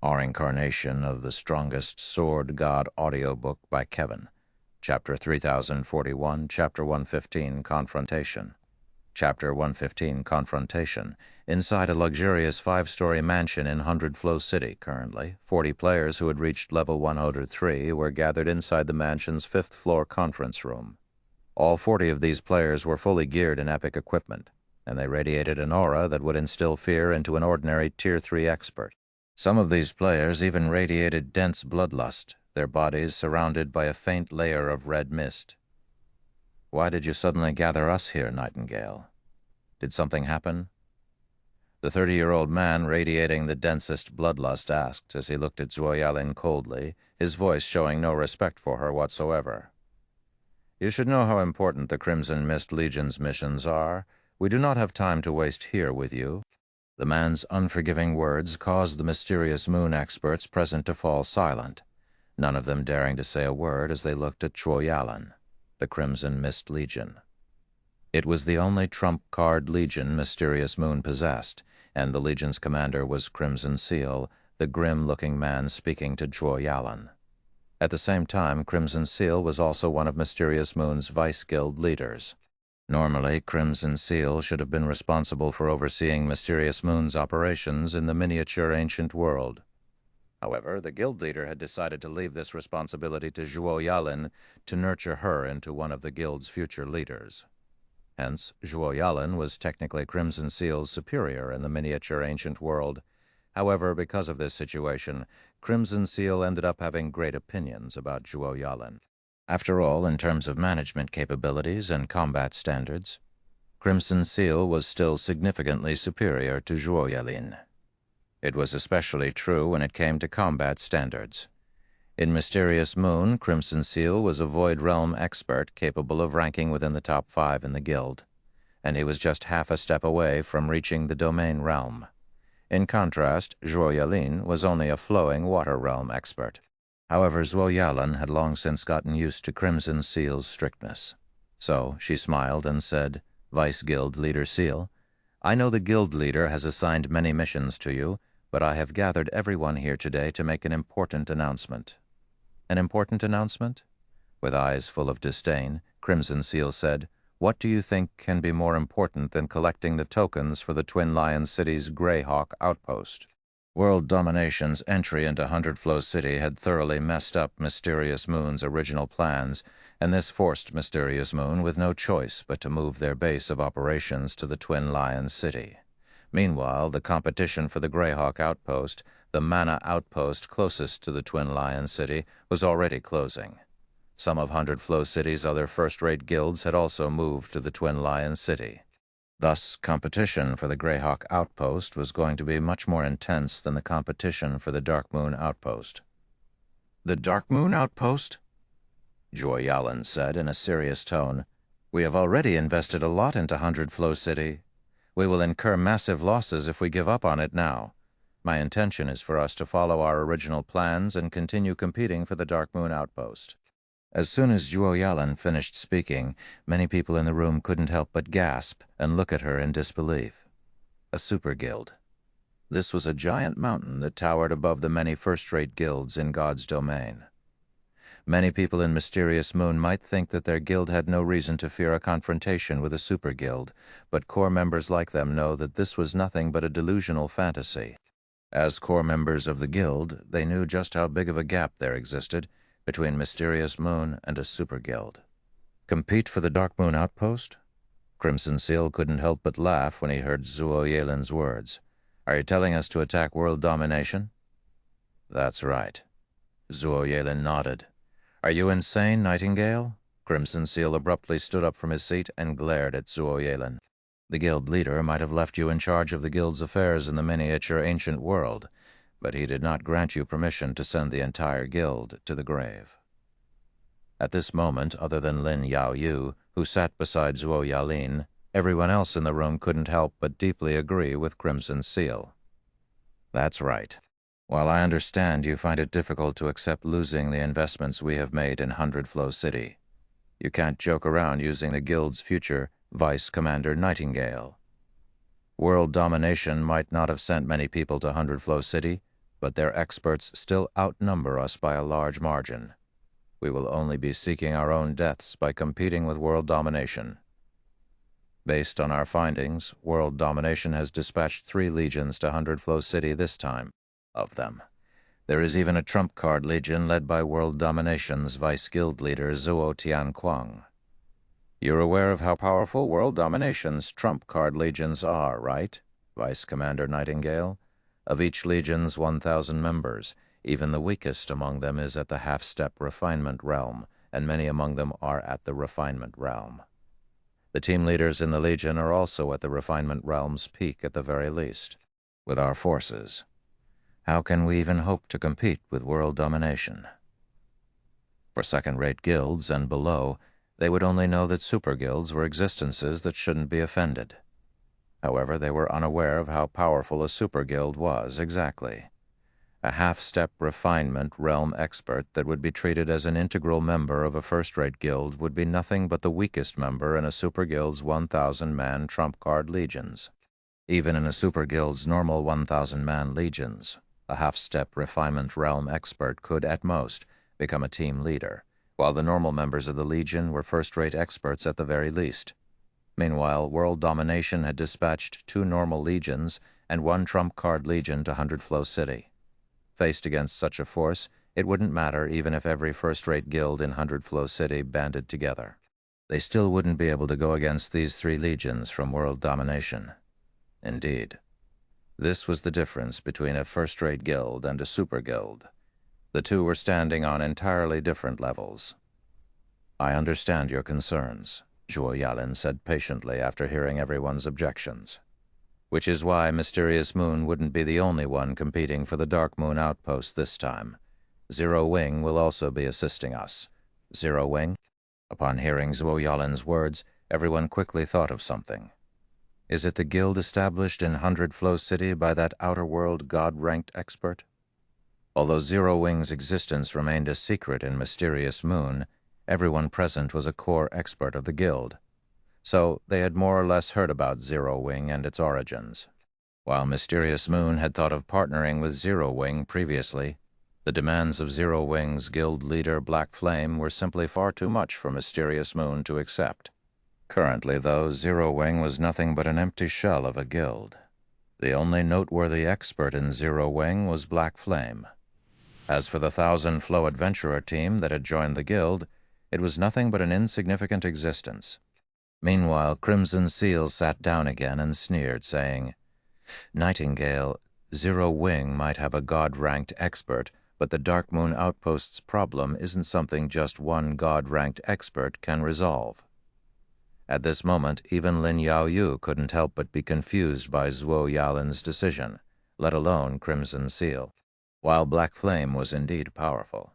Reincarnation of the Strongest Sword God audiobook by Kevin. Chapter 3041, Chapter 115, Confrontation. Chapter 115, Confrontation. Inside a luxurious 5-story mansion in Hundred Flow City currently, 40 players who had reached level 103 were gathered inside the mansion's 5th-floor conference room. All 40 of these players were fully geared in epic equipment, and they radiated an aura that would instill fear into an ordinary Tier 3 expert. Some of these players even radiated dense bloodlust, their bodies surrounded by a faint layer of red mist. "Why did you suddenly gather us here, Nightingale? Did something happen?" The 30-year-old man radiating the densest bloodlust asked as he looked at Zhuo Yalin coldly, his voice showing no respect for her whatsoever. "You should know how important the Crimson Mist Legion's missions are. We do not have time to waste here with you." The man's unforgiving words caused the mysterious moon experts present to fall silent, none of them daring to say a word as they looked at Zhuo Yalin, the Crimson Mist Legion. It was the only trump card legion Mysterious Moon possessed, and the legion's commander was Crimson Seal, the grim-looking man speaking to Zhuo Yalin. At the same time, Crimson Seal was also one of Mysterious Moon's Vice Guild leaders. Normally, Crimson Seal should have been responsible for overseeing Mysterious Moon's operations in the miniature ancient world. However, the guild leader had decided to leave this responsibility to Zhuo Yalin to nurture her into one of the guild's future leaders. Hence, Zhuo Yalin was technically Crimson Seal's superior in the miniature ancient world. However, because of this situation, Crimson Seal ended up having great opinions about Zhuo Yalin. After all, in terms of management capabilities and combat standards, Crimson Seal was still significantly superior to Zhuo Yalin. It was especially true when it came to combat standards. In Mysterious Moon, Crimson Seal was a Void Realm expert capable of ranking within the top 5 in the guild, and he was just half a step away from reaching the Domain Realm. In contrast, Zhuo Yalin was only a Flowing Water Realm expert. However, Zhuo Yalin had long since gotten used to Crimson Seal's strictness. So she smiled and said, "Vice Guild Leader Seal, I know the guild leader has assigned many missions to you, but I have gathered everyone here today to make an important announcement." "An important announcement?" With eyes full of disdain, Crimson Seal said, "What do you think can be more important than collecting the tokens for the Twin Lion City's Greyhawk outpost?" World Domination's entry into Hundred Flow City had thoroughly messed up Mysterious Moon's original plans, and this forced Mysterious Moon with no choice but to move their base of operations to the Twin Lion City. Meanwhile, the competition for the Greyhawk outpost, the Mana outpost closest to the Twin Lion City, was already closing. Some of Hundred Flow City's other first-rate guilds had also moved to the Twin Lion City. Thus, competition for the Greyhawk outpost was going to be much more intense than the competition for the Dark Moon outpost. "The Dark Moon outpost?" Zhuo Yalin said in a serious tone. "We have already invested a lot into Hundred Flow City. We will incur massive losses if we give up on it now. My intention is for us to follow our original plans and continue competing for the Dark Moon outpost." As soon as Zhuo Yalin finished speaking, many people in the room couldn't help but gasp and look at her in disbelief. A super guild. This was a giant mountain that towered above the many first-rate guilds in God's domain. Many people in Mysterious Moon might think that their guild had no reason to fear a confrontation with a super guild, but core members like them know that this was nothing but a delusional fantasy. As core members of the guild, they knew just how big of a gap there existed between Mysterious Moon and a super guild. Compete for the Dark Moon outpost? Crimson Seal couldn't help but laugh when he heard Zhuo Yalin's words. "Are you telling us to attack world domination?" "That's right." Zhuo Yalin nodded. "Are you insane, Nightingale?" Crimson Seal abruptly stood up from his seat and glared at Zhuo Yalin. "The guild leader might have left you in charge of the guild's affairs in the miniature ancient world, but he did not grant you permission to send the entire guild to the grave." At this moment, other than Lin Yao Yu, who sat beside Zhuo Yalin, everyone else in the room couldn't help but deeply agree with Crimson Seal. "That's right. While I understand you find it difficult to accept losing the investments we have made in Hundred Flow City, you can't joke around using the guild's future Vice Commander Nightingale. World domination might not have sent many people to Hundred Flow City, but their experts still outnumber us by a large margin. We will only be seeking our own deaths by competing with world domination. Based on our findings, world domination has dispatched 3 legions to Hundred Flow City this time. Of them, there is even a trump card legion led by world domination's vice guild leader Zhuo Tianquang. You're aware of how powerful world domination's trump card legions are, right, Vice Commander Nightingale? Of each legion's 1,000 members, even the weakest among them is at the half-step refinement realm, and many among them are at the refinement realm. The team leaders in the legion are also at the refinement realm's peak at the very least. With our forces, how can we even hope to compete with world domination? For second-rate guilds and below, they would only know that super-guilds were existences that shouldn't be offended. However, they were unaware of how powerful a super-guild was exactly. A half-step refinement realm expert that would be treated as an integral member of a first-rate guild would be nothing but the weakest member in a super-guild's 1,000-man trump card legions. Even in a super-guild's normal 1,000-man legions, a half-step refinement realm expert could, at most, become a team leader, while the normal members of the legion were first-rate experts at the very least. Meanwhile, world domination had dispatched 2 normal legions and 1 trump card legion to Hundred Flow City. Faced against such a force, it wouldn't matter even if every first-rate guild in Hundred Flow City banded together. They still wouldn't be able to go against these 3 legions from world domination. Indeed, this was the difference between a first-rate guild and a super-guild. The 2 were standing on entirely different levels. I understand your concerns, Zhuo Yalin said patiently after hearing everyone's objections. Which is why Mysterious Moon wouldn't be the only one competing for the Dark Moon outpost this time. Zero Wing will also be assisting us. Zero Wing? Upon hearing Zhuo Yalin's words, everyone quickly thought of something. Is it the guild established in Hundred Flow City by that outer-world god-ranked expert? Although Zero Wing's existence remained a secret in Mysterious Moon, everyone present was a core expert of the guild, so they had more or less heard about Zero Wing and its origins. While Mysterious Moon had thought of partnering with Zero Wing previously, the demands of Zero Wing's guild leader Black Flame were simply far too much for Mysterious Moon to accept. Currently, though, Zero Wing was nothing but an empty shell of a guild. The only noteworthy expert in Zero Wing was Black Flame. As for the 1,000 Flow Adventurer team that had joined the guild, it was nothing but an insignificant existence. Meanwhile, Crimson Seal sat down again and sneered, saying, Nightingale, Zero Wing might have a god-ranked expert, but the Dark Moon Outpost's problem isn't something just one god-ranked expert can resolve. At this moment, even Lin Yaoyu couldn't help but be confused by Zhuo Yalin's decision, let alone Crimson Seal. While Black Flame was indeed powerful,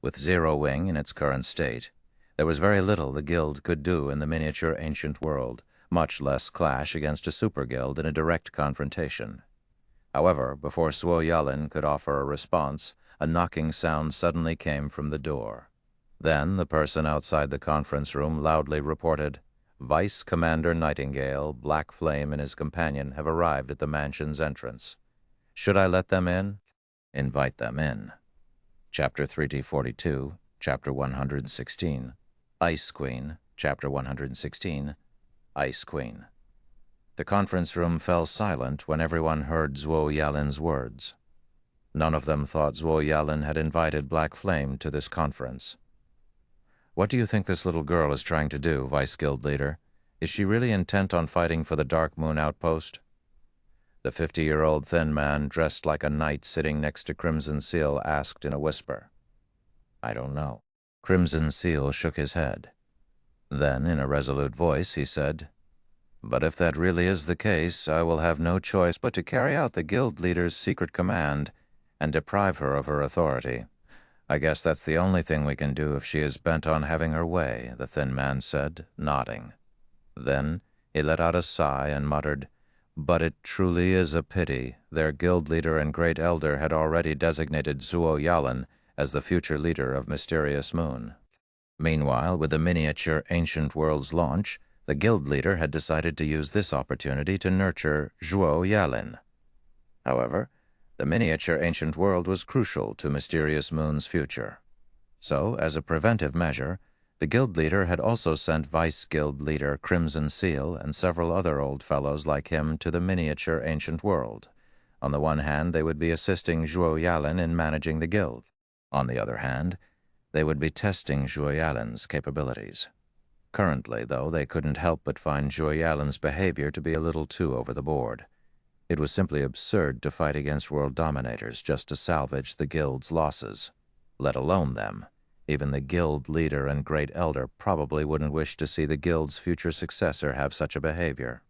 with Zero Wing in its current state, there was very little the guild could do in the miniature ancient world, much less clash against a super guild in a direct confrontation. However, before Zhuo Yalin could offer a response, a knocking sound suddenly came from the door. Then the person outside the conference room loudly reported, Vice Commander Nightingale, Black Flame, and his companion have arrived at the mansion's entrance. Should I let them in? Invite them in. Chapter 342, Chapter 116. Ice Queen, Chapter 116. Ice Queen. The conference room fell silent when everyone heard Zhuo Yalin's words. None of them thought Zhuo Yalin had invited Black Flame to this conference. What do you think this little girl is trying to do, Vice Guild Leader? Is she really intent on fighting for the Dark Moon Outpost? The 50-year-old thin man, dressed like a knight sitting next to Crimson Seal, asked in a whisper. I don't know. Crimson Seal shook his head. Then, in a resolute voice, he said, But if that really is the case, I will have no choice but to carry out the guild leader's secret command and deprive her of her authority. I guess that's the only thing we can do if she is bent on having her way, the thin man said, nodding. Then he let out a sigh and muttered, But it truly is a pity. Their guild leader and great elder had already designated Zhuo Yalin as the future leader of Mysterious Moon. Meanwhile, with the miniature Ancient World's launch, the guild leader had decided to use this opportunity to nurture Zhuo Yalin. However, The miniature ancient world was crucial to Mysterious Moon's future. So, as a preventive measure, the guild leader had also sent Vice Guild leader Crimson Seal and several other old fellows like him to the miniature ancient world. On the one hand, they would be assisting Zhuo Yalin in managing the guild. On the other hand, they would be testing Zhuo Yalin's capabilities. Currently, though, they couldn't help but find Zhuo Yalin's behavior to be a little too over the board. It was simply absurd to fight against world dominators just to salvage the guild's losses, let alone them. Even the guild leader and great elder probably wouldn't wish to see the guild's future successor have such a behavior.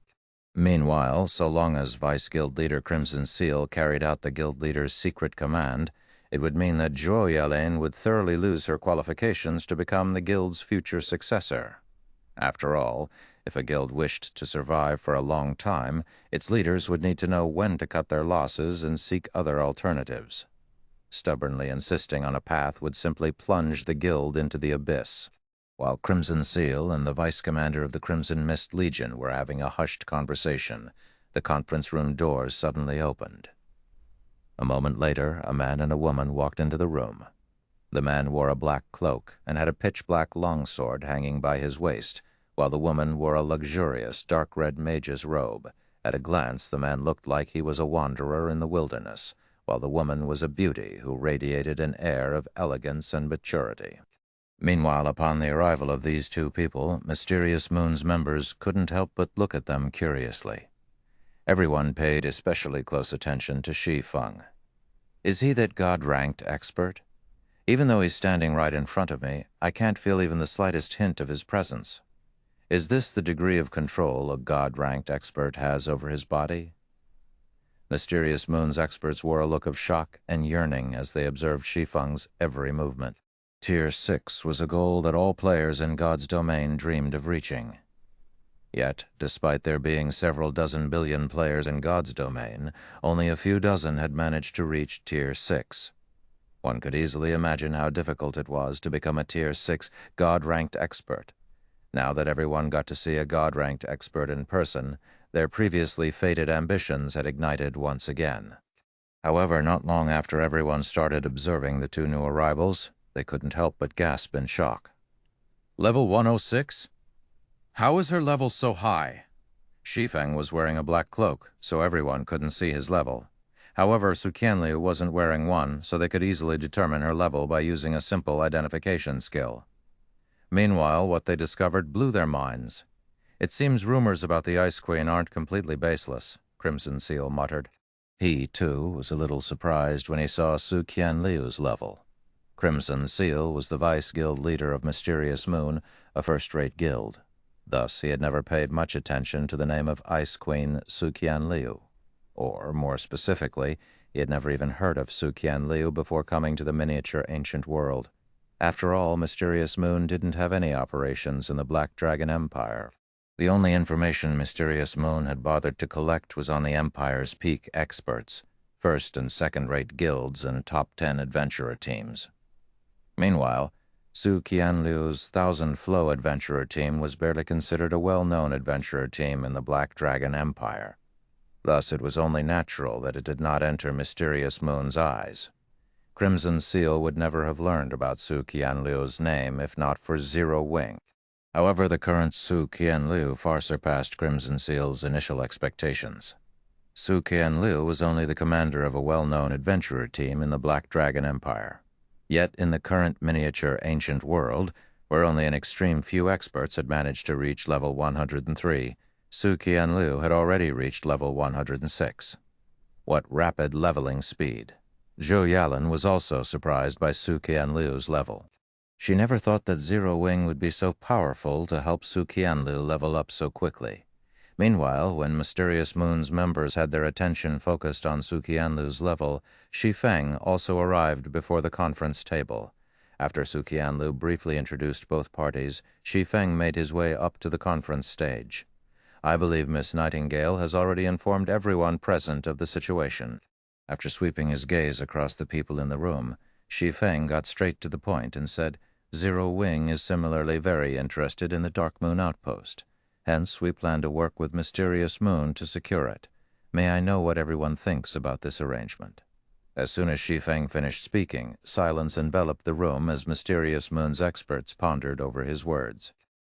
Meanwhile, so long as Vice Guild leader Crimson Seal carried out the guild leader's secret command, it would mean that Zhuo Yalin would thoroughly lose her qualifications to become the guild's future successor. After all, if a guild wished to survive for a long time, its leaders would need to know when to cut their losses and seek other alternatives. Stubbornly insisting on a path would simply plunge the guild into the abyss. While Crimson Seal and the vice commander of the Crimson Mist Legion were having a hushed conversation, the conference room doors suddenly opened. A moment later, a man and a woman walked into the room. The man wore a black cloak and had a pitch-black longsword hanging by his waist, while the woman wore a luxurious dark-red mage's robe. At a glance, the man looked like he was a wanderer in the wilderness, while the woman was a beauty who radiated an air of elegance and maturity. Meanwhile, upon the arrival of these two people, Mysterious Moon's members couldn't help but look at them curiously. Everyone paid especially close attention to Shi Feng. Is he that God-ranked expert? Even though he's standing right in front of me, I can't feel even the slightest hint of his presence. Is this the degree of control a God-ranked expert has over his body? Mysterious Moon's experts wore a look of shock and yearning as they observed Shi Feng's every movement. Tier 6 was a goal that all players in God's domain dreamed of reaching. Yet, despite there being several dozen billion players in God's domain, only a few dozen had managed to reach Tier 6. One could easily imagine how difficult it was to become a Tier 6 God-ranked expert. Now that everyone got to see a God-ranked expert in person, their previously fated ambitions had ignited once again. However, not long after everyone started observing the two new arrivals, they couldn't help but gasp in shock. Level 106? How is her level so high? Shi Feng was wearing a black cloak, so everyone couldn't see his level. However, Su Qianliu wasn't wearing one, so they could easily determine her level by using a simple identification skill. Meanwhile, what they discovered blew their minds. It seems rumors about the Ice Queen aren't completely baseless, Crimson Seal muttered. He, too, was a little surprised when he saw Su Qianliu's level. Crimson Seal was the Vice Guild leader of Mysterious Moon, a first-rate guild. Thus, he had never paid much attention to the name of Ice Queen Su Qianliu. Or, more specifically, he had never even heard of Su Qianliu before coming to the miniature ancient world. After all, Mysterious Moon didn't have any operations in the Black Dragon Empire. The only information Mysterious Moon had bothered to collect was on the Empire's peak experts, first- and second-rate guilds and top 10 adventurer teams. Meanwhile, Su Qianliu's Thousand Flow adventurer team was barely considered a well-known adventurer team in the Black Dragon Empire. Thus, it was only natural that it did not enter Mysterious Moon's eyes. Crimson Seal would never have learned about Su Qianliu's name if not for Zero Wing. However, the current Su Qianliu far surpassed Crimson Seal's initial expectations. Su Qianliu was only the commander of a well-known adventurer team in the Black Dragon Empire. Yet, in the current miniature ancient world, where only an extreme few experts had managed to reach level 103, Su Qianliu had already reached level 106. What rapid leveling speed! Zhuo Yalin was also surprised by Su Qianliu's level. She never thought that Zero Wing would be so powerful to help Su Qianliu level up so quickly. Meanwhile, when Mysterious Moon's members had their attention focused on Su Qianliu's level, Shi Feng also arrived before the conference table. After Su Qianliu briefly introduced both parties, Shi Feng made his way up to the conference stage. I believe Miss Nightingale has already informed everyone present of the situation. After sweeping his gaze across the people in the room, Shi Feng got straight to the point and said, Zero Wing is similarly very interested in the Dark Moon Outpost. Hence, we plan to work with Mysterious Moon to secure it. May I know what everyone thinks about this arrangement? As soon as Shi Feng finished speaking, silence enveloped the room as Mysterious Moon's experts pondered over his words.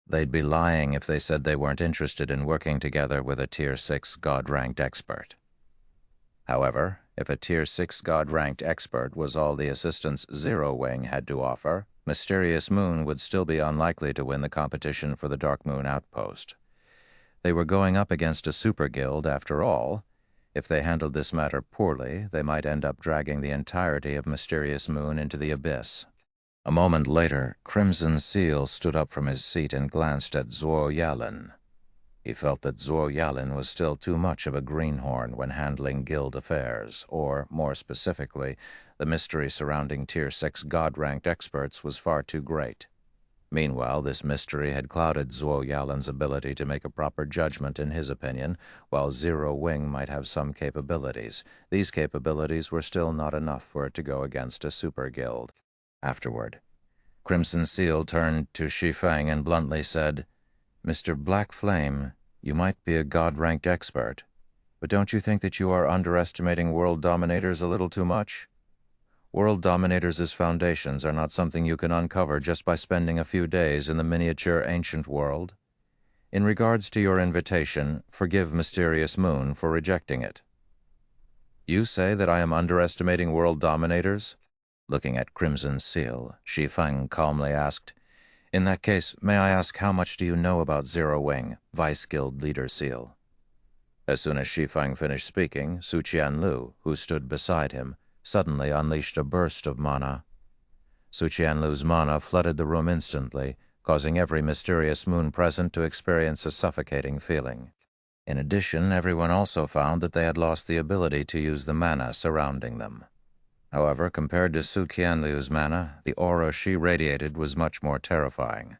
They'd be lying if they said they weren't interested in working together with a Tier 6 God-ranked expert. However, if a Tier 6 God-ranked expert was all the assistance Zero Wing had to offer, Mysterious Moon would still be unlikely to win the competition for the Dark Moon Outpost. They were going up against a super guild after all. If they handled this matter poorly, they might end up dragging the entirety of Mysterious Moon into the abyss. A moment later, Crimson Seal stood up from his seat and glanced at Zhuo Yalin. He felt that Zhuo Yalin was still too much of a greenhorn when handling guild affairs, or, more specifically, the mystery surrounding Tier 6 God-ranked experts was far too great. Meanwhile, this mystery had clouded Zhuo Yalin's ability to make a proper judgment in his opinion. While Zero Wing might have some capabilities, these capabilities were still not enough for it to go against a super guild. Afterward, Crimson Seal turned to Shi Feng and bluntly said, "Mr. Black Flame, you might be a God-ranked expert, but don't you think that you are underestimating world dominators a little too much? World dominators' foundations are not something you can uncover just by spending a few days in the miniature ancient world. In regards to your invitation, forgive Mysterious Moon for rejecting it." "You say that I am underestimating world dominators?" Looking at Crimson Seal, Shi Feng calmly asked, "In that case, may I ask how much do you know about Zero Wing, Vice Guild Leader Seal?" As soon as Shi Feng finished speaking, Su Qianlu, who stood beside him, suddenly unleashed a burst of mana. Su Qianlu's mana flooded the room instantly, causing every Mysterious Moon present to experience a suffocating feeling. In addition, everyone also found that they had lost the ability to use the mana surrounding them. However, compared to Su Qianlu's mana, the aura she radiated was much more terrifying.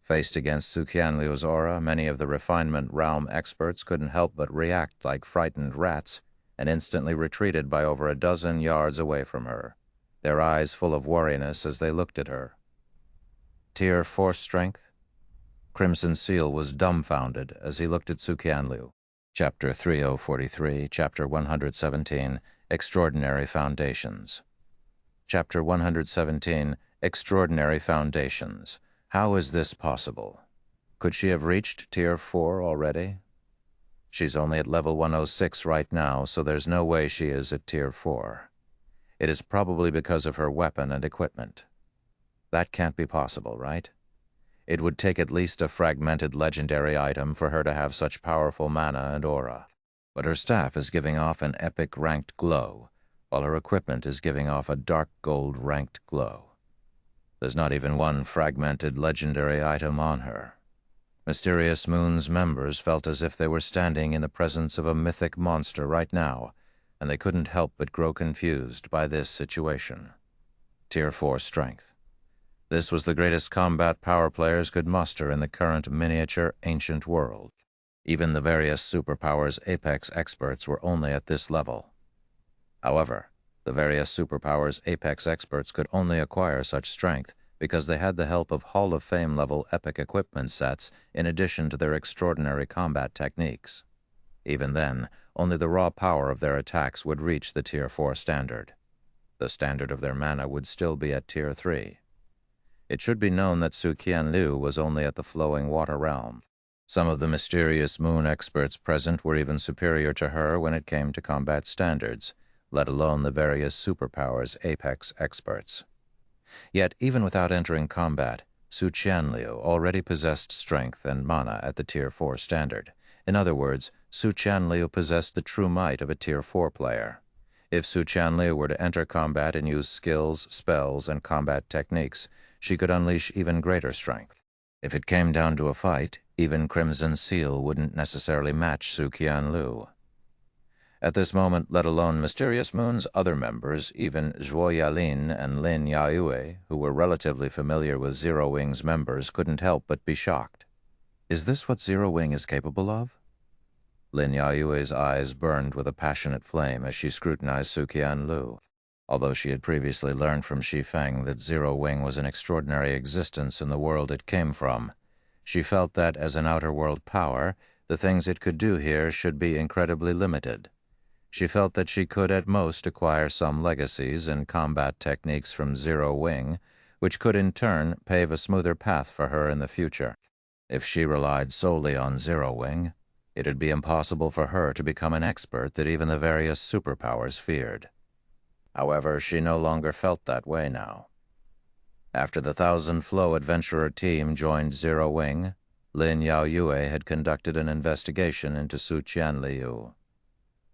Faced against Su Qianlu's aura, many of the refinement realm experts couldn't help but react like frightened rats and instantly retreated by over a dozen yards away from her, their eyes full of wariness as they looked at her. Tier 4 strength? Crimson Seal was dumbfounded as he looked at Su Qianlu. Chapter 3043, Chapter 117, Extraordinary Foundations. Chapter 117, Extraordinary Foundations. How is this possible? Could she have reached Tier 4 already? She's only at level 106 right now, so there's no way she is at Tier 4. It is probably because of her weapon and equipment. That can't be possible, right? It would take at least a fragmented legendary item for her to have such powerful mana and aura. But her staff is giving off an epic ranked glow, while her equipment is giving off a dark gold ranked glow. There's not even one fragmented legendary item on her. Mysterious Moon's members felt as if they were standing in the presence of a mythic monster right now, and they couldn't help but grow confused by this situation. Tier 4 strength. This was the greatest combat power players could muster in the current miniature ancient world. Even the various superpowers apex experts were only at this level. However, the various superpowers apex experts could only acquire such strength because they had the help of Hall of Fame level epic equipment sets in addition to their extraordinary combat techniques. Even then, only the raw power of their attacks would reach the Tier 4 standard. The standard of their mana would still be at Tier 3. It should be known that Su Qianlu was only at the flowing water realm. Some of the Mysterious Moon experts present were even superior to her when it came to combat standards, let alone the various superpowers apex experts. Yet, even without entering combat, Su Qianlu already possessed strength and mana at the Tier 4 standard. In other words, Su Qianlu possessed the true might of a Tier 4 player. If Su Qianlu were to enter combat and use skills, spells, and combat techniques, she could unleash even greater strength. If it came down to a fight, even Crimson Seal wouldn't necessarily match Su Qianlu. At this moment, let alone Mysterious Moon's other members, even Zhuo Yalin and Lin Yaoyue, who were relatively familiar with Zero Wing's members, couldn't help but be shocked. Is this what Zero Wing is capable of? Lin Yaoyue's eyes burned with a passionate flame as she scrutinized Su Qianlu. Although she had previously learned from Shi Feng that Zero Wing was an extraordinary existence in the world it came from, she felt that, as an outer world power, the things it could do here should be incredibly limited. She felt that she could at most acquire some legacies and combat techniques from Zero Wing, which could in turn pave a smoother path for her in the future. If she relied solely on Zero Wing, it would be impossible for her to become an expert that even the various superpowers feared. However, she no longer felt that way now. After the Thousand Flow adventurer team joined Zero Wing, Lin Yaoyue had conducted an investigation into Su Qianliu.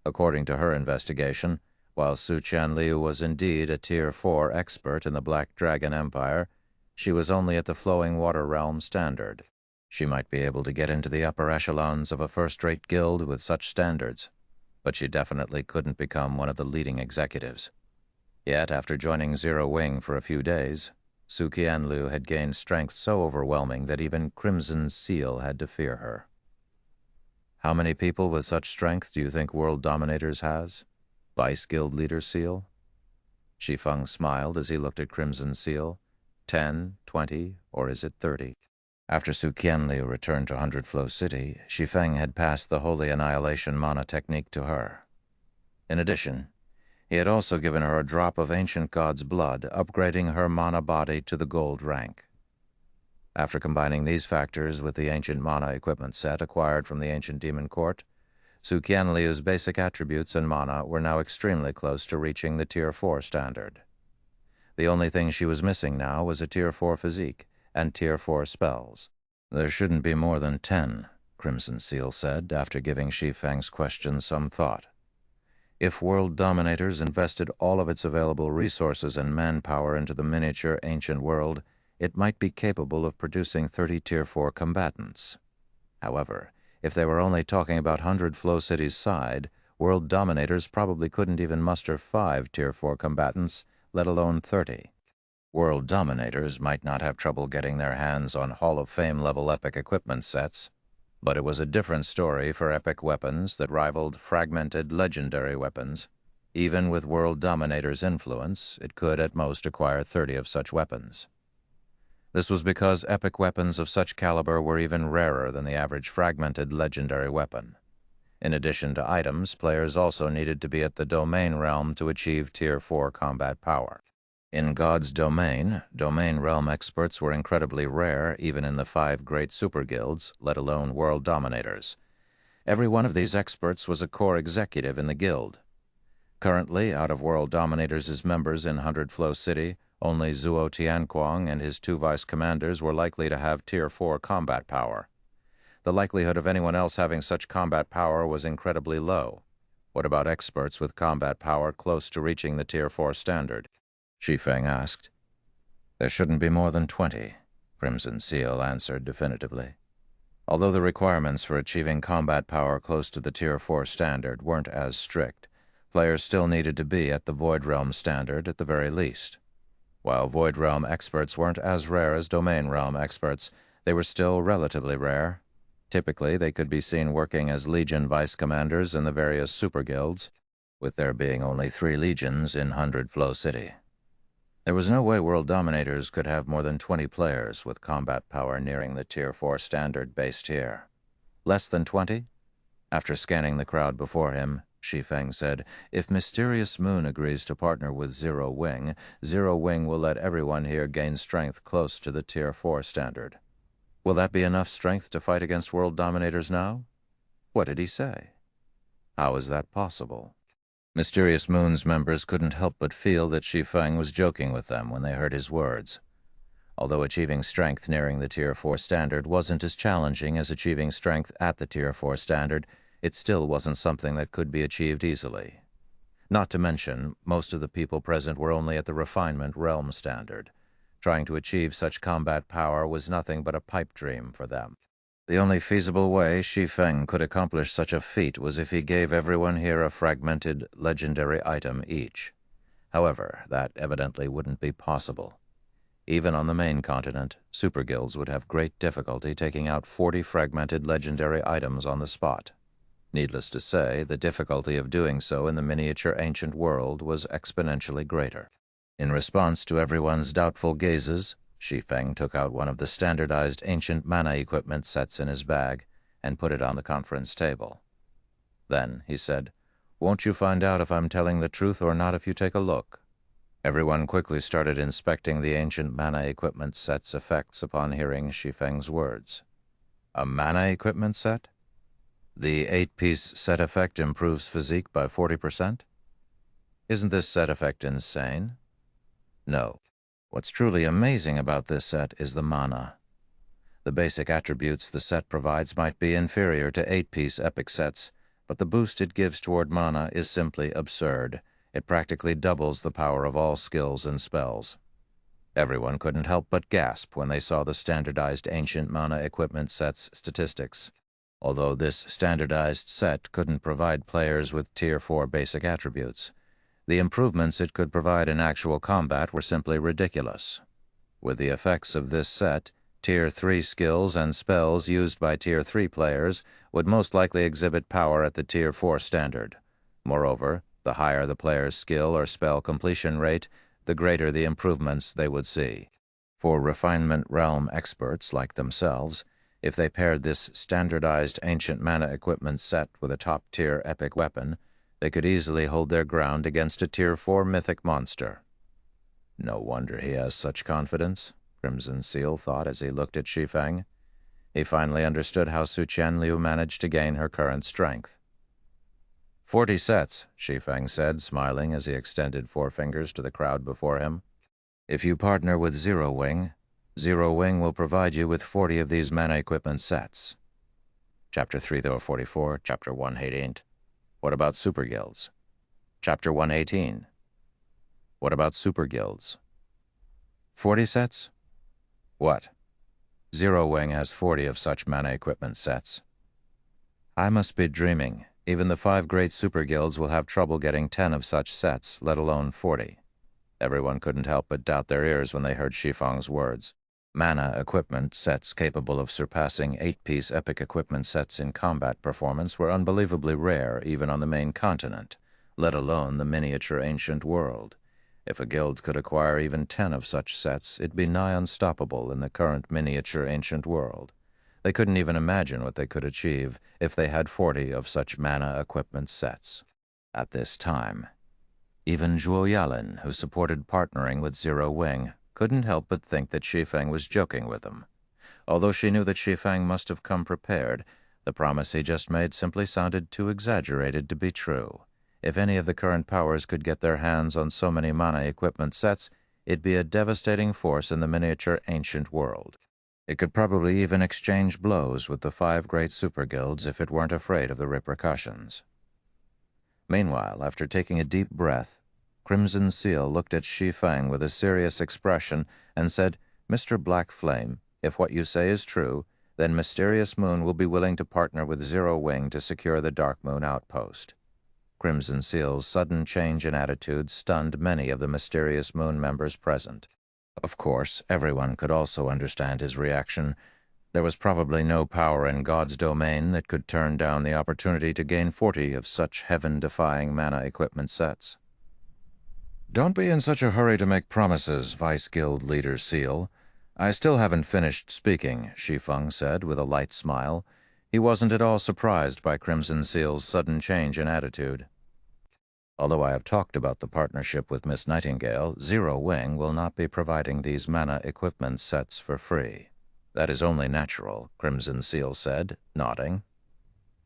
According to her investigation, while Su Qianliu was indeed a Tier 4 expert in the Black Dragon Empire, she was only at the Flowing Water Realm standard. She might be able to get into the upper echelons of a first-rate guild with such standards, but she definitely couldn't become one of the leading executives. Yet, after joining Zero Wing for a few days, Su Qianliu had gained strength so overwhelming that even Crimson Seal had to fear her. How many people with such strength do you think World Dominators has? Vice Guild Leader Seal? Shi Feng smiled as he looked at Crimson Seal. 10, 20, or is it 30? After Su Qianliu returned to Hundred Flow City, Shi Feng had passed the Holy Annihilation Mana technique to her. In addition, he had also given her a drop of Ancient God's blood, upgrading her mana body to the gold rank. After combining these factors with the Ancient Mana equipment set acquired from the Ancient Demon Court, Su Qianliu's basic attributes and mana were now extremely close to reaching the Tier 4 standard. The only thing she was missing now was a Tier 4 physique and Tier 4 spells. There shouldn't be more than 10, Crimson Seal said, after giving Shi Feng's question some thought. If World Dominators invested all of its available resources and manpower into the miniature ancient world, it might be capable of producing 30 Tier 4 combatants. However, if they were only talking about 100 Flow City's side, World Dominators probably couldn't even muster 5 Tier 4 combatants, let alone 30. World Dominators might not have trouble getting their hands on Hall of Fame level epic equipment sets, but it was a different story for epic weapons that rivaled fragmented legendary weapons. Even with World Dominator's influence, it could at most acquire 30 of such weapons. This was because epic weapons of such caliber were even rarer than the average fragmented legendary weapon. In addition to items, players also needed to be at the domain realm to achieve Tier 4 combat power. In God's domain realm experts were incredibly rare even in the 5 great super guilds, let alone World Dominators. Every one of these experts was a core executive in the guild. Currently, out of World Dominators' members in Hundred Flow City, only Zuo Tianquang and his 2 vice commanders were likely to have Tier 4 combat power. The likelihood of anyone else having such combat power was incredibly low. What about experts with combat power close to reaching the Tier 4 standard? Shi Feng asked. There shouldn't be more than 20, Crimson Seal answered definitively. Although the requirements for achieving combat power close to the Tier 4 standard weren't as strict, players still needed to be at the Void Realm standard at the very least. While Void Realm experts weren't as rare as Domain Realm experts, they were still relatively rare. Typically, they could be seen working as Legion Vice Commanders in the various super guilds, with there being only 3 legions in Hundred Flow City. There was no way World Dominators could have more than 20 players with combat power nearing the Tier 4 standard based here. Less than 20? After scanning the crowd before him, Shi Feng said, if Mysterious Moon agrees to partner with Zero Wing will let everyone here gain strength close to the Tier 4 standard. Will that be enough strength to fight against World Dominators now? What did he say? How is that possible? Mysterious Moon's members couldn't help but feel that Shi Feng was joking with them when they heard his words. Although achieving strength nearing the Tier 4 standard wasn't as challenging as achieving strength at the Tier 4 standard, it still wasn't something that could be achieved easily. Not to mention, most of the people present were only at the Refinement Realm standard. Trying to achieve such combat power was nothing but a pipe dream for them. The only feasible way Shi Feng could accomplish such a feat was if he gave everyone here a fragmented legendary item each. However, that evidently wouldn't be possible. Even on the main continent, super guilds would have great difficulty taking out 40 fragmented legendary items on the spot. Needless to say, the difficulty of doing so in the miniature ancient world was exponentially greater. In response to everyone's doubtful gazes, Shi Feng took out one of the standardized ancient mana equipment sets in his bag and put it on the conference table. Then he said, Won't you find out if I'm telling the truth or not if you take a look? Everyone quickly started inspecting the ancient mana equipment set's effects upon hearing Shi Feng's words. A mana equipment set? The 8-piece set effect improves physique by 40%? Isn't this set effect insane? No. What's truly amazing about this set is the mana. The basic attributes the set provides might be inferior to 8-piece epic sets, but the boost it gives toward mana is simply absurd. It practically doubles the power of all skills and spells. Everyone couldn't help but gasp when they saw the standardized ancient mana equipment set's statistics. Although this standardized set couldn't provide players with Tier 4 basic attributes, the improvements it could provide in actual combat were simply ridiculous. With the effects of this set, Tier 3 skills and spells used by Tier 3 players would most likely exhibit power at the Tier 4 standard. Moreover, the higher the player's skill or spell completion rate, the greater the improvements they would see. For refinement realm experts like themselves, if they paired this standardized ancient mana equipment set with a top-tier epic weapon, they could easily hold their ground against a Tier 4 mythic monster. No wonder he has such confidence, Crimson Seal thought as he looked at Shi Feng. He finally understood how Su Qianliu managed to gain her current strength. 40 sets, Shi Feng said, smiling as he extended forefingers to the crowd before him. If you partner with Zero Wing will provide you with 40 of these mana equipment sets. Chapter 3044, Chapter 118. What about super guilds? Chapter 118. What about super guilds? 40 sets? What? Zero Wing has 40 of such mana equipment sets. I must be dreaming. Even the 5 great super guilds will have trouble getting 10 of such sets, let alone 40. Everyone couldn't help but doubt their ears when they heard Shi Feng's words. Mana equipment sets capable of surpassing 8-piece epic equipment sets in combat performance were unbelievably rare even on the main continent, let alone the miniature ancient world. If a guild could acquire even 10 of such sets, it'd be nigh unstoppable in the current miniature ancient world. They couldn't even imagine what they could achieve if they had 40 of such mana equipment sets. At this time, even Zhuo Yalin, who supported partnering with Zero Wing, couldn't help but think that Shi Feng was joking with them. Although she knew that Shi Feng must have come prepared, the promise he just made simply sounded too exaggerated to be true. If any of the current powers could get their hands on so many mana equipment sets, it'd be a devastating force in the miniature ancient world. It could probably even exchange blows with the 5 great super guilds if it weren't afraid of the repercussions. Meanwhile, after taking a deep breath, Crimson Seal looked at Shi Feng with a serious expression and said, "Mr. Black Flame, if what you say is true, then Mysterious Moon will be willing to partner with Zero Wing to secure the Dark Moon outpost." Crimson Seal's sudden change in attitude stunned many of the Mysterious Moon members present. Of course, everyone could also understand his reaction. There was probably no power in God's domain that could turn down the opportunity to gain 40 of such heaven-defying mana equipment sets. "Don't be in such a hurry to make promises, Vice Guild Leader Seal. I still haven't finished speaking," Shi Feng said with a light smile. He wasn't at all surprised by Crimson Seal's sudden change in attitude. "Although I have talked about the partnership with Miss Nightingale, Zero Wing will not be providing these mana equipment sets for free." "That is only natural," Crimson Seal said, nodding.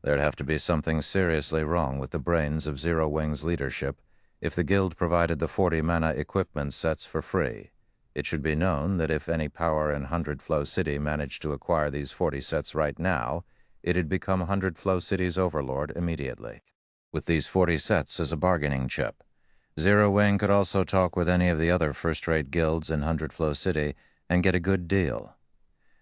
There'd have to be something seriously wrong with the brains of Zero Wing's leadership if the guild provided the 40 mana equipment sets for free. It should be known that if any power in 100 Flow City managed to acquire these 40 sets right now, it'd become 100 Flow City's overlord immediately. With these 40 sets as a bargaining chip, Zero Wing could also talk with any of the other first-rate guilds in 100 Flow City and get a good deal.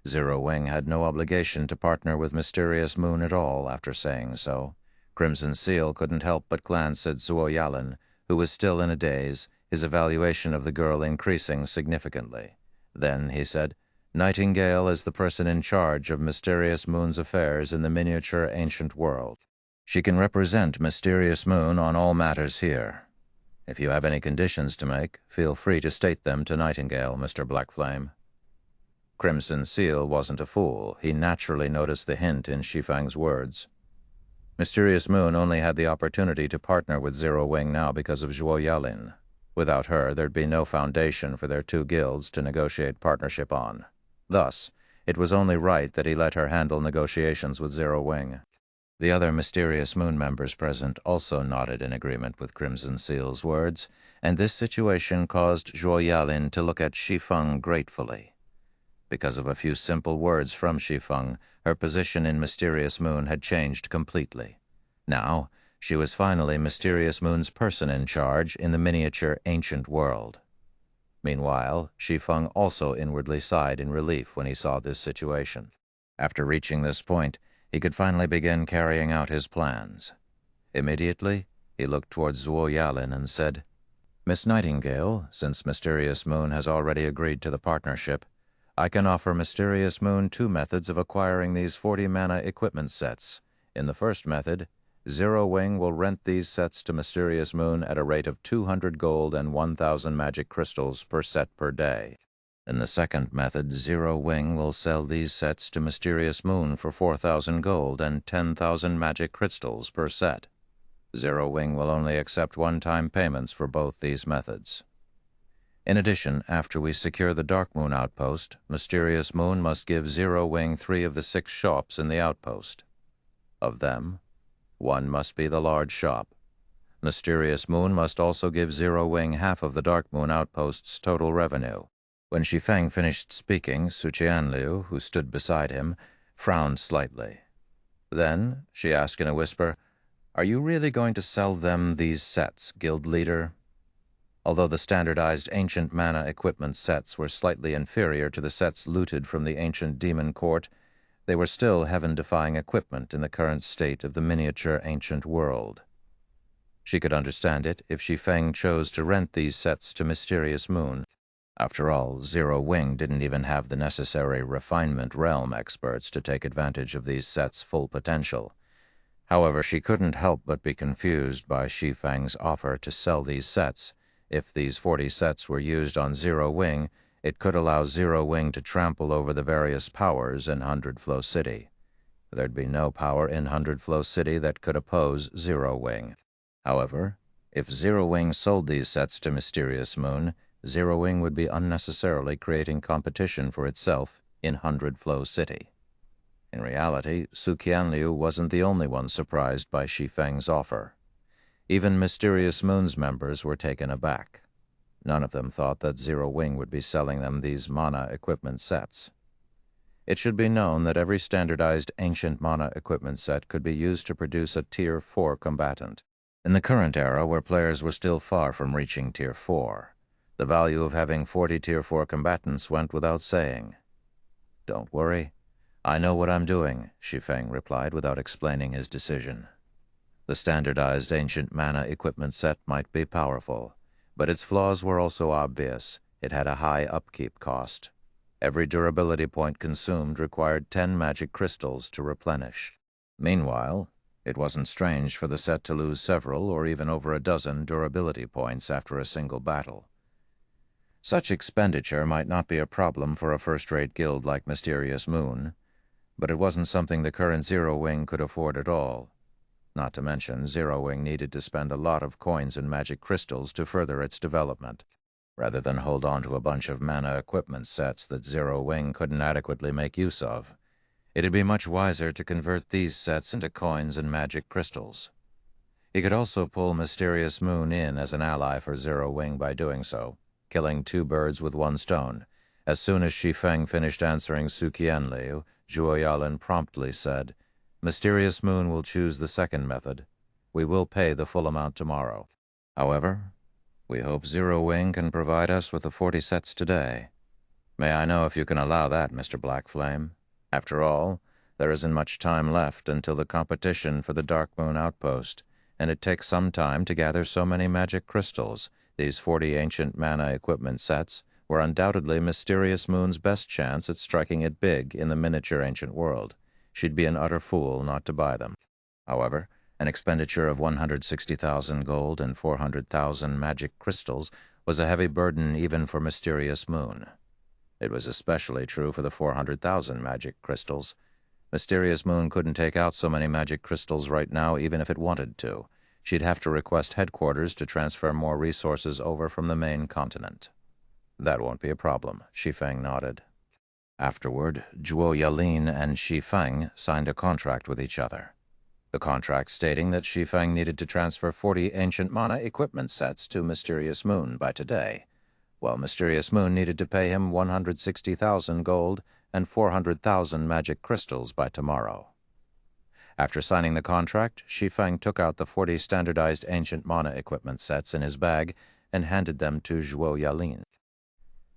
Zero Wing had no obligation to partner with Mysterious Moon at all after saying so. Crimson Seal couldn't help but glance at Zhuo Yalin, who was still in a daze, his evaluation of the girl increasing significantly. Then he said, "Nightingale is the person in charge of Mysterious Moon's affairs in the miniature ancient world. She can represent Mysterious Moon on all matters here. If you have any conditions to make, feel free to state them to Nightingale, Mr. Blackflame." Crimson Seal wasn't a fool. He naturally noticed the hint in Shi Feng's words. Mysterious Moon only had the opportunity to partner with Zero Wing now because of Zhuo Yalin. Without her, there'd be no foundation for their two guilds to negotiate partnership on. Thus, it was only right that he let her handle negotiations with Zero Wing. The other Mysterious Moon members present also nodded in agreement with Crimson Seal's words, and this situation caused Zhuo Yalin to look at Shi Feng gratefully. Because of a few simple words from Shi Feng, her position in Mysterious Moon had changed completely. Now, she was finally Mysterious Moon's person in charge in the miniature ancient world. Meanwhile, Shi Feng also inwardly sighed in relief when he saw this situation. After reaching this point, he could finally begin carrying out his plans. Immediately, he looked towards Zhuo Yalin and said, "Miss Nightingale, since Mysterious Moon has already agreed to the partnership, I can offer Mysterious Moon two methods of acquiring these 40 mana equipment sets. In the first method, Zero Wing will rent these sets to Mysterious Moon at a rate of 200 gold and 1,000 magic crystals per set per day. In the second method, Zero Wing will sell these sets to Mysterious Moon for 4,000 gold and 10,000 magic crystals per set. Zero Wing will only accept one-time payments for both these methods. In addition, after we secure the Dark Moon outpost, Mysterious Moon must give Zero Wing 3 of the 6 shops in the outpost. Of them, 1 must be the large shop. Mysterious Moon must also give Zero Wing half of the Dark Moon outpost's total revenue." When Shi Feng finished speaking, Su Qianliu, who stood beside him, frowned slightly. Then she asked in a whisper, "Are you really going to sell them these sets, Guild Leader?" Although the standardized ancient mana equipment sets were slightly inferior to the sets looted from the ancient demon court, they were still heaven-defying equipment in the current state of the miniature ancient world. She could understand it if Shi Feng chose to rent these sets to Mysterious Moon. After all, Zero Wing didn't even have the necessary refinement realm experts to take advantage of these sets' full potential. However, she couldn't help but be confused by Shi Feng's offer to sell these sets. If these 40 sets were used on Zero Wing, it could allow Zero Wing to trample over the various powers in Hundred Flow City. There'd be no power in Hundred Flow City that could oppose Zero Wing. However, if Zero Wing sold these sets to Mysterious Moon, Zero Wing would be unnecessarily creating competition for itself in Hundred Flow City. In reality, Su Qianliu wasn't the only one surprised by Shi Feng's offer. Even Mysterious Moon's members were taken aback. None of them thought that Zero Wing would be selling them these mana equipment sets. It should be known that every standardized ancient mana equipment set could be used to produce a Tier 4 combatant. In the current era, where players were still far from reaching Tier 4, the value of having 40 Tier 4 combatants went without saying. "Don't worry. I know what I'm doing," Shi Feng replied without explaining his decision. The standardized ancient mana equipment set might be powerful, but its flaws were also obvious. It had a high upkeep cost. Every durability point consumed required 10 magic crystals to replenish. Meanwhile, it wasn't strange for the set to lose several or even over a dozen durability points after a single battle. Such expenditure might not be a problem for a first-rate guild like Mysterious Moon, but it wasn't something the current Zero Wing could afford at all. Not to mention, Zero Wing needed to spend a lot of coins and magic crystals to further its development. Rather than hold on to a bunch of mana equipment sets that Zero Wing couldn't adequately make use of, it'd be much wiser to convert these sets into coins and magic crystals. He could also pull Mysterious Moon in as an ally for Zero Wing by doing so, killing 2 birds with 1 stone. As soon as Shi Feng finished answering Su Qianliu, Zhuo Yalin promptly said, "Mysterious Moon will choose the second method. We will pay the full amount tomorrow. However, we hope Zero Wing can provide us with the 40 sets today. May I know if you can allow that, Mr. Blackflame? After all, there isn't much time left until the competition for the Dark Moon outpost, and it takes some time to gather so many magic crystals. These 40 ancient mana equipment sets were undoubtedly Mysterious Moon's best chance at striking it big in the miniature ancient world. She'd be an utter fool not to buy them. However, an expenditure of 160,000 gold and 400,000 magic crystals was a heavy burden even for Mysterious Moon. It was especially true for the 400,000 magic crystals. Mysterious Moon couldn't take out so many magic crystals right now even if it wanted to. She'd have to request headquarters to transfer more resources over from the main continent. That won't be a problem, Shi Feng nodded. Afterward, Zhuo Yalin and Shi Feng signed a contract with each other. The contract stating that Shi Feng needed to transfer 40 ancient mana equipment sets to Mysterious Moon by today, while Mysterious Moon needed to pay him 160,000 gold and 400,000 magic crystals by tomorrow. After signing the contract, Shi Feng took out the 40 standardized ancient mana equipment sets in his bag and handed them to Zhuo Yalin.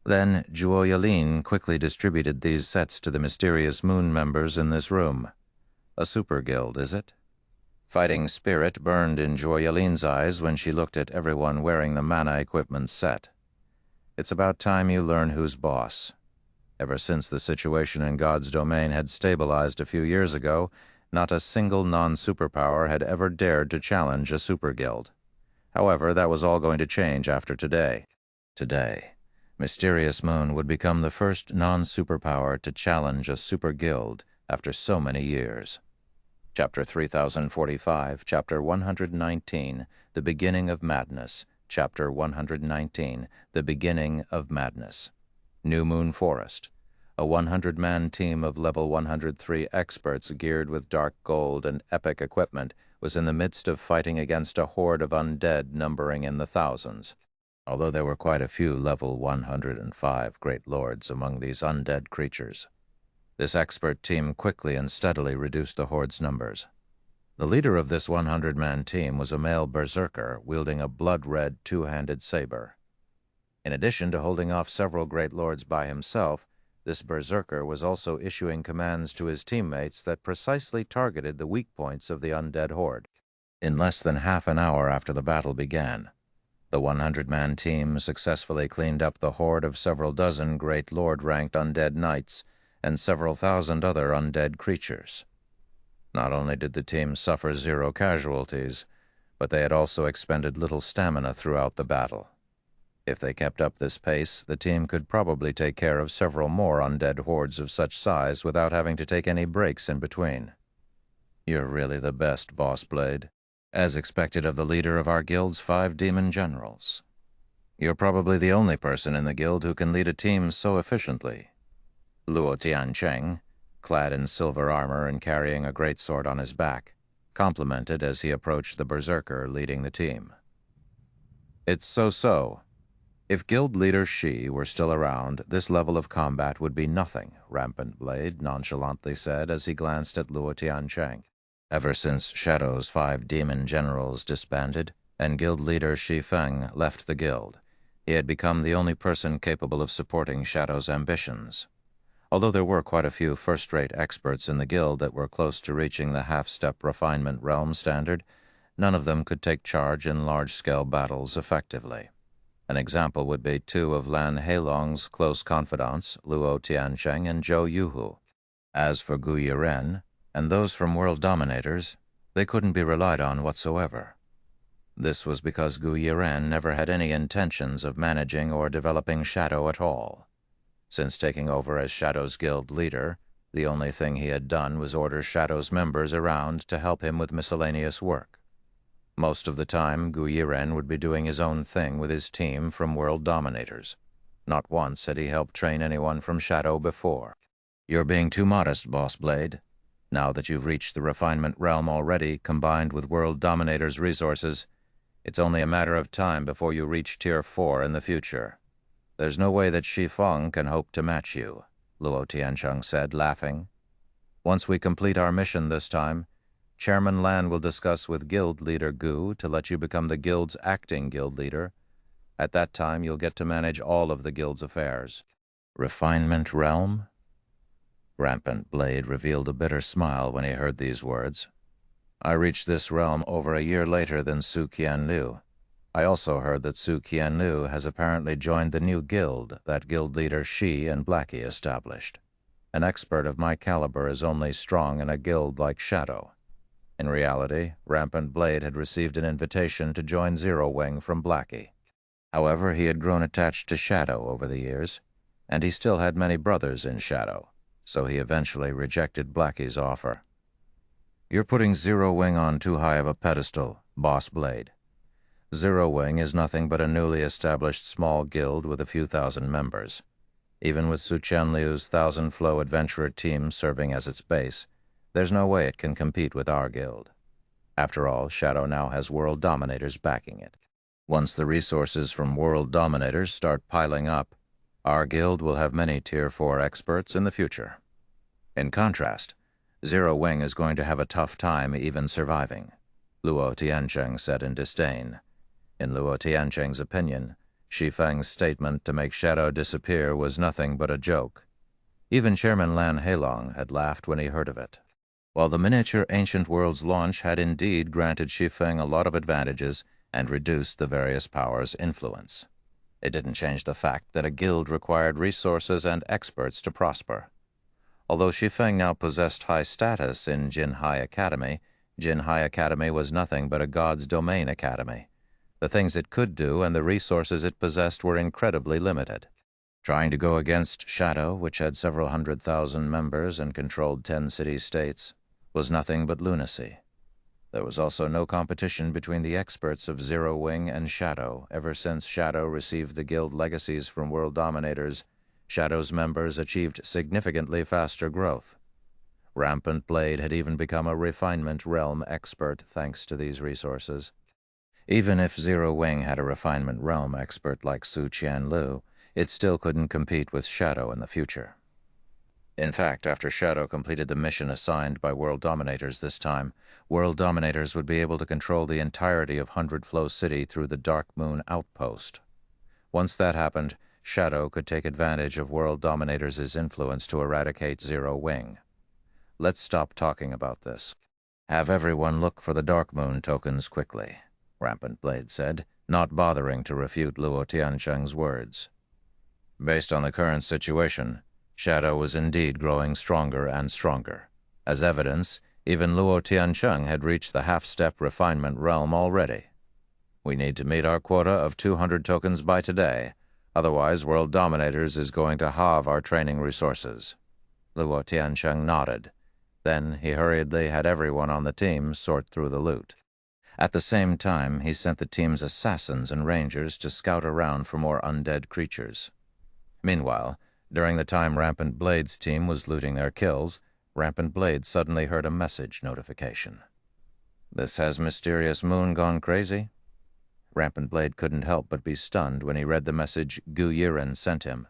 Then Zhuo Yalin quickly distributed these sets to the Mysterious Moon members in this room. A super guild, is it? Fighting spirit burned in Zhuo Yalin's eyes when she looked at everyone wearing the mana equipment set. It's about time you learn who's boss. Ever since the situation in God's domain had stabilized a few years ago, not a single non-superpower had ever dared to challenge a super guild. However, that was all going to change after today. Today, Mysterious Moon would become the first non-superpower to challenge a super guild after so many years. Chapter 3045, Chapter 119, The Beginning of Madness. Chapter 119, The Beginning of Madness. New Moon Forest. A 100-man team of level 103 experts geared with dark gold and epic equipment was in the midst of fighting against a horde of undead numbering in the thousands. Although there were quite a few level 105 great lords among these undead creatures. This expert team quickly and steadily reduced the horde's numbers. The leader of this 100-man team was a male berserker wielding a blood-red two-handed saber. In addition to holding off several great lords by himself, this berserker was also issuing commands to his teammates that precisely targeted the weak points of the undead horde. In less than half an hour after the battle began, the 100-man team successfully cleaned up the horde of several dozen great lord-ranked undead knights and several thousand other undead creatures. Not only did the team suffer 0 casualties, but they had also expended little stamina throughout the battle. If they kept up this pace, the team could probably take care of several more undead hordes of such size without having to take any breaks in between. You're really the best, Boss Blade, as expected of the leader of our guild's 5 demon generals. You're probably the only person in the guild who can lead a team so efficiently. Luo Tiancheng, clad in silver armor and carrying a greatsword on his back, complimented as he approached the berserker leading the team. It's so-so. If guild leader Shi were still around, this level of combat would be nothing, Rampant Blade nonchalantly said as he glanced at Luo Tiancheng. Ever since Shadow's 5 demon generals disbanded and guild leader Shi Feng left the guild, he had become the only person capable of supporting Shadow's ambitions. Although there were quite a few first-rate experts in the guild that were close to reaching the half-step refinement realm standard, none of them could take charge in large-scale battles effectively. An example would be 2 of Lan Heilong's close confidants, Luo Tiancheng and Zhou Yuhu. As for Gu Yiren, and those from World Dominators, they couldn't be relied on whatsoever. This was because Gu Yiren never had any intentions of managing or developing Shadow at all. Since taking over as Shadow's guild leader, the only thing he had done was order Shadow's members around to help him with miscellaneous work. Most of the time, Gu Yiren would be doing his own thing with his team from World Dominators. Not once had he helped train anyone from Shadow before. You're being too modest, Boss Blade. Now that you've reached the refinement realm already, combined with World Dominators' resources, it's only a matter of time before you reach Tier 4 in the future. There's no way that Shi Feng can hope to match you, Luo Tiancheng said, laughing. Once we complete our mission this time, Chairman Lan will discuss with Guild Leader Gu to let you become the Guild's acting Guild Leader. At that time, you'll get to manage all of the Guild's affairs. Refinement realm? Rampant Blade revealed a bitter smile when he heard these words. I reached this realm over a year later than Su Qianliu. I also heard that Su Qianliu has apparently joined the new guild that guild leader Shi and Blackie established. An expert of my caliber is only strong in a guild like Shadow. In reality, Rampant Blade had received an invitation to join Zero Wing from Blackie. However, he had grown attached to Shadow over the years, and he still had many brothers in Shadow. so he eventually rejected Blackie's offer. "You're putting Zero Wing on too high of a pedestal, Boss Blade. Zero Wing is nothing but a newly established small guild with a few thousand members. Even with Su Qianliu's Thousand Flow adventurer team serving as its base, there's no way it can compete with our guild. After all, Shadow now has world dominators backing it. Once the resources from world dominators start piling up, our guild will have many Tier 4 experts in the future. In contrast, Zero Wing is going to have a tough time even surviving," Luo Tiancheng said in disdain. In Luo Tiancheng's opinion, Shi Feng's statement to make Shadow disappear was nothing but a joke. Even Chairman Lan Heilong had laughed when he heard of it. While the miniature Ancient Worlds launch had indeed granted Shi Feng a lot of advantages and reduced the various powers' influence, it didn't change the fact that a guild required resources and experts to prosper. Although Shi Feng now possessed high status in Jin Hai Academy, Jin Hai Academy was nothing but a God's Domain academy. The things it could do and the resources it possessed were incredibly limited. Trying to go against Shadow, which had several 100,000 members and controlled 10 city-states, was nothing but lunacy. There was also no competition between the experts of Zero Wing and Shadow. Ever since Shadow received the guild legacies from world dominators, Shadow's members achieved significantly faster growth. Rampant Blade had even become a refinement realm expert thanks to these resources. Even if Zero Wing had a refinement realm expert like Su Qianliu, it still couldn't compete with Shadow in the future. In fact, after Shadow completed the mission assigned by World Dominators this time, World Dominators would be able to control the entirety of Hundred Flow City through the Dark Moon Outpost. Once that happened, Shadow could take advantage of World Dominators' influence to eradicate Zero Wing. "Let's stop talking about this. Have everyone look for the Dark Moon tokens quickly," Rampant Blade said, not bothering to refute Luo Tiancheng's words. Based on the current situation, Shadow was indeed growing stronger and stronger. As evidence, even Luo Tiancheng had reached the half-step refinement realm already. "We need to meet our quota of 200 tokens by today, otherwise World Dominators is going to halve our training resources." Luo Tiancheng nodded. Then he hurriedly had everyone on the team sort through the loot. At the same time, he sent the team's assassins and rangers to scout around for more undead creatures. Meanwhile, during the time Rampant Blade's team was looting their kills, Rampant Blade suddenly heard a message notification. "This has Mysterious Moon gone crazy?" Rampant Blade couldn't help but be stunned when he read the message Gu Yiren sent him.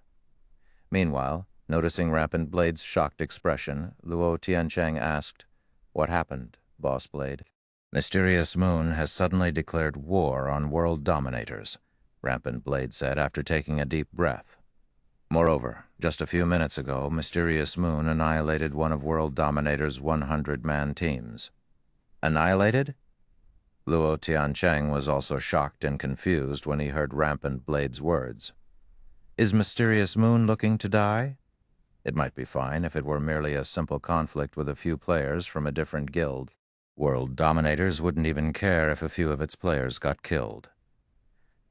Meanwhile, noticing Rampant Blade's shocked expression, Luo Tiancheng asked, "What happened, Boss Blade?" "Mysterious Moon has suddenly declared war on world dominators," Rampant Blade said after taking a deep breath. "Moreover, just a few minutes ago, Mysterious Moon annihilated one of World Dominator's 100-man teams." "Annihilated?" Luo Tiancheng was also shocked and confused when he heard Rampant Blade's words. "Is Mysterious Moon looking to die?" It might be fine if it were merely a simple conflict with a few players from a different guild. World Dominators wouldn't even care if a few of its players got killed.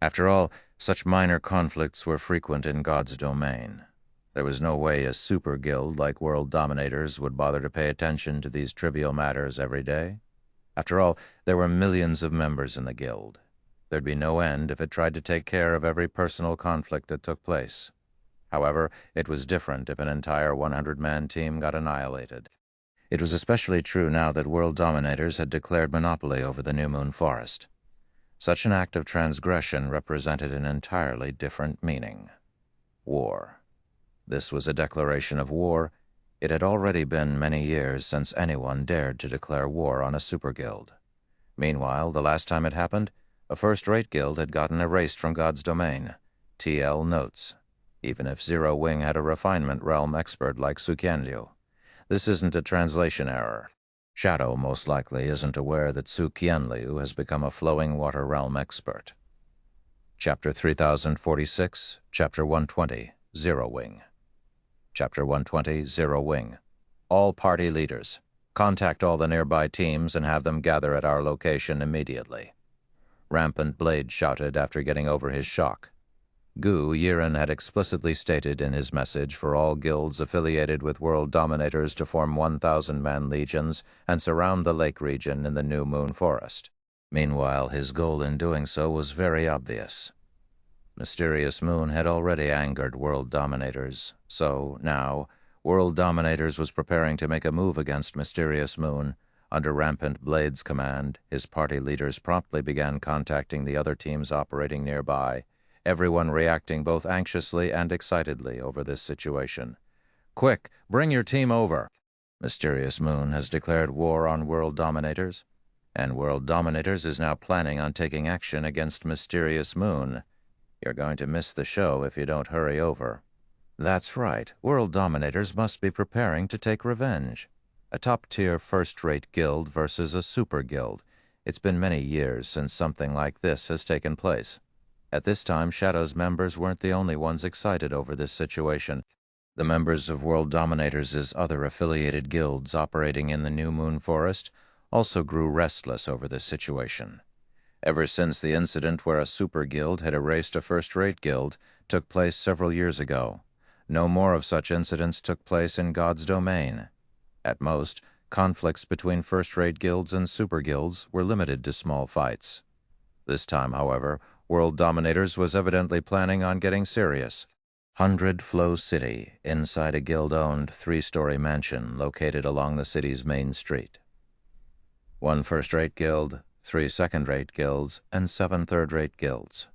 After all, such minor conflicts were frequent in God's domain. There was no way a super guild like World Dominators would bother to pay attention to these trivial matters every day. After all, there were millions of members in the guild. There'd be no end if it tried to take care of every personal conflict that took place. However, it was different if an entire 100-man team got annihilated. It was especially true now that World Dominators had declared monopoly over the New Moon Forest. Such an act of transgression represented an entirely different meaning. War. This was a declaration of war. It had already been many years since anyone dared to declare war on a super guild. Meanwhile, the last time it happened, a first-rate guild had gotten erased from God's domain. TL notes. Even if Zero Wing had a refinement realm expert like Su Qianliu. This isn't a translation error. Shadow most likely isn't aware that Su Qianliu has become a flowing water realm expert. Chapter 3046, Chapter 120, Zero Wing. Chapter 120, Zero Wing. All party leaders. Contact all the nearby teams and have them gather at our location immediately. Rampant Blade shouted after getting over his shock. Gu Yiren had explicitly stated in his message for all guilds affiliated with world dominators to form 1,000-man legions and surround the lake region in the New Moon Forest. Meanwhile, his goal in doing so was very obvious. Mysterious Moon had already angered world dominators, so now world dominators was preparing to make a move against Mysterious Moon. Under Rampant Blade's command, his party leaders promptly began contacting the other teams operating nearby, everyone reacting both anxiously and excitedly over this situation. "Quick, bring your team over! Mysterious Moon has declared war on world dominators, and world dominators is now planning on taking action against Mysterious Moon. You're going to miss the show if you don't hurry over." That's right, world dominators must be preparing to take revenge. A top-tier first-rate guild versus a super guild. It's been many years since something like this has taken place. At this time, Shadow's members weren't the only ones excited over this situation. The members of World Dominators' other affiliated guilds operating in the New Moon Forest also grew restless over this situation. Ever since the incident where a super guild had erased a first-rate guild took place several years ago, no more of such incidents took place in God's domain. At most, conflicts between first-rate guilds and super guilds were limited to small fights. This time, however, World Dominators was evidently planning on getting serious. 100 Flow City, inside a guild-owned 3-story mansion located along the city's main street. 1 first-rate guild, 3 second-rate guilds, and 7 third-rate guilds.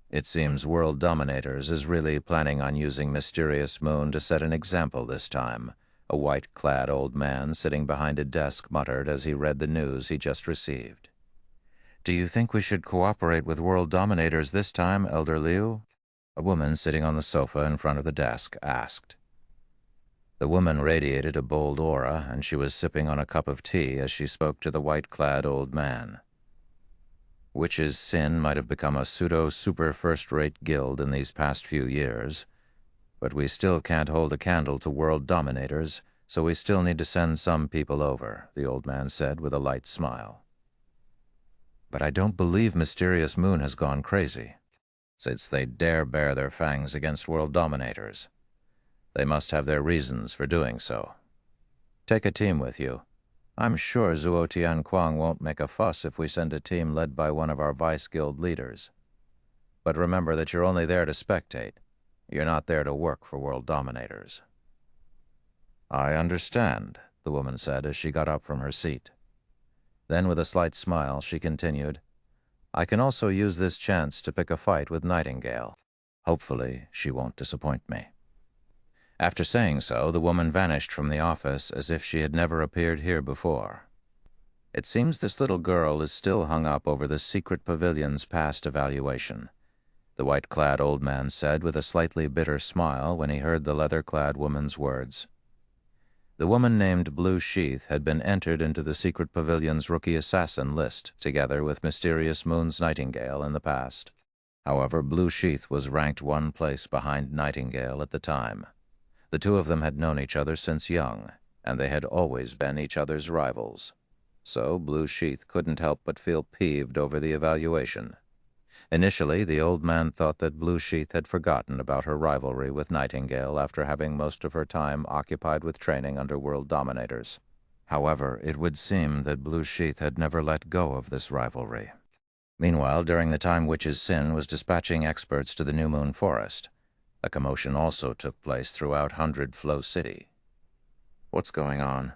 It seems World Dominators is really planning on using Mysterious Moon to set an example this time, a white-clad old man sitting behind a desk muttered as he read the news he just received. "Do you think we should cooperate with World Dominators this time, Elder Liu?" A woman sitting on the sofa in front of the desk asked. The woman radiated a bold aura, and she was sipping on a cup of tea as she spoke to the white-clad old man. Witch's Sin might have become a pseudo-super first-rate guild in these past few years, but we still can't hold a candle to World Dominators, so we still need to send some people over, the old man said with a light smile. But I don't believe Mysterious Moon has gone crazy, since they dare bare their fangs against World Dominators. They must have their reasons for doing so. Take a team with you. I'm sure Zuo Tianquang won't make a fuss if we send a team led by one of our Vice Guild leaders. But remember that you're only there to spectate. You're not there to work for World Dominators. I understand, the woman said as she got up from her seat. Then, with a slight smile, she continued, I can also use this chance to pick a fight with Nightingale. Hopefully, she won't disappoint me. After saying so, the woman vanished from the office as if she had never appeared here before. It seems this little girl is still hung up over the secret pavilion's past evaluation, the white-clad old man said with a slightly bitter smile when he heard the leather-clad woman's words. The woman named Blue Sheath had been entered into the secret pavilion's rookie assassin list together with Mysterious Moon's Nightingale in the past. However, Blue Sheath was ranked 1 place behind Nightingale at the time. The two of them had known each other since young, and they had always been each other's rivals. So Blue Sheath couldn't help but feel peeved over the evaluation. Initially, the old man thought that Blue Sheath had forgotten about her rivalry with Nightingale after having most of her time occupied with training under World Dominators. However, it would seem that Blue Sheath had never let go of this rivalry. Meanwhile, during the time Witch's Sin was dispatching experts to the New Moon Forest, a commotion also took place throughout 100 Flow City. What's going on?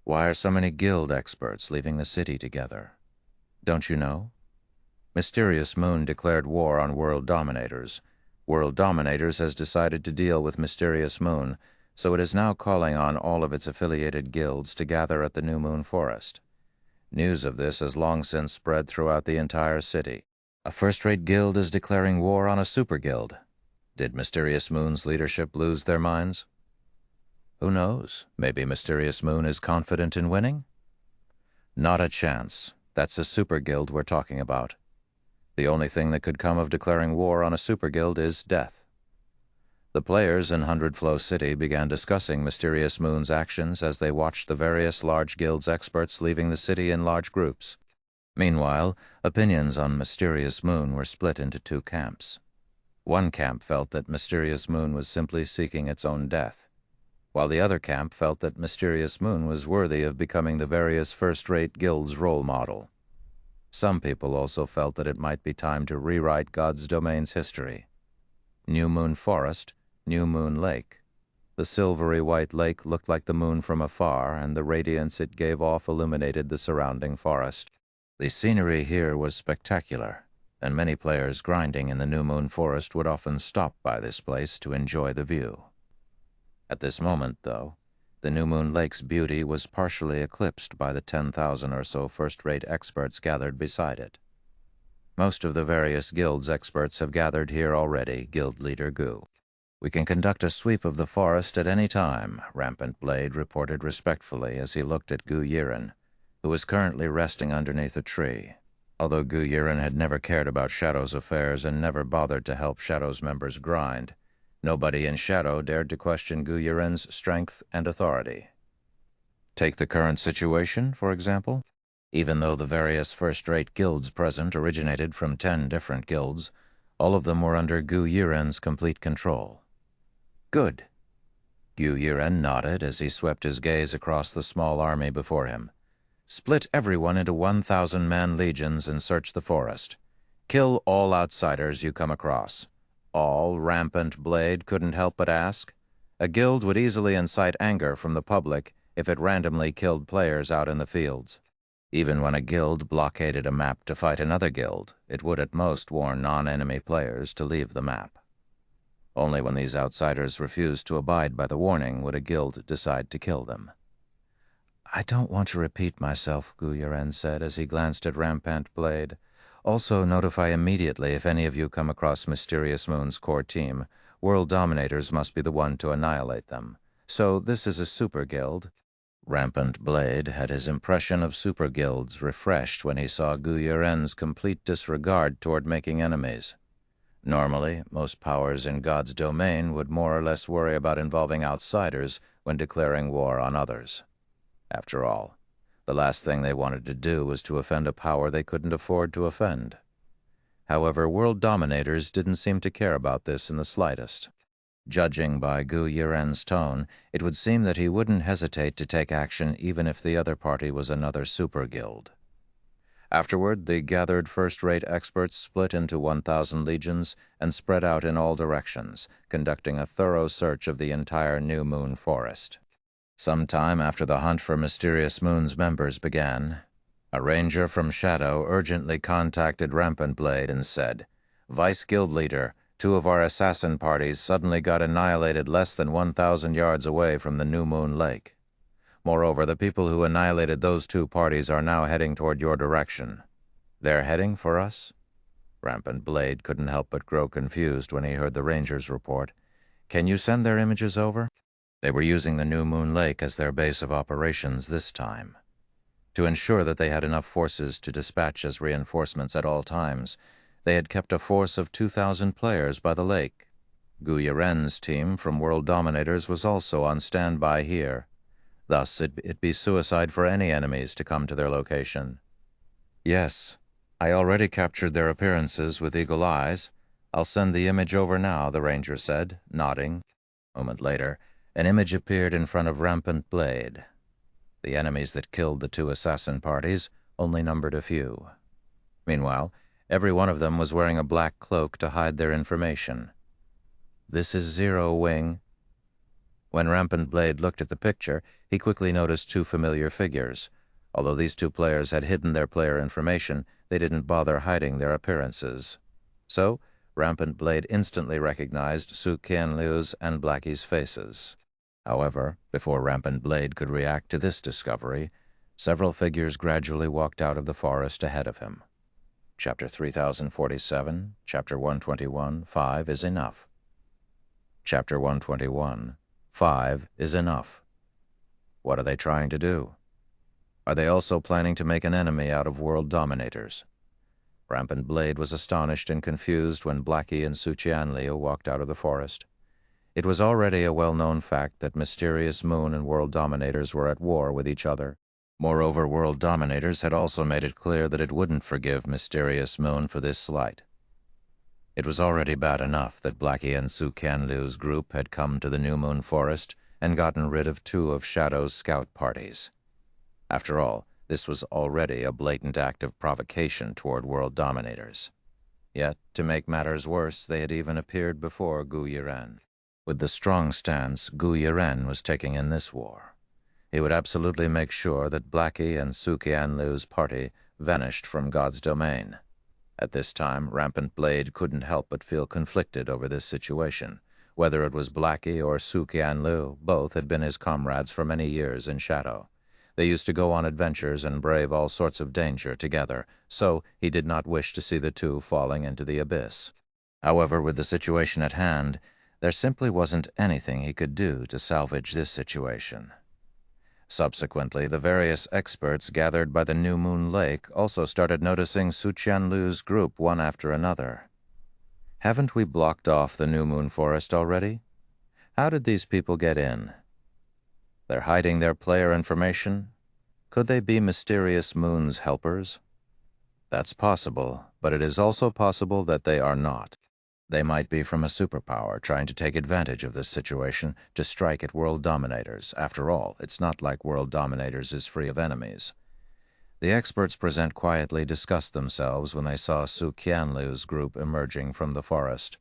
Why are so many guild experts leaving the city together? Don't you know? Mysterious Moon declared war on World Dominators. World Dominators has decided to deal with Mysterious Moon, so it is now calling on all of its affiliated guilds to gather at the New Moon Forest. News of this has long since spread throughout the entire city. A first-rate guild is declaring war on a super guild. Did Mysterious Moon's leadership lose their minds? Who knows? Maybe Mysterious Moon is confident in winning? Not a chance. That's a super guild we're talking about. The only thing that could come of declaring war on a super guild is death. The players in 100 Flow City began discussing Mysterious Moon's actions as they watched the various large guilds' experts leaving the city in large groups. Meanwhile, opinions on Mysterious Moon were split into 2 camps. One camp felt that Mysterious Moon was simply seeking its own death, while the other camp felt that Mysterious Moon was worthy of becoming the various first-rate guilds' role model. Some people also felt that it might be time to rewrite God's domain's history. New Moon Forest, New Moon Lake. The silvery white lake looked like the moon from afar, and the radiance it gave off illuminated the surrounding forest. The scenery here was spectacular, and many players grinding in the New Moon Forest would often stop by this place to enjoy the view. At this moment, though, the New Moon Lake's beauty was partially eclipsed by the 10,000 or so first-rate experts gathered beside it. Most of the various guilds' experts have gathered here already, Guild Leader Gu. "We can conduct a sweep of the forest at any time," Rampant Blade reported respectfully as he looked at Gu Yiren, who was currently resting underneath a tree. Although Gu Yiren had never cared about Shadow's affairs and never bothered to help Shadow's members grind, nobody in Shadow dared to question Gu Yiren's strength and authority. Take the current situation, for example. Even though the various first-rate guilds present originated from 10 different guilds, all of them were under Gu Yiren's complete control. Good. Gu Yiren nodded as he swept his gaze across the small army before him. Split everyone into 1,000-man legions and search the forest. Kill all outsiders you come across. All, Rampant Blade couldn't help but ask. A guild would easily incite anger from the public if it randomly killed players out in the fields. Even when a guild blockaded a map to fight another guild, it would at most warn non-enemy players to leave the map. Only when these outsiders refused to abide by the warning would a guild decide to kill them. "I don't want to repeat myself," Gu Yiren said as he glanced at Rampant Blade. "Also notify immediately if any of you come across Mysterious Moon's core team. World Dominators must be the one to annihilate them. So this is a super guild." Rampant Blade had his impression of super guilds refreshed when he saw Gu Yiren's complete disregard toward making enemies. Normally, most powers in God's domain would more or less worry about involving outsiders when declaring war on others. After all, the last thing they wanted to do was to offend a power they couldn't afford to offend. However, World Dominators didn't seem to care about this in the slightest. Judging by Gu Yiren's tone, it would seem that he wouldn't hesitate to take action even if the other party was another super guild. Afterward, the gathered first-rate experts split into 1,000 legions and spread out in all directions, conducting a thorough search of the entire New Moon Forest. Sometime after the hunt for Mysterious Moon's members began, a ranger from Shadow urgently contacted Rampant Blade and said, "Vice Guild Leader, 2 of our assassin parties suddenly got annihilated less than 1,000 yards away from the New Moon Lake. Moreover, the people who annihilated those 2 parties are now heading toward your direction. They're heading for us?" Rampant Blade couldn't help but grow confused when he heard the ranger's report. "Can you send their images over?" They were using the New Moon Lake as their base of operations this time. To ensure that they had enough forces to dispatch as reinforcements at all times, they had kept a force of 2,000 players by the lake. Gu Yiren's team from World Dominators was also on standby here. Thus, it'd be suicide for any enemies to come to their location. "Yes, I already captured their appearances with eagle eyes. I'll send the image over now," the ranger said, nodding. A moment later, an image appeared in front of Rampant Blade. The enemies that killed the 2 assassin parties only numbered a few. Meanwhile, every one of them was wearing a black cloak to hide their information. "This is Zero Wing." When Rampant Blade looked at the picture, he quickly noticed 2 familiar figures. Although these 2 players had hidden their player information, they didn't bother hiding their appearances. So, Rampant Blade instantly recognized Su Qianliu's and Blackie's faces. However, before Rampant Blade could react to this discovery, several figures gradually walked out of the forest ahead of him. Chapter 3047, Chapter 121, 5 is enough. Chapter 121, 5 is enough. What are they trying to do? Are they also planning to make an enemy out of World Dominators? Rampant Blade was astonished and confused when Blackie and Su Qianliu walked out of the forest. It was already a well-known fact that Mysterious Moon and World Dominators were at war with each other. Moreover, World Dominators had also made it clear that it wouldn't forgive Mysterious Moon for this slight. It was already bad enough that Blackie and Su Qianlu's group had come to the New Moon Forest and gotten rid of 2 of Shadow's scout parties. After all, this was already a blatant act of provocation toward world dominators. Yet, to make matters worse, they had even appeared before Gu Yiren. With the strong stance Gu Yiren was taking in this war, he would absolutely make sure that Blackie and Su Qianlu's party vanished from God's domain. At this time, Rampant Blade couldn't help but feel conflicted over this situation. Whether it was Blackie or Su Qianlu, both had been his comrades for many years in Shadow. They used to go on adventures and brave all sorts of danger together, so he did not wish to see the 2 falling into the abyss. However, with the situation at hand, there simply wasn't anything he could do to salvage this situation. Subsequently, the various experts gathered by the New Moon Lake also started noticing Su Qianlu's group one after another. Haven't we blocked off the New Moon Forest already? How did these people get in? They're hiding their player information? Could they be Mysterious Moon's helpers? That's possible, but it is also possible that they are not. They might be from a superpower trying to take advantage of this situation to strike at world dominators. After all, it's not like world dominators is free of enemies. The experts present quietly discussed themselves when they saw Su Qianlu's group emerging from the forest.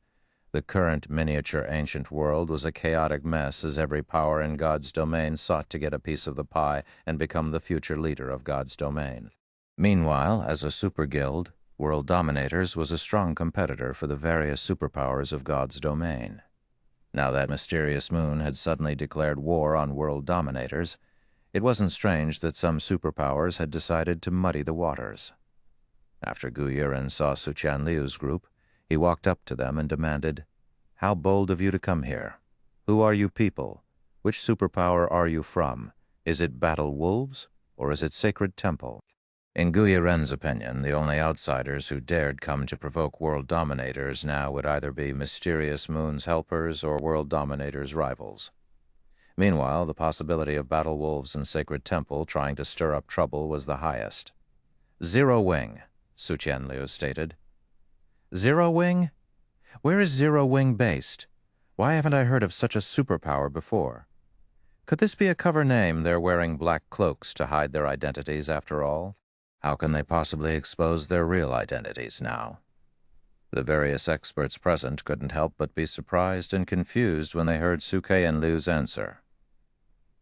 The current miniature ancient world was a chaotic mess as every power in God's domain sought to get a piece of the pie and become the future leader of God's domain. Meanwhile, as a super guild, World Dominators was a strong competitor for the various superpowers of God's domain. Now that Mysterious Moon had suddenly declared war on World Dominators, it wasn't strange that some superpowers had decided to muddy the waters. After Gu Yiren saw Su Qianlu's group, he walked up to them and demanded, "How bold of you to come here? Who are you people? Which superpower are you from? Is it Battle Wolves, or is it Sacred Temple?" In Gu Yiren's opinion, the only outsiders who dared come to provoke world dominators now would either be Mysterious Moon's helpers or world dominators' rivals. Meanwhile, the possibility of Battle Wolves and Sacred Temple trying to stir up trouble was the highest. "Zero Wing," Su Qianlu stated. "Zero Wing? Where is Zero Wing based? Why haven't I heard of such a superpower before? Could this be a cover name they're wearing black cloaks to hide their identities after all? How can they possibly expose their real identities now?" The various experts present couldn't help but be surprised and confused when they heard Su Qianlu's answer.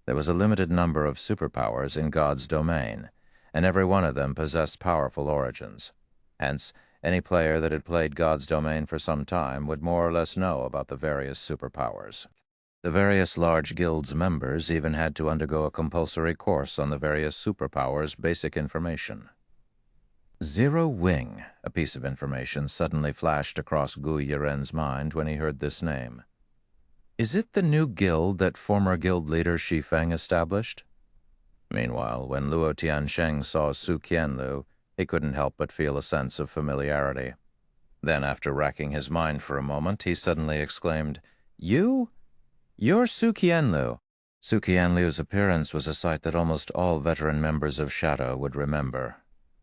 There was a limited number of superpowers in God's domain, and every one of them possessed powerful origins. Hence, any player that had played God's domain for some time would more or less know about the various superpowers. The various large guilds' members even had to undergo a compulsory course on the various superpowers' basic information. Zero Wing, a piece of information suddenly flashed across Gu Yiren's mind when he heard this name. Is it the new guild that former guild leader Shi Feng established? Meanwhile, when Luo Tiansheng saw Su Qianlu, he couldn't help but feel a sense of familiarity. Then, after racking his mind for a moment, he suddenly exclaimed, "You? You're Su Qianlu." Su Qianlu's appearance was a sight that almost all veteran members of Shadow would remember.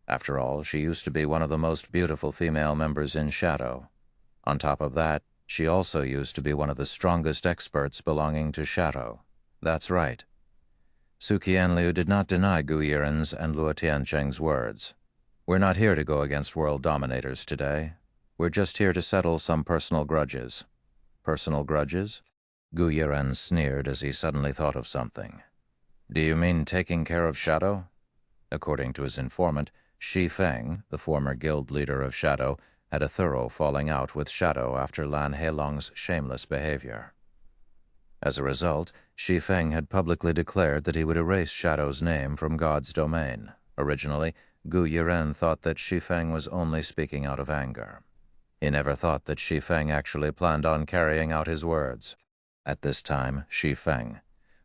After all, she used to be one of the most beautiful female members in Shadow. On top of that, she also used to be one of the strongest experts belonging to Shadow. That's right. Su Qianlu did not deny Gu Yiren's and Luo Tiansheng's words. "We're not here to go against world dominators today. We're just here to settle some personal grudges." "Personal grudges?" Gu Yiren sneered as he suddenly thought of something. "Do you mean taking care of Shadow?" According to his informant, Shi Feng, the former guild leader of Shadow, had a thorough falling out with Shadow after Lan Heilong's shameless behavior. As a result, Shi Feng had publicly declared that he would erase Shadow's name from God's domain. Originally, Gu Yiren thought that Shi Feng was only speaking out of anger. He never thought that Shi Feng actually planned on carrying out his words. At this time, Shi Feng,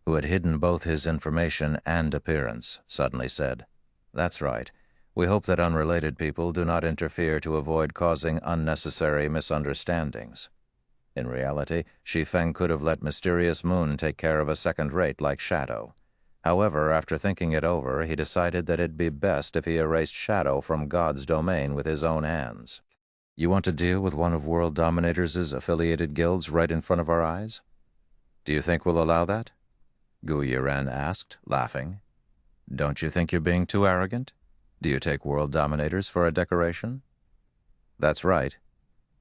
who had hidden both his information and appearance, suddenly said, "That's right. We hope that unrelated people do not interfere to avoid causing unnecessary misunderstandings." In reality, Shi Feng could have let Mysterious Moon take care of a second rate like Shadow. However, after thinking it over, he decided that it'd be best if he erased Shadow from God's domain with his own hands. You want to deal with one of World Dominators' affiliated guilds right in front of our eyes? Do you think we'll allow that? Gu Yiren asked, laughing. Don't you think you're being too arrogant? Do you take World Dominators for a decoration? That's right.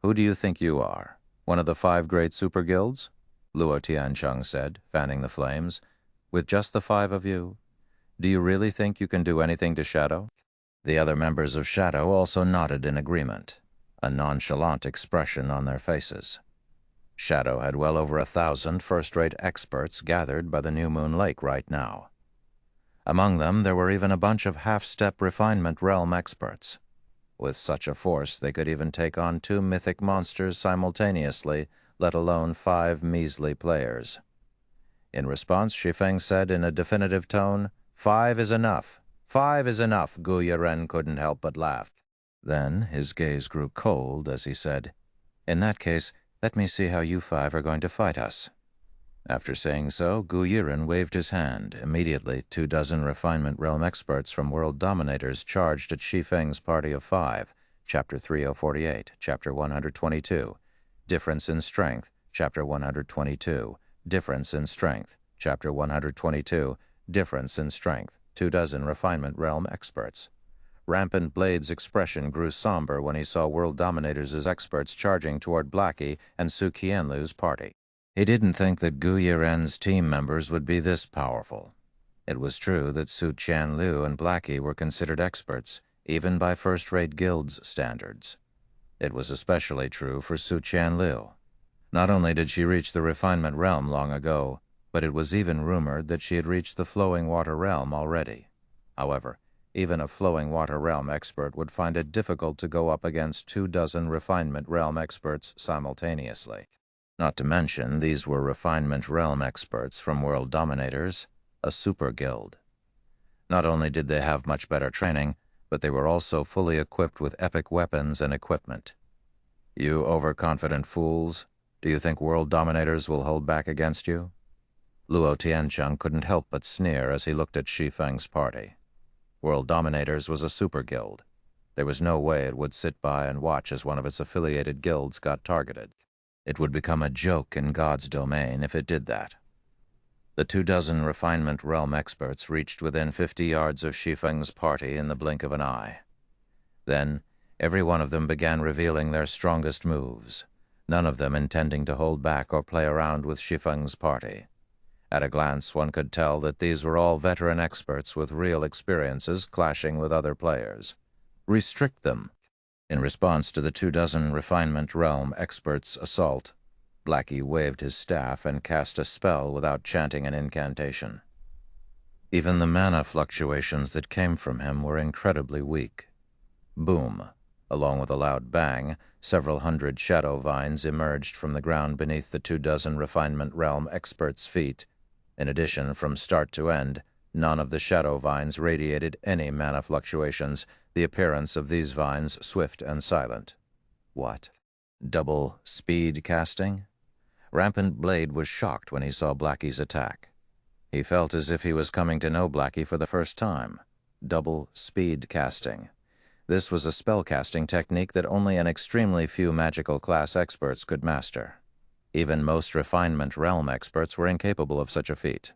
Who do you think you are? One of the 5 great super guilds? Luo Tiancheng said, fanning the flames. With just the 5 of you? Do you really think you can do anything to Shadow? The other members of Shadow also nodded in agreement, a nonchalant expression on their faces. Shadow had well over 1,000 first-rate experts gathered by the New Moon Lake right now. Among them, there were even a bunch of half-step refinement realm experts. With such a force, they could even take on 2 mythic monsters simultaneously, let alone 5 measly players. In response, Shi Feng said in a definitive tone, 5 is enough. 5 is enough. Gu Yiren couldn't help but laugh. Then his gaze grew cold as he said, In that case, let me see how you 5 are going to fight us. After saying so, Gu Yiren waved his hand. Immediately, 24 refinement realm experts from World Dominators charged at Shi Feng's party of 5, Chapter 3048, Chapter 122. Difference in Strength, Chapter 122. Difference in Strength, Chapter 122. Difference in Strength, 24 refinement realm experts. Rampant Blade's expression grew somber when he saw World Dominators' experts charging toward Blackie and Su Qianlu's party. He didn't think that Gu Yiren's team members would be this powerful. It was true that Su Qianlu and Blackie were considered experts, even by first-rate guilds' standards. It was especially true for Su Qianlu. Not only did she reach the refinement realm long ago, but it was even rumored that she had reached the flowing water realm already. However, even a flowing water realm expert would find it difficult to go up against 24 refinement realm experts simultaneously. Not to mention, these were refinement realm experts from World Dominators, a super guild. Not only did they have much better training, but they were also fully equipped with epic weapons and equipment. You overconfident fools, do you think World Dominators will hold back against you? Luo Tiancheng couldn't help but sneer as he looked at Shi Feng's party. World Dominators was a super guild. There was no way it would sit by and watch as one of its affiliated guilds got targeted. It would become a joke in God's domain if it did that. The 24 refinement realm experts reached within 50 yards of Shi Feng's party in the blink of an eye. Then, every one of them began revealing their strongest moves, none of them intending to hold back or play around with Shi Feng's party. At a glance, one could tell that these were all veteran experts with real experiences clashing with other players. Restrict them. In response to the 24 refinement realm experts' assault, Blackie waved his staff and cast a spell without chanting an incantation. Even the mana fluctuations that came from him were incredibly weak. Boom! Along with a loud bang, several hundred shadow vines emerged from the ground beneath the 24 refinement realm experts' feet. In addition, from start to end, none of the shadow vines radiated any mana fluctuations, the appearance of these vines swift and silent. What? Double speed casting? Rampant Blade was shocked when he saw Blackie's attack. He felt as if he was coming to know Blackie for the first time. Double speed casting. This was a spell-casting technique that only an extremely few magical class experts could master. Even most refinement realm experts were incapable of such a feat.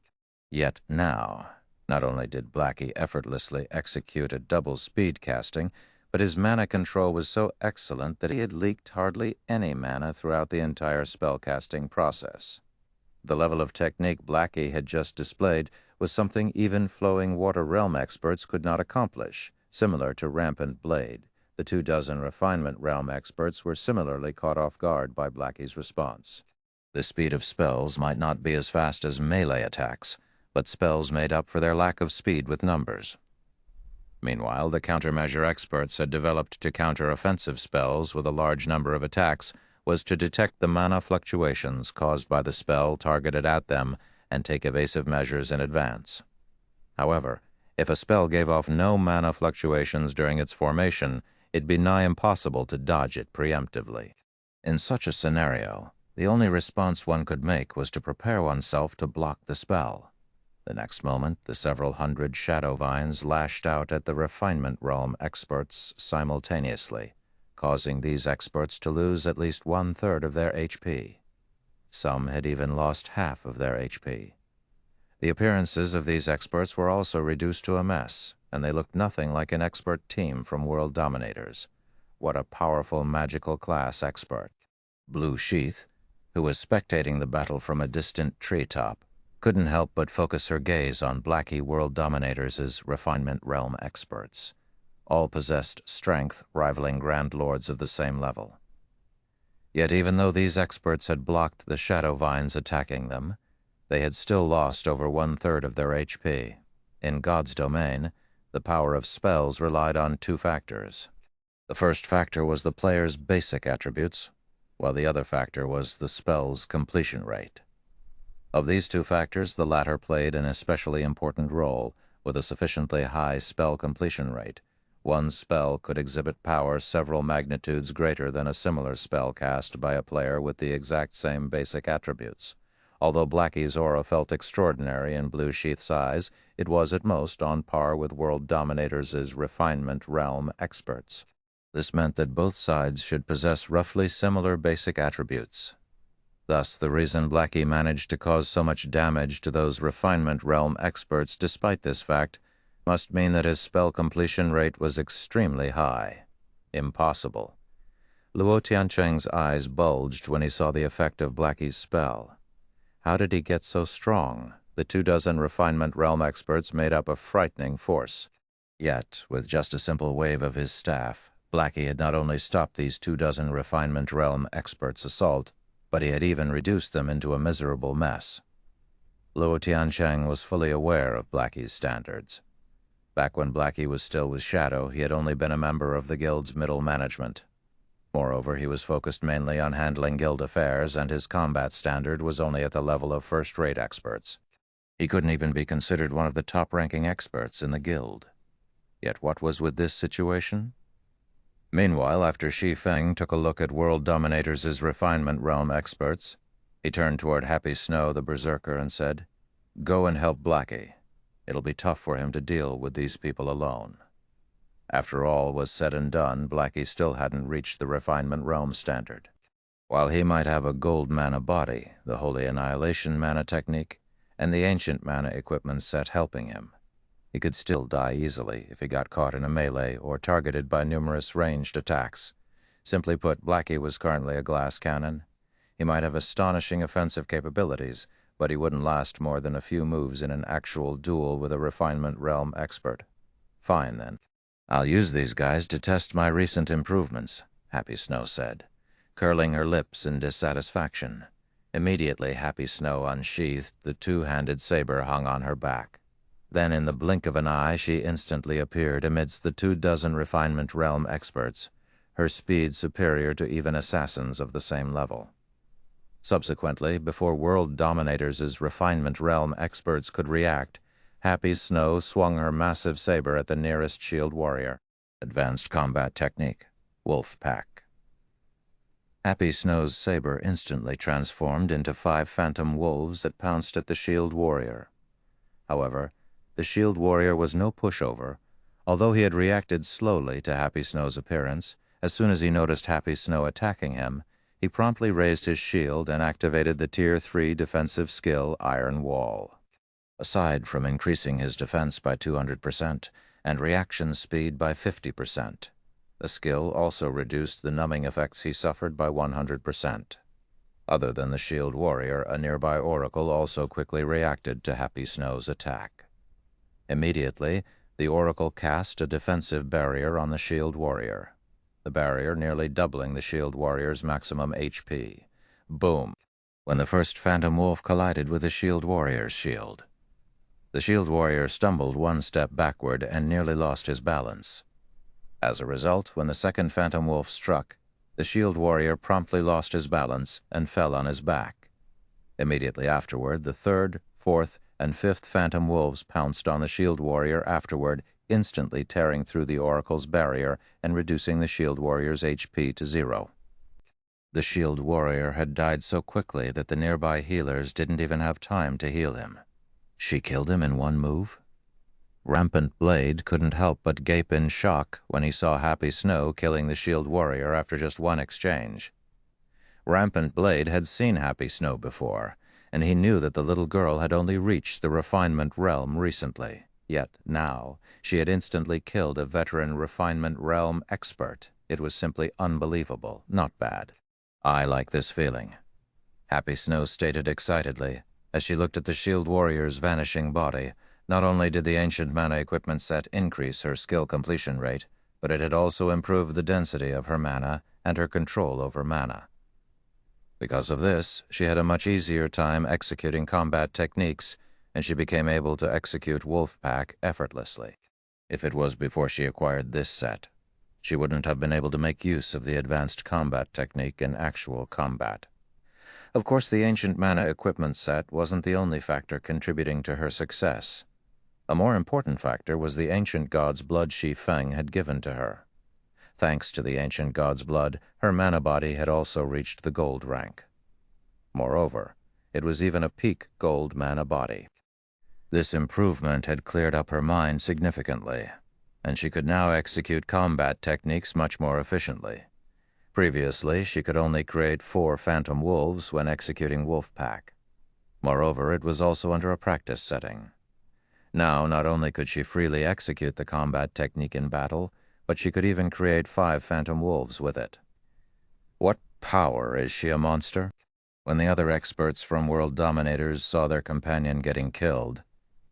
Yet now, not only did Blackie effortlessly execute a double speed casting, but his mana control was so excellent that he had leaked hardly any mana throughout the entire spellcasting process. The level of technique Blackie had just displayed was something even flowing water realm experts could not accomplish, similar to Rampant Blade. The 24 refinement realm experts were similarly caught off guard by Blackie's response. The speed of spells might not be as fast as melee attacks, but spells made up for their lack of speed with numbers. Meanwhile, the countermeasure experts had developed to counter offensive spells with a large number of attacks was to detect the mana fluctuations caused by the spell targeted at them and take evasive measures in advance. However, if a spell gave off no mana fluctuations during its formation, it'd be nigh impossible to dodge it preemptively. In such a scenario, the only response one could make was to prepare oneself to block the spell. The next moment, the several hundred shadow vines lashed out at the refinement realm experts simultaneously. causing these experts to lose at least 1/3 of their HP. Some had even lost half of their HP. The appearances of these experts were also reduced to a mess, and they looked nothing like an expert team from World Dominators. What a powerful magical class expert. Blue Sheath, who was spectating the battle from a distant treetop, couldn't help but focus her gaze on Blackie World Dominators' Refinement Realm experts. All possessed strength rivaling Grand Lords of the same level. Yet even though these experts had blocked the shadow vines attacking them, they had still lost over 1/3 of their HP. In God's domain, the power of spells relied on two factors. The first factor was the player's basic attributes, while the other factor was the spell's completion rate. Of these two factors, the latter played an especially important role. With a sufficiently high spell completion rate, one spell could exhibit power several magnitudes greater than a similar spell cast by a player with the exact same basic attributes. Although Blackie's aura felt extraordinary in Blue Sheath's eyes, it was at most on par with World Dominators' Refinement Realm experts. This meant that both sides should possess roughly similar basic attributes. Thus, the reason Blackie managed to cause so much damage to those Refinement Realm experts despite this fact must mean that his spell completion rate was extremely high. Impossible. Luo Tiancheng's eyes bulged when he saw the effect of Blackie's spell. How did he get so strong? The 24 Refinement Realm experts made up a frightening force. Yet, with just a simple wave of his staff, Blackie had not only stopped these 24 Refinement Realm experts' assault, but he had even reduced them into a miserable mess. Luo Tiancheng was fully aware of Blackie's standards. Back when Blackie was still with Shadow, he had only been a member of the guild's middle management. Moreover, he was focused mainly on handling guild affairs, and his combat standard was only at the level of first-rate experts. He couldn't even be considered one of the top-ranking experts in the guild. Yet what was with this situation? Meanwhile, after Shi Feng took a look at World Dominators' Refinement Realm experts, he turned toward Happy Snow the Berserker and said, "Go and help Blackie. It'll be tough for him to deal with these people alone." After all was said and done, Blackie still hadn't reached the Refinement Realm standard. While he might have a gold mana body, the Holy Annihilation mana technique, and the Ancient mana equipment set helping him, he could still die easily if he got caught in a melee or targeted by numerous ranged attacks. Simply put, Blackie was currently a glass cannon. He might have astonishing offensive capabilities, but he wouldn't last more than a few moves in an actual duel with a Refinement Realm expert. Fine, then. "I'll use these guys to test my recent improvements," Happy Snow said, curling her lips in dissatisfaction. Immediately, Happy Snow unsheathed the two-handed saber hung on her back. Then, in the blink of an eye, she instantly appeared amidst the 24 Refinement Realm experts, her speed superior to even assassins of the same level. Subsequently, before World Dominators' Refinement Realm experts could react, Happy Snow swung her massive saber at the nearest shield warrior. Advanced combat technique. Wolf Pack. Happy Snow's saber instantly transformed into 5 phantom wolves that pounced at the shield warrior. However, the shield warrior was no pushover. Although he had reacted slowly to Happy Snow's appearance, as soon as he noticed Happy Snow attacking him, he promptly raised his shield and activated the Tier 3 defensive skill Iron Wall. Aside from increasing his defense by 200% and reaction speed by 50%, the skill also reduced the numbing effects he suffered by 100%. Other than the shield warrior, a nearby oracle also quickly reacted to Happy Snow's attack. Immediately, the oracle cast a defensive barrier on the shield warrior, the barrier nearly doubling the shield warrior's maximum HP. Boom! When the first phantom wolf collided with the shield warrior's shield, the shield warrior stumbled one step backward and nearly lost his balance. As a result, when the second phantom wolf struck, the shield warrior promptly lost his balance and fell on his back. Immediately afterward, the third, fourth, and fifth phantom wolves pounced on the shield warrior afterward, instantly tearing through the oracle's barrier and reducing the shield warrior's HP to 0. The shield warrior had died so quickly that the nearby healers didn't even have time to heal him. She killed him in one move? Rampant Blade couldn't help but gape in shock when he saw Happy Snow killing the shield warrior after just one exchange. Rampant Blade had seen Happy Snow before, and he knew that the little girl had only reached the refinement realm recently. Yet now, she had instantly killed a veteran refinement realm expert. It was simply unbelievable, not bad. I like this feeling, Happy Snow stated excitedly, as she looked at the shield warrior's vanishing body. Not only did the ancient mana equipment set increase her skill completion rate, but it had also improved the density of her mana and her control over mana. Because of this, she had a much easier time executing combat techniques, and she became able to execute Wolfpack effortlessly. If it was before she acquired this set, she wouldn't have been able to make use of the advanced combat technique in actual combat. Of course, the ancient mana equipment set wasn't the only factor contributing to her success. A more important factor was the ancient god's blood Shi Feng had given to her. Thanks to the ancient god's blood, her mana body had also reached the gold rank. Moreover, it was even a peak gold mana body. This improvement had cleared up her mind significantly, and she could now execute combat techniques much more efficiently. Previously, she could only create 4 phantom wolves when executing Wolfpack. Moreover, it was also under a practice setting. Now, not only could she freely execute the combat technique in battle, but she could even create 5 phantom wolves with it. What power? Is she a monster? When the other experts from World Dominators saw their companion getting killed,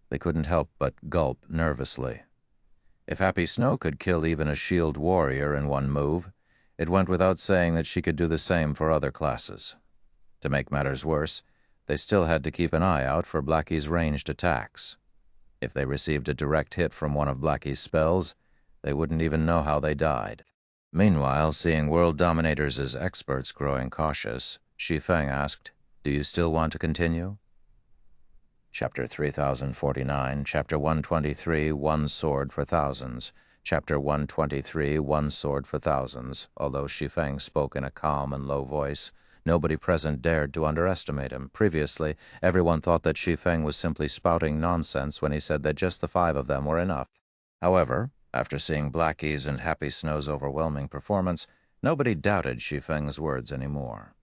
they couldn't help but gulp nervously. If Happy Snow could kill even a shield warrior in one move, it went without saying that she could do the same for other classes. To make matters worse, they still had to keep an eye out for Blackie's ranged attacks. If they received a direct hit from one of Blackie's spells, they wouldn't even know how they died. Meanwhile, seeing World Dominators as experts growing cautious, Shi Feng asked, "Do you still want to continue?" Chapter 3049, Chapter 123, One Sword for Thousands. Chapter 123, One Sword for Thousands. Although Shi Feng spoke in a calm and low voice, nobody present dared to underestimate him. Previously, everyone thought that Shi Feng was simply spouting nonsense when he said that just the 5 of them were enough. However, after seeing Blackie's and Happy Snow's overwhelming performance, nobody doubted Shi Feng's words anymore.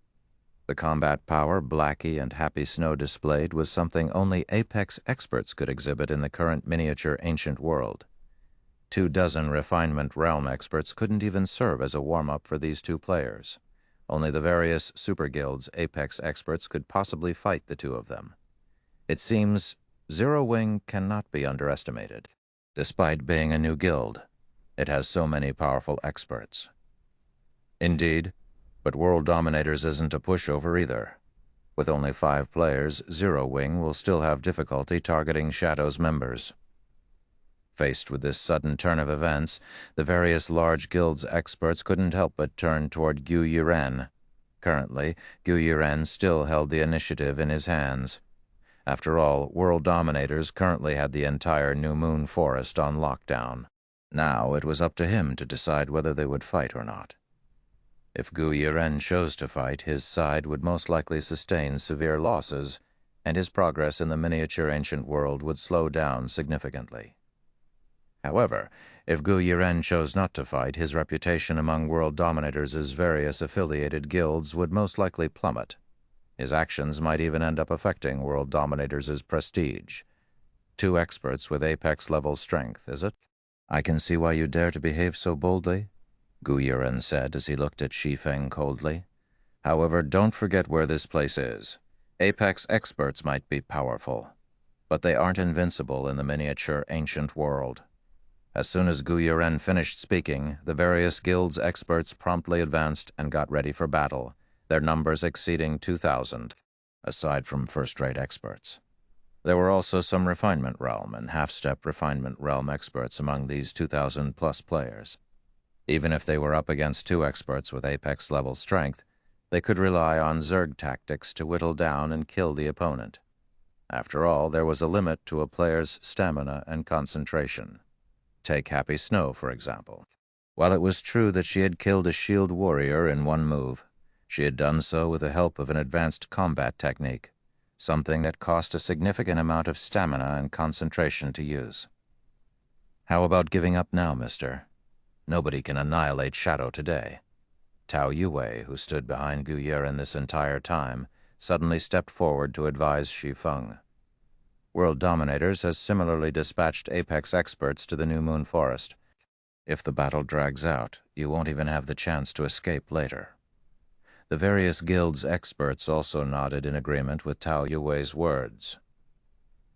The combat power Blackie and Happy Snow displayed was something only Apex experts could exhibit in the current miniature ancient world. 24 refinement realm experts couldn't even serve as a warm-up for these 2 players. Only the various super guilds' Apex experts could possibly fight the 2 of them. It seems Zero Wing cannot be underestimated. Despite being a new guild, it has so many powerful experts. Indeed, but World Dominators isn't a pushover either. With only 5 players, Zero Wing will still have difficulty targeting Shadow's members. Faced with this sudden turn of events, the various large guilds' experts couldn't help but turn toward Gu Yiren. Currently, Gu Yiren still held the initiative in his hands. After all, World Dominators currently had the entire New Moon Forest on lockdown. Now it was up to him to decide whether they would fight or not. If Gu Yiren chose to fight, his side would most likely sustain severe losses, and his progress in the miniature ancient world would slow down significantly. However, if Gu Yiren chose not to fight, his reputation among World Dominators' various affiliated guilds would most likely plummet. His actions might even end up affecting World Dominators' prestige. 2 experts with Apex-level strength, is it? "I can see why you dare to behave so boldly," Gu Yiren said as he looked at Shi Feng coldly. "However, don't forget where this place is. Apex experts might be powerful, but they aren't invincible in the miniature ancient world." As soon as Gu Yiren finished speaking, the various guilds' experts promptly advanced and got ready for battle, their numbers exceeding 2,000, aside from first-rate experts. There were also some refinement realm and half-step refinement realm experts among these 2,000-plus players. Even if they were up against 2 experts with Apex-level strength, they could rely on Zerg tactics to whittle down and kill the opponent. After all, there was a limit to a player's stamina and concentration. Take Happy Snow, for example. While it was true that she had killed a shield warrior in one move, she had done so with the help of an advanced combat technique, something that cost a significant amount of stamina and concentration to use. How about giving up now, mister? Nobody can annihilate Shadow today. Tao Yue, who stood behind Gu Yiren this entire time, suddenly stepped forward to advise Shi Feng. World Dominators has similarly dispatched Apex experts to the New Moon Forest. If the battle drags out, you won't even have the chance to escape later. The various guilds' experts also nodded in agreement with Tao Yue's words.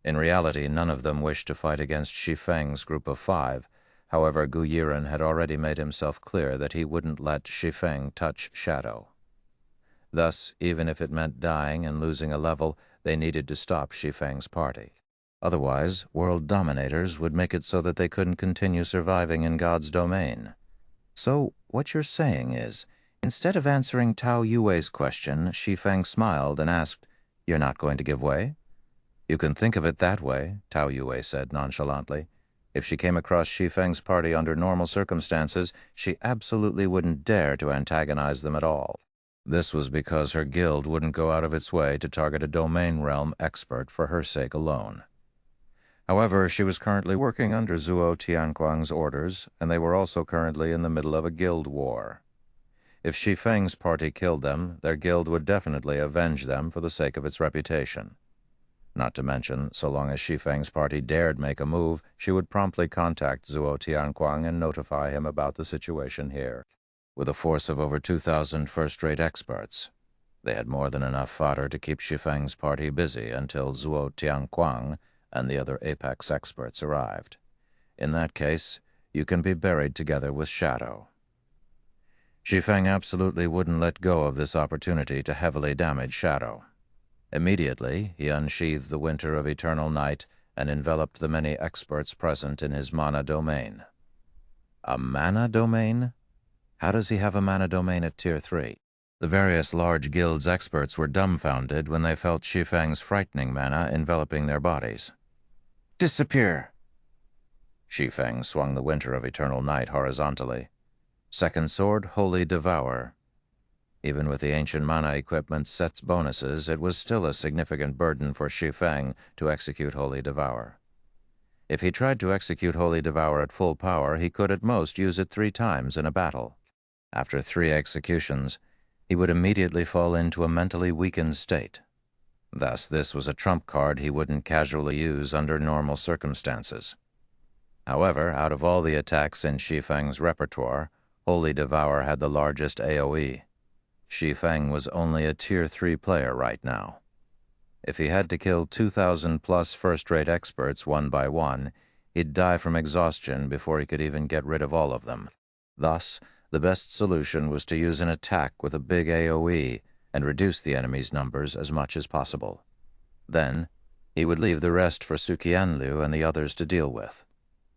In reality, none of them wished to fight against Shi Feng's group of 5. However, Gu Yiren had already made himself clear that he wouldn't let Shi Feng touch Shadow. Thus, even if it meant dying and losing a level, they needed to stop Shi Feng's party. Otherwise, World Dominators would make it so that they couldn't continue surviving in God's domain. So, what you're saying is, instead of answering Tao Yue's question, Shi Feng smiled and asked, "You're not going to give way?" "You can think of it that way," Tao Yue said nonchalantly. If she came across Shi Feng's party under normal circumstances, she absolutely wouldn't dare to antagonize them at all. This was because her guild wouldn't go out of its way to target a domain realm expert for her sake alone. However, she was currently working under Zhuo Tianquang's orders, and they were also currently in the middle of a guild war. If Shi Feng's party killed them, their guild would definitely avenge them for the sake of its reputation. Not to mention, so long as Shi Feng's party dared make a move, she would promptly contact Zhuo Tianquang and notify him about the situation here. With a force of over 2,000 first-rate experts, they had more than enough fodder to keep Shi Feng's party busy until Zhuo Tianquang and the other Apex experts arrived. In that case, you can be buried together with Shadow. Shi Feng absolutely wouldn't let go of this opportunity to heavily damage Shadow. Immediately, he unsheathed the Winter of Eternal Night and enveloped the many experts present in his mana domain. A mana domain? How does he have a mana domain at Tier 3? The various large guilds' experts were dumbfounded when they felt Shi Feng's frightening mana enveloping their bodies. "Disappear!" Shi Feng swung the Winter of Eternal Night horizontally. Second sword, Holy Devour. Even with the ancient mana equipment set's bonuses, it was still a significant burden for Shi Feng to execute Holy Devour. If he tried to execute Holy Devour at full power, he could at most use it 3 times in a battle. After 3 executions, he would immediately fall into a mentally weakened state. Thus, this was a trump card he wouldn't casually use under normal circumstances. However, out of all the attacks in Shi Feng's repertoire, Holy Devour had the largest AoE. Shi Feng was only a Tier 3 player right now. If he had to kill 2,000-plus first-rate experts one by one, he'd die from exhaustion before he could even get rid of all of them. Thus, the best solution was to use an attack with a big AoE and reduce the enemy's numbers as much as possible. Then, he would leave the rest for Suqianliu and the others to deal with.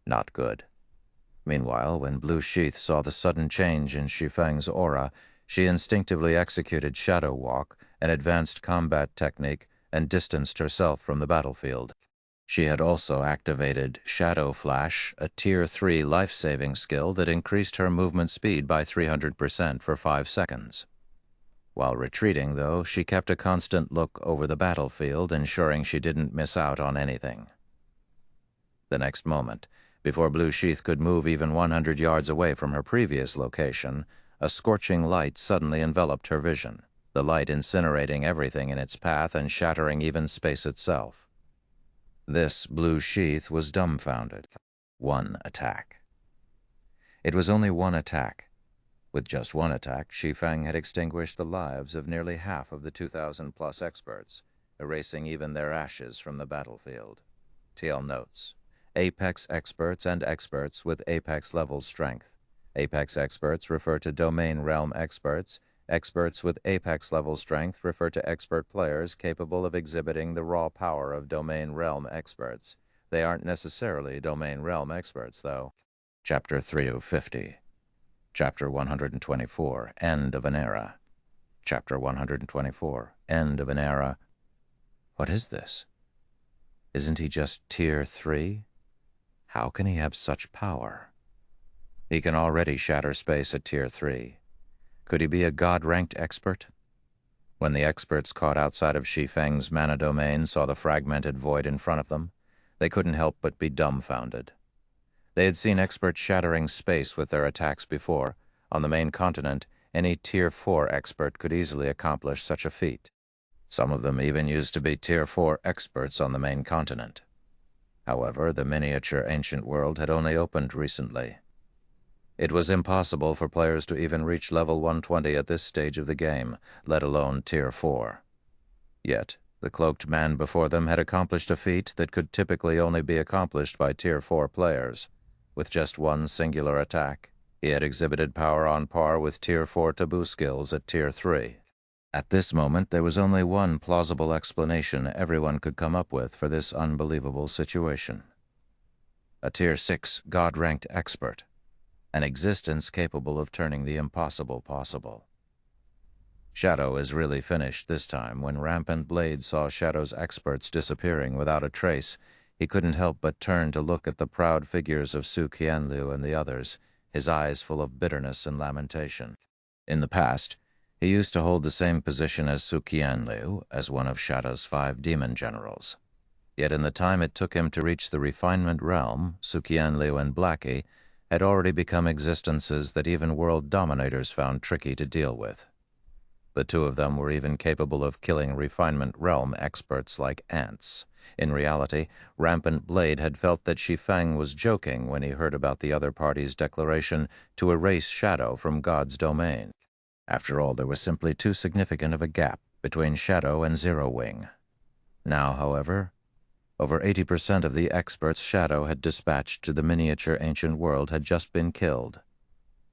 Not good. Meanwhile, when Blue Sheath saw the sudden change in Shi Feng's aura, she instinctively executed Shadow Walk, an advanced combat technique, and distanced herself from the battlefield. She had also activated Shadow Flash, a Tier 3 life-saving skill that increased her movement speed by 300% for 5 seconds. While retreating, though, she kept a constant look over the battlefield, ensuring she didn't miss out on anything. The next moment, before Blue Sheath could move even 100 yards away from her previous location, a scorching light suddenly enveloped her vision, the light incinerating everything in its path and shattering even space itself. This Blue Sheath was dumbfounded. 1 attack. It was only 1 attack. With just 1 attack, Shi Feng had extinguished the lives of nearly half of the 2,000-plus experts, erasing even their ashes from the battlefield. TL notes: Apex experts and experts with Apex level strength. Apex experts refer to domain realm experts. Experts with Apex level strength refer to expert players capable of exhibiting the raw power of domain realm experts. They aren't necessarily domain realm experts, though. Chapter 350. Chapter 124, End of an Era. Chapter 124, End of an Era. What is this? Isn't he just Tier 3? How can he have such power? He can already shatter space at Tier 3. Could he be a God-ranked expert? When the experts caught outside of Shi Feng's mana domain saw the fragmented void in front of them, they couldn't help but be dumbfounded. They had seen experts shattering space with their attacks before. On the main continent, any Tier 4 expert could easily accomplish such a feat. Some of them even used to be Tier 4 experts on the main continent. However, the miniature ancient world had only opened recently. It was impossible for players to even reach level 120 at this stage of the game, let alone Tier 4. Yet, the cloaked man before them had accomplished a feat that could typically only be accomplished by Tier 4 players. With just one singular attack, he had exhibited power on par with Tier 4 taboo skills at Tier 3. At this moment, there was only one plausible explanation everyone could come up with for this unbelievable situation. A Tier 6 God-ranked expert. An existence capable of turning the impossible possible. Shadow is really finished this time. When Rampant Blade saw Shadow's experts disappearing without a trace, he couldn't help but turn to look at the proud figures of Su Qianliu and the others, his eyes full of bitterness and lamentation. In the past, he used to hold the same position as Su Qianliu, as one of Shadow's 5 demon generals. Yet in the time it took him to reach the refinement realm, Su Qianliu and Blackie had already become existences that even world dominators found tricky to deal with. The two of them were even capable of killing refinement realm experts like ants. In reality, Rampant Blade had felt that Shi Feng was joking when he heard about the other party's declaration to erase Shadow from God's domain. After all, there was simply too significant of a gap between Shadow and Zero Wing. Now, however, over 80% of the experts Shadow had dispatched to the miniature ancient world had just been killed.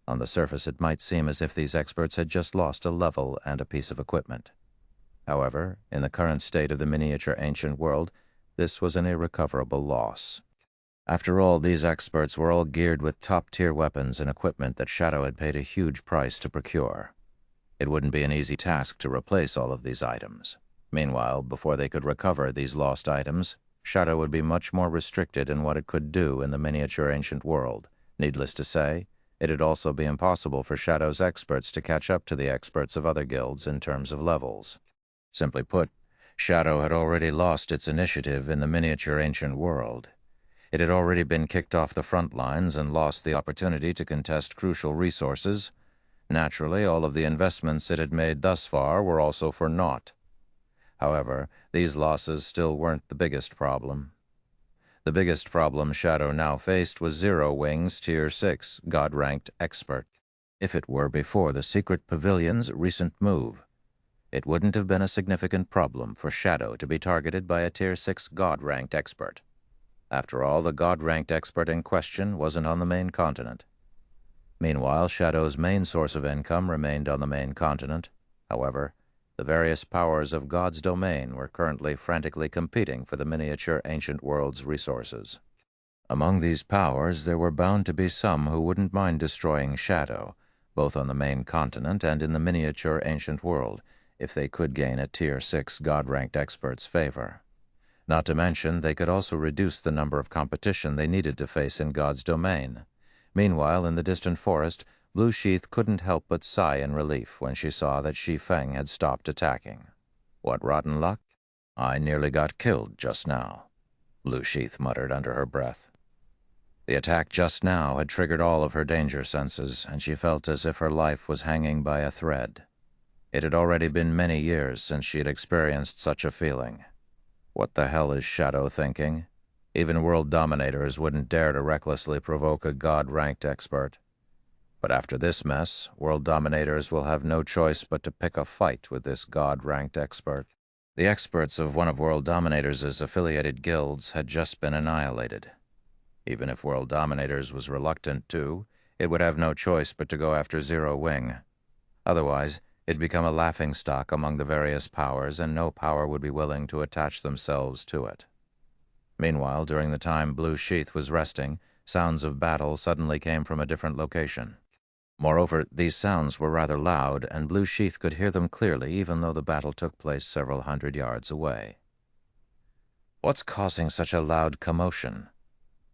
On the surface, it might seem as if these experts had just lost a level and a piece of equipment. However, in the current state of the miniature ancient world, this was an irrecoverable loss. After all, these experts were all geared with top-tier weapons and equipment that Shadow had paid a huge price to procure. It wouldn't be an easy task to replace all of these items. Meanwhile, before they could recover these lost items, Shadow would be much more restricted in what it could do in the miniature ancient world. Needless to say, it'd also be impossible for Shadow's experts to catch up to the experts of other guilds in terms of levels. Simply put, Shadow had already lost its initiative in the miniature ancient world. It had already been kicked off the front lines and lost the opportunity to contest crucial resources. Naturally, all of the investments it had made thus far were also for naught. However, these losses still weren't the biggest problem. The biggest problem Shadow now faced was Zero Wing's Tier 6 God-ranked expert. If it were before the Secret Pavilion's recent move, it wouldn't have been a significant problem for Shadow to be targeted by a Tier 6 God-ranked expert. After all, the God-ranked expert in question wasn't on the main continent. Meanwhile, Shadow's main source of income remained on the main continent. However, the various powers of God's domain were currently frantically competing for the miniature ancient world's resources. Among these powers, there were bound to be some who wouldn't mind destroying Shadow, both on the main continent and in the miniature ancient world, if they could gain a Tier 6 God-ranked expert's favor. Not to mention, they could also reduce the number of competition they needed to face in God's domain. Meanwhile, in the distant forest, Blue Sheath couldn't help but sigh in relief when she saw that Shi Feng had stopped attacking. "What rotten luck? I nearly got killed just now," Blue Sheath muttered under her breath. The attack just now had triggered all of her danger senses, and she felt as if her life was hanging by a thread. It had already been many years since she had experienced such a feeling. What the hell is Shadow thinking? Even world dominators wouldn't dare to recklessly provoke a God-ranked expert. But after this mess, world dominators will have no choice but to pick a fight with this God-ranked expert. The experts of one of world dominators' affiliated guilds had just been annihilated. Even if world dominators was reluctant to, it would have no choice but to go after Zero Wing. Otherwise, it'd become a laughingstock among the various powers, and no power would be willing to attach themselves to it. Meanwhile, during the time Blue Sheath was resting, sounds of battle suddenly came from a different location. Moreover, these sounds were rather loud, and Blue Sheath could hear them clearly even though the battle took place several hundred yards away. What's causing such a loud commotion?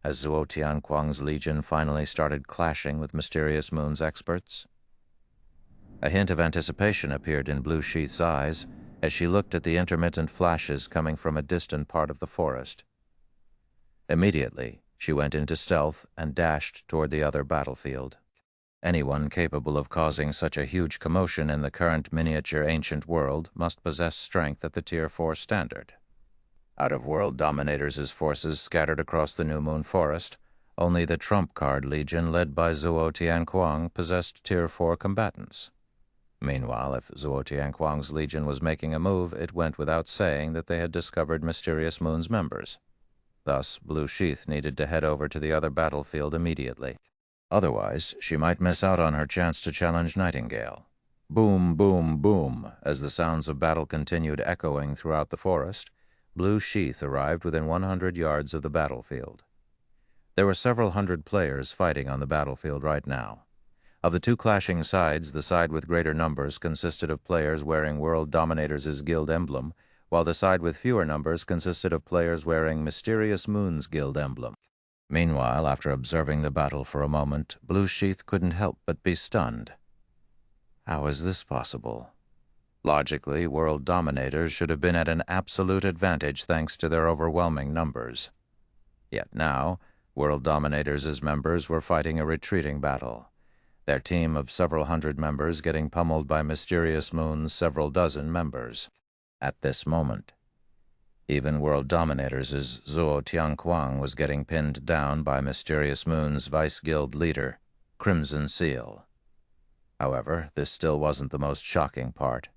Has Zuo Tianquang's legion finally started clashing with Mysterious Moon's experts? A hint of anticipation appeared in Blue Sheath's eyes as she looked at the intermittent flashes coming from a distant part of the forest. Immediately, She went into stealth and dashed toward the other battlefield. Anyone capable of causing such a huge commotion in the current miniature ancient world must possess strength at the Tier 4 standard. Out of World Dominators' forces scattered across the New Moon Forest, only the Trump Card Legion led by Zhuo Tianquang possessed Tier 4 combatants. Meanwhile, if Zhuo Tianquang's legion was making a move, it went without saying that they had discovered Mysterious Moon's members. Thus, Blue Sheath needed to head over to the other battlefield immediately. Otherwise, she might miss out on her chance to challenge Nightingale. Boom, boom, boom, as the sounds of battle continued echoing throughout the forest, Blue Sheath arrived within 100 yards of the battlefield. There were several hundred players fighting on the battlefield right now. Of the two clashing sides, the side with greater numbers consisted of players wearing World Dominators' guild emblem, while the side with fewer numbers consisted of players wearing Mysterious Moon's guild emblem. Meanwhile, after observing the battle for a moment, Blue Sheath couldn't help but be stunned. How is this possible? Logically, World Dominators should have been at an absolute advantage thanks to their overwhelming numbers. Yet now, World Dominators' members were fighting a retreating battle, their team of several hundred members getting pummeled by Mysterious Moon's several dozen members. At this moment, even World Dominators' Zhuo Tianquang was getting pinned down by Mysterious Moon's vice-guild leader, Crimson Seal. However, this still wasn't the most shocking part.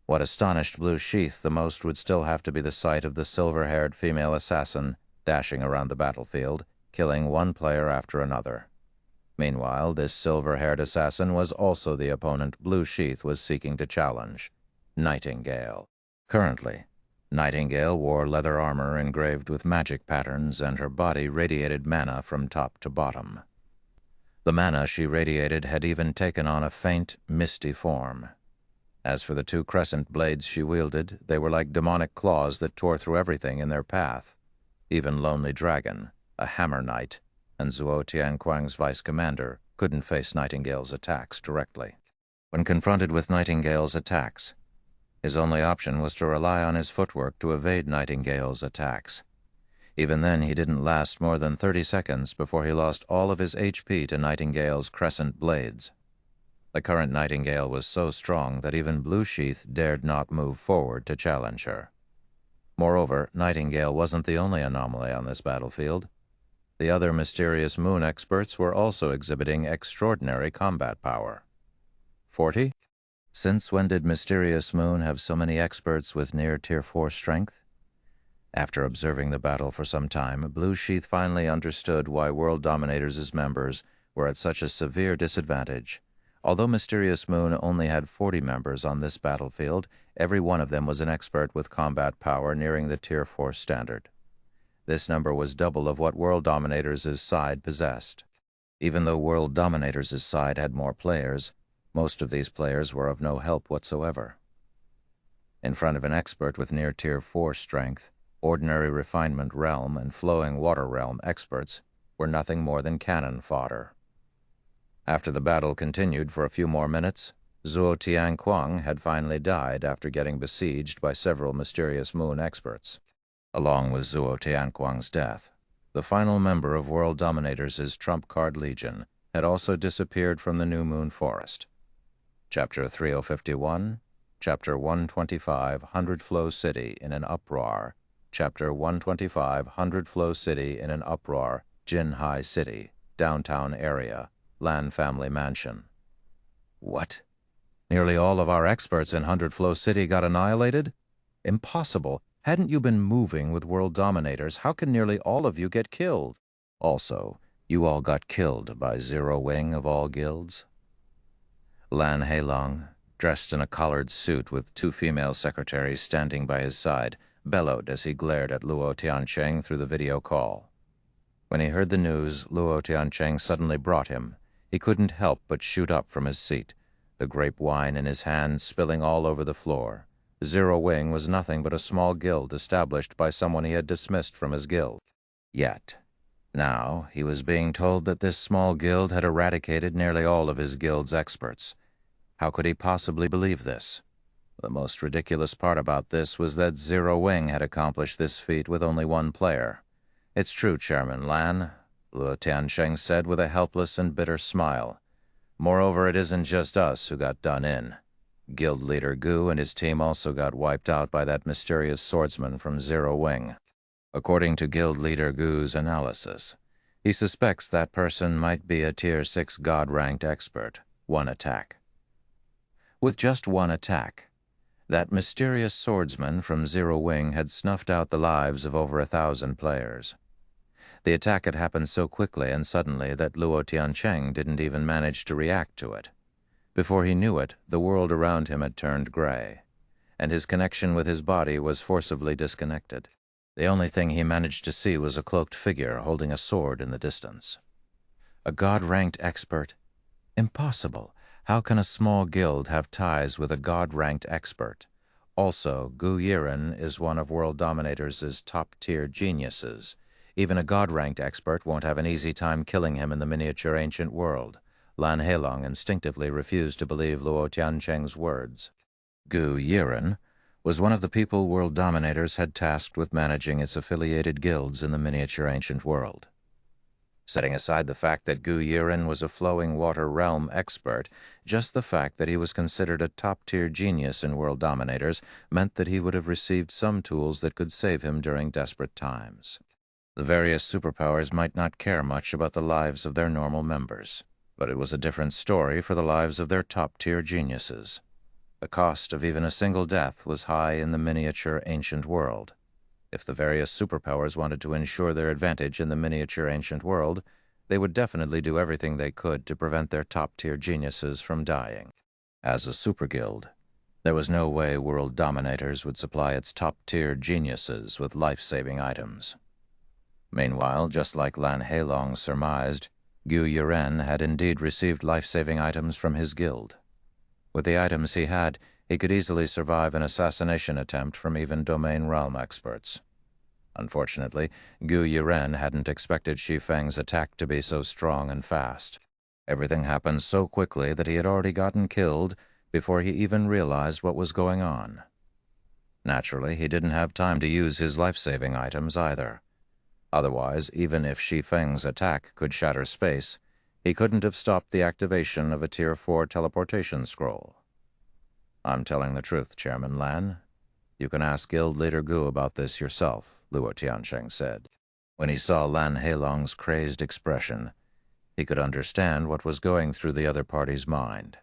What astonished Blue Sheath the most would still have to be the sight of the silver-haired female assassin dashing around the battlefield, killing one player after another. Meanwhile, this silver-haired assassin was also the opponent Blue Sheath was seeking to challenge, Nightingale. Currently, Nightingale wore leather armor engraved with magic patterns, and her body radiated mana from top to bottom. The mana she radiated had even taken on a faint, misty form. As for the two crescent blades she wielded, they were like demonic claws that tore through everything in their path. Even Lonely Dragon, a hammer knight, and Zhuo Tianquang's vice-commander couldn't face Nightingale's attacks directly. When confronted with Nightingale's attacks, his only option was to rely on his footwork to evade Nightingale's attacks. Even then, he didn't last more than 30 seconds before he lost all of his HP to Nightingale's crescent blades. The current Nightingale was so strong that even Blue Sheath dared not move forward to challenge her. Moreover, Nightingale wasn't the only anomaly on this battlefield. The other Mysterious Moon experts were also exhibiting extraordinary combat power. 40? Since when did Mysterious Moon have so many experts with near Tier 4 strength? After observing the battle for some time, Blue Sheath finally understood why World Dominators' members were at such a severe disadvantage. Although Mysterious Moon only had 40 members on this battlefield, every one of them was an expert with combat power nearing the Tier 4 standard. This number was double of what World Dominators' side possessed. Even though World Dominators' side had more players, most of these players were of no help whatsoever. In front of an expert with near Tier 4 strength, ordinary Refinement Realm and Flowing Water Realm experts were nothing more than cannon fodder. After the battle continued for a few more minutes, Zhuo Tianquang had finally died after getting besieged by several Mysterious Moon experts. Along with Zhuo Tianquang's death, the final member of World Dominators' Trump Card Legion had also disappeared from the New Moon Forest. Chapter 3051, Chapter 125, Hundred Flow City in an Uproar, Chapter 125, Hundred Flow City in an Uproar, Jinhai City, Downtown Area, Lan Family Mansion. What? Nearly all of our experts in Hundred Flow City got annihilated? Impossible. Hadn't you been moving with World Dominators, how can nearly all of you get killed? Also, you all got killed by Zero Wing of all guilds? Lan Heilong, dressed in a collared suit with two female secretaries standing by his side, bellowed as he glared at Luo Tiancheng through the video call. When he heard the news Luo Tiancheng suddenly brought him, he couldn't help but shoot up from his seat, the grape wine in his hand spilling all over the floor. Zero Wing was nothing but a small guild established by someone he had dismissed from his guild. Yet, now he was being told that this small guild had eradicated nearly all of his guild's experts. How could he possibly believe this? The most ridiculous part about this was that Zero Wing had accomplished this feat with only one player. "It's true, Chairman Lan," Luo Tiansheng said with a helpless and bitter smile. "Moreover, it isn't just us who got done in. Guild leader Gu and his team also got wiped out by that mysterious swordsman from Zero Wing. According to Guild leader Gu's analysis, he suspects that person might be a Tier 6 God-ranked expert. One attack. With just one attack, that mysterious swordsman from Zero Wing had snuffed out the lives of over 1,000 players. The attack had happened so quickly and suddenly that Luo Tiancheng didn't even manage to react to it. Before he knew it, the world around him had turned gray, and his connection with his body was forcibly disconnected. The only thing he managed to see was a cloaked figure holding a sword in the distance. A God-ranked expert? Impossible. How can a small guild have ties with a God-ranked expert? Also, Gu Yiren is one of World Dominators' top-tier geniuses. Even a God-ranked expert won't have an easy time killing him in the miniature ancient world. Lan Heilong instinctively refused to believe Luo Tiancheng's words. Gu Yiren was one of the people World Dominators had tasked with managing its affiliated guilds in the miniature ancient world. Setting aside the fact that Gu Yiren was a flowing water realm expert, just the fact that he was considered a top-tier genius in World Dominators meant that he would have received some tools that could save him during desperate times. The various superpowers might not care much about the lives of their normal members, but it was a different story for the lives of their top-tier geniuses. The cost of even a single death was high in the miniature ancient world. If the various superpowers wanted to ensure their advantage in the miniature ancient world, they would definitely do everything they could to prevent their top-tier geniuses from dying. As a super guild, there was no way World Dominators would supply its top-tier geniuses with life-saving items. Meanwhile, just like Lan Heilong surmised, Gu Yiren had indeed received life-saving items from his guild. With the items he had, he could easily survive an assassination attempt from even domain realm experts. Unfortunately, Gu Yiren hadn't expected Shi Feng's attack to be so strong and fast. Everything happened so quickly that he had already gotten killed before he even realized what was going on. Naturally, he didn't have time to use his life-saving items either. Otherwise, even if Shi Feng's attack could shatter space, he couldn't have stopped the activation of a Tier 4 teleportation scroll. "I'm telling the truth, Chairman Lan. You can ask Guild Leader Gu about this yourself," Luo Tiansheng said. When he saw Lan Heilong's crazed expression, he could understand what was going through the other party's mind.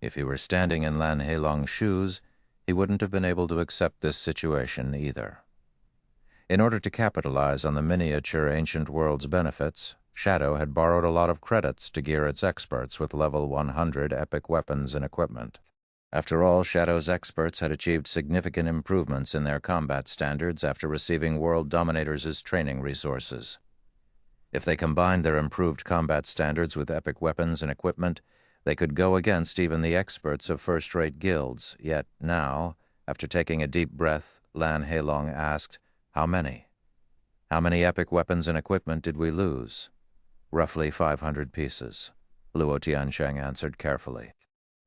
If he were standing in Lan Heilong's shoes, he wouldn't have been able to accept this situation either. In order to capitalize on the miniature ancient world's benefits, Shadow had borrowed a lot of credits to gear its experts with level 100 epic weapons and equipment. After all, Shadow's experts had achieved significant improvements in their combat standards after receiving World Dominators' training resources. If they combined their improved combat standards with epic weapons and equipment, they could go against even the experts of first-rate guilds. Yet now, after taking a deep breath, Lan Heilong asked, "How many? How many epic weapons and equipment did we lose?" "Roughly 500 pieces," Luo Tiansheng answered carefully.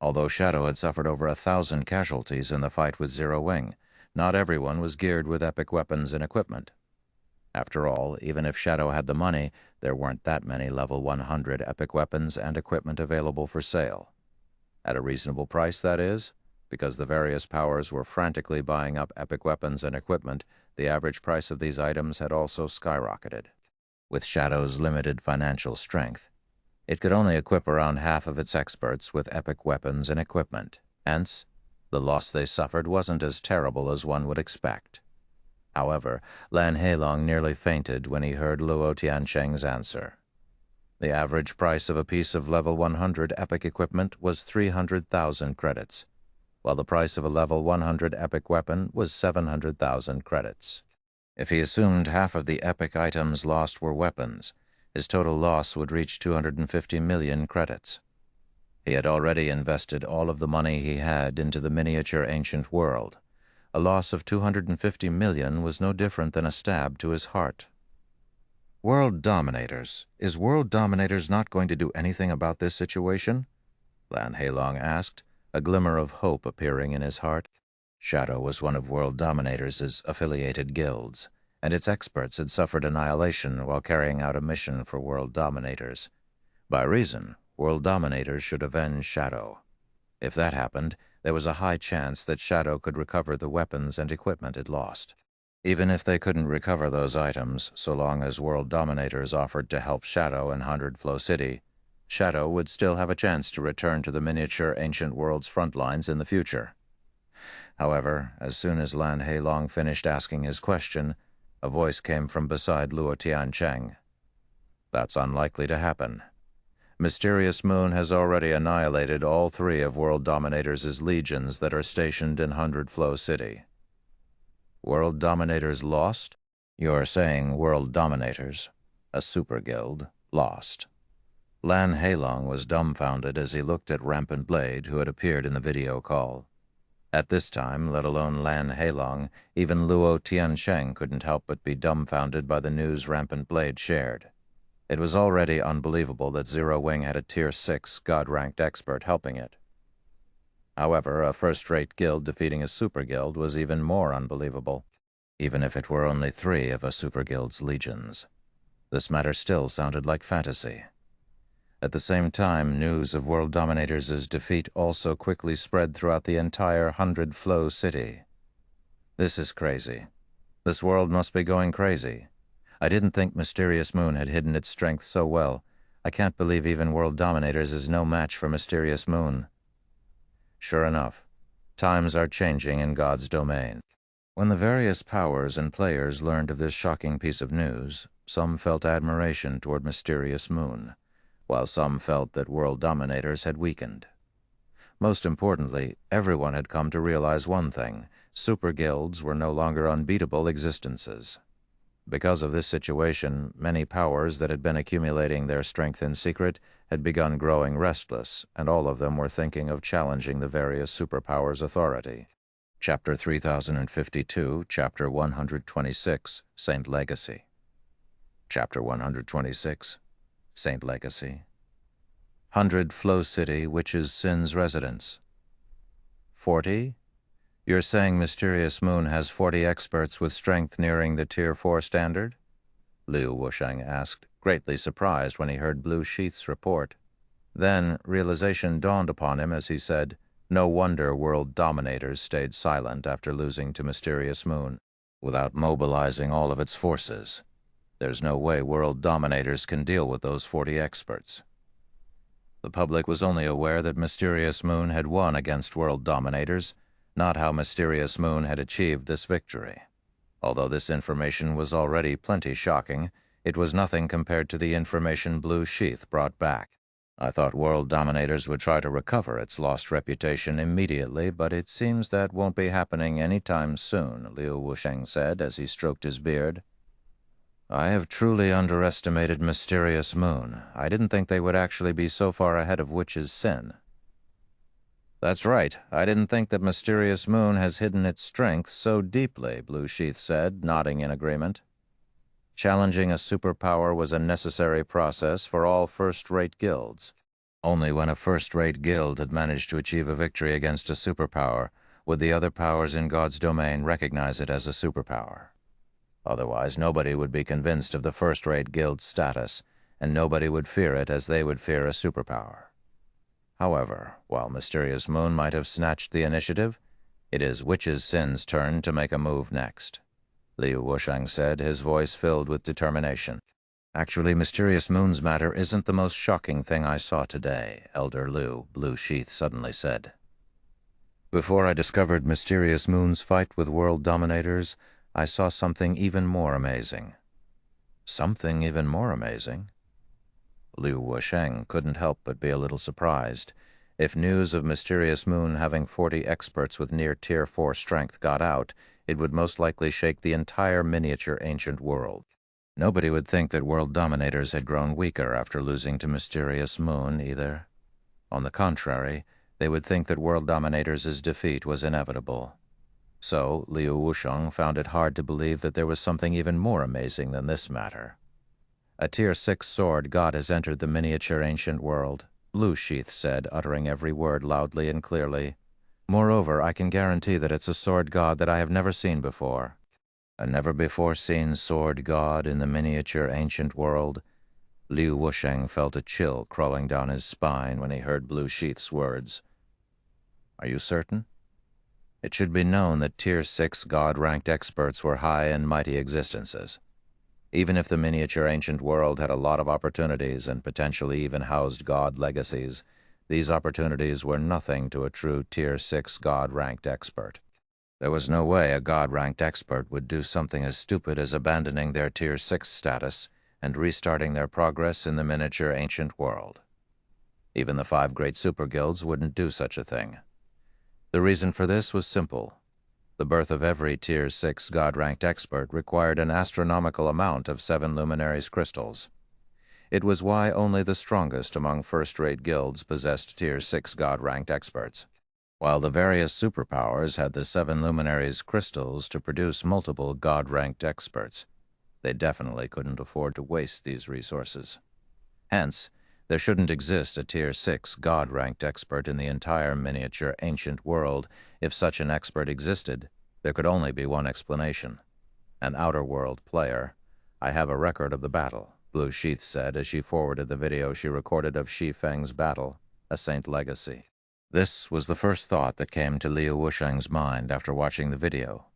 Although Shadow had suffered over 1,000 casualties in the fight with Zero Wing, not everyone was geared with epic weapons and equipment. After all, even if Shadow had the money, there weren't that many level 100 epic weapons and equipment available for sale. At a reasonable price, that is, because the various powers were frantically buying up epic weapons and equipment, the average price of these items had also skyrocketed. With Shadow's limited financial strength, it could only equip around half of its experts with epic weapons and equipment. Hence, the loss they suffered wasn't as terrible as one would expect. However, Lan Heilong nearly fainted when he heard Luo Tiansheng's answer. The average price of a piece of level 100 epic equipment was 300,000 credits, while the price of a level 100 epic weapon was 700,000 credits. If he assumed half of the epic items lost were weapons, his total loss would reach 250 million credits. He had already invested all of the money he had into the miniature ancient world. A loss of 250 million was no different than a stab to his heart. "World Dominators. Is World Dominators not going to do anything about this situation?" Lan Heilong asked, a glimmer of hope appearing in his heart. Shadow was one of World Dominators' affiliated guilds, and its experts had suffered annihilation while carrying out a mission for world dominators. By reason, world dominators should avenge Shadow. If that happened, there was a high chance that Shadow could recover the weapons and equipment it lost. Even if they couldn't recover those items, so long as world dominators offered to help Shadow in 100 Flow City, Shadow would still have a chance to return to the miniature ancient world's front lines in the future. However, as soon as Lan Heilong finished asking his question, a voice came from beside Luo Tiancheng. That's unlikely to happen. Mysterious Moon has already annihilated all 3 of World Dominators' legions that are stationed in 100 Flow City. World Dominators lost? You're saying World Dominators, a super guild, lost. Lan Heilong was dumbfounded as he looked at Rampant Blade, who had appeared in the video call. At this time, let alone Lan Heilong, even Luo Tiancheng couldn't help but be dumbfounded by the news Rampant Blade shared. It was already unbelievable that Zero Wing had a Tier 6 God-ranked expert helping it. However, a first-rate guild defeating a super guild was even more unbelievable, even if it were only 3 of a super guild's legions. This matter still sounded like fantasy. At the same time, news of World Dominators' defeat also quickly spread throughout the entire 100 Flow City. This is crazy. This world must be going crazy. I didn't think Mysterious Moon had hidden its strength so well. I can't believe even World Dominators is no match for Mysterious Moon. Sure enough, times are changing in God's domain. When the various powers and players learned of this shocking piece of news, some felt admiration toward Mysterious Moon, while some felt that World Dominators had weakened. Most importantly, everyone had come to realize one thing: super guilds were no longer unbeatable existences. Because of this situation, many powers that had been accumulating their strength in secret had begun growing restless, and all of them were thinking of challenging the various superpowers' authority. Chapter 3052, Chapter 126, Saint Legacy. Chapter 126, Saint Legacy. 100 Flow City, Witch's Sin's residence. 40? You're saying Mysterious Moon has 40 experts with strength nearing the Tier 4 standard? Liu Wusheng asked, greatly surprised when he heard Blue Sheath's report. Then realization dawned upon him as he said, no wonder World Dominators stayed silent after losing to Mysterious Moon, without mobilizing all of its forces. There's no way World Dominators can deal with those 40 experts. The public was only aware that Mysterious Moon had won against World Dominators, not how Mysterious Moon had achieved this victory. Although this information was already plenty shocking, it was nothing compared to the information Blue Sheath brought back. I thought World Dominators would try to recover its lost reputation immediately, but it seems that won't be happening anytime soon, Liu Wusheng said as he stroked his beard. I have truly underestimated Mysterious Moon. I didn't think they would actually be so far ahead of Witch's Sin. That's right. I didn't think that Mysterious Moon has hidden its strength so deeply, Blue Sheath said, nodding in agreement. Challenging a superpower was a necessary process for all first-rate guilds. Only when a first-rate guild had managed to achieve a victory against a superpower would the other powers in God's domain recognize it as a superpower. Otherwise, nobody would be convinced of the first-rate guild's status, and nobody would fear it as they would fear a superpower. However, while Mysterious Moon might have snatched the initiative, it is Witch's Sin's turn to make a move next, Liu Wusheng said, his voice filled with determination. Actually, Mysterious Moon's matter isn't the most shocking thing I saw today, Elder Liu, Blue Sheath suddenly said. Before I discovered Mysterious Moon's fight with World Dominators, I saw something even more amazing. Something even more amazing? Liu Wusheng couldn't help but be a little surprised. If news of Mysterious Moon having 40 experts with near Tier 4 strength got out, it would most likely shake the entire miniature ancient world. Nobody would think that World Dominators had grown weaker after losing to Mysterious Moon, either. On the contrary, they would think that World Dominators' defeat was inevitable. So, Liu Wusheng found it hard to believe that there was something even more amazing than this matter. A Tier 6 sword god has entered the miniature ancient world, Blue Sheath said, uttering every word loudly and clearly. Moreover, I can guarantee that it's a sword god that I have never seen before. A never-before-seen sword god in the miniature ancient world, Liu Wusheng felt a chill crawling down his spine when he heard Blue Sheath's words. Are you certain? It should be known that Tier 6 god-ranked experts were high and mighty existences. Even if the miniature ancient world had a lot of opportunities and potentially even housed god legacies, these opportunities were nothing to a true Tier 6 god-ranked expert. There was no way a god-ranked expert would do something as stupid as abandoning their Tier 6 status and restarting their progress in the miniature ancient world. Even the 5 great super guilds wouldn't do such a thing. The reason for this was simple. The birth of every Tier 6 god-ranked expert required an astronomical amount of 7 luminaries crystals. It was why only the strongest among first-rate guilds possessed Tier 6 god-ranked experts, while the various superpowers had the 7 luminaries crystals to produce multiple god-ranked experts. They definitely couldn't afford to waste these resources. Hence, there shouldn't exist a Tier 6 god-ranked expert in the entire miniature ancient world. If such an expert existed, there could only be one explanation. An outer world player. I have a record of the battle, Blue Sheath said as she forwarded the video she recorded of Shi Feng's battle, a Saint Legacy. This was the first thought that came to Liu Wusheng's mind after watching the video.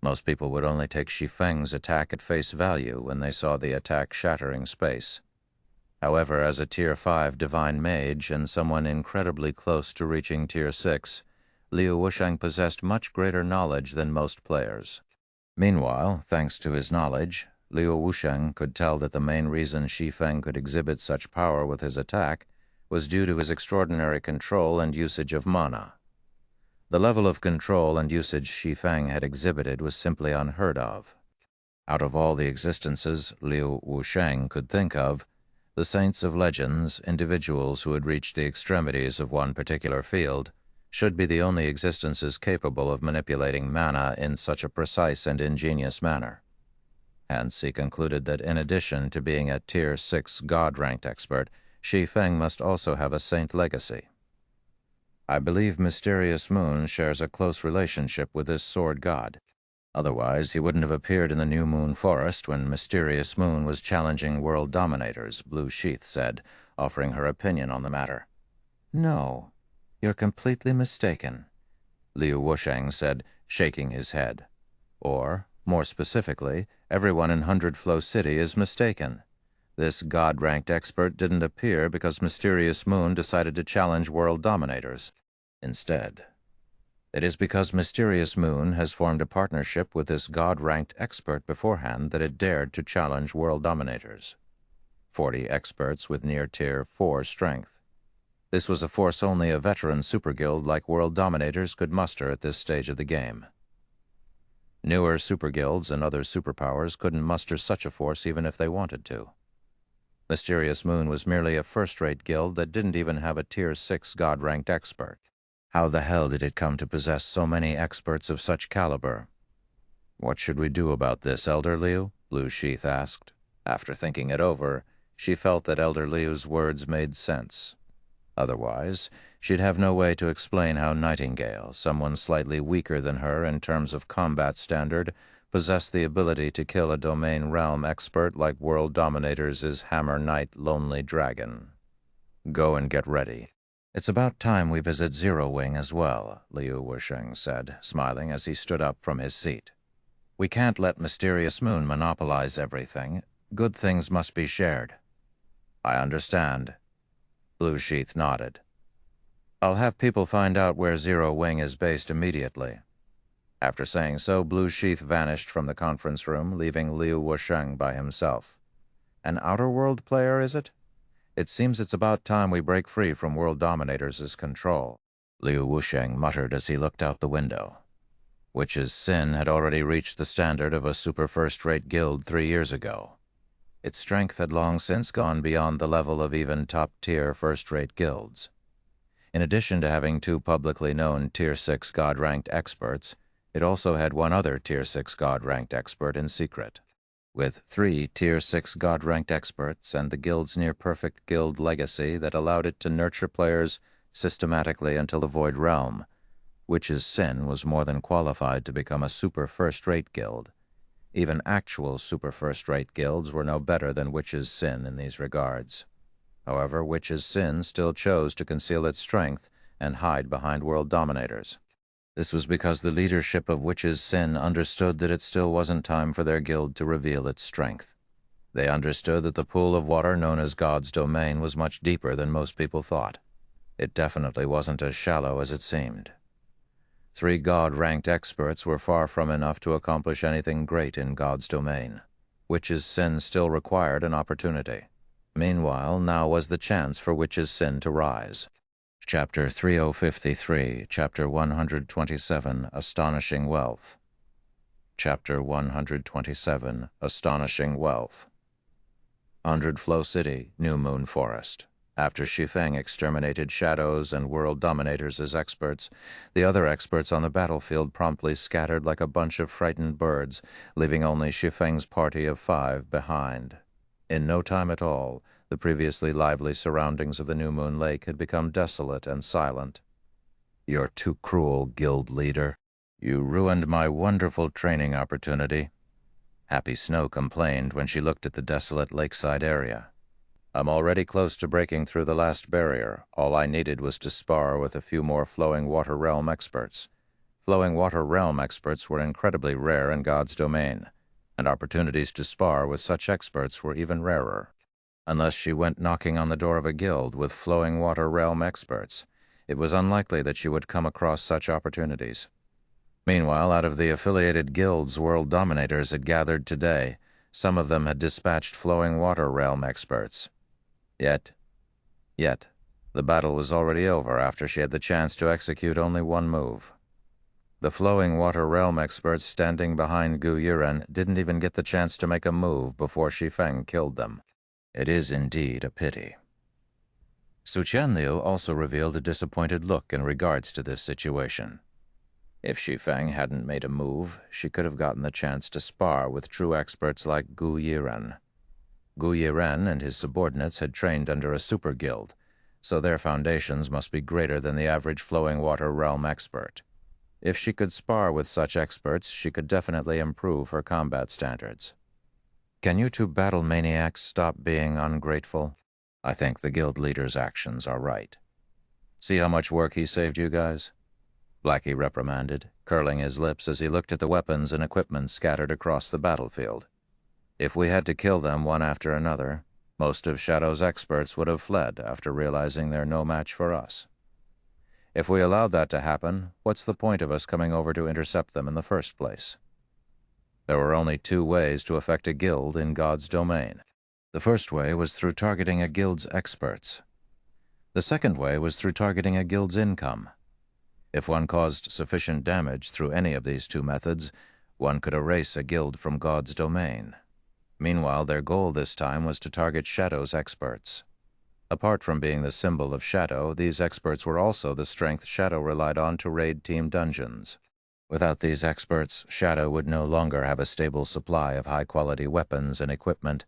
Most people would only take Shi Feng's attack at face value when they saw the attack shattering space. However, as a Tier 5 Divine Mage and someone incredibly close to reaching Tier 6, Liu Wusheng possessed much greater knowledge than most players. Meanwhile, thanks to his knowledge, Liu Wusheng could tell that the main reason Shi Feng could exhibit such power with his attack was due to his extraordinary control and usage of mana. The level of control and usage Shi Feng had exhibited was simply unheard of. Out of all the existences Liu Wusheng could think of, the saints of legends, individuals who had reached the extremities of one particular field, should be the only existences capable of manipulating mana in such a precise and ingenious manner. Hence, he concluded that in addition to being a Tier 6 god-ranked expert, Shi Feng must also have a saint legacy. I believe Mysterious Moon shares a close relationship with this sword god. Otherwise, he wouldn't have appeared in the New Moon Forest when Mysterious Moon was challenging world dominators, Blue Sheath said, offering her opinion on the matter. No, you're completely mistaken, Liu Wusheng said, shaking his head. Or, more specifically, everyone in Hundred Flow City is mistaken. This god-ranked expert didn't appear because Mysterious Moon decided to challenge world dominators. Instead, it is because Mysterious Moon has formed a partnership with this god-ranked expert beforehand that it dared to challenge world dominators. 40 experts with near Tier 4 strength. This was a force only a veteran super guild like world dominators could muster at this stage of the game. Newer super guilds and other superpowers couldn't muster such a force even if they wanted to. Mysterious Moon was merely a first-rate guild that didn't even have a Tier 6 god-ranked expert. How the hell did it come to possess so many experts of such caliber? What should we do about this, Elder Liu? Blue Sheath asked. After thinking it over, she felt that Elder Liu's words made sense. Otherwise, she'd have no way to explain how Nightingale, someone slightly weaker than her in terms of combat standard, possessed the ability to kill a domain realm expert like World Dominator's Hammer Knight Lonely Dragon. Go and get ready. It's about time we visit Zero Wing as well, Liu Wusheng said, smiling as he stood up from his seat. We can't let Mysterious Moon monopolize everything. Good things must be shared. I understand. Blue Sheath nodded. I'll have people find out where Zero Wing is based immediately. After saying so, Blue Sheath vanished from the conference room, leaving Liu Wusheng by himself. An Outer World player, is it? It seems it's about time we break free from World Dominators' control, Liu Wusheng muttered as he looked out the window. Witch's Sin had already reached the standard of a super first-rate guild 3 years ago. Its strength had long since gone beyond the level of even top-tier first-rate guilds. In addition to having 2 publicly known Tier 6 god-ranked experts, it also had one other Tier 6 god-ranked expert in secret. With 3 Tier 6 god-ranked experts and the guild's near-perfect guild legacy that allowed it to nurture players systematically until the Void Realm, Witch's Sin was more than qualified to become a super first-rate guild. Even actual super first-rate guilds were no better than Witch's Sin in these regards. However, Witch's Sin still chose to conceal its strength and hide behind world dominators. This was because the leadership of Witch's Sin understood that it still wasn't time for their guild to reveal its strength. They understood that the pool of water known as God's domain was much deeper than most people thought. It definitely wasn't as shallow as it seemed. 3 God-ranked experts were far from enough to accomplish anything great in God's domain. Witch's Sin still required an opportunity. Meanwhile, now was the chance for Witch's Sin to rise. Chapter 3053, Chapter 127, Astonishing Wealth. Chapter 127, Astonishing Wealth. 100 Flow City, New Moon Forest. After Shi Feng exterminated shadows and world dominators as experts, the other experts on the battlefield promptly scattered like a bunch of frightened birds, leaving only Shi Feng's party of 5 behind. In no time at all, the previously lively surroundings of the New Moon Lake had become desolate and silent. "You're too cruel, guild leader. You ruined my wonderful training opportunity," Happy Snow complained when she looked at the desolate lakeside area. "I'm already close to breaking through the last barrier. All I needed was to spar with a few more Flowing Water Realm experts." Flowing Water Realm experts were incredibly rare in God's domain, and opportunities to spar with such experts were even rarer. Unless she went knocking on the door of a guild with Flowing Water Realm experts, it was unlikely that she would come across such opportunities. Meanwhile, out of the affiliated guilds world dominators had gathered today, some of them had dispatched Flowing Water Realm experts. Yet, the battle was already over after she had the chance to execute only one move. The Flowing Water Realm experts standing behind Gu Yuren didn't even get the chance to make a move before Shi Feng killed them. It is indeed a pity. Su Qianliu also revealed a disappointed look in regards to this situation. If Shi Feng hadn't made a move, she could have gotten the chance to spar with true experts like Gu Yuren. Gu Yuren and his subordinates had trained under a super guild, so their foundations must be greater than the average Flowing Water Realm expert. If she could spar with such experts, she could definitely improve her combat standards. Can you 2 battle maniacs stop being ungrateful? I think the guild leader's actions are right. See how much work he saved you guys? Blackie reprimanded, curling his lips as he looked at the weapons and equipment scattered across the battlefield. If we had to kill them one after another, most of Shadow's experts would have fled after realizing they're no match for us. If we allowed that to happen, what's the point of us coming over to intercept them in the first place? There were only 2 ways to affect a guild in God's domain. The first way was through targeting a guild's experts. The second way was through targeting a guild's income. If one caused sufficient damage through any of these 2 methods, one could erase a guild from God's domain. Meanwhile, their goal this time was to target Shadow's experts. Apart from being the symbol of Shadow, these experts were also the strength Shadow relied on to raid team dungeons. Without these experts, Shadow would no longer have a stable supply of high-quality weapons and equipment.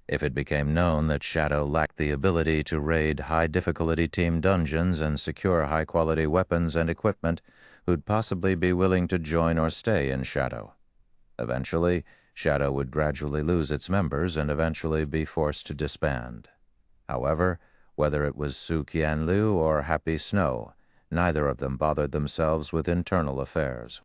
If it became known that Shadow lacked the ability to raid high-difficulty team dungeons and secure high-quality weapons and equipment, who'd possibly be willing to join or stay in Shadow? Eventually, Shadow would gradually lose its members and eventually be forced to disband. However, whether it was Su Qianliu or Happy Snow, neither of them bothered themselves with internal affairs.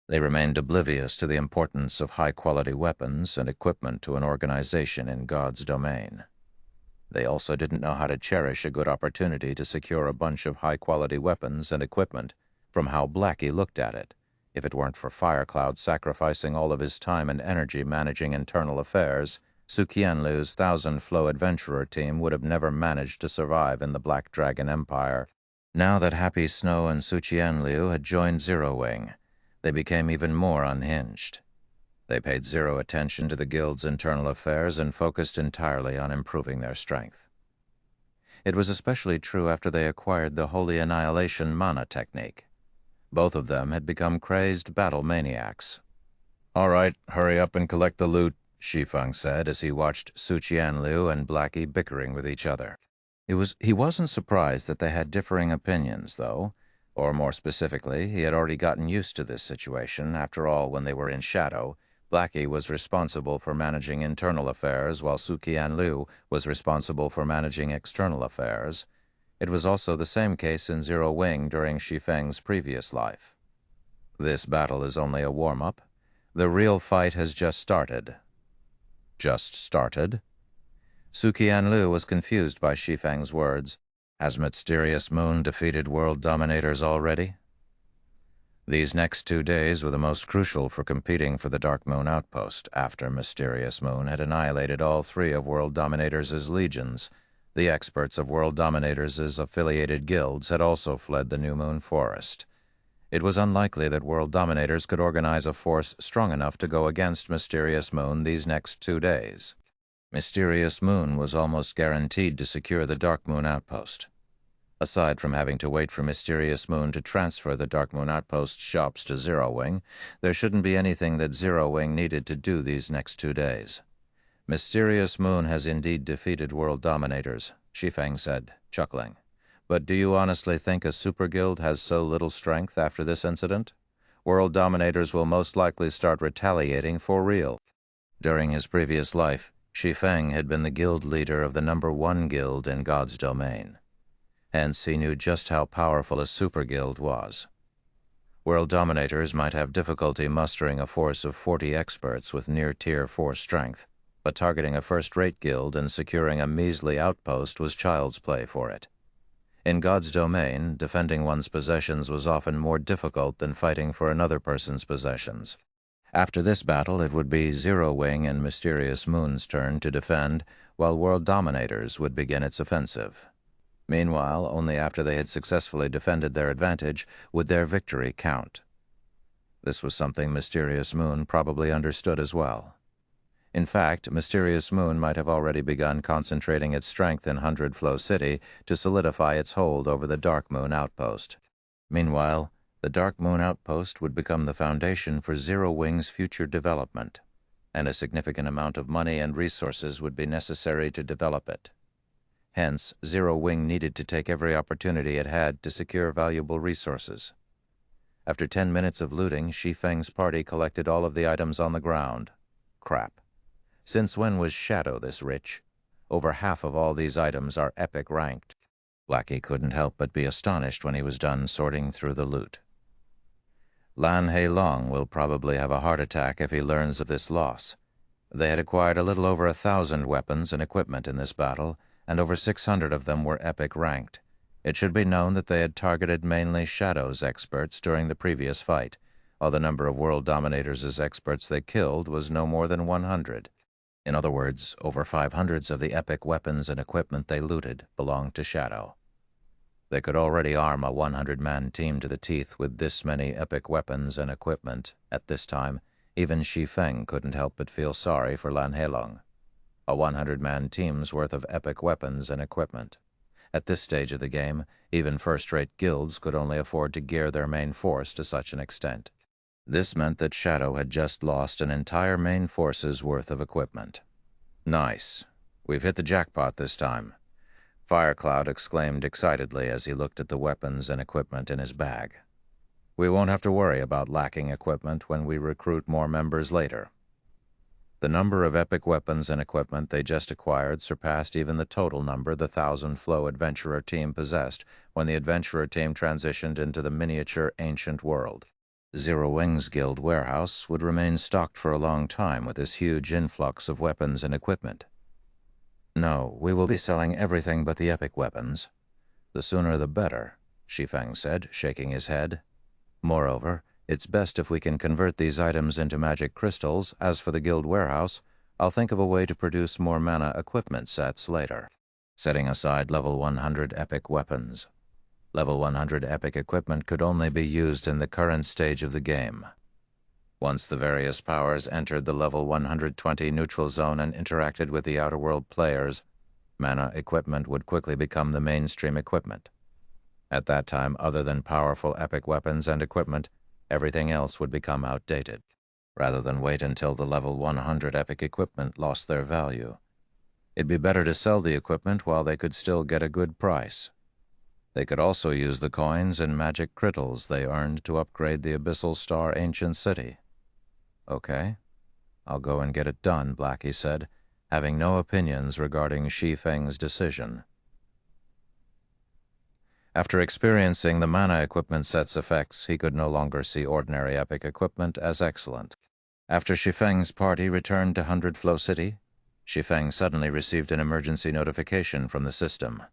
They remained oblivious to the importance of high-quality weapons and equipment to an organization in God's domain. They also didn't know how to cherish a good opportunity to secure a bunch of high-quality weapons and equipment from how Blackie looked at it. If it weren't for Firecloud sacrificing all of his time and energy managing internal affairs, Su Qianliu's 1,000-flow adventurer team would have never managed to survive in the Black Dragon Empire. Now that Happy Snow and Su Qianliu had joined Zero Wing, they became even more unhinged. They paid zero attention to the guild's internal affairs and focused entirely on improving their strength. It was especially true after they acquired the Holy Annihilation mana technique. Both of them had become crazed battle maniacs. "All right, hurry up and collect the loot," Shi Feng said as he watched Su Qianliu and Blackie bickering with each other. He wasn't surprised that they had differing opinions, though, Or more specifically, he had already gotten used to this situation. After all, when they were in shadow, Blackie was responsible for managing internal affairs, while Suqian Liu was responsible for managing external affairs. It was also the same case in Zero Wing during Shi Feng's previous life. This battle is only a warm-up. The real fight has just started. Just started? Suqian Liu was confused by Shi Feng's words. Has Mysterious Moon defeated world dominators already? These next 2 days were the most crucial for competing for the Dark Moon outpost after Mysterious Moon had annihilated all 3 of World Dominators' legions. The experts of World Dominators' affiliated guilds had also fled the New Moon Forest. It was unlikely that World Dominators could organize a force strong enough to go against Mysterious Moon these next 2 days. Mysterious Moon was almost guaranteed to secure the Dark Moon outpost. Aside from having to wait for Mysterious Moon to transfer the Dark Moon outpost shops to Zero Wing, there shouldn't be anything that Zero Wing needed to do these next 2 days. Mysterious Moon has indeed defeated world dominators, Shi Feng said, chuckling. But do you honestly think a super guild has so little strength after this incident? World dominators will most likely start retaliating for real. During his previous life, Shi Feng had been the guild leader of the #1 guild in God's domain. Hence, he knew just how powerful a super guild was. World dominators might have difficulty mustering a force of 40 experts with near Tier 4 strength, but targeting a first-rate guild and securing a measly outpost was child's play for it. In God's domain, defending one's possessions was often more difficult than fighting for another person's possessions. After this battle, it would be Zero Wing and Mysterious Moon's turn to defend, while World Dominators would begin its offensive. Meanwhile, only after they had successfully defended their advantage would their victory count. This was something Mysterious Moon probably understood as well. In fact, Mysterious Moon might have already begun concentrating its strength in Hundred Flow City to solidify its hold over the Dark Moon outpost. Meanwhile, the Dark Moon outpost would become the foundation for Zero Wing's future development, and a significant amount of money and resources would be necessary to develop it. Hence, Zero Wing needed to take every opportunity it had to secure valuable resources. After 10 minutes of looting, Shi Feng's party collected all of the items on the ground. Crap. Since when was Shadow this rich? Over half of all these items are epic ranked. Blackie couldn't help but be astonished when he was done sorting through the loot. Lan Heilong will probably have a heart attack if he learns of this loss. They had acquired a little over 1,000 weapons and equipment in this battle, and over 600 of them were epic ranked. It should be known that they had targeted mainly Shadow's experts during the previous fight, while the number of World Dominators' experts they killed was no more than 100. In other words, over 500 of the epic weapons and equipment they looted belonged to Shadow. They could already arm a 100-man team to the teeth with this many epic weapons and equipment. At this time, even Shi Feng couldn't help but feel sorry for Lan Heilong. A 100-man team's worth of epic weapons and equipment. At this stage of the game, even first-rate guilds could only afford to gear their main force to such an extent. This meant that Shadow had just lost an entire main force's worth of equipment. Nice. We've hit the jackpot this time. Firecloud exclaimed excitedly as he looked at the weapons and equipment in his bag. We won't have to worry about lacking equipment when we recruit more members later. The number of epic weapons and equipment they just acquired surpassed even the total number the 1,000 Flow Adventurer team possessed when the Adventurer team transitioned into the miniature ancient world. Zero Wing's guild warehouse would remain stocked for a long time with this huge influx of weapons and equipment. No, we will be selling everything but the epic weapons. The sooner the better, Shi Feng said, shaking his head. Moreover, it's best if we can convert these items into magic crystals. As for the guild warehouse, I'll think of a way to produce more mana equipment sets later. Setting aside level 100 epic weapons. Level 100 epic equipment could only be used in the current stage of the game. Once the various powers entered the level 120 neutral zone and interacted with the outer world players, mana equipment would quickly become the mainstream equipment. At that time, other than powerful epic weapons and equipment, everything else would become outdated, rather than wait until the level 100 epic equipment lost their value. It'd be better to sell the equipment while they could still get a good price. They could also use the coins and magic crittals they earned to upgrade the Abyssal Star ancient city. Okay, I'll go and get it done, Blackie said, having no opinions regarding Shi Feng's decision. After experiencing the mana equipment set's effects, he could no longer see ordinary epic equipment as excellent. After Shi Feng's party returned to 100 Flow City, Shi Feng suddenly received an emergency notification from the system.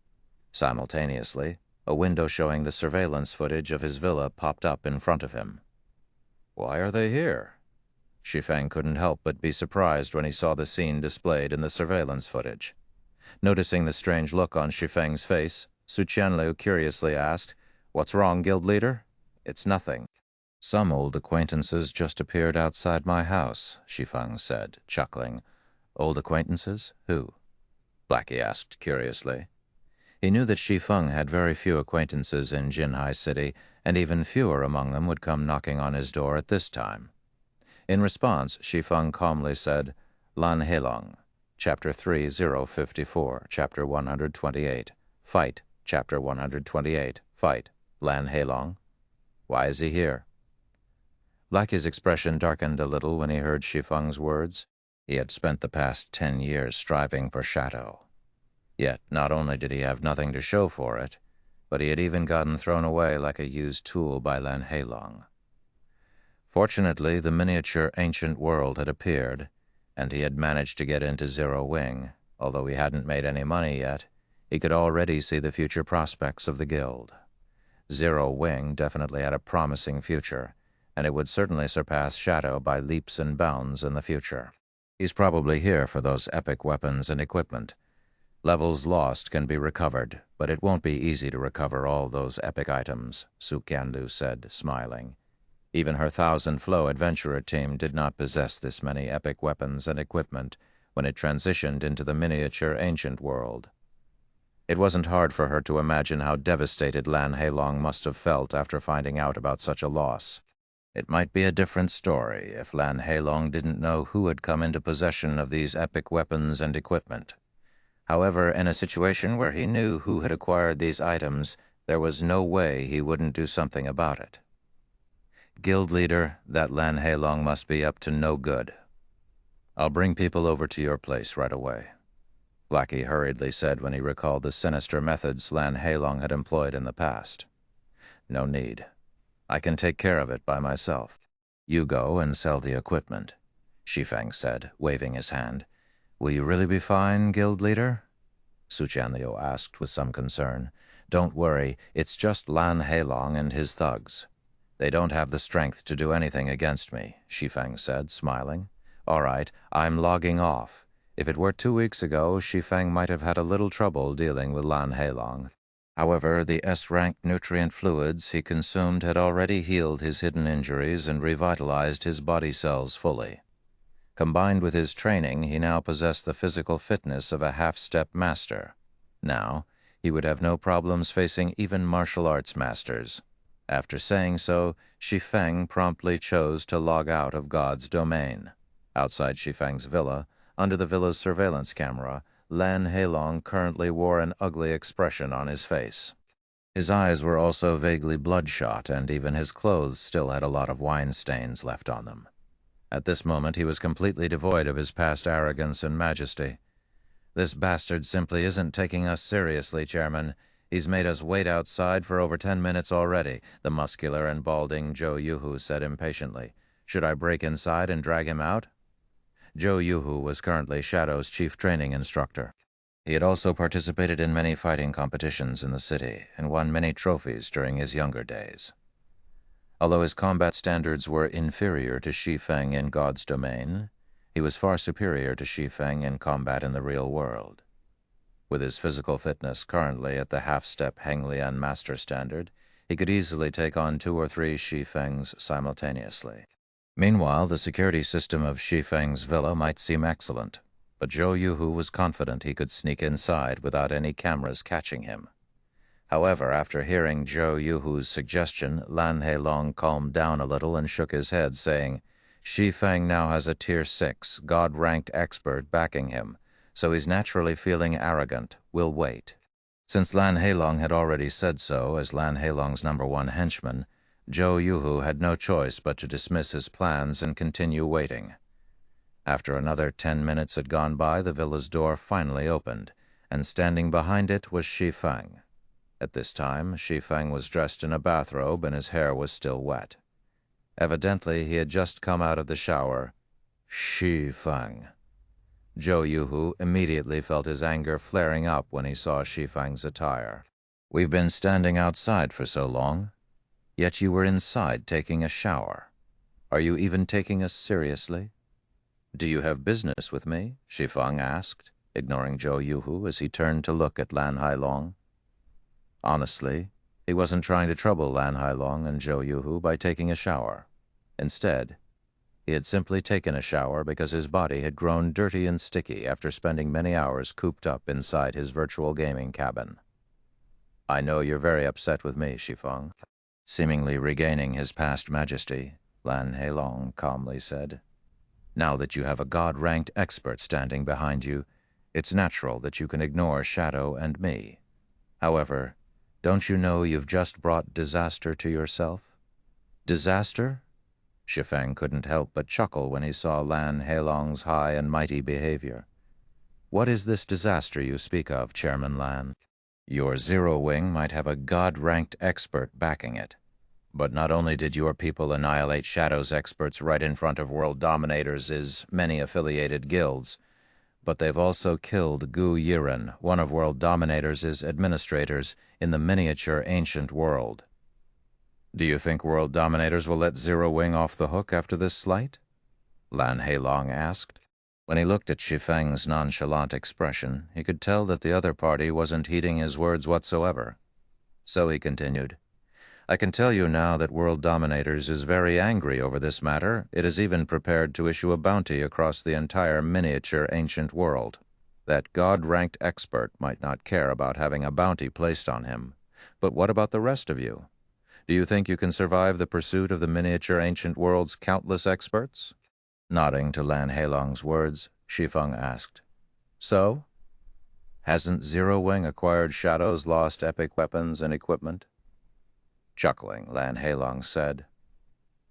Simultaneously, a window showing the surveillance footage of his villa popped up in front of him. Why are they here? Shi Feng couldn't help but be surprised when he saw the scene displayed in the surveillance footage. Noticing the strange look on Shi Feng's face, Su Qianlu curiously asked, "What's wrong, guild leader?" "It's nothing. Some old acquaintances just appeared outside my house," Shi Feng said, chuckling. "Old acquaintances? Who?" Blackie asked curiously. He knew that Shi Feng had very few acquaintances in Jinhai City, and even fewer among them would come knocking on his door at this time. In response, Shi Feng calmly said, "Lan Heilong, Chapter 3054, Chapter 128, Fight, Chapter 128, Fight, Lan Heilong. Why is he here?" Blackie's expression darkened a little when he heard Shi Feng's words. He had spent the past 10 years striving for shadow. Yet, not only did he have nothing to show for it, but he had even gotten thrown away like a used tool by Lan Heilong. Fortunately, the miniature ancient world had appeared, and he had managed to get into Zero Wing. Although he hadn't made any money yet, he could already see the future prospects of the guild. Zero Wing definitely had a promising future, and it would certainly surpass Shadow by leaps and bounds in the future. He's probably here for those epic weapons and equipment. Levels lost can be recovered, but it won't be easy to recover all those epic items, Su Qianlu said, smiling. Even her 1,000 Flow adventurer team did not possess this many epic weapons and equipment when it transitioned into the miniature ancient world. It wasn't hard for her to imagine how devastated Lan Heilong must have felt after finding out about such a loss. It might be a different story if Lan Heilong didn't know who had come into possession of these epic weapons and equipment. However, in a situation where he knew who had acquired these items, there was no way he wouldn't do something about it. Guild leader, that Lan Heilong must be up to no good. I'll bring people over to your place right away, Blackie hurriedly said when he recalled the sinister methods Lan Heilong had employed in the past. No need. I can take care of it by myself. You go and sell the equipment, Shi Feng said, waving his hand. Will you really be fine, guild leader? Su Qianlu asked with some concern. Don't worry, it's just Lan Heilong and his thugs. They don't have the strength to do anything against me, Shi Feng said, smiling. All right, I'm logging off. If it were 2 weeks ago, Shi Feng might have had a little trouble dealing with Lan Heilong. However, the S-rank nutrient fluids he consumed had already healed his hidden injuries and revitalized his body cells fully. Combined with his training, he now possessed the physical fitness of a half-step master. Now, he would have no problems facing even martial arts masters. After saying so, Shi Feng promptly chose to log out of God's domain. Outside Shi Feng's villa, under the villa's surveillance camera, Lan Heilong currently wore an ugly expression on his face. His eyes were also vaguely bloodshot, and even his clothes still had a lot of wine stains left on them. At this moment, he was completely devoid of his past arrogance and majesty. This bastard simply isn't taking us seriously, Chairman. He's made us wait outside for over 10 minutes already, the muscular and balding Zhou Yuhu said impatiently. Should I break inside and drag him out? Zhou Yuhu was currently Shadow's chief training instructor. He had also participated in many fighting competitions in the city and won many trophies during his younger days. Although his combat standards were inferior to Shi Feng in God's domain, he was far superior to Shi Feng in combat in the real world. With his physical fitness currently at the half-step Henglian master standard, he could easily take on 2 or 3 Shi Fengs simultaneously. Meanwhile, the security system of Shi Feng's villa might seem excellent, but Zhou Yuhu was confident he could sneak inside without any cameras catching him. However, after hearing Zhou Yuhu's suggestion, Lan Heilong calmed down a little and shook his head, saying, Shi Feng now has a Tier 6, God-ranked expert backing him, so he's naturally feeling arrogant. We'll wait. Since Lan Heilong had already said so as Lan Heilong's #1 henchman, Zhou Yuhu had no choice but to dismiss his plans and continue waiting. After another 10 minutes had gone by, the villa's door finally opened, and standing behind it was Shi Feng. At this time, Shi Feng was dressed in a bathrobe and his hair was still wet. Evidently, he had just come out of the shower. Shi Feng. Zhou Yuhu immediately felt his anger flaring up when he saw Shi Feng's attire. "We've been standing outside for so long, yet you were inside taking a shower. Are you even taking us seriously?" "Do you have business with me?" Shi Feng asked, ignoring Zhou Yuhu as he turned to look at Lan Hailong. Honestly, he wasn't trying to trouble Lan Hailong and Zhou Yuhu by taking a shower. Instead, he had simply taken a shower because his body had grown dirty and sticky after spending many hours cooped up inside his virtual gaming cabin. "I know you're very upset with me, Shi Feng." Seemingly regaining his past majesty, Lan Hailong calmly said, "Now that you have a god-ranked expert standing behind you, it's natural that you can ignore Shadow and me. However, don't you know you've just brought disaster to yourself?" "Disaster?" Shi Feng couldn't help but chuckle when he saw Lan Hailong's high and mighty behavior. "What is this disaster you speak of, Chairman Lan? Your Zero Wing might have a god-ranked expert backing it. But not only did your people annihilate Shadow's experts right in front of World Dominators' many affiliated guilds, but they've also killed Gu Yiren, one of World Dominators' administrators in the miniature ancient world. Do you think World Dominators will let Zero Wing off the hook after this slight?" Lan Hailong asked. When he looked at Shi Feng's nonchalant expression, he could tell that the other party wasn't heeding his words whatsoever. So he continued, "I can tell you now that World Dominators is very angry over this matter. It is even prepared to issue a bounty across the entire miniature ancient world. That god-ranked expert might not care about having a bounty placed on him. But what about the rest of you? Do you think you can survive the pursuit of the miniature ancient world's countless experts?" Nodding to Lan Hailong's words, Shi Feng asked, "So? Hasn't Zero Wing acquired Shadow's lost epic weapons and equipment?" Chuckling, Lan Hailong said,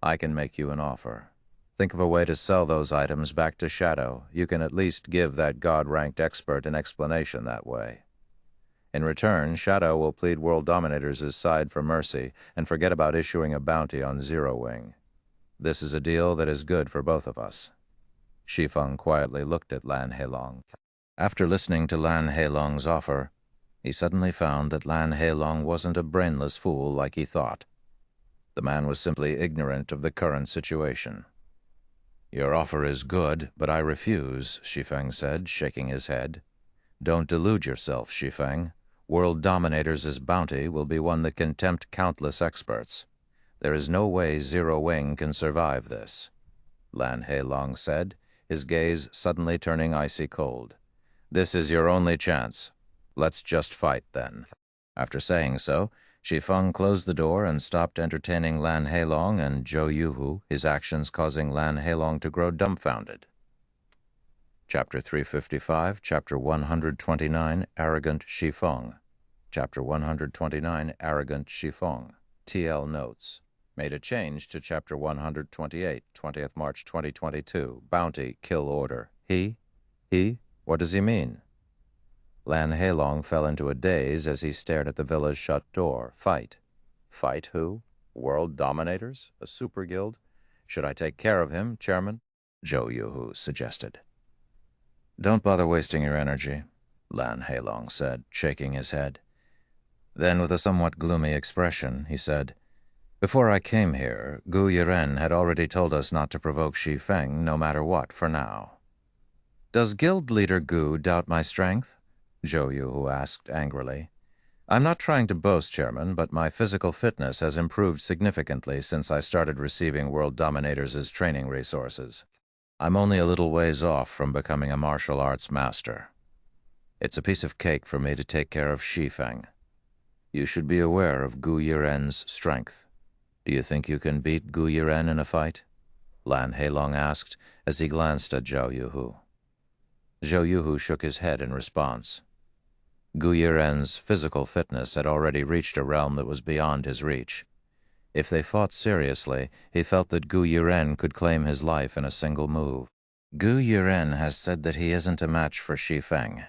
"I can make you an offer. Think of a way to sell those items back to Shadow. You can at least give that god-ranked expert an explanation that way. In return, Shadow will plead World Dominators' side for mercy and forget about issuing a bounty on Zero Wing. This is a deal that is good for both of us." Shi Feng quietly looked at Lan Hailong. After listening to Lan Hailong's offer, he suddenly found that Lan Hailong wasn't a brainless fool like he thought. The man was simply ignorant of the current situation. "Your offer is good, but I refuse," Shi Feng said, shaking his head. "Don't delude yourself, Shi Feng. World Dominators' bounty will be one that can tempt countless experts. There is no way Zero Wing can survive this," Lan Hailong said, his gaze suddenly turning icy cold. "This is your only chance. Let's just fight, then." After saying so, Shi Feng closed the door and stopped entertaining Lan Hailong and Zhou Yuhu, his actions causing Lan Hailong to grow dumbfounded. Chapter 355, Chapter 129, Arrogant Shi Feng. Chapter 129, Arrogant Shi Feng. TL Notes. Made a change to Chapter 128, 20th March 2022. Bounty, kill order. He? What does he mean? Lan Hailong fell into a daze as he stared at the villa's shut door. Fight. Fight who? World Dominators? A super guild? Should I take care of him, Chairman? Zhou Yuhu suggested. "Don't bother wasting your energy," Lan Hailong said, shaking his head. Then, with a somewhat gloomy expression, he said, "Before I came here, Gu Yiren had already told us not to provoke Shi Feng no matter what for now." "Does guild leader Gu doubt my strength?" Zhou Yuhu asked angrily. "I'm not trying to boast, Chairman, but my physical fitness has improved significantly since I started receiving World Dominators' training resources. I'm only a little ways off from becoming a martial arts master. It's a piece of cake for me to take care of Shi Feng. You should be aware of Gu Yiren's strength. Do you think you can beat Gu Yiren in a fight?" Lan Hailong asked as he glanced at Zhou Yuhu. Zhou Yuhu shook his head in response. Gu Yiren's physical fitness had already reached a realm that was beyond his reach. If they fought seriously, he felt that Gu Yiren could claim his life in a single move. Gu Yiren has said that he isn't a match for Shi Feng.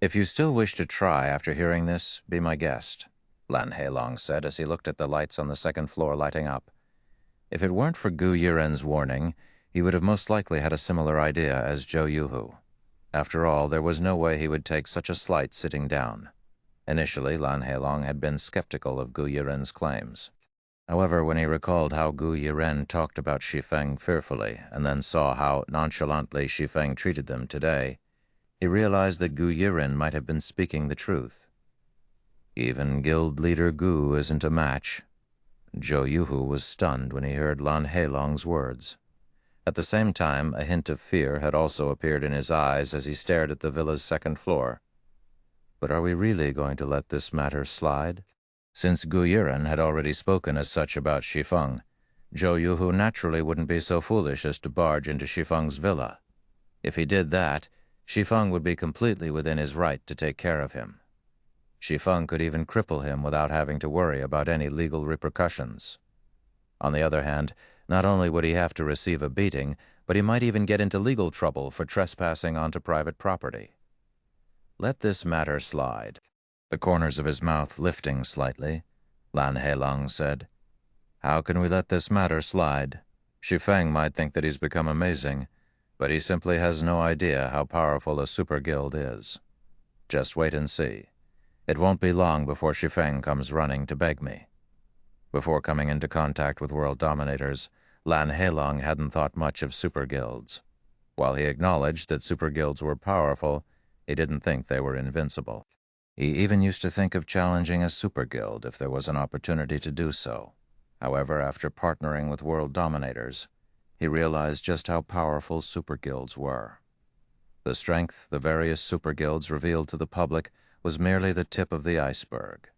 If you still wish to try after hearing this, be my guest, Lan Heilong said as he looked at the lights on the second floor lighting up. If it weren't for Gu Yiren's warning, he would have most likely had a similar idea as Zhou Yuhu. After all, there was no way he would take such a slight sitting down. Initially, Lan Heilong had been skeptical of Gu Yiren's claims. However, when he recalled how Gu Yiren talked about Shi Feng fearfully, and then saw how nonchalantly Shi Feng treated them today, he realized that Gu Yiren might have been speaking the truth. Even guild leader Gu isn't a match. Zhou Yuhu was stunned when he heard Lan Heilong's words. At the same time, a hint of fear had also appeared in his eyes as he stared at the villa's second floor. But are we really going to let this matter slide? Since Gu Yiren had already spoken as such about Shi Feng, Zhou Yuhu naturally wouldn't be so foolish as to barge into Shi Feng's villa. If he did that, Shi Feng would be completely within his right to take care of him. Shi Feng could even cripple him without having to worry about any legal repercussions. On the other hand, not only would he have to receive a beating, but he might even get into legal trouble for trespassing onto private property. Let this matter slide. The corners of his mouth lifting slightly, Lan Heilong said, "How can we let this matter slide? Shi Feng might think that he's become amazing, but he simply has no idea how powerful a super guild is. Just wait and see. It won't be long before Shi Feng comes running to beg me." Before coming into contact with world dominators, Lan Heilong hadn't thought much of super guilds. While he acknowledged that super guilds were powerful, he didn't think they were invincible. He even used to think of challenging a super guild if there was an opportunity to do so. However, after partnering with world dominators, he realized just how powerful super guilds were. The strength the various super guilds revealed to the public was merely the tip of the iceberg.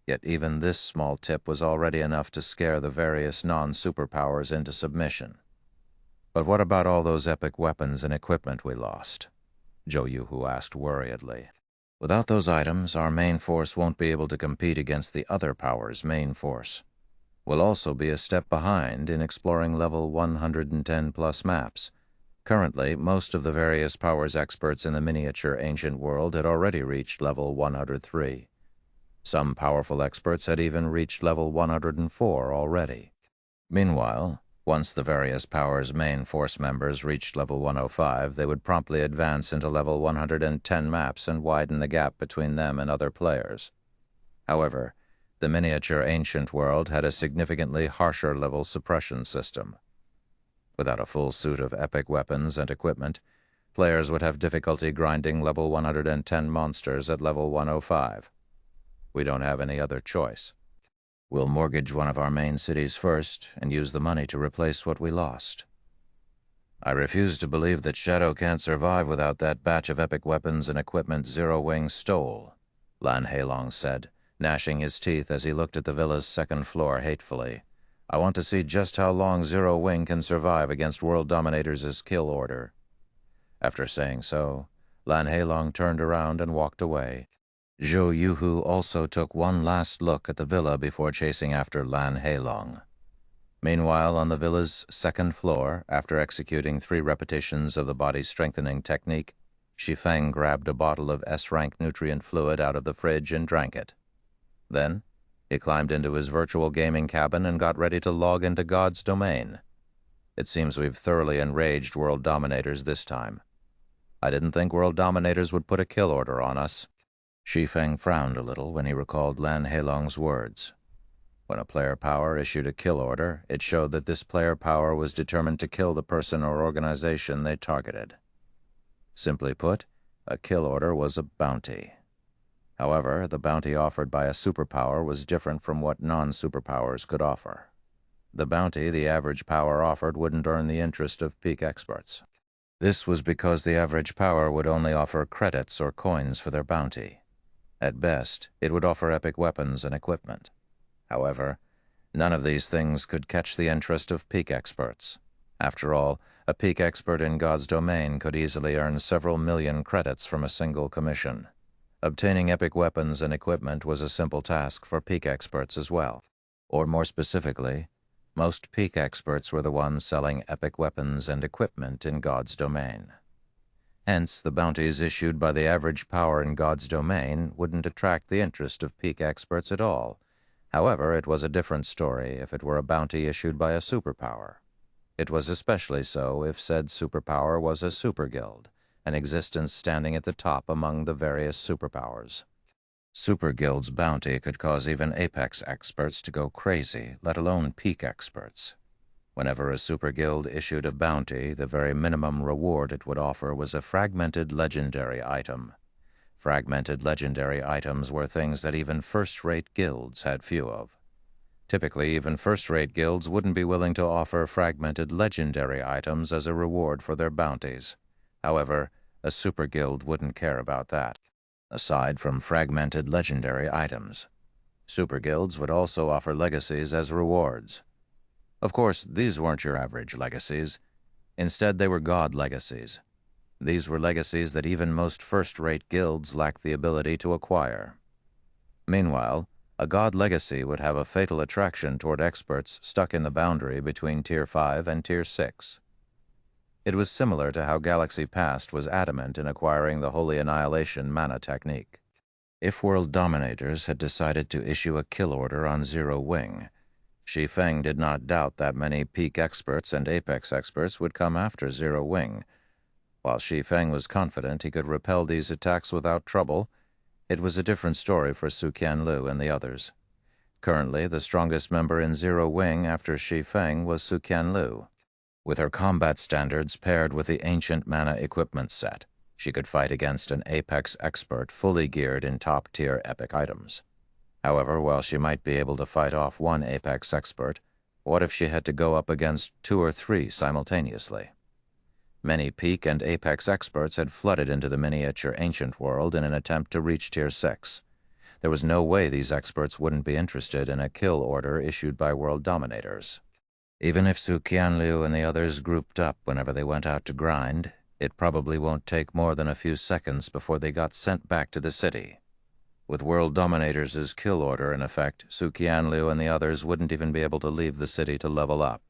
Yet even this small tip was already enough to scare the various non-superpowers into submission. But what about all those epic weapons and equipment we lost? Zhou Yuhu asked worriedly. Without those items, our main force won't be able to compete against the other powers' main force. We'll also be a step behind in exploring level 110+ maps. Currently, most of the various powers experts in the miniature ancient world had already reached level 103. Some powerful experts had even reached level 104 already. Meanwhile, once the various powers' main force members reached level 105, they would promptly advance into level 110 maps and widen the gap between them and other players. However, the miniature ancient world had a significantly harsher level suppression system. Without a full suit of epic weapons and equipment, players would have difficulty grinding level 110 monsters at level 105. We don't have any other choice. We'll mortgage one of our main cities first and use the money to replace what we lost. I refuse to believe that Shadow can't survive without that batch of epic weapons and equipment Zero Wing stole, Lan Heilong said, gnashing his teeth as he looked at the villa's second floor hatefully. I want to see just how long Zero Wing can survive against World Dominators' kill order. After saying so, Lan Heilong turned around and walked away. Zhou Yuhu also took one last look at the villa before chasing after Lan Heilong. Meanwhile, on the villa's second floor, after executing 3 repetitions of the body-strengthening technique, Shi Feng grabbed a bottle of S-rank nutrient fluid out of the fridge and drank it. Then, he climbed into his virtual gaming cabin and got ready to log into God's domain. It seems we've thoroughly enraged world dominators this time. I didn't think world dominators would put a kill order on us. Shi Feng frowned a little when he recalled Lan Heilong's words. When a player power issued a kill order, it showed that this player power was determined to kill the person or organization they targeted. Simply put, a kill order was a bounty. However, the bounty offered by a superpower was different from what non-superpowers could offer. The bounty the average power offered wouldn't earn the interest of peak experts. This was because the average power would only offer credits or coins for their bounty. At best, it would offer epic weapons and equipment. However, none of these things could catch the interest of peak experts. After all, a peak expert in God's domain could easily earn several million credits from a single commission. Obtaining epic weapons and equipment was a simple task for peak experts as well. Or more specifically, most peak experts were the ones selling epic weapons and equipment in God's domain. Hence, the bounties issued by the average power in God's domain wouldn't attract the interest of peak experts at all. However, it was a different story if it were a bounty issued by a superpower. It was especially so if said superpower was a superguild, an existence standing at the top among the various superpowers. Superguild's bounty could cause even apex experts to go crazy, let alone peak experts. Whenever a superguild issued a bounty, the very minimum reward it would offer was a fragmented legendary item. Fragmented legendary items were things that even first-rate guilds had few of. Typically, even first-rate guilds wouldn't be willing to offer fragmented legendary items as a reward for their bounties. However, a superguild wouldn't care about that. Aside from fragmented legendary items, superguilds would also offer legacies as rewards. Of course, these weren't your average legacies. Instead, they were god legacies. These were legacies that even most first-rate guilds lacked the ability to acquire. Meanwhile, a god legacy would have a fatal attraction toward experts stuck in the boundary between Tier 5 and Tier 6. It was similar to how Galaxy Past was adamant in acquiring the Holy Annihilation mana technique. If World Dominators had decided to issue a kill order on Zero Wing, Shi Feng did not doubt that many peak experts and apex experts would come after Zero Wing. While Shi Feng was confident he could repel these attacks without trouble, it was a different story for Su Qianlu and the others. Currently, the strongest member in Zero Wing after Shi Feng was Su Qianlu. With her combat standards paired with the ancient mana equipment set, she could fight against an apex expert fully geared in top-tier epic items. However, while she might be able to fight off one apex expert, what if she had to go up against 2 or 3 simultaneously? Many peak and apex experts had flooded into the miniature ancient world in an attempt to reach Tier 6. There was no way these experts wouldn't be interested in a kill order issued by world dominators. Even if Su Qianlu and the others grouped up whenever they went out to grind, it probably won't take more than a few seconds before they got sent back to the city. With world dominators' kill order in effect, Su Qianlu and the others wouldn't even be able to leave the city to level up.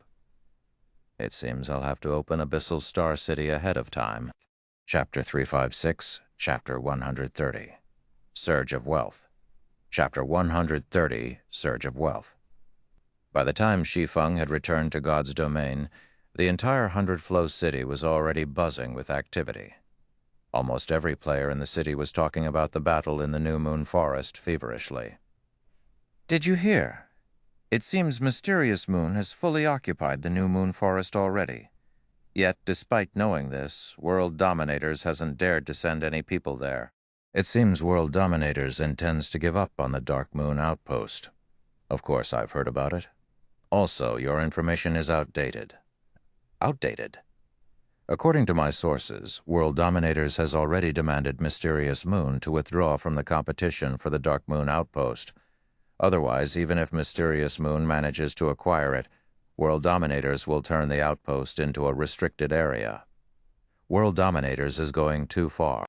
It seems I'll have to open Abyssal Star City ahead of time. Chapter 356, Chapter 130. Surge of Wealth. Chapter 130, Surge of Wealth. By the time Shi Feng had returned to God's domain, the entire Hundred Flow City was already buzzing with activity. Almost every player in the city was talking about the battle in the New Moon Forest feverishly. "Did you hear? It seems Mysterious Moon has fully occupied the New Moon Forest already. Yet, despite knowing this, World Dominators hasn't dared to send any people there. It seems World Dominators intends to give up on the Dark Moon Outpost. Of course, I've heard about it. Also, your information is outdated." Outdated? According to my sources, World Dominators has already demanded Mysterious Moon to withdraw from the competition for the Dark Moon Outpost. Otherwise, even if Mysterious Moon manages to acquire it, World Dominators will turn the outpost into a restricted area. World Dominators is going too far.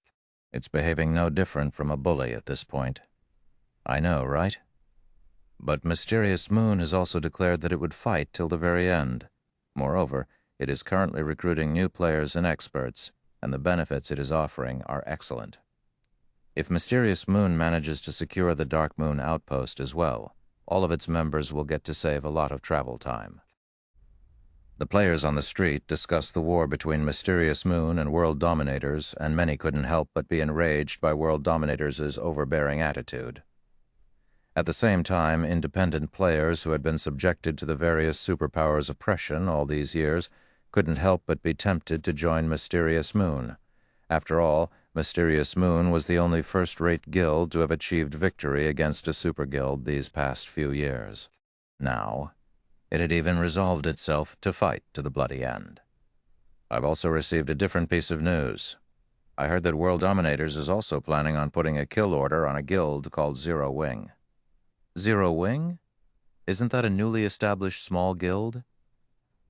It's behaving no different from a bully at this point. I know, right? But Mysterious Moon has also declared that it would fight till the very end. Moreover, it is currently recruiting new players and experts, and the benefits it is offering are excellent. If Mysterious Moon manages to secure the Dark Moon Outpost as well, all of its members will get to save a lot of travel time. The players on the street discussed the war between Mysterious Moon and World Dominators, and many couldn't help but be enraged by World Dominators' overbearing attitude. At the same time, independent players who had been subjected to the various superpowers' oppression all these years couldn't help but be tempted to join Mysterious Moon. After all, Mysterious Moon was the only first-rate guild to have achieved victory against a superguild these past few years. Now, it had even resolved itself to fight to the bloody end. I've also received a different piece of news. I heard that World Dominators is also planning on putting a kill order on a guild called Zero Wing. Zero Wing? Isn't that a newly established small guild?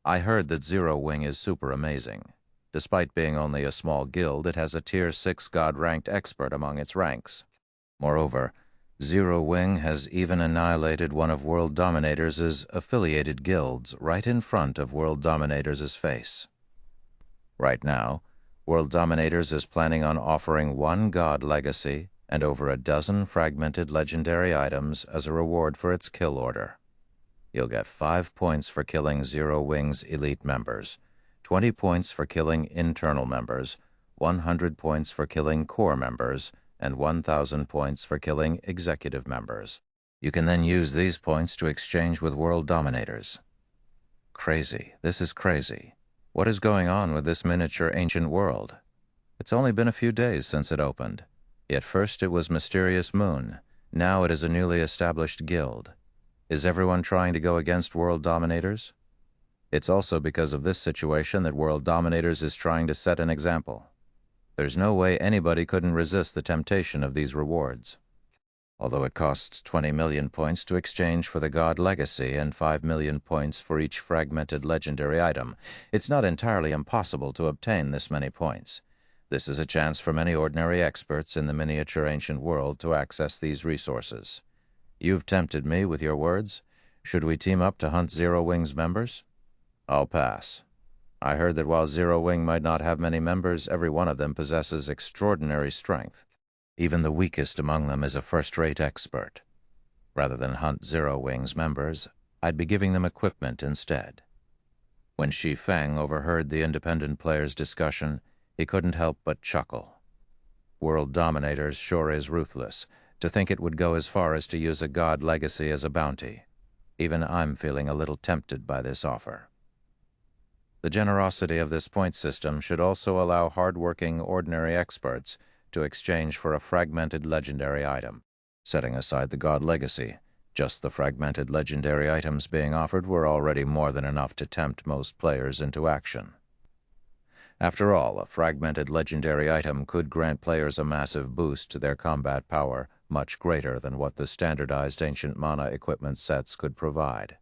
I heard that Zero Wing is super amazing. Despite being only a small guild, it has a Tier 6 God-ranked expert among its ranks. Moreover, Zero Wing has even annihilated one of World Dominator's affiliated guilds right in front of World Dominator's face. Right now, World Dominators is planning on offering one God legacy and over a dozen fragmented legendary items as a reward for its kill order. You'll get 5 points for killing Zero Wing's elite members, 20 points for killing internal members, 100 points for killing core members, and 1,000 points for killing executive members. You can then use these points to exchange with World Dominators. Crazy. This is crazy. What is going on with this miniature ancient world? It's only been a few days since it opened. Yet first it was Mysterious Moon. Now it is a newly established guild. Is everyone trying to go against World Dominators? It's also because of this situation that World Dominators is trying to set an example. There's no way anybody couldn't resist the temptation of these rewards. Although it costs 20 million points to exchange for the God Legacy and 5 million points for each fragmented legendary item, it's not entirely impossible to obtain this many points. This is a chance for many ordinary experts in the miniature ancient world to access these resources. You've tempted me with your words. Should we team up to hunt Zero Wing's members? I'll pass. I heard that while Zero Wing might not have many members, every one of them possesses extraordinary strength. Even the weakest among them is a first-rate expert. Rather than hunt Zero Wing's members, I'd be giving them equipment instead. When Shi Feng overheard the independent players' discussion, he couldn't help but chuckle. World Dominators sure is ruthless. To think it would go as far as to use a God legacy as a bounty. Even I'm feeling a little tempted by this offer. The generosity of this point system should also allow hard-working ordinary experts to exchange for a fragmented legendary item. Setting aside the God legacy, just the fragmented legendary items being offered were already more than enough to tempt most players into action. After all, a fragmented legendary item could grant players a massive boost to their combat power, much greater than what the standardized ancient mana equipment sets could provide.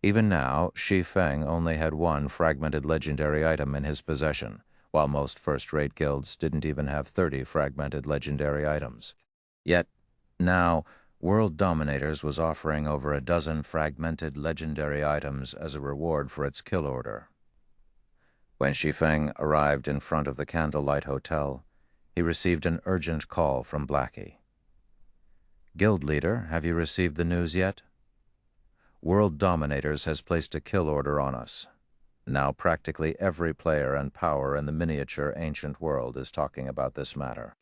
Even now, Shi Feng only had one fragmented legendary item in his possession, while most first-rate guilds didn't even have 30 fragmented legendary items. Yet, now, World Dominators was offering over a dozen fragmented legendary items as a reward for its kill order. When Shi Feng arrived in front of the Candlelight Hotel, he received an urgent call from Blackie. Guild leader, have you received the news yet? World Dominators has placed a kill order on us. Now practically every player and power in the miniature ancient world is talking about this matter.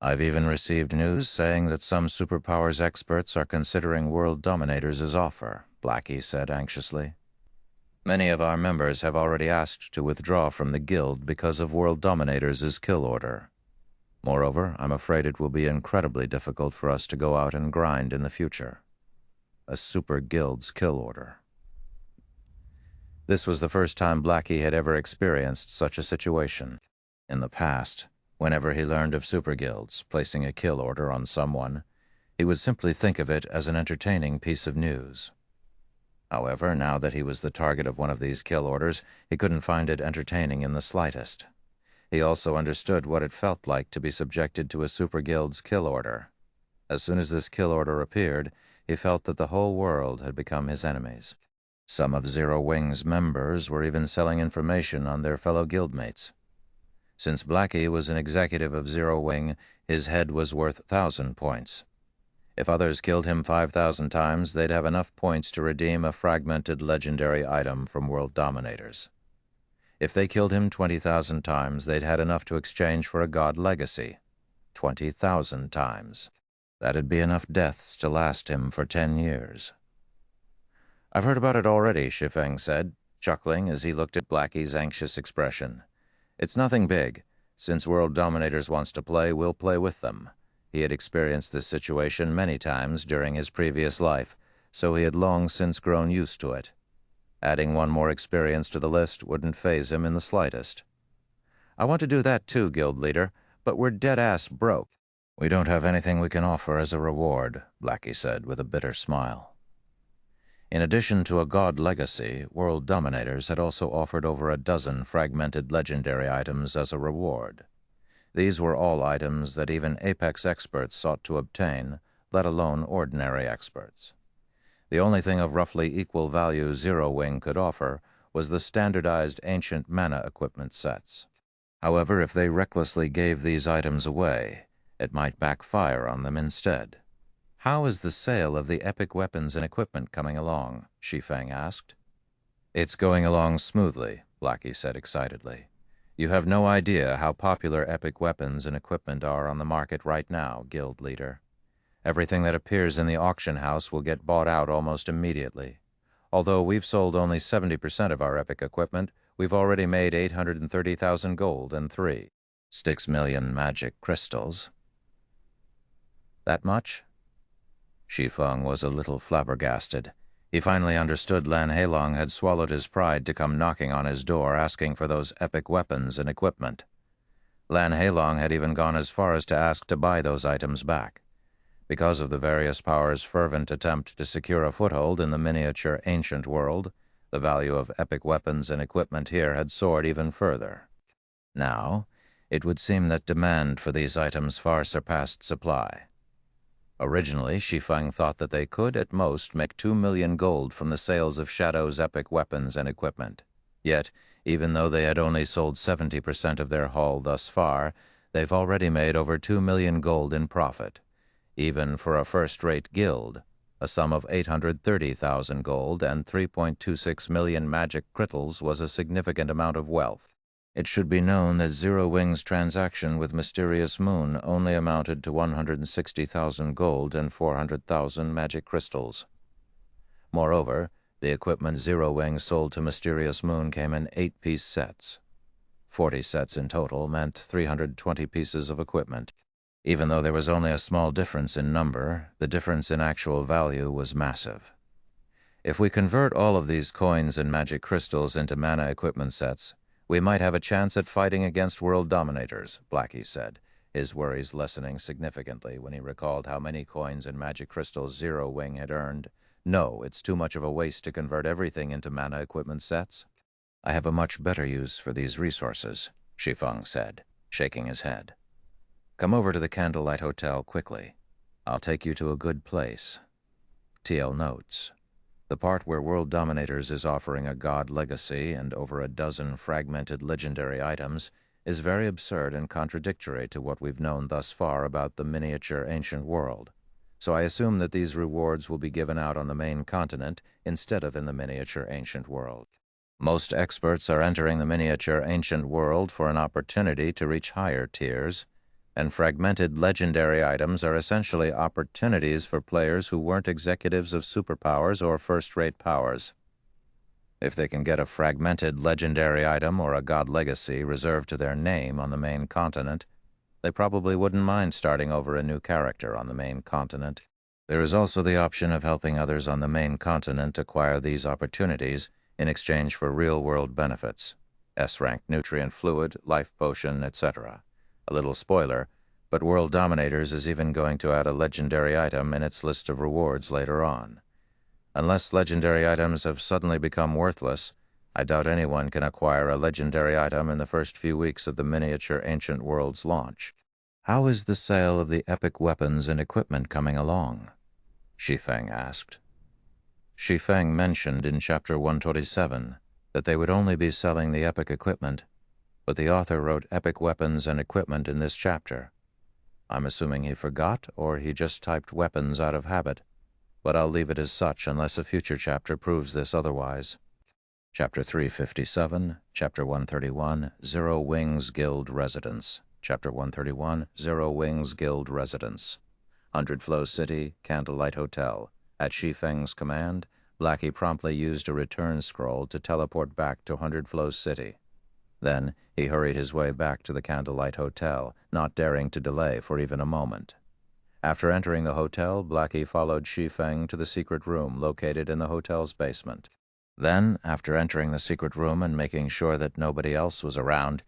I've even received news saying that some superpowers experts are considering World Dominators' offer, Blackie said anxiously. Many of our members have already asked to withdraw from the guild because of World Dominators' kill order. Moreover, I'm afraid it will be incredibly difficult for us to go out and grind in the future. A super guild's kill order. This was the first time Blackie had ever experienced such a situation. In the past, whenever he learned of super guilds placing a kill order on someone, he would simply think of it as an entertaining piece of news. However, now that he was the target of one of these kill orders, he couldn't find it entertaining in the slightest. He also understood what it felt like to be subjected to a super guild's kill order. As soon as this kill order appeared, he felt that the whole world had become his enemies. Some of Zero Wing's members were even selling information on their fellow guildmates. Since Blackie was an executive of Zero Wing, his head was worth 1,000 points. If others killed him 5,000 times, they'd have enough points to redeem a fragmented legendary item from World Dominators. If they killed him 20,000 times, they'd had enough to exchange for a God legacy. 20,000 times. That'd be enough deaths to last him for 10 years. I've heard about it already, Shi Feng said, chuckling as he looked at Blackie's anxious expression. It's nothing big. Since World Dominators wants to play, we'll play with them. He had experienced this situation many times during his previous life, so he had long since grown used to it. Adding one more experience to the list wouldn't faze him in the slightest. I want to do that too, guild leader, but we're dead-ass broke. We don't have anything we can offer as a reward, Blackie said with a bitter smile. In addition to a God legacy, World Dominators had also offered over a dozen fragmented legendary items as a reward. These were all items that even apex experts sought to obtain, let alone ordinary experts. The only thing of roughly equal value Zero Wing could offer was the standardized ancient mana equipment sets. However, if they recklessly gave these items away, it might backfire on them instead. "How is the sale of the epic weapons and equipment coming along?" Shi Feng asked. "It's going along smoothly," Blackie said excitedly. "You have no idea how popular epic weapons and equipment are on the market right now, Guild Leader. Everything that appears in the auction house will get bought out almost immediately. Although we've sold only 70% of our epic equipment, we've already made 830,000 gold and 6 million magic crystals." "That much?" Shi Feng was a little flabbergasted. He finally understood Lan Heilong had swallowed his pride to come knocking on his door asking for those epic weapons and equipment. Lan Heilong had even gone as far as to ask to buy those items back. Because of the various powers' fervent attempt to secure a foothold in the miniature ancient world, the value of epic weapons and equipment here had soared even further. Now, it would seem that demand for these items far surpassed supply. Originally, Shi Feng thought that they could, at most, make 2 million gold from the sales of Shadow's epic weapons and equipment. Yet, even though they had only sold 70% of their haul thus far, they've already made over 2 million gold in profit. Even for a first-rate guild, a sum of 830,000 gold and 3.26 million magic crystals was a significant amount of wealth. It should be known that Zero Wing's transaction with Mysterious Moon only amounted to 160,000 gold and 400,000 magic crystals. Moreover, the equipment Zero Wing sold to Mysterious Moon came in 8-piece sets. 40 sets in total meant 320 pieces of equipment. Even though there was only a small difference in number, the difference in actual value was massive. "If we convert all of these coins and magic crystals into mana equipment sets, we might have a chance at fighting against world dominators," Blackie said, his worries lessening significantly when he recalled how many coins and magic crystals Zero Wing had earned. "No, it's too much of a waste to convert everything into mana equipment sets." "I have a much better use for these resources," Shi Feng said, shaking his head. "Come over to the Candlelight Hotel quickly. I'll take you to a good place." TL notes: the part where World Dominators is offering a god legacy and over a dozen fragmented legendary items is very absurd and contradictory to what we've known thus far about the miniature ancient world. So I assume that these rewards will be given out on the main continent instead of in the miniature ancient world. Most experts are entering the miniature ancient world for an opportunity to reach higher tiers, and fragmented legendary items are essentially opportunities for players who weren't executives of superpowers or first-rate powers. If they can get a fragmented legendary item or a god legacy reserved to their name on the main continent, they probably wouldn't mind starting over a new character on the main continent. There is also the option of helping others on the main continent acquire these opportunities in exchange for real-world benefits: S-rank nutrient fluid, life potion, etc. A little spoiler, but World Dominators is even going to add a legendary item in its list of rewards later on. Unless legendary items have suddenly become worthless, I doubt anyone can acquire a legendary item in the first few weeks of the miniature ancient world's launch. "How is the sale of the epic weapons and equipment coming along?" Shi Feng asked. Shi Feng mentioned in Chapter 127 that they would only be selling the epic equipment, but the author wrote epic weapons and equipment in this chapter. I'm assuming he forgot, or he just typed weapons out of habit, but I'll leave it as such unless a future chapter proves this otherwise. Chapter 357, Chapter 131, Zero Wings Guild Residence. Chapter 131, Zero Wings Guild Residence. 100 Flow City, Candlelight Hotel. At Shi Feng's command, Blackie promptly used a return scroll to teleport back to 100 Flow City. Then he hurried his way back to the Candlelight Hotel, not daring to delay for even a moment. After entering the hotel, Blackie followed Shi Feng to the secret room located in the hotel's basement. Then, after entering the secret room and making sure that nobody else was around,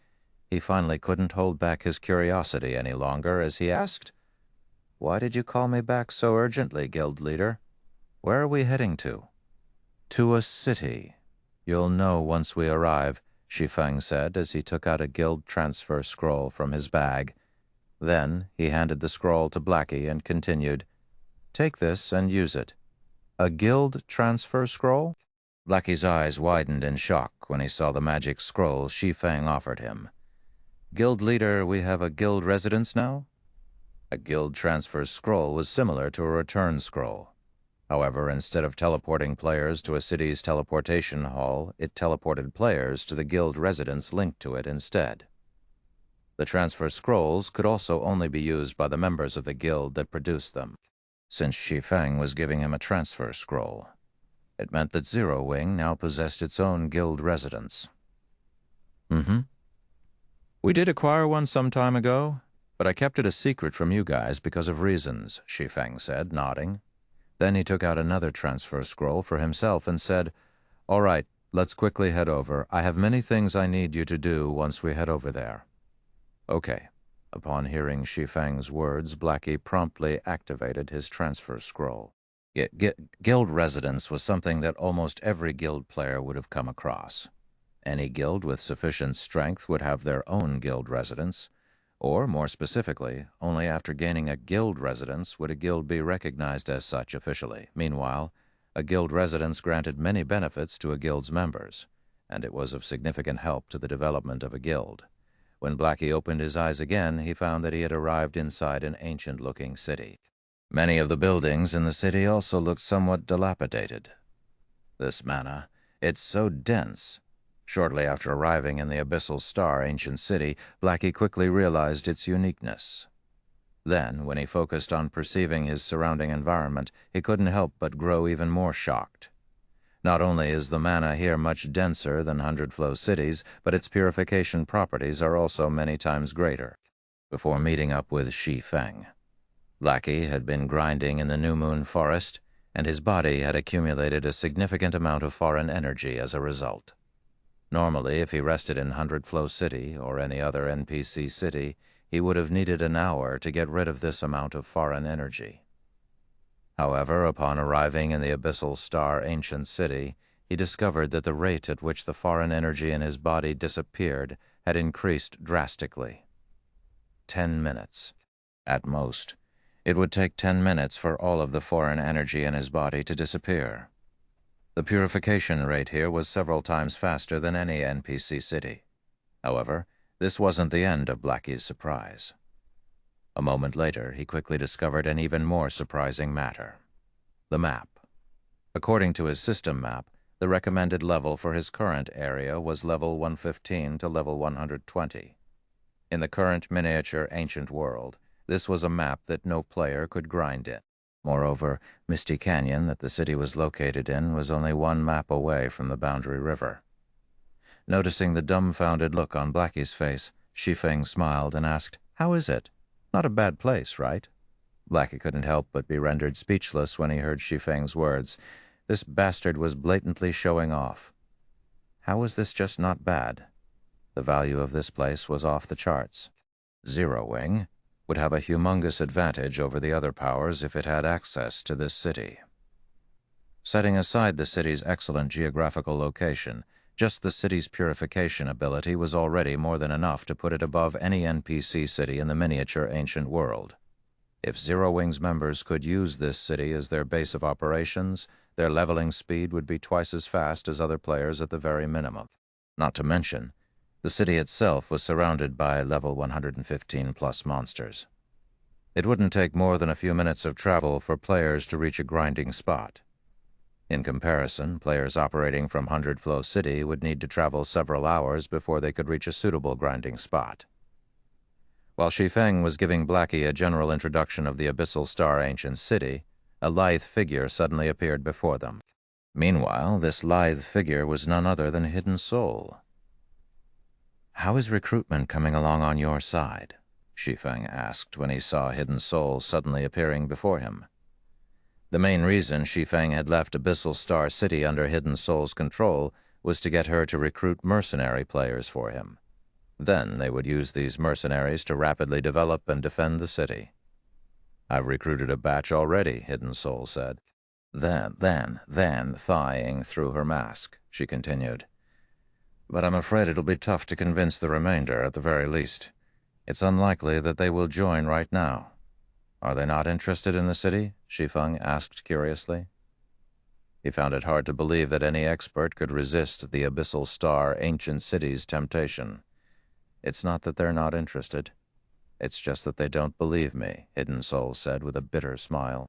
he finally couldn't hold back his curiosity any longer as he asked, "Why did you call me back so urgently, Guild Leader? Where are we heading to?" "To a city. You'll know once we arrive. Shi Feng said as he took out a guild transfer scroll from his bag. Then he handed the scroll to Blackie and continued, "Take this and use it." "A guild transfer scroll?" Blackie's eyes widened in shock when he saw the magic scroll Shi Feng offered him. "Guild leader, we have a guild residence now?" A guild transfer scroll was similar to a return scroll. However, instead of teleporting players to a city's teleportation hall, it teleported players to the guild residence linked to it instead. The transfer scrolls could also only be used by the members of the guild that produced them, since Shi Feng was giving him a transfer scroll. It meant that Zero Wing now possessed its own guild residence. "We did acquire one some time ago, but I kept it a secret from you guys because of reasons," Shi Feng said, nodding. Then he took out another transfer scroll for himself and said, "All right, let's quickly head over. I have many things I need you to do once we head over there." "Okay." Upon hearing Shi Feng's words, Blackie promptly activated his transfer scroll. Guild residence was something that almost every guild player would have come across. Any guild with sufficient strength would have their own guild residence, or, more specifically, only after gaining a guild residence would a guild be recognized as such officially. Meanwhile, a guild residence granted many benefits to a guild's members, and it was of significant help to the development of a guild. When Blackie opened his eyes again, he found that he had arrived inside an ancient-looking city. Many of the buildings in the city also looked somewhat dilapidated. This mana, it's so dense. Shortly after arriving in the Abyssal Star ancient city, Blackie quickly realized its uniqueness. Then, when he focused on perceiving his surrounding environment, he couldn't help but grow even more shocked. Not only is the mana here much denser than Hundred Flow cities, but its purification properties are also many times greater. Before meeting up with Shi Feng, Blackie had been grinding in the New Moon Forest, and his body had accumulated a significant amount of foreign energy as a result. Normally, if he rested in Hundred Flow City or any other NPC city, he would have needed an hour to get rid of this amount of foreign energy. However, upon arriving in the Abyssal Star ancient city, he discovered that the rate at which the foreign energy in his body disappeared had increased drastically. 10 minutes. At most, it would take 10 minutes for all of the foreign energy in his body to disappear. The purification rate here was several times faster than any NPC city. However, this wasn't the end of Blackie's surprise. A moment later, he quickly discovered an even more surprising matter. The map. According to his system map, the recommended level for his current area was level 115 to level 120. In the current miniature ancient world, this was a map that no player could grind in. Moreover, Misty Canyon that the city was located in was only one map away from the Boundary River. Noticing the dumbfounded look on Blackie's face, Shi Feng smiled and asked, "How is it? Not a bad place, right?" Blackie couldn't help but be rendered speechless when he heard Shi Feng's words. This bastard was blatantly showing off. How was this just not bad? The value of this place was off the charts. Zero Wing would have a humongous advantage over the other powers if it had access to this city. Setting aside the city's excellent geographical location, just the city's purification ability was already more than enough to put it above any NPC city in the miniature ancient world. If Zero Wing's members could use this city as their base of operations, their leveling speed would be twice as fast as other players at the very minimum. Not to mention, the city itself was surrounded by level 115-plus monsters. It wouldn't take more than a few minutes of travel for players to reach a grinding spot. In comparison, players operating from Hundred Flow City would need to travel several hours before they could reach a suitable grinding spot. While Shi Feng was giving Blackie a general introduction of the Abyssal Star ancient city, a lithe figure suddenly appeared before them. Meanwhile, this lithe figure was none other than Hidden Soul. "How is recruitment coming along on your side?" Shi Feng asked when he saw Hidden Soul suddenly appearing before him. The main reason Shi Feng had left Abyssal Star City under Hidden Soul's control was to get her to recruit mercenary players for him. Then they would use these mercenaries to rapidly develop and defend the city. "I've recruited a batch already," Hidden Soul said. Then, thawing through her mask, she continued, but I'm afraid it'll be tough to convince the remainder at the very least. It's unlikely that they will join right now. Are they not interested in the city? Shi Feng asked curiously. He found it hard to believe that any expert could resist the abyssal star ancient city's temptation. It's not that they're not interested. It's just that they don't believe me, Hidden Soul said with a bitter smile.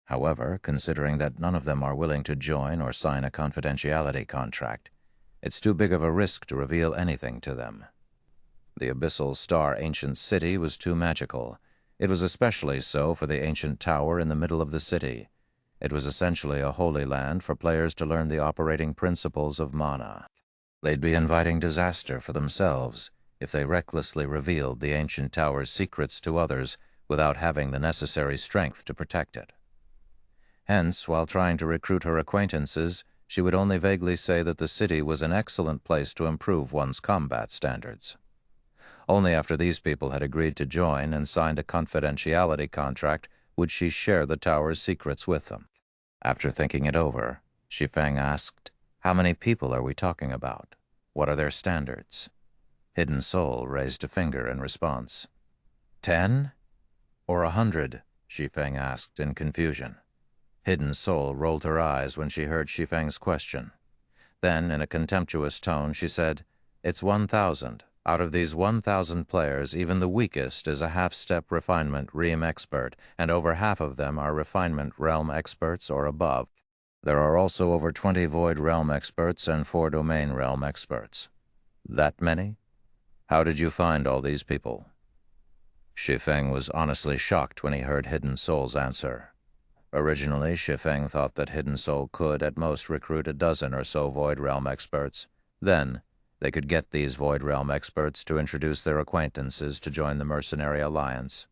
However, considering that none of them are willing to join or sign a confidentiality contract, it's too big of a risk to reveal anything to them. The abyssal star ancient city was too magical. It was especially so for the ancient tower in the middle of the city. It was essentially a holy land for players to learn the operating principles of mana. They'd be inviting disaster for themselves if they recklessly revealed the ancient tower's secrets to others without having the necessary strength to protect it. Hence, while trying to recruit her acquaintances, she would only vaguely say that the city was an excellent place to improve one's combat standards. Only after these people had agreed to join and signed a confidentiality contract would she share the tower's secrets with them. After thinking it over, Shi Feng asked, "How many people are we talking about? What are their standards?" Hidden Soul raised a finger in response. 10? Or 100? Shi Feng asked in confusion. Hidden Soul rolled her eyes when she heard Shi Feng's question. Then, in a contemptuous tone, she said, "It's 1,000. Out of these 1,000 players, even the weakest is a half-step refinement realm expert, and over half of them are refinement realm experts or above. There are also over 20 void realm experts and 4 domain realm experts. That many? How did you find all these people?" Shi Feng was honestly shocked when he heard Hidden Soul's answer. Originally, Shi Feng thought that Hidden Soul could at most recruit a dozen or so void realm experts. Then, they could get these void realm experts to introduce their acquaintances to join the mercenary alliance.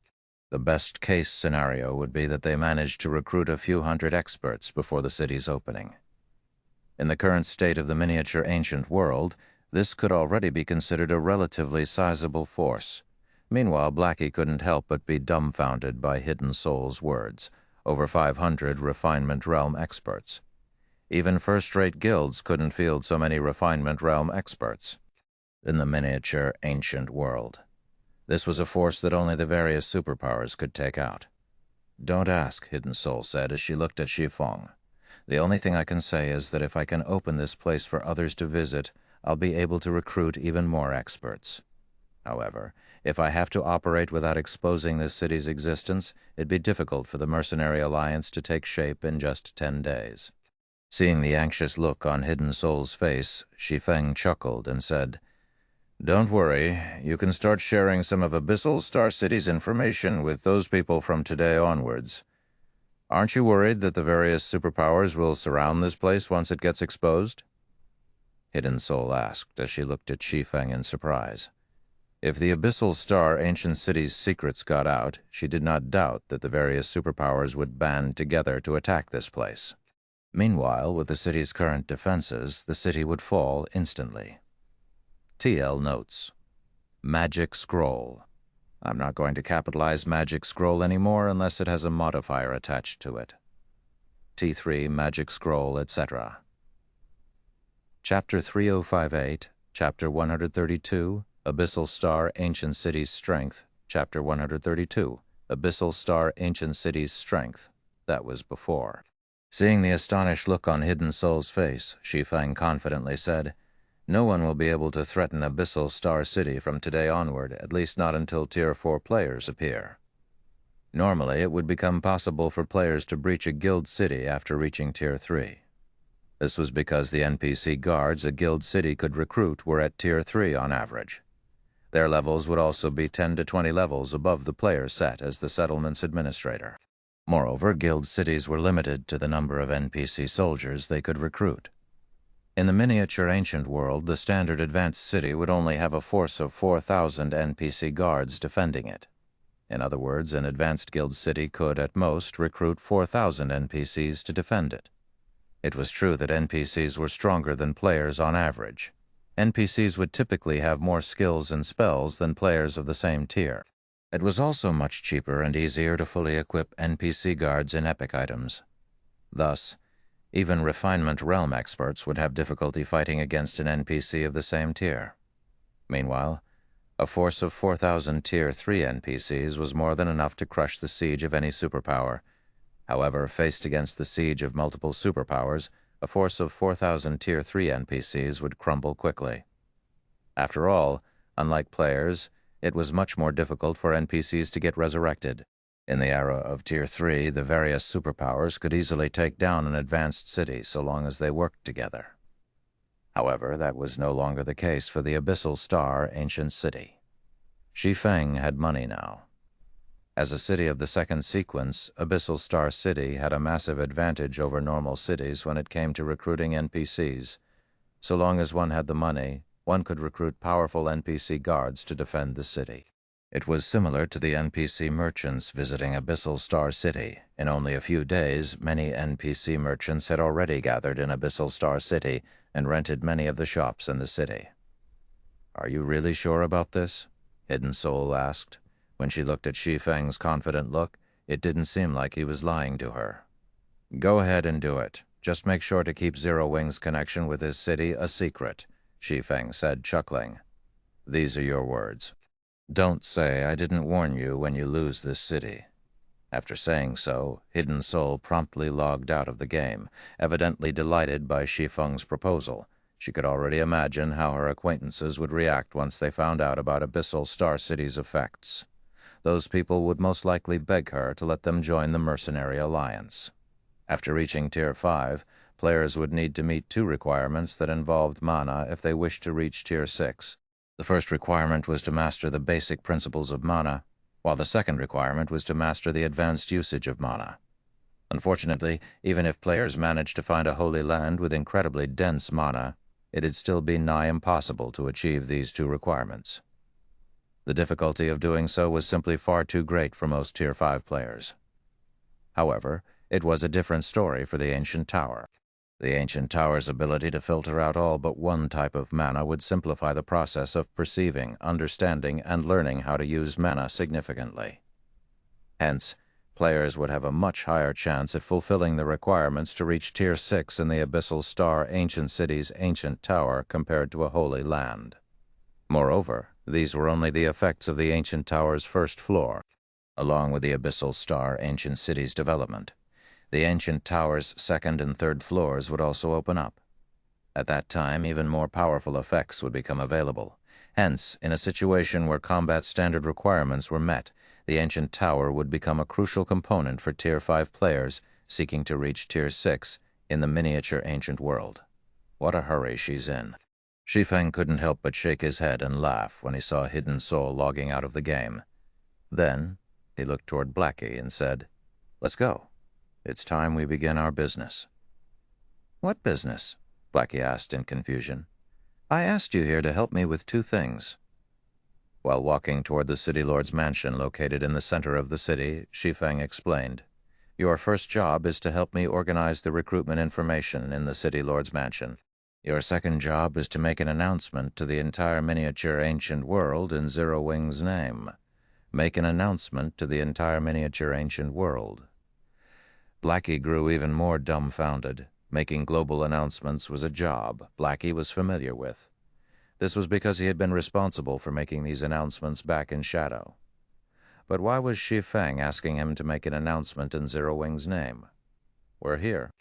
The best case scenario would be that they managed to recruit a few hundred experts before the city's opening. In the current state of the miniature ancient world, this could already be considered a relatively sizable force. Meanwhile, Blackie couldn't help but be dumbfounded by Hidden Soul's words. Over 500 refinement realm experts. Even first-rate guilds couldn't field so many refinement realm experts in the miniature ancient world. This was a force that only the various superpowers could take out. "Don't ask," Hidden Soul said as she looked at Shi Feng. "The only thing I can say is that if I can open this place for others to visit, I'll be able to recruit even more experts. However, if I have to operate without exposing this city's existence, it'd be difficult for the mercenary alliance to take shape in just 10 days. Seeing the anxious look on Hidden Soul's face, Shi Feng chuckled and said, "Don't worry, you can start sharing some of Abyssal Star City's information with those people from today onwards. Aren't you worried that the various superpowers will surround this place once it gets exposed?" Hidden Soul asked as she looked at Shi Feng in surprise. If the Abyssal Star Ancient City's secrets got out, she did not doubt that the various superpowers would band together to attack this place. Meanwhile, with the city's current defenses, the city would fall instantly. TL notes. Magic Scroll. I'm not going to capitalize Magic Scroll anymore unless it has a modifier attached to it. T3 Magic Scroll, etc. Chapter 3058, Chapter 132, Abyssal Star Ancient City's Strength, Chapter 132, Abyssal Star Ancient City's Strength. That was before. Seeing the astonished look on Hidden Soul's face, Shi Feng confidently said, "No one will be able to threaten Abyssal Star City from today onward, at least not until Tier 4 players appear. Normally, it would become possible for players to breach a guild city after reaching Tier 3. This was because the NPC guards a guild city could recruit were at Tier 3 on average. Their levels would also be 10 to 20 levels above the player set as the settlement's administrator. Moreover, guild cities were limited to the number of NPC soldiers they could recruit. In the miniature ancient world, the standard advanced city would only have a force of 4,000 NPC guards defending it. In other words, an advanced guild city could, at most, recruit 4,000 NPCs to defend it. It was true that NPCs were stronger than players on average. NPCs would typically have more skills and spells than players of the same tier. It was also much cheaper and easier to fully equip NPC guards in epic items. Thus, Even refinement realm experts would have difficulty fighting against an NPC of the same tier. Meanwhile, a force of 4,000 Tier 3 NPCs was more than enough to crush the siege of any superpower. However, faced against the siege of multiple superpowers, a force of 4,000 Tier 3 NPCs would crumble quickly. After all, unlike players, it was much more difficult for NPCs to get resurrected. In the era of Tier 3, the various superpowers could easily take down an advanced city so long as they worked together. However, that was no longer the case for the Abyssal Star Ancient City. Shi Feng had money now. As a city of the second sequence, Abyssal Star City had a massive advantage over normal cities when it came to recruiting NPCs. So long as one had the money, one could recruit powerful NPC guards to defend the city. It was similar to the NPC merchants visiting Abyssal Star City. In only a few days, many NPC merchants had already gathered in Abyssal Star City and rented many of the shops in the city. "Are you really sure about this?" Hidden Soul asked. When she looked at Shi Feng's confident look, it didn't seem like he was lying to her. "Go ahead and do it. Just make sure to keep Zero Wing's connection with his city a secret," Shi Feng said, chuckling. "These are your words. Don't say I didn't warn you when you lose this city." After saying so, Hidden Soul promptly logged out of the game, evidently delighted by Shi Feng's proposal. She could already imagine how her acquaintances would react once they found out about Abyssal Star City's effects. Those people would most likely beg her to let them join the Mercenary Alliance. After reaching Tier 5, players would need to meet 2 requirements that involved mana if they wished to reach Tier 6. The first requirement was to master the basic principles of mana, while the second requirement was to master the advanced usage of mana. Unfortunately, even if players managed to find a holy land with incredibly dense mana, it'd still be nigh impossible to achieve these 2 requirements. The difficulty of doing so was simply far too great for most Tier 5 players. However, it was a different story for the Ancient Tower. The Ancient Tower's ability to filter out all but one type of mana would simplify the process of perceiving, understanding, and learning how to use mana significantly. Hence, players would have a much higher chance at fulfilling the requirements to reach Tier 6 in the Abyssal Star Ancient City's Ancient Tower compared to a Holy Land. Moreover, these were only the effects of the Ancient Tower's first floor, along with the Abyssal Star Ancient City's development. The Ancient Tower's second and third floors would also open up. At that time, even more powerful effects would become available. Hence, in a situation where combat standard requirements were met, the Ancient Tower would become a crucial component for Tier 5 players seeking to reach Tier 6 in the miniature ancient world. What a hurry she's in. Shi Feng couldn't help but shake his head and laugh when he saw Hidden Soul logging out of the game. Then, he looked toward Blackie and said, "Let's go. It's time we begin our business." "What business?" Blackie asked in confusion. "I asked you here to help me with 2 things. While walking toward the City Lord's mansion located in the center of the city, Shi Feng explained, "Your first job is to help me organize the recruitment information in the City Lord's mansion. Your second job is to make an announcement to the entire miniature ancient world in Zero Wing's name. Make an announcement to the entire miniature ancient world." Blackie grew even more dumbfounded. Making global announcements was a job Blackie was familiar with. This was because he had been responsible for making these announcements back in Shadow. But why was Shi Feng asking him to make an announcement in Zero Wing's name? "We're here."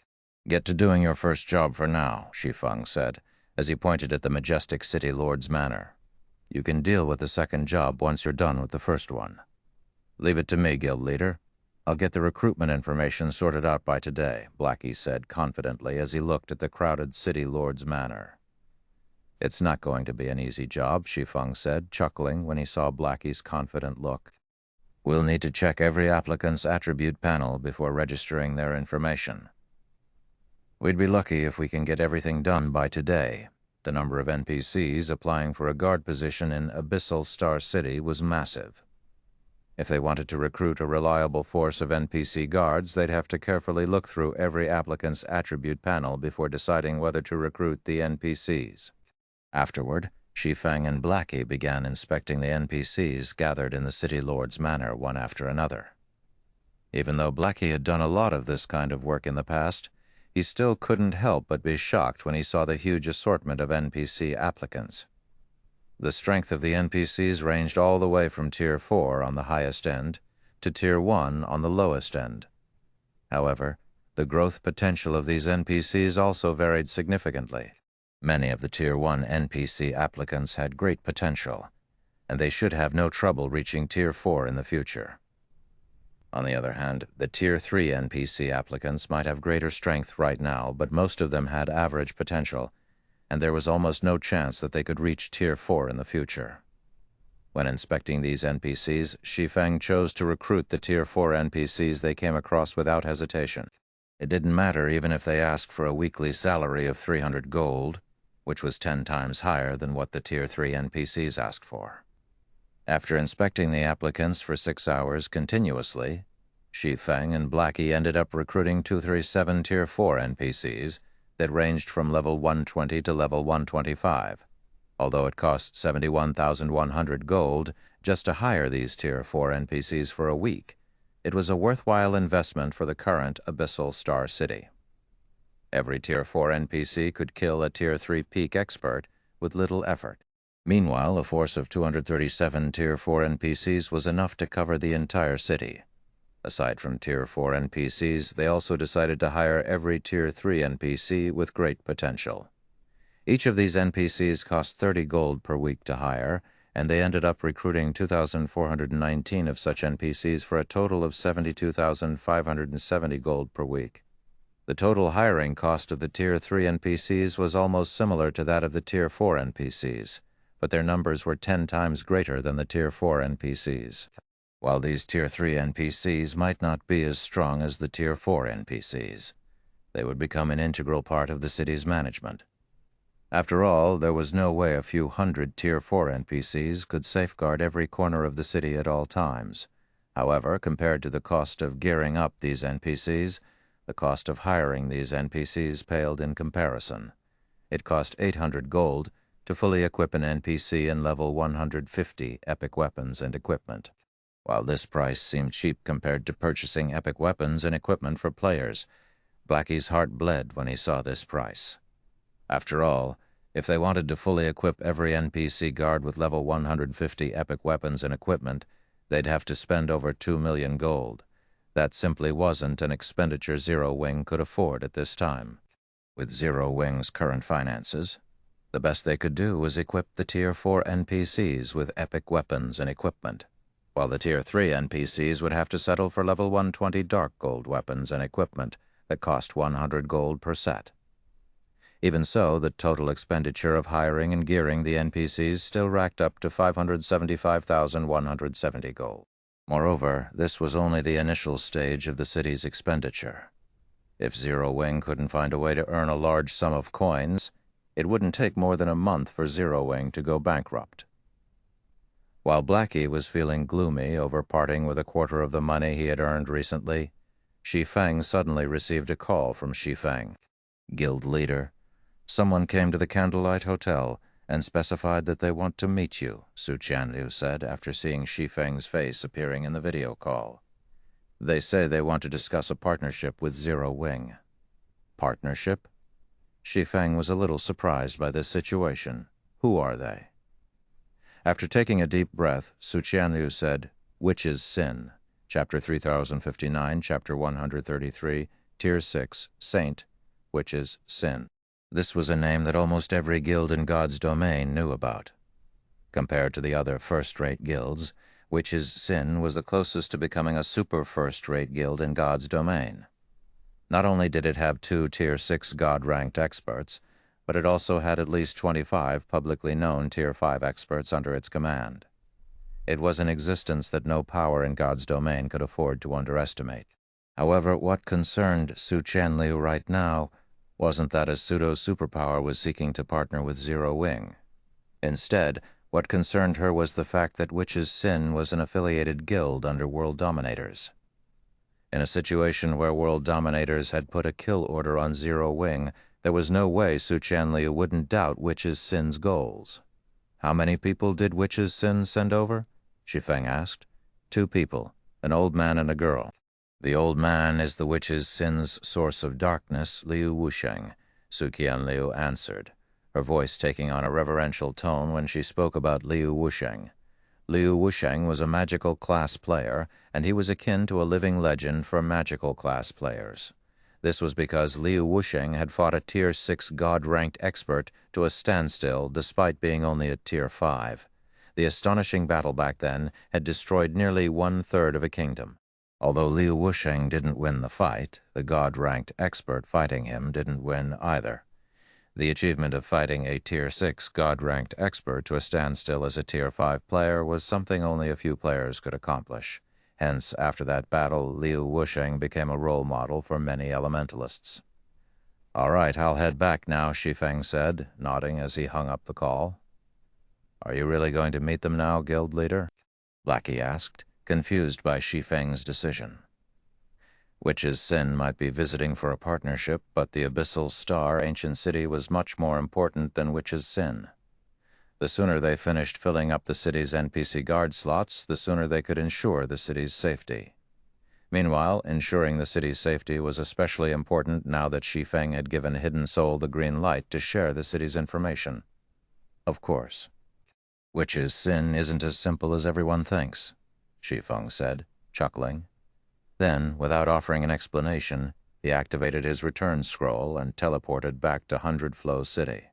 "Get to doing your first job for now," Shi Feng said, as he pointed at the majestic City Lord's manor. "You can deal with the second job once you're done with the first one." "Leave it to me, guild leader. I'll get the recruitment information sorted out by today," Blackie said confidently as he looked at the crowded City Lord's manor. "It's not going to be an easy job," Shi Feng said, chuckling when he saw Blackie's confident look. "We'll need to check every applicant's attribute panel before registering their information. We'd be lucky if we can get everything done by today." The number of NPCs applying for a guard position in Abyssal Star City was massive. If they wanted to recruit a reliable force of NPC guards, they'd have to carefully look through every applicant's attribute panel before deciding whether to recruit the NPCs. Afterward, Shi Feng and Blackie began inspecting the NPCs gathered in the City Lord's manor one after another. Even though Blackie had done a lot of this kind of work in the past, he still couldn't help but be shocked when he saw the huge assortment of NPC applicants. The strength of the NPCs ranged all the way from Tier 4 on the highest end to Tier 1 on the lowest end. However, the growth potential of these NPCs also varied significantly. Many of the Tier 1 NPC applicants had great potential, and they should have no trouble reaching Tier 4 in the future. On the other hand, the Tier 3 NPC applicants might have greater strength right now, but most of them had average potential, and there was almost no chance that they could reach Tier 4 in the future. When inspecting these NPCs, Shi Feng chose to recruit the Tier 4 NPCs they came across without hesitation. It didn't matter even if they asked for a weekly salary of 300 gold, which was 10 times higher than what the Tier 3 NPCs asked for. After inspecting the applicants for 6 hours continuously, Shi Feng and Blackie ended up recruiting 237 Tier 4 NPCs that ranged from level 120 to level 125, although it cost 71,100 gold just to hire these Tier 4 NPCs for a week. It was a worthwhile investment for the current Abyssal Star City. Every Tier 4 NPC could kill a Tier 3 peak expert with little effort. Meanwhile, a force of 237 Tier 4 NPCs was enough to cover the entire city. Aside from Tier 4 NPCs, they also decided to hire every Tier 3 NPC with great potential. Each of these NPCs cost 30 gold per week to hire, and they ended up recruiting 2,419 of such NPCs for a total of 72,570 gold per week. The total hiring cost of the Tier 3 NPCs was almost similar to that of the Tier 4 NPCs, but their numbers were 10 times greater than the Tier 4 NPCs. While these Tier 3 NPCs might not be as strong as the Tier 4 NPCs, they would become an integral part of the city's management. After all, there was no way a few hundred Tier 4 NPCs could safeguard every corner of the city at all times. However, compared to the cost of gearing up these NPCs, the cost of hiring these NPCs paled in comparison. It cost 800 gold to fully equip an NPC in level 150 epic weapons and equipment. While this price seemed cheap compared to purchasing epic weapons and equipment for players, Blackie's heart bled when he saw this price. After all, if they wanted to fully equip every NPC guard with level 150 epic weapons and equipment, they'd have to spend over 2 million gold. That simply wasn't an expenditure Zero Wing could afford at this time. With Zero Wing's current finances, the best they could do was equip the Tier 4 NPCs with epic weapons and equipment, while the Tier 3 NPCs would have to settle for level 120 dark gold weapons and equipment that cost 100 gold per set. Even so, the total expenditure of hiring and gearing the NPCs still racked up to 575,170 gold. Moreover, this was only the initial stage of the city's expenditure. If Zero Wing couldn't find a way to earn a large sum of coins, it wouldn't take more than a month for Zero Wing to go bankrupt. While Blackie was feeling gloomy over parting with a quarter of the money he had earned recently, Shi Feng suddenly received a call from Shi Feng, guild leader. Someone came to the Candlelight Hotel and specified that they want to meet you, Su Qianliu said after seeing Shi Feng's face appearing in the video call. They say they want to discuss a partnership with Zero Wing. Partnership? Shi Feng was a little surprised by this situation. Who are they? After taking a deep breath, Su Qianliu said, Witch's Sin, Chapter 3059, Chapter 133, Tier 6, Saint, Witch's Sin. This was a name that almost every guild in God's domain knew about. Compared to the other first-rate guilds, Witch's Sin was the closest to becoming a super first-rate guild in God's domain. Not only did it have 2 Tier 6 God-ranked experts, but it also had at least 25 publicly known Tier 5 experts under its command. It was an existence that no power in God's domain could afford to underestimate. However, what concerned Su Qianliu right now wasn't that a pseudo-superpower was seeking to partner with Zero Wing. Instead, what concerned her was the fact that Witch's Sin was an affiliated guild under World Dominators. In a situation where World Dominators had put a kill order on Zero Wing, there was no way Su Qianliu wouldn't doubt Witch's Sin's goals. How many people did Witch's Sin send over? Shi Feng asked. 2 people, an old man and a girl. The old man is the witch's sin's source of darkness, Liu Wusheng, Su Qianliu answered, her voice taking on a reverential tone when she spoke about Liu Wusheng. Liu Wusheng was a magical class player, and he was akin to a living legend for magical class players. This was because Liu Wusheng had fought a Tier 6 God-ranked expert to a standstill despite being only at Tier 5. The astonishing battle back then had destroyed nearly one-third of a kingdom. Although Liu Wusheng didn't win the fight, the God-ranked expert fighting him didn't win either. The achievement of fighting a Tier 6 God-ranked expert to a standstill as a Tier 5 player was something only a few players could accomplish. Hence, after that battle, Liu Wusheng became a role model for many elementalists. "All right, I'll head back now," Shi Feng said, nodding as he hung up the call. "Are you really going to meet them now, guild leader?" Blackie asked, confused by Shi Feng's decision. Witch's Sin might be visiting for a partnership, but the Abyssal Star ancient city was much more important than Witch's Sin. The sooner they finished filling up the city's NPC guard slots, the sooner they could ensure the city's safety. Meanwhile, ensuring the city's safety was especially important now that Shi Feng had given Hidden Soul the green light to share the city's information. Of course. Witch's Sin isn't as simple as everyone thinks, Shi Feng said, chuckling. Then, without offering an explanation, he activated his return scroll and teleported back to 100 Flow City.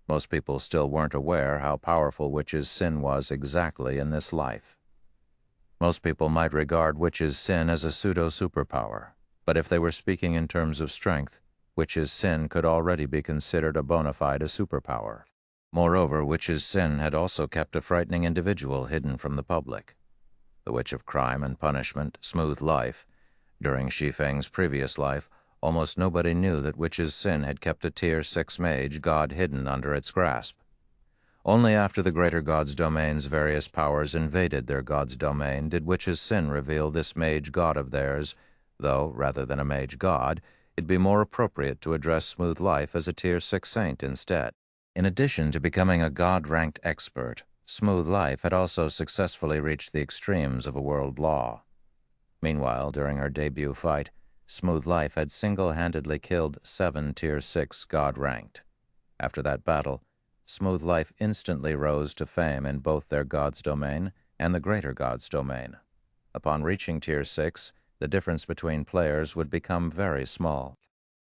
Most people still weren't aware how powerful Witch's Sin was exactly in this life. Most people might regard Witch's Sin as a pseudo-superpower, but if they were speaking in terms of strength, Witch's Sin could already be considered a bona fide superpower. Moreover, Witch's Sin had also kept a frightening individual hidden from the public. The Witch of Crime and Punishment, Smooth Life. During Shi Feng's previous life, almost nobody knew that Witch's Sin had kept a Tier 6 mage god hidden under its grasp. Only after the Greater God's domain's various powers invaded their god's domain did Witch's Sin reveal this mage god of theirs, though, rather than a mage god, it'd be more appropriate to address Smooth Life as a Tier 6 saint instead. In addition to becoming a god-ranked expert, Smooth Life had also successfully reached the extremes of a world law. Meanwhile, during her debut fight, Smooth Life had single-handedly killed 7 Tier 6 God-ranked. After that battle, Smooth Life instantly rose to fame in both their god's domain and the Greater God's domain. Upon reaching Tier 6, the difference between players would become very small.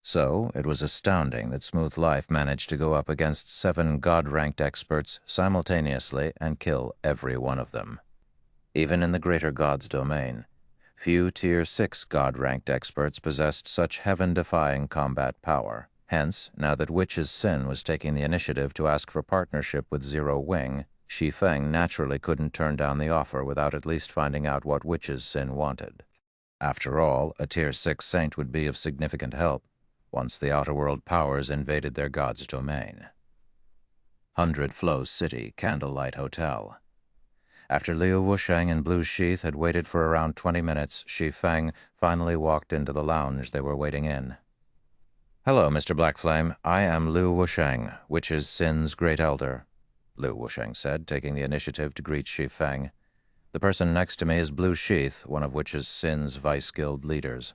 So, it was astounding that Smooth Life managed to go up against 7 God-ranked experts simultaneously and kill every one of them. Even in the Greater God's domain, few Tier 6 God-ranked experts possessed such heaven-defying combat power. Hence, now that Witch's Sin was taking the initiative to ask for partnership with Zero Wing, Shi Feng naturally couldn't turn down the offer without at least finding out what Witch's Sin wanted. After all, a Tier 6 saint would be of significant help once the Outer World powers invaded their god's domain. 100 Flow City Candlelight Hotel. After Liu Wusheng and Blue Sheath had waited for around 20 minutes, Shi Feng finally walked into the lounge they were waiting in. "Hello, Mr. Blackflame. I am Liu Wusheng, Witch's Sin's Great Elder," Liu Wusheng said, taking the initiative to greet Shi Feng. "The person next to me is Blue Sheath, one of Witch's Sin's Vice Guild leaders."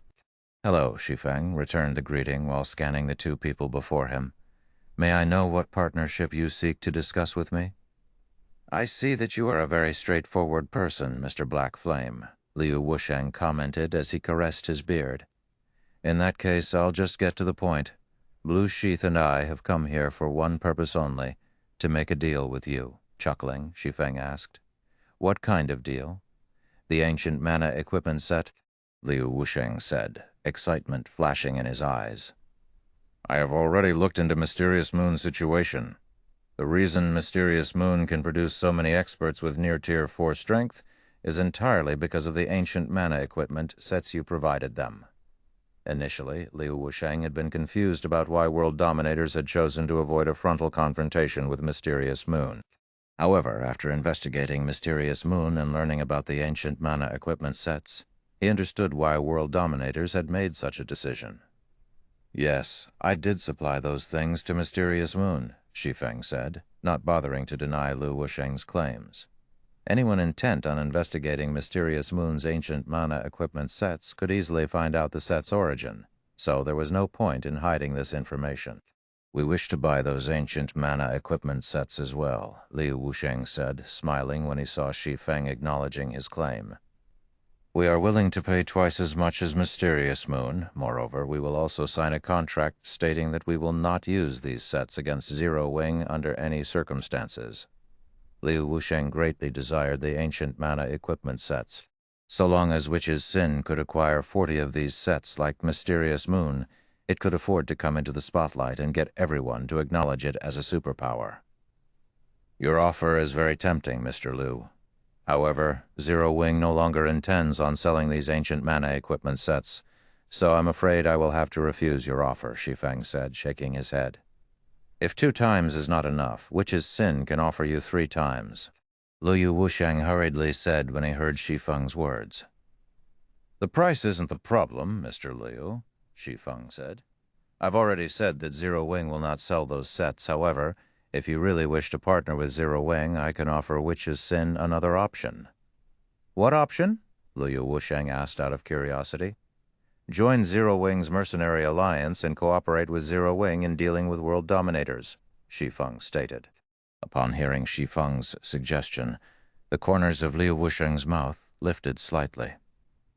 "Hello," Shi Feng returned the greeting while scanning the 2 people before him. "May I know what partnership you seek to discuss with me?" "I see that you are a very straightforward person, Mr. Black Flame," Liu Wusheng commented as he caressed his beard. "In that case, I'll just get to the point. Blue Sheath and I have come here for one purpose only, to make a deal with you," chuckling, Shi Feng asked. "What kind of deal?" "The ancient mana equipment set," Liu Wusheng said, excitement flashing in his eyes. "I have already looked into Mysterious Moon's situation. The reason Mysterious Moon can produce so many experts with near Tier 4 strength is entirely because of the ancient mana equipment sets you provided them." Initially, Liu Wusheng had been confused about why world dominators had chosen to avoid a frontal confrontation with Mysterious Moon. However, after investigating Mysterious Moon and learning about the ancient mana equipment sets, he understood why world dominators had made such a decision. "Yes, I did supply those things to Mysterious Moon," Shi Feng said, not bothering to deny Liu Wusheng's claims. Anyone intent on investigating Mysterious Moon's ancient mana equipment sets could easily find out the set's origin, so there was no point in hiding this information. We wish to buy those ancient mana equipment sets as well, Liu Wusheng said, smiling when he saw Shi Feng acknowledging his claim. We are willing to pay twice as much as Mysterious Moon. Moreover, we will also sign a contract stating that we will not use these sets against Zero Wing under any circumstances. Liu Wusheng greatly desired the ancient mana equipment sets. So long as Witch's Sin could acquire 40 of these sets like Mysterious Moon, it could afford to come into the spotlight and get everyone to acknowledge it as a superpower. Your offer is very tempting, Mr. Liu. However, Zero Wing no longer intends on selling these ancient mana equipment sets, so I'm afraid I will have to refuse your offer, Shi Feng said, shaking his head. If 2 times is not enough, Witch's Sin can offer you 3 times, Liu Wusheng hurriedly said when he heard Shi Feng's words. The price isn't the problem, Mr. Liu, Shi Feng said. I've already said that Zero Wing will not sell those sets. However, if you really wish to partner with Zero Wing, I can offer Witch's Sin another option. What option? Liu Wusheng asked out of curiosity. Join Zero Wing's mercenary alliance and cooperate with Zero Wing in dealing with world dominators, Shi Feng stated. Upon hearing Shi Feng's suggestion, the corners of Liu Wusheng's mouth lifted slightly.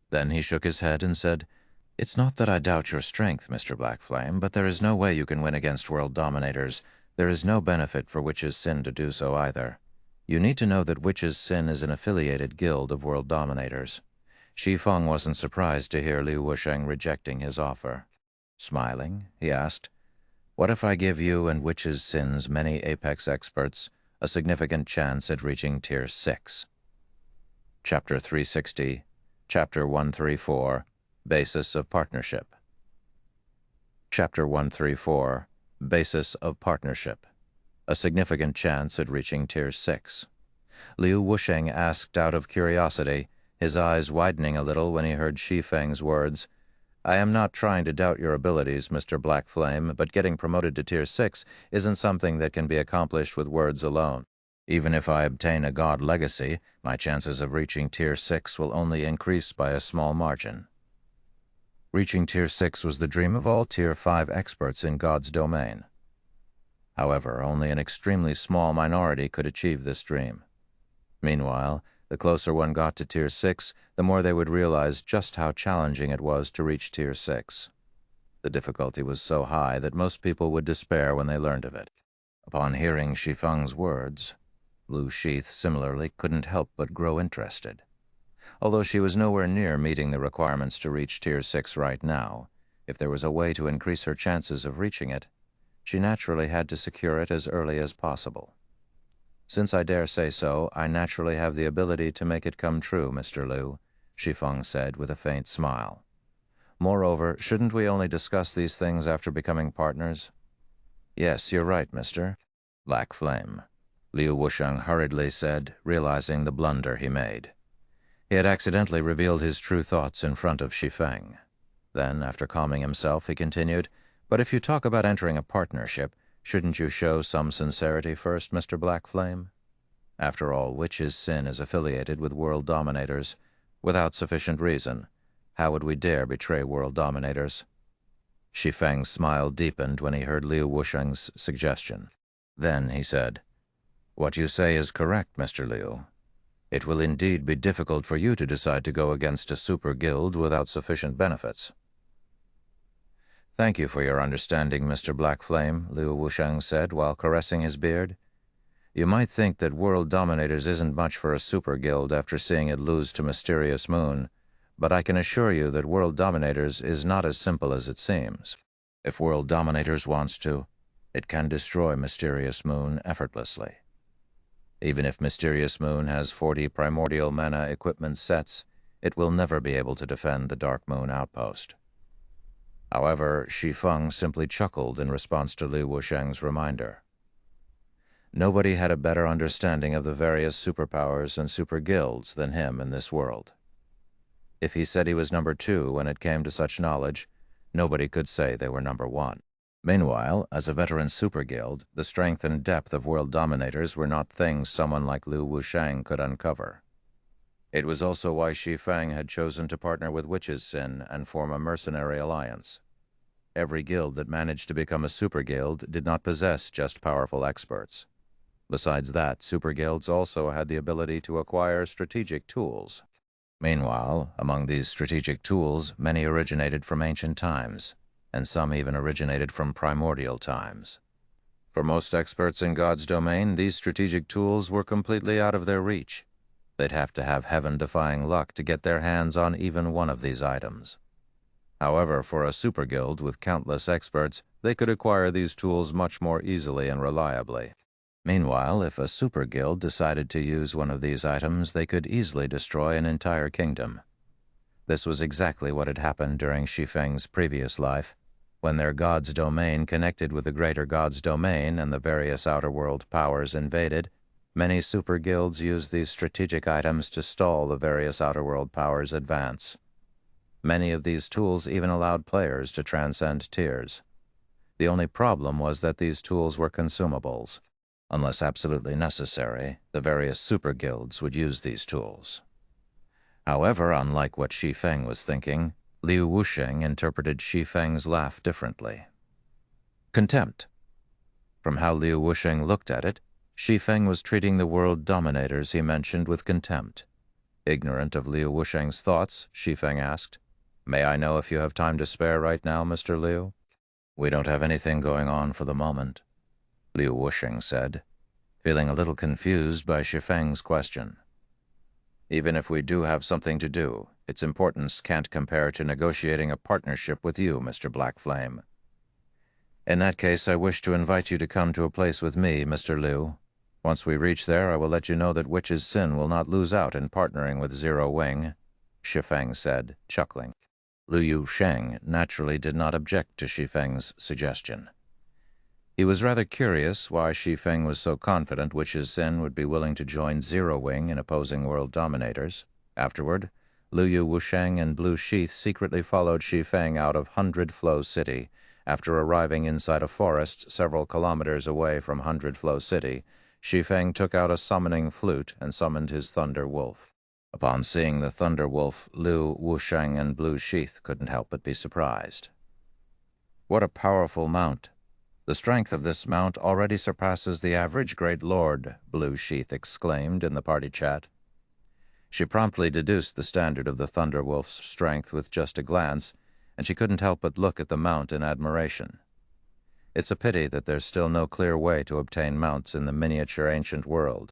Then he shook his head and said, It's not that I doubt your strength, Mr. Blackflame, but there is no way you can win against world dominators. There is no benefit for Witch's Sin to do so either. You need to know that Witch's Sin is an affiliated guild of world dominators. Shi Feng wasn't surprised to hear Liu Wusheng rejecting his offer. Smiling, he asked, What if I give you and Witch's Sin's many Apex experts a significant chance at reaching Tier 6? Chapter 360, Chapter 134, Basis of Partnership. Chapter 134, Basis of Partnership. A significant chance at reaching Tier 6. Liu Wusheng asked out of curiosity, his eyes widening a little when he heard Shi Feng's words. I am not trying to doubt your abilities, Mr. Blackflame, but getting promoted to Tier 6 isn't something that can be accomplished with words alone. Even if I obtain a god legacy, my chances of reaching Tier 6 will only increase by a small margin. Reaching Tier 6 was the dream of all Tier 5 experts in God's domain. However, only an extremely small minority could achieve this dream. Meanwhile, the closer one got to Tier 6, the more they would realize just how challenging it was to reach Tier 6. The difficulty was so high that most people would despair when they learned of it. Upon hearing Shi Feng's words, Lu Sheath similarly couldn't help but grow interested. Although she was nowhere near meeting the requirements to reach Tier 6 right now, if there was a way to increase her chances of reaching it, she naturally had to secure it as early as possible. Since I dare say so, I naturally have the ability to make it come true, Mr. Liu, Shi Feng said with a faint smile. Moreover, shouldn't we only discuss these things after becoming partners? Yes, you're right, Mr. Blackflame, Liu Wusheng hurriedly said, realizing the blunder he made. He had accidentally revealed his true thoughts in front of Shi Feng. Then, after calming himself, he continued, But if you talk about entering a partnership, shouldn't you show some sincerity first, Mr. Blackflame? After all, Witch's Sin is affiliated with world dominators. Without sufficient reason, how would we dare betray world dominators? Shi Feng's smile deepened when he heard Liu Wusheng's suggestion. Then he said, What you say is correct, Mr. Liu. It will indeed be difficult for you to decide to go against a super guild without sufficient benefits. Thank you for your understanding, Mr. Blackflame, Liu Wusheng said while caressing his beard. You might think that World Dominators isn't much for a super guild after seeing it lose to Mysterious Moon, but I can assure you that World Dominators is not as simple as it seems. If World Dominators wants to, it can destroy Mysterious Moon effortlessly. Even if Mysterious Moon has 40 primordial mana equipment sets, it will never be able to defend the Dark Moon outpost. However, Shi Feng simply chuckled in response to Liu Wusheng's reminder. Nobody had a better understanding of the various superpowers and super guilds than him in this world. If he said he was number 2 when it came to such knowledge, nobody could say they were number 1. Meanwhile, as a veteran super guild, the strength and depth of world dominators were not things someone like Liu Wushang could uncover. It was also why Shi Feng had chosen to partner with Witch's Sin and form a mercenary alliance. Every guild that managed to become a super guild did not possess just powerful experts. Besides that, super guilds also had the ability to acquire strategic tools. Meanwhile, among these strategic tools, many originated from ancient times, and some even originated from primordial times. For most experts in God's domain, these strategic tools were completely out of their reach. They'd have to have heaven-defying luck to get their hands on even one of these items. However, for a super guild with countless experts, they could acquire these tools much more easily and reliably. Meanwhile, if a super guild decided to use one of these items, they could easily destroy an entire kingdom. This was exactly what had happened during Shi Feng's previous life. When their god's domain connected with the greater god's domain and the various outer world powers invaded, many super guilds used these strategic items to stall the various outer world powers' advance. Many of these tools even allowed players to transcend tiers. The only problem was that these tools were consumables. Unless absolutely necessary, the various super guilds would use these tools. However, unlike what Shi Feng was thinking, Liu Wusheng interpreted Shi Feng's laugh differently. Contempt. From how Liu Wusheng looked at it, Shi Feng was treating the world dominators he mentioned with contempt. Ignorant of Liu Wusheng's thoughts, Shi Feng asked, "May I know if you have time to spare right now, Mr. Liu?" "We don't have anything going on for the moment," Liu Wusheng said, feeling a little confused by Shi Feng's question. "Even if we do have something to do, its importance can't compare to negotiating a partnership with you, Mr. Black Flame." "In that case, I wish to invite you to come to a place with me, Mr. Liu. Once we reach there, I will let you know that Witch's Sin will not lose out in partnering with Zero Wing," Shi Feng said, chuckling. Liu Wusheng naturally did not object to Shi Feng's suggestion. He was rather curious why Shi Feng was so confident Witch's Sin would be willing to join Zero Wing in opposing world dominators. Afterward, Liu Wusheng and Blue Sheath secretly followed Shi Feng out of 100 Flow City. After arriving inside a forest several kilometers away from 100 Flow City, Shi Feng took out a summoning flute and summoned his Thunder Wolf. Upon seeing the Thunder Wolf, Liu Wusheng and Blue Sheath couldn't help but be surprised. "What a powerful mount! The strength of this mount already surpasses the average Great Lord," Blue Sheath exclaimed in the party chat. She promptly deduced the standard of the Thunder Wolf's strength with just a glance, and she couldn't help but look at the mount in admiration. It's a pity that there's still no clear way to obtain mounts in the miniature ancient world.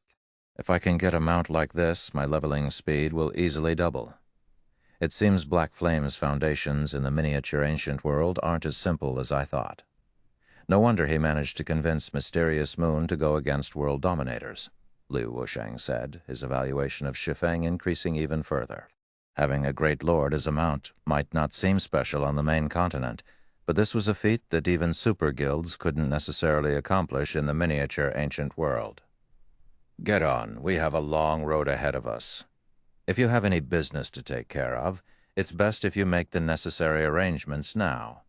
If I can get a mount like this, my leveling speed will easily double. It seems Black Flame's foundations in the miniature ancient world aren't as simple as I thought. No wonder he managed to convince Mysterious Moon to go against world dominators," Liu Wusheng said, his evaluation of Shi Feng increasing even further. Having a great lord as a mount might not seem special on the main continent, but this was a feat that even super guilds couldn't necessarily accomplish in the miniature ancient world. "Get on, we have a long road ahead of us. If you have any business to take care of, it's best if you make the necessary arrangements now,"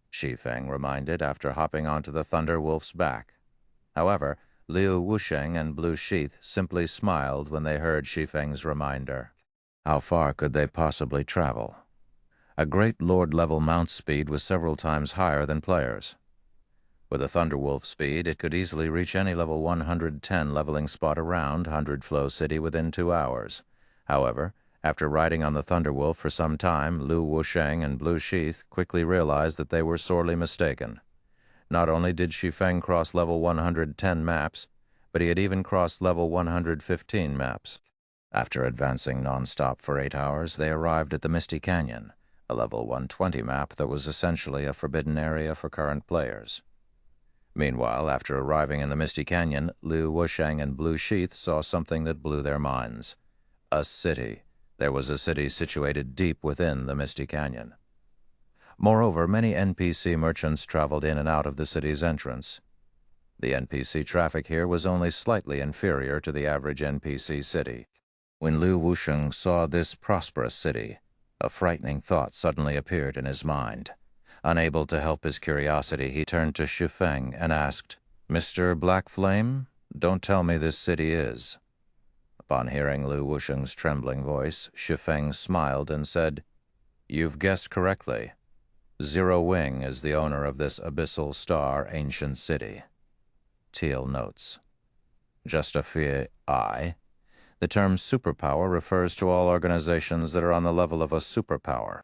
Shi Feng reminded after hopping onto the Thunder Wolf's back. However, Liu Wusheng and Blue Sheath simply smiled when they heard Shi Feng's reminder. How far could they possibly travel? A Great Lord-level mount speed was several times higher than players. With a Thunder Wolf speed, it could easily reach any level 110 leveling spot around 100 Flow City within 2 hours. However, after riding on the Thunder Wolf for some time, Liu Wusheng and Blue Sheath quickly realized that they were sorely mistaken. Not only did Shi Feng cross level 110 maps, but he had even crossed level 115 maps. After advancing non-stop for 8 hours, they arrived at the Misty Canyon, a level 120 map that was essentially a forbidden area for current players. Meanwhile, after arriving in the Misty Canyon, Liu Wusheng and Blue Sheath saw something that blew their minds. A city. There was a city situated deep within the Misty Canyon. Moreover, many NPC merchants traveled in and out of the city's entrance. The NPC traffic here was only slightly inferior to the average NPC city. When Liu Wusheng saw this prosperous city, a frightening thought suddenly appeared in his mind. Unable to help his curiosity, he turned to Shi Feng and asked, "Mr. Black Flame, don't tell me this city is." Upon hearing Liu Wusheng's trembling voice, Shi Feng smiled and said, "You've guessed correctly. Zero Wing is the owner of this abyssal star ancient city." Teal notes, "Justify I. The term superpower refers to all organizations that are on the level of a superpower.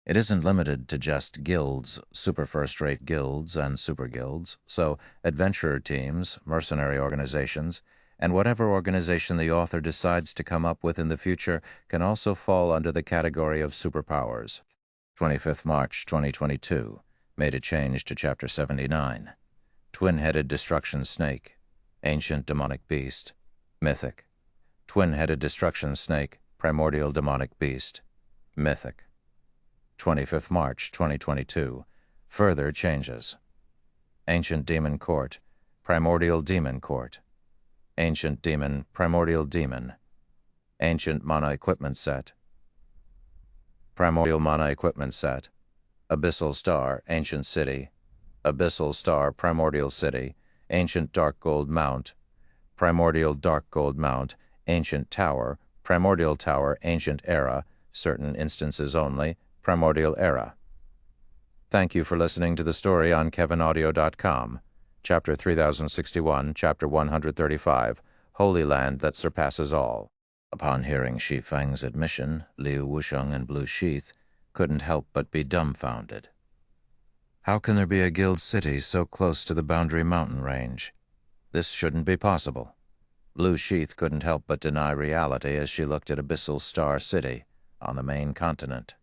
It isn't limited to just guilds, super first-rate guilds, and super guilds, so adventurer teams, mercenary organizations, and whatever organization the author decides to come up with in the future can also fall under the category of superpowers." 25th March 2022, made a change to Chapter 79. Twin-headed destruction snake, ancient demonic beast, mythic. Twin-headed destruction snake, primordial demonic beast, mythic. 25th March 2022, further changes. Ancient demon court, primordial demon court. Ancient demon, primordial demon. Ancient mana equipment set. Primordial mana equipment set. Abyssal star, ancient city. Abyssal star, primordial city. Ancient dark gold mount. Primordial dark gold mount. Ancient tower. Primordial tower, ancient era. Certain instances only. Primordial era. Thank you for listening to the story on kevinaudio.com. Chapter 3061, Chapter 135, Holy Land That Surpasses All. Upon hearing Shi Feng's admission, Liu Wusheng and Blue Sheath couldn't help but be dumbfounded. How can there be a guild city so close to the boundary mountain range? This shouldn't be possible. Blue Sheath couldn't help but deny reality as she looked at Abyssal Star City on the main continent.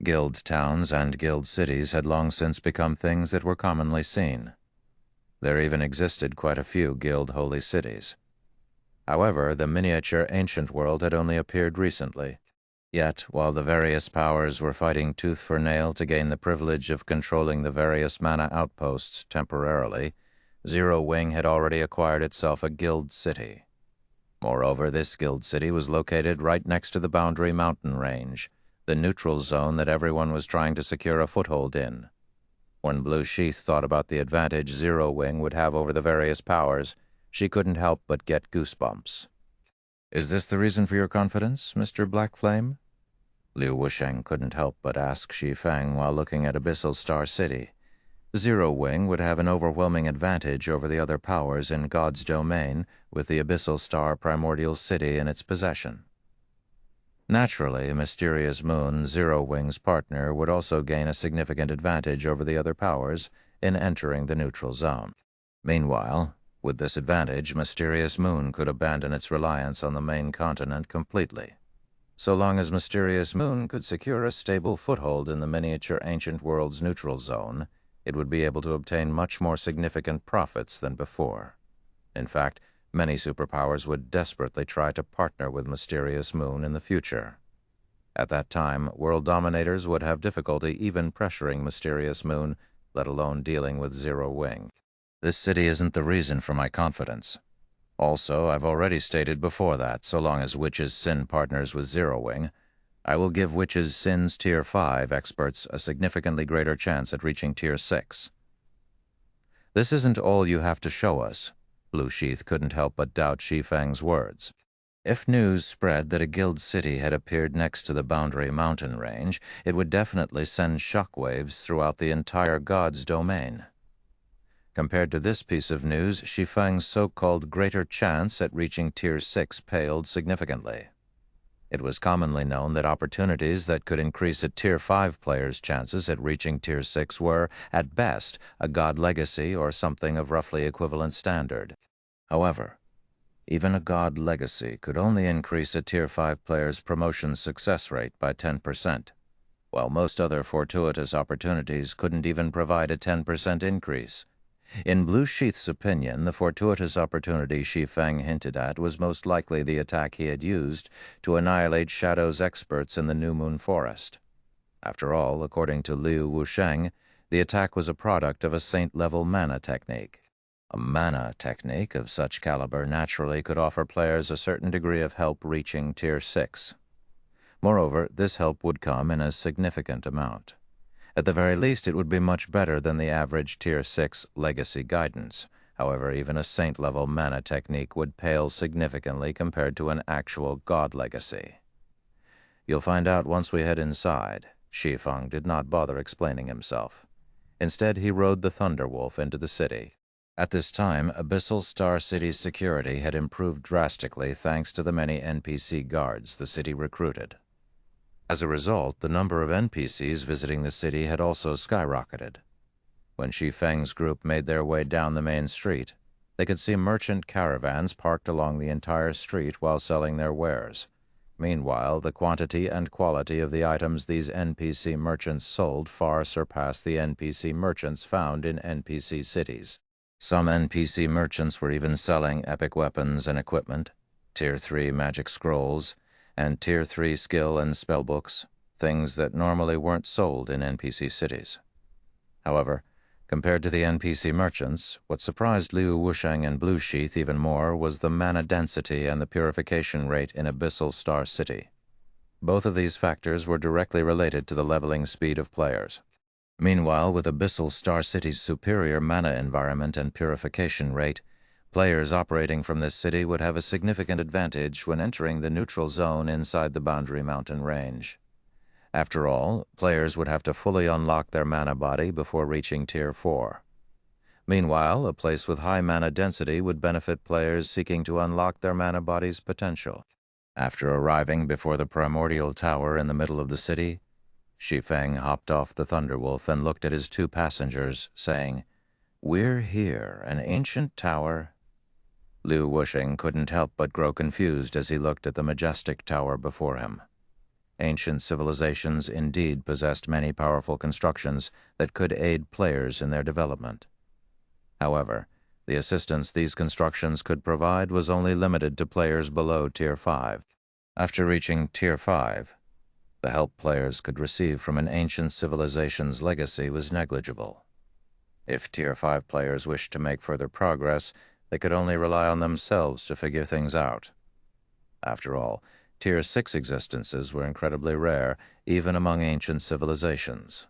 Guild towns and guild cities had long since become things that were commonly seen. There even existed quite a few guild holy cities. However, the miniature ancient world had only appeared recently. Yet, while the various powers were fighting tooth for nail to gain the privilege of controlling the various mana outposts temporarily, Zero Wing had already acquired itself a guild city. Moreover, this guild city was located right next to the boundary mountain range, the neutral zone that everyone was trying to secure a foothold in. When Blue Sheath thought about the advantage Zero Wing would have over the various powers, she couldn't help but get goosebumps. "Is this the reason for your confidence, Mr. Black Flame?" Liu Wusheng couldn't help but ask Shi Feng while looking at Abyssal Star City. Zero Wing would have an overwhelming advantage over the other powers in God's domain with the Abyssal Star Primordial City in its possession. Naturally, Mysterious Moon, Zero Wing's partner, would also gain a significant advantage over the other powers in entering the neutral zone. Meanwhile, with this advantage, Mysterious Moon could abandon its reliance on the main continent completely. So long as Mysterious Moon could secure a stable foothold in the miniature ancient world's neutral zone, it would be able to obtain much more significant profits than before. In fact, many superpowers would desperately try to partner with Mysterious Moon in the future. At that time, world dominators would have difficulty even pressuring Mysterious Moon, let alone dealing with Zero Wing. This city isn't the reason for my confidence. Also, I've already stated before that, so long as Witch's Sin partners with Zero Wing, I will give Witch's Sin's Tier 5 experts a significantly greater chance at reaching Tier 6. This isn't all you have to show us. Blue Sheath couldn't help but doubt Shi Feng's words. If news spread that a guild city had appeared next to the boundary mountain range, it would definitely send shockwaves throughout the entire God's domain. Compared to this piece of news, Shi Feng's so-called greater chance at reaching Tier 6 paled significantly. It was commonly known that opportunities that could increase a Tier 5 player's chances at reaching Tier 6 were, at best, a God Legacy or something of roughly equivalent standard. However, even a God Legacy could only increase a Tier 5 player's promotion success rate by 10%, while most other fortuitous opportunities couldn't even provide a 10% increase. In Blue Sheath's opinion, the fortuitous opportunity Shi Feng hinted at was most likely the attack he had used to annihilate Shadow's experts in the New Moon Forest. After all, according to Liu Wusheng, the attack was a product of a saint-level mana technique. A mana technique of such caliber naturally could offer players a certain degree of help reaching Tier 6. Moreover, this help would come in a significant amount. At the very least, it would be much better than the average Tier 6 legacy guidance. However, even a saint-level mana technique would pale significantly compared to an actual god legacy. You'll find out once we head inside. Shi Feng did not bother explaining himself. Instead, he rode the Thunderwolf into the city. At this time, Abyssal Star City's security had improved drastically thanks to the many NPC guards the city recruited. As a result, the number of NPCs visiting the city had also skyrocketed. When Shi Feng's group made their way down the main street, they could see merchant caravans parked along the entire street while selling their wares. Meanwhile, the quantity and quality of the items these NPC merchants sold far surpassed the NPC merchants found in NPC cities. Some NPC merchants were even selling epic weapons and equipment, Tier 3 magic scrolls, and Tier 3 skill and spellbooks, things that normally weren't sold in NPC cities. However, compared to the NPC merchants, what surprised Liu Wusheng and Blue Sheath even more was the mana density and the purification rate in Abyssal Star City. Both of these factors were directly related to the leveling speed of players. Meanwhile, with Abyssal Star City's superior mana environment and purification rate, players operating from this city would have a significant advantage when entering the neutral zone inside the Boundary Mountain range. After all, players would have to fully unlock their mana body before reaching Tier 4. Meanwhile, a place with high mana density would benefit players seeking to unlock their mana body's potential. After arriving before the primordial tower in the middle of the city, Shi Feng hopped off the Thunderwolf and looked at his two passengers, saying, "We're here, an ancient tower." Liu Wusheng couldn't help but grow confused as he looked at the majestic tower before him. Ancient civilizations indeed possessed many powerful constructions that could aid players in their development. However, the assistance these constructions could provide was only limited to players below Tier 5. After reaching Tier 5, the help players could receive from an ancient civilization's legacy was negligible. If Tier 5 players wished to make further progress, they could only rely on themselves to figure things out. After all, Tier 6 existences were incredibly rare, even among ancient civilizations.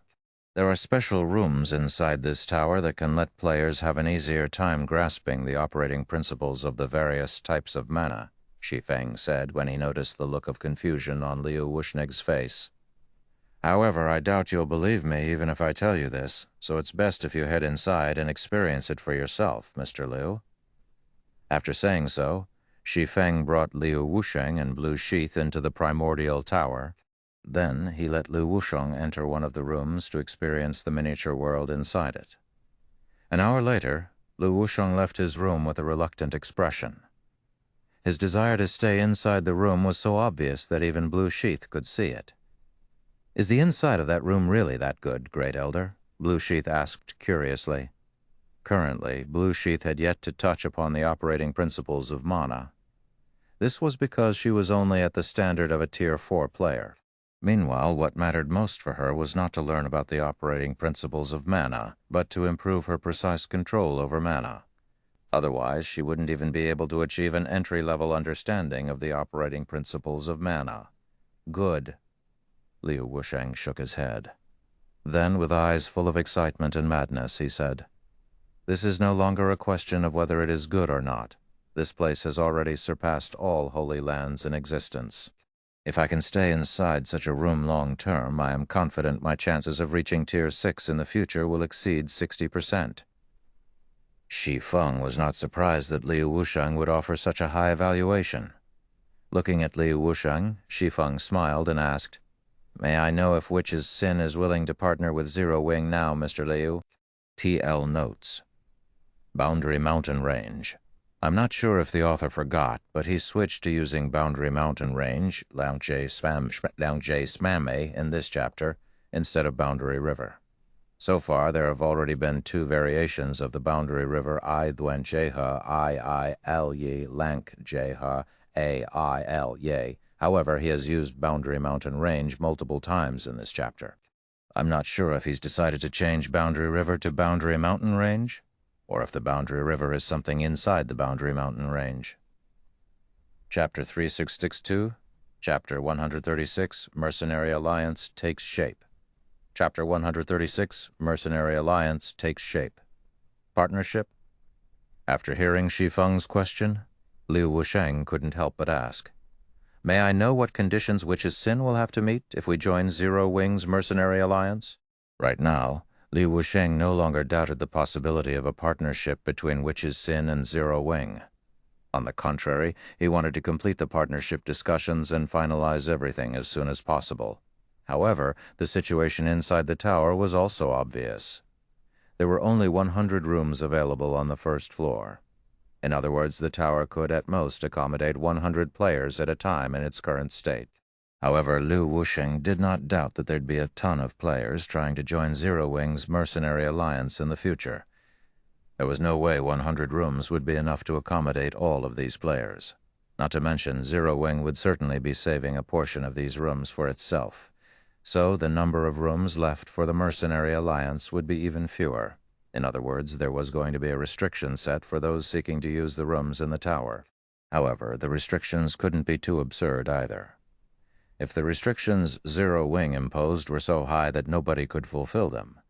There are special rooms inside this tower that can let players have an easier time grasping the operating principles of the various types of mana, Shi Feng said when he noticed the look of confusion on Liu Wusheng's face. "However, I doubt you'll believe me even if I tell you this, so it's best if you head inside and experience it for yourself, Mr. Liu." After saying so, Shi Feng brought Liu Wusheng and Blue Sheath into the primordial tower. Then he let Liu Wusheng enter one of the rooms to experience the miniature world inside it. An hour later, Liu Wusheng left his room with a reluctant expression. His desire to stay inside the room was so obvious that even Blue Sheath could see it. "Is the inside of that room really that good, Great Elder?" Blue Sheath asked curiously. Currently, Blue Sheath had yet to touch upon the operating principles of mana. This was because she was only at the standard of a Tier 4 player. Meanwhile, what mattered most for her was not to learn about the operating principles of mana, but to improve her precise control over mana. Otherwise, she wouldn't even be able to achieve an entry-level understanding of the operating principles of mana. "Good." Liu Wusheng shook his head. Then, with eyes full of excitement and madness, he said, "This is no longer a question of whether it is good or not. This place has already surpassed all holy lands in existence. If I can stay inside such a room long-term, I am confident my chances of reaching Tier 6 in the future will exceed 60%. Shi Feng was not surprised that Liu Wusheng would offer such a high evaluation. Looking at Liu Wusheng, Shi Feng smiled and asked, "May I know if Witch's Sin is willing to partner with Zero Wing now, Mr. Liu?" TL notes. Boundary Mountain Range. I'm not sure if the author forgot, but he switched to using Boundary Mountain Range, Laungje Smame, in this chapter, instead of Boundary River. So far, there have already been two variations of the Boundary River, I Duen Jeha, I L Ye, Lank Jeha, A I L Ye. However, he has used Boundary Mountain Range multiple times in this chapter. I'm not sure if he's decided to change Boundary River to Boundary Mountain Range, or if the Boundary River is something inside the Boundary Mountain Range. Chapter 3662, Chapter 136, Mercenary Alliance takes shape. Chapter 136, Mercenary Alliance takes shape. Partnership? After hearing Shi Feng's question, Liu Wusheng couldn't help but ask, "May I know what conditions Witch's Sin will have to meet if we join Zero Wing's Mercenary Alliance?" Right now, Liu Wusheng no longer doubted the possibility of a partnership between Witch's Sin and Zero Wing. On the contrary, he wanted to complete the partnership discussions and finalize everything as soon as possible. However, the situation inside the tower was also obvious. There were only 100 rooms available on the first floor. In other words, the tower could at most accommodate 100 players at a time in its current state. However, Liu Wusheng did not doubt that there'd be a ton of players trying to join Zero Wing's Mercenary Alliance in the future. There was no way 100 rooms would be enough to accommodate all of these players. Not to mention, Zero Wing would certainly be saving a portion of these rooms for itself. So the number of rooms left for the Mercenary Alliance would be even fewer. In other words, there was going to be a restriction set for those seeking to use the rooms in the tower. However, the restrictions couldn't be too absurd either. If the restrictions Zero Wing imposed were so high that nobody could fulfill them,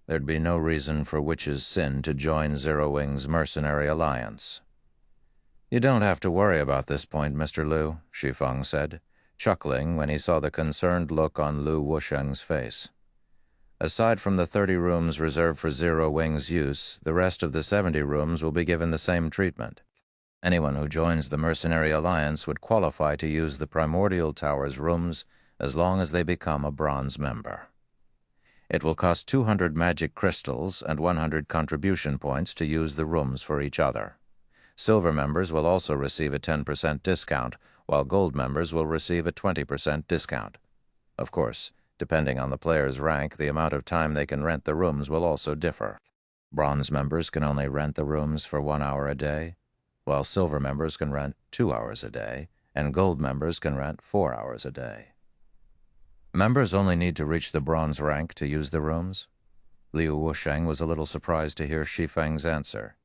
there'd be no reason for Witch's Sin to join Zero Wing's Mercenary Alliance. "You don't have to worry about this point, Mr. Liu," Shi Feng said, chuckling when he saw the concerned look on Liu Wusheng's face. "Aside from the 30 rooms reserved for Zero Wing's use, the rest of the 70 rooms will be given the same treatment. Anyone who joins the Mercenary Alliance would qualify to use the Primordial Tower's rooms as long as they become a bronze member. It will cost 200 magic crystals and 100 contribution points to use the rooms for each other. Silver members will also receive a 10% discount, while gold members will receive a 20% discount. Of course, depending on the player's rank, the amount of time they can rent the rooms will also differ. Bronze members can only rent the rooms for 1 hour a day, while silver members can rent 2 hours a day, and gold members can rent 4 hours a day. Members only need to reach the bronze rank to use the rooms." Liu Wusheng was a little surprised to hear Shi Feng's answer.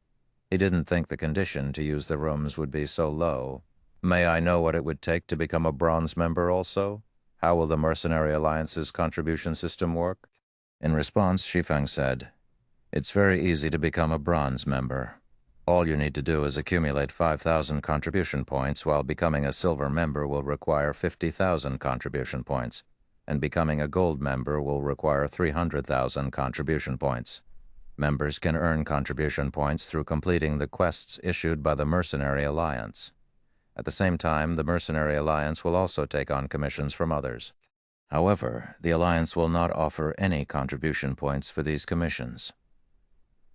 He didn't think the condition to use the rooms would be so low. "May I know what it would take to become a bronze member also? How will the Mercenary Alliance's contribution system work?" In response, Shi Feng said, "It's very easy to become a bronze member. All you need to do is accumulate 5,000 contribution points, while becoming a silver member will require 50,000 contribution points, and becoming a gold member will require 300,000 contribution points. Members can earn contribution points through completing the quests issued by the Mercenary Alliance. At the same time, the Mercenary Alliance will also take on commissions from others. However, the Alliance will not offer any contribution points for these commissions.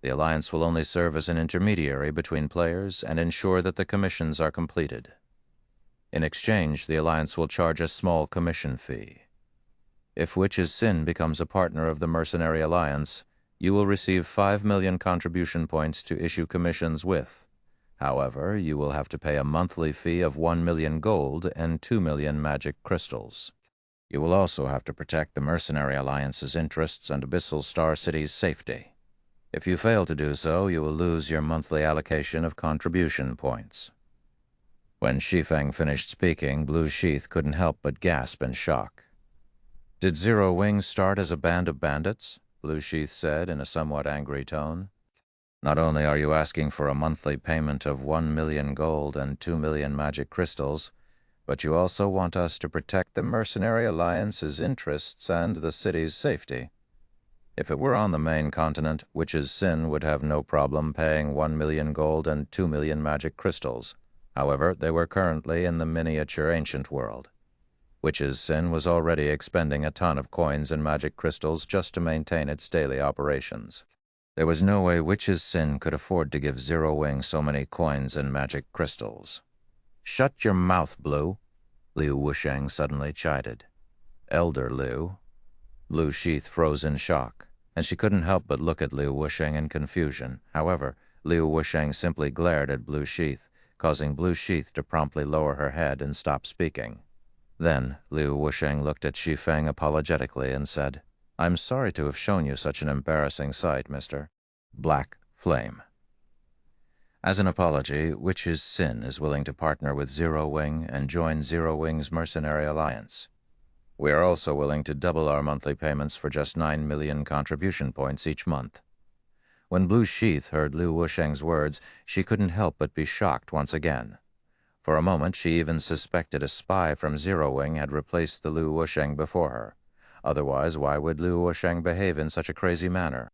The Alliance will only serve as an intermediary between players and ensure that the commissions are completed. In exchange, the Alliance will charge a small commission fee. If Witch's Sin becomes a partner of the Mercenary Alliance, you will receive 5 million contribution points to issue commissions with. However, you will have to pay a monthly fee of 1 million gold and 2 million magic crystals. You will also have to protect the Mercenary Alliance's interests and Abyssal Star City's safety. If you fail to do so, you will lose your monthly allocation of contribution points." When Shi Feng finished speaking, Blue Sheath couldn't help but gasp in shock. "Did Zero Wing start as a band of bandits?" Blue Sheath said in a somewhat angry tone. "Not only are you asking for a monthly payment of 1 million gold and 2 million magic crystals, but you also want us to protect the Mercenary Alliance's interests and the city's safety. If it were on the main continent, Witch's Sin would have no problem paying 1 million gold and 2 million magic crystals. However, they were currently in the miniature ancient world. Witch's Sin was already expending a ton of coins and magic crystals just to maintain its daily operations. There was no way Witch's Sin could afford to give Zero Wing so many coins and magic crystals." "Shut your mouth, Blue," Liu Wusheng suddenly chided. "Elder Liu." Blue Sheath froze in shock, and she couldn't help but look at Liu Wusheng in confusion. However, Liu Wusheng simply glared at Blue Sheath, causing Blue Sheath to promptly lower her head and stop speaking. Then Liu Wusheng looked at Shi Feng apologetically and said, "I'm sorry to have shown you such an embarrassing sight, Mr. Black Flame. As an apology, Witch's Sin is willing to partner with Zero Wing and join Zero Wing's Mercenary Alliance. We are also willing to double our monthly payments for just 9 million contribution points each month. When Blue Sheath heard Liu Wusheng's words, she couldn't help but be shocked once again. For a moment, she even suspected a spy from Zero Wing had replaced the Liu Wusheng before her. Otherwise, why would Liu Wusheng behave in such a crazy manner?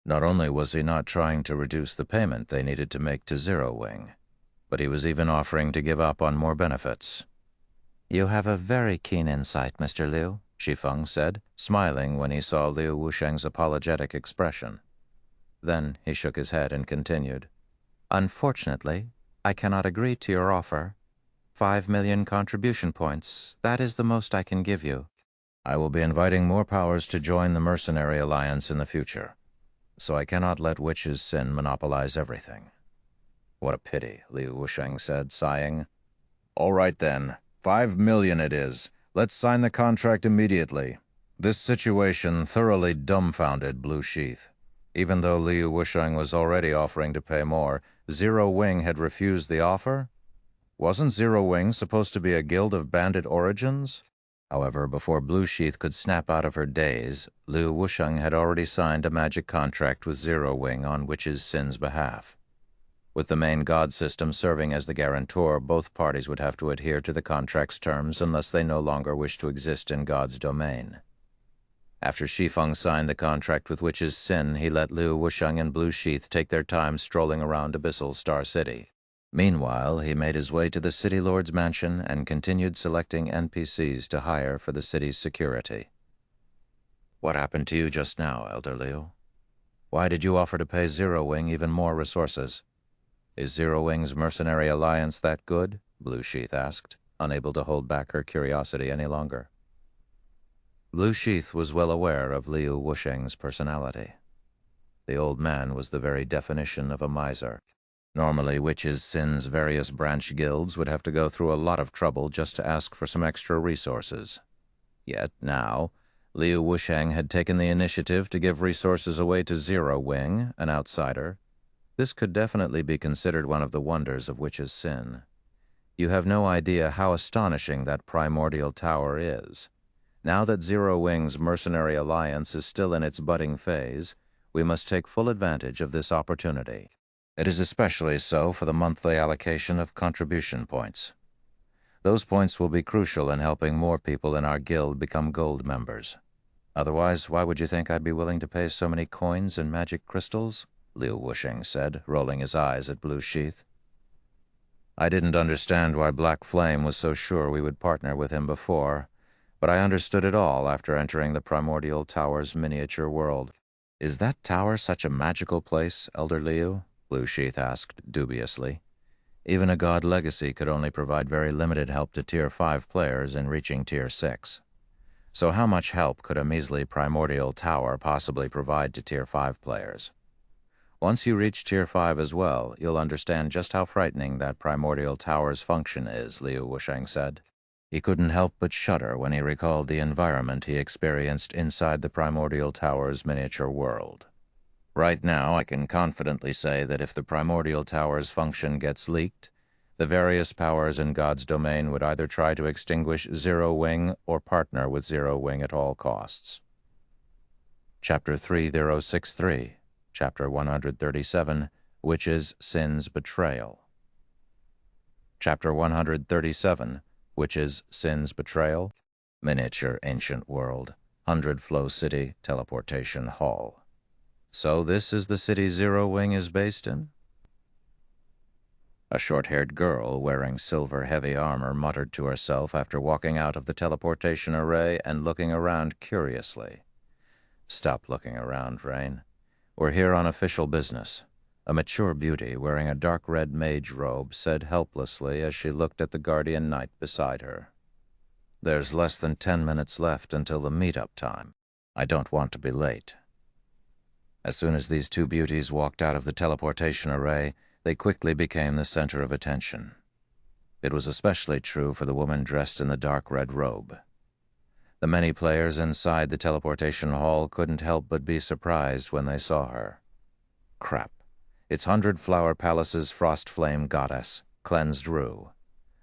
Not only was he not trying to reduce the payment they needed to make to Zero Wing, but he was even offering to give up on more benefits. "You have a very keen insight, Mr. Liu," Shi Feng said, smiling when he saw Liu Wusheng's apologetic expression. Then he shook his head and continued, "Unfortunately, I cannot agree to your offer. 5 million contribution points, that is the most I can give you. I will be inviting more powers to join the mercenary alliance in the future, so I cannot let Witch's Sin monopolize everything." "What a pity," Liu Wusheng said, sighing. "All right then, 5 million it is. Let's sign the contract immediately." This situation thoroughly dumbfounded Blue Sheath. Even though Liu Wusheng was already offering to pay more, Zero Wing had refused the offer? Wasn't Zero Wing supposed to be a guild of bandit origins? However, before Blue Sheath could snap out of her daze, Liu Wusheng had already signed a magic contract with Zero Wing on Witch's Sin's behalf. With the main god system serving as the guarantor, both parties would have to adhere to the contract's terms unless they no longer wished to exist in God's domain. After Shi Feng signed the contract with Witch's Sin, he let Liu Wusheng and Blue Sheath take their time strolling around Abyssal Star City. Meanwhile, he made his way to the City Lord's mansion and continued selecting NPCs to hire for the city's security. "What happened to you just now, Elder Liu? Why did you offer to pay Zero Wing even more resources? Is Zero Wing's mercenary alliance that good?" Blue Sheath asked, unable to hold back her curiosity any longer. Blue Sheath was well aware of Liu Wusheng's personality. The old man was the very definition of a miser. Normally, Witch's Sin's various branch guilds would have to go through a lot of trouble just to ask for some extra resources. Yet now, Liu Wusheng had taken the initiative to give resources away to Zero Wing, an outsider. This could definitely be considered one of the wonders of Witch's Sin. You have no idea how astonishing that primordial tower is. Now that Zero Wing's mercenary alliance is still in its budding phase, we must take full advantage of this opportunity. It is especially so for the monthly allocation of contribution points. Those points will be crucial in helping more people in our guild become gold members. Otherwise, why would you think I'd be willing to pay so many coins and magic crystals?" Liu Wusheng said, rolling his eyes at Blue Sheath. "I didn't understand why Black Flame was so sure we would partner with him before, but I understood it all after entering the Primordial Tower's miniature world." "Is that tower such a magical place, Elder Liu?" Blue Sheath asked dubiously. "Even a god legacy could only provide very limited help to Tier 5 players in reaching Tier 6. So how much help could a measly Primordial Tower possibly provide to Tier 5 players? Once you reach Tier 5 as well, you'll understand just how frightening that Primordial Tower's function is," Liu Wusheng said. He couldn't help but shudder when he recalled the environment he experienced inside the Primordial Tower's miniature world. "Right now, I can confidently say that if the Primordial Tower's function gets leaked, the various powers in God's domain would either try to extinguish Zero Wing or partner with Zero Wing at all costs." Chapter 3063, Chapter 137, Witch's Sin's Betrayal. Chapter 137, Witch's Sin's Betrayal. Miniature Ancient World, 100 Flow City, Teleportation Hall. "So this is the city Zero Wing is based in?" A short-haired girl wearing silver heavy armor muttered to herself after walking out of the teleportation array and looking around curiously. "Stop looking around, Rain. We're here on official business." A mature beauty wearing a dark red mage robe said helplessly as she looked at the guardian knight beside her. "There's less than 10 minutes left until the meet-up time. I don't want to be late." As soon as these two beauties walked out of the teleportation array, they quickly became the center of attention. It was especially true for the woman dressed in the dark red robe. The many players inside the teleportation hall couldn't help but be surprised when they saw her. Crap. It's 100 Flower Palace's Frost Flame Goddess, Cleansed Rue.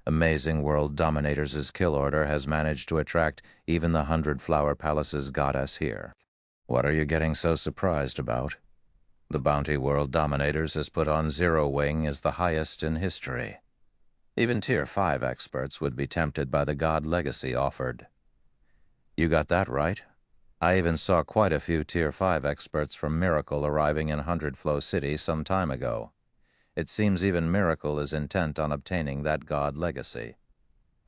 Amazing World Dominators' kill order has managed to attract even the 100-Flower Palace's goddess here. What are you getting so surprised about? The bounty World Dominators has put on Zero Wing is the highest in history. Even Tier 5 experts would be tempted by the god legacy offered. You got that right. I even saw quite a few Tier 5 experts from Miracle arriving in 100 Flow City some time ago. It seems even Miracle is intent on obtaining that god legacy.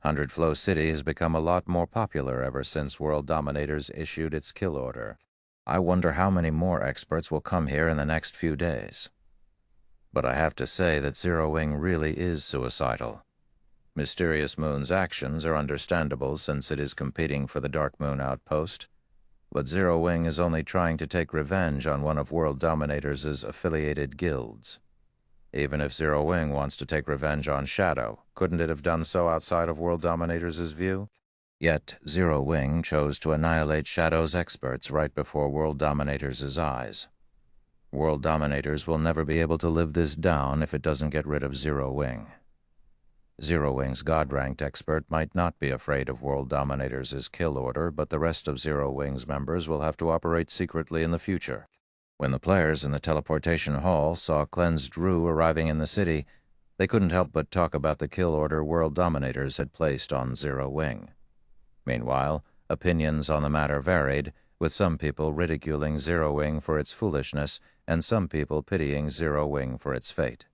100 Flow City has become a lot more popular ever since World Dominators issued its kill order. I wonder how many more experts will come here in the next few days. But I have to say that Zero Wing really is suicidal. Mysterious Moon's actions are understandable since it is competing for the Dark Moon outpost, but Zero Wing is only trying to take revenge on one of World Dominators' affiliated guilds. Even if Zero Wing wants to take revenge on Shadow, couldn't it have done so outside of World Dominators' view? Yet Zero Wing chose to annihilate Shadow's experts right before World Dominators' eyes. World Dominators will never be able to live this down if it doesn't get rid of Zero Wing. Zero Wing's God-ranked expert might not be afraid of World Dominators' kill order, but the rest of Zero Wing's members will have to operate secretly in the future. When the players in the teleportation hall saw Cleansed Rue arriving in the city, they couldn't help but talk about the kill order World Dominators had placed on Zero Wing. Meanwhile, opinions on the matter varied, with some people ridiculing Zero Wing for its foolishness and some people pitying Zero Wing for its fate.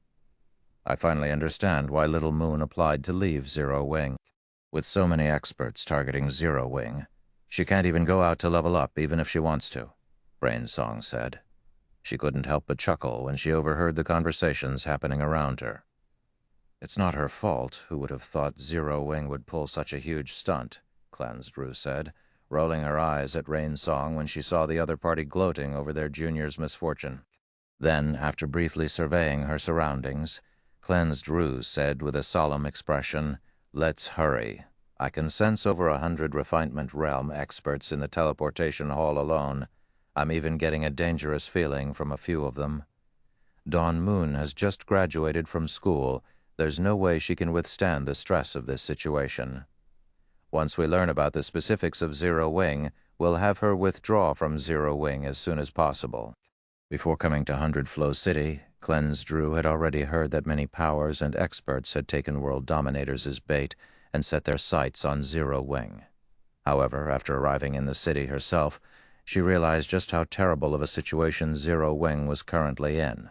I finally understand why Little Moon applied to leave Zero Wing. With so many experts targeting Zero Wing, she can't even go out to level up even if she wants to, Rainsong said. She couldn't help but chuckle when she overheard the conversations happening around her. It's not her fault. Who would have thought Zero Wing would pull such a huge stunt, Cleansed Rue said, rolling her eyes at Rainsong when she saw the other party gloating over their junior's misfortune. Then, after briefly surveying her surroundings, Cleansed Rue said with a solemn expression, "Let's hurry. I can sense over 100 Refinement Realm experts in the teleportation hall alone. I'm even getting a dangerous feeling from a few of them. Dawn Moon has just graduated from school. There's no way she can withstand the stress of this situation. Once we learn about the specifics of Zero Wing, we'll have her withdraw from Zero Wing as soon as possible." Before coming to 100 Flow City, Cleansed Rue had already heard that many powers and experts had taken World Dominators as bait and set their sights on Zero Wing. However, after arriving in the city herself, she realized just how terrible of a situation Zero Wing was currently in.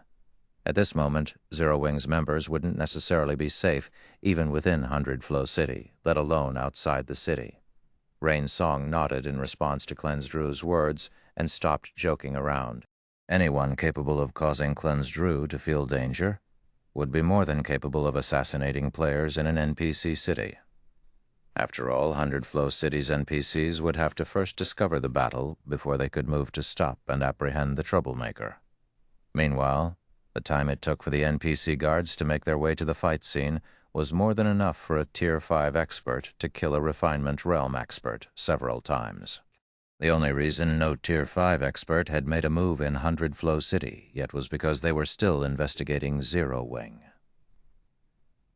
At this moment, Zero Wing's members wouldn't necessarily be safe even within 100 Flow City, let alone outside the city. Rainsong nodded in response to Cleansed Rue's words and stopped joking around. Anyone capable of causing Cleansed Rue to feel danger would be more than capable of assassinating players in an NPC city. After all, 100 Flow City's NPCs would have to first discover the battle before they could move to stop and apprehend the troublemaker. Meanwhile, the time it took for the NPC guards to make their way to the fight scene was more than enough for a Tier 5 expert to kill a Refinement Realm expert several times. The only reason no Tier 5 expert had made a move in 100 Flow City yet was because they were still investigating Zero Wing.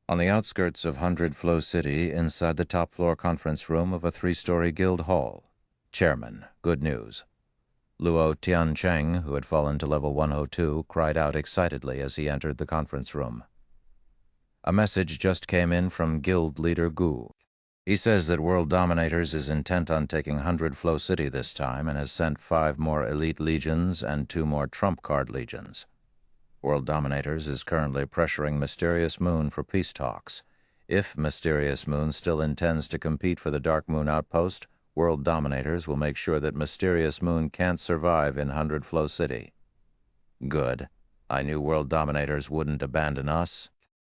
On the outskirts of 100 Flow City, inside the top-floor conference room of a 3-story guild hall, Chairman, good news. Luo Tiancheng, who had fallen to level 102, cried out excitedly as he entered the conference room. A message just came in from guild leader Gu. He says that World Dominators is intent on taking 100 Flow City this time and has sent 5 more elite legions and 2 more trump card legions. World Dominators is currently pressuring Mysterious Moon for peace talks. If Mysterious Moon still intends to compete for the Dark Moon outpost, World Dominators will make sure that Mysterious Moon can't survive in 100 Flow City. Good. I knew World Dominators wouldn't abandon us,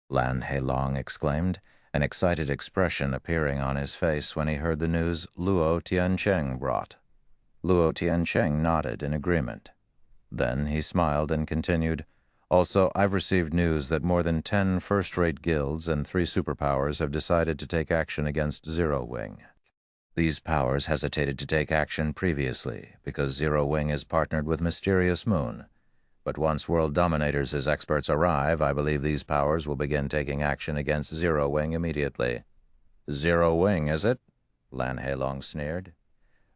Lan Heilong exclaimed, an excited expression appearing on his face when he heard the news Luo Tiancheng brought. Luo Tiancheng nodded in agreement. Then he smiled and continued, "Also, I've received news that more than 10 first-rate guilds and 3 superpowers have decided to take action against Zero Wing. These powers hesitated to take action previously because Zero Wing is partnered with Mysterious Moon, But once World Dominators' experts arrive, I believe these powers will begin taking action against Zero Wing immediately." "Zero Wing, is it?" Lan Heilong sneered.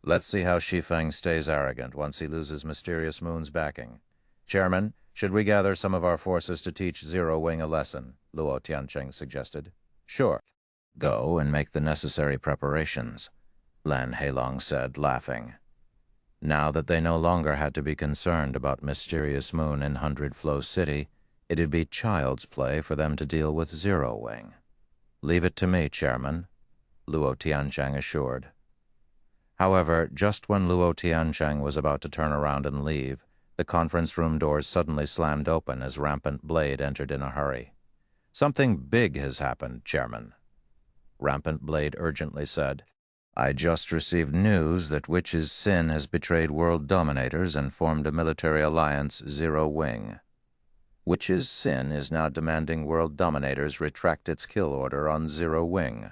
"Let's see how Shi Feng stays arrogant once he loses Mysterious Moon's backing. Chairman, should we gather some of our forces to teach Zero Wing a lesson?" Luo Tiancheng suggested. "Sure. Go and make the necessary preparations," Lan Heilong said, laughing. Now that they no longer had to be concerned about Mysterious Moon in Hundred Flow City, it'd be child's play for them to deal with Zero Wing. "Leave it to me, Chairman," Luo Tiancheng assured. However, just when Luo Tiancheng was about to turn around and leave, the conference room doors suddenly slammed open as Rampant Blade entered in a hurry. "Something big has happened, Chairman," Rampant Blade urgently said. "I just received news that Witch's Sin has betrayed World Dominators and formed a military alliance, Zero Wing. Witch's Sin is now demanding World Dominators retract its kill order on Zero Wing.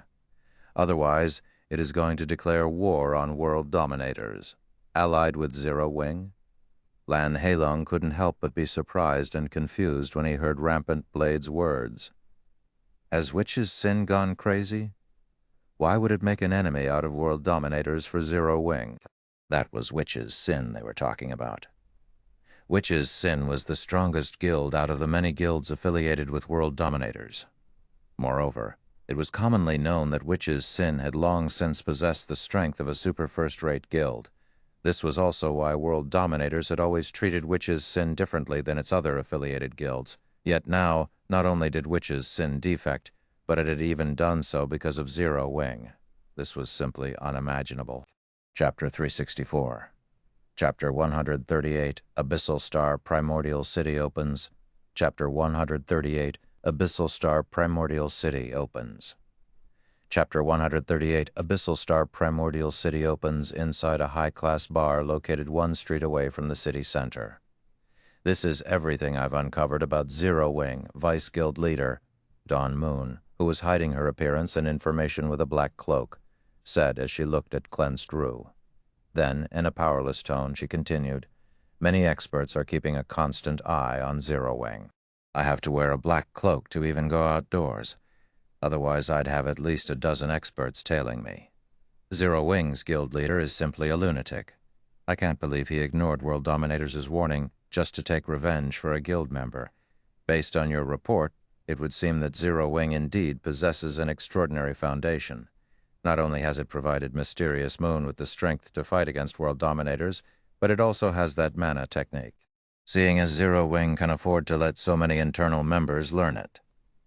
Otherwise, it is going to declare war on World Dominators. Allied with Zero Wing?" Lan Heilong couldn't help but be surprised and confused when he heard Rampant Blade's words. Has Witch's Sin gone crazy? Why would it make an enemy out of World Dominators for Zero Wing? That was Witch's Sin they were talking about. Witch's Sin was the strongest guild out of the many guilds affiliated with World Dominators. Moreover, it was commonly known that Witch's Sin had long since possessed the strength of a super first-rate guild. This was also why World Dominators had always treated Witch's Sin differently than its other affiliated guilds. Yet now, not only did Witch's Sin defect, but it had even done so because of Zero Wing. This was simply unimaginable. Chapter 364. Chapter 138, Abyssal Star Primordial City opens. Chapter 138, Abyssal Star Primordial City opens. Chapter 138, Abyssal Star Primordial City opens inside a high-class bar located one street away from the city center. "This is everything I've uncovered about Zero Wing, Vice Guild Leader," Dawn Moon, who was hiding her appearance and information with a black cloak, said as she looked at Cleansed Rue. Then, in a powerless tone, she continued, "Many experts are keeping a constant eye on Zero Wing. I have to wear a black cloak to even go outdoors. Otherwise, I'd have at least a dozen experts tailing me. Zero Wing's guild leader is simply a lunatic. I can't believe he ignored World Dominators' warning just to take revenge for a guild member. Based on your report, it would seem that Zero Wing indeed possesses an extraordinary foundation. Not only has it provided Mysterious Moon with the strength to fight against World Dominators, but it also has that mana technique. Seeing as Zero Wing can afford to let so many internal members learn it.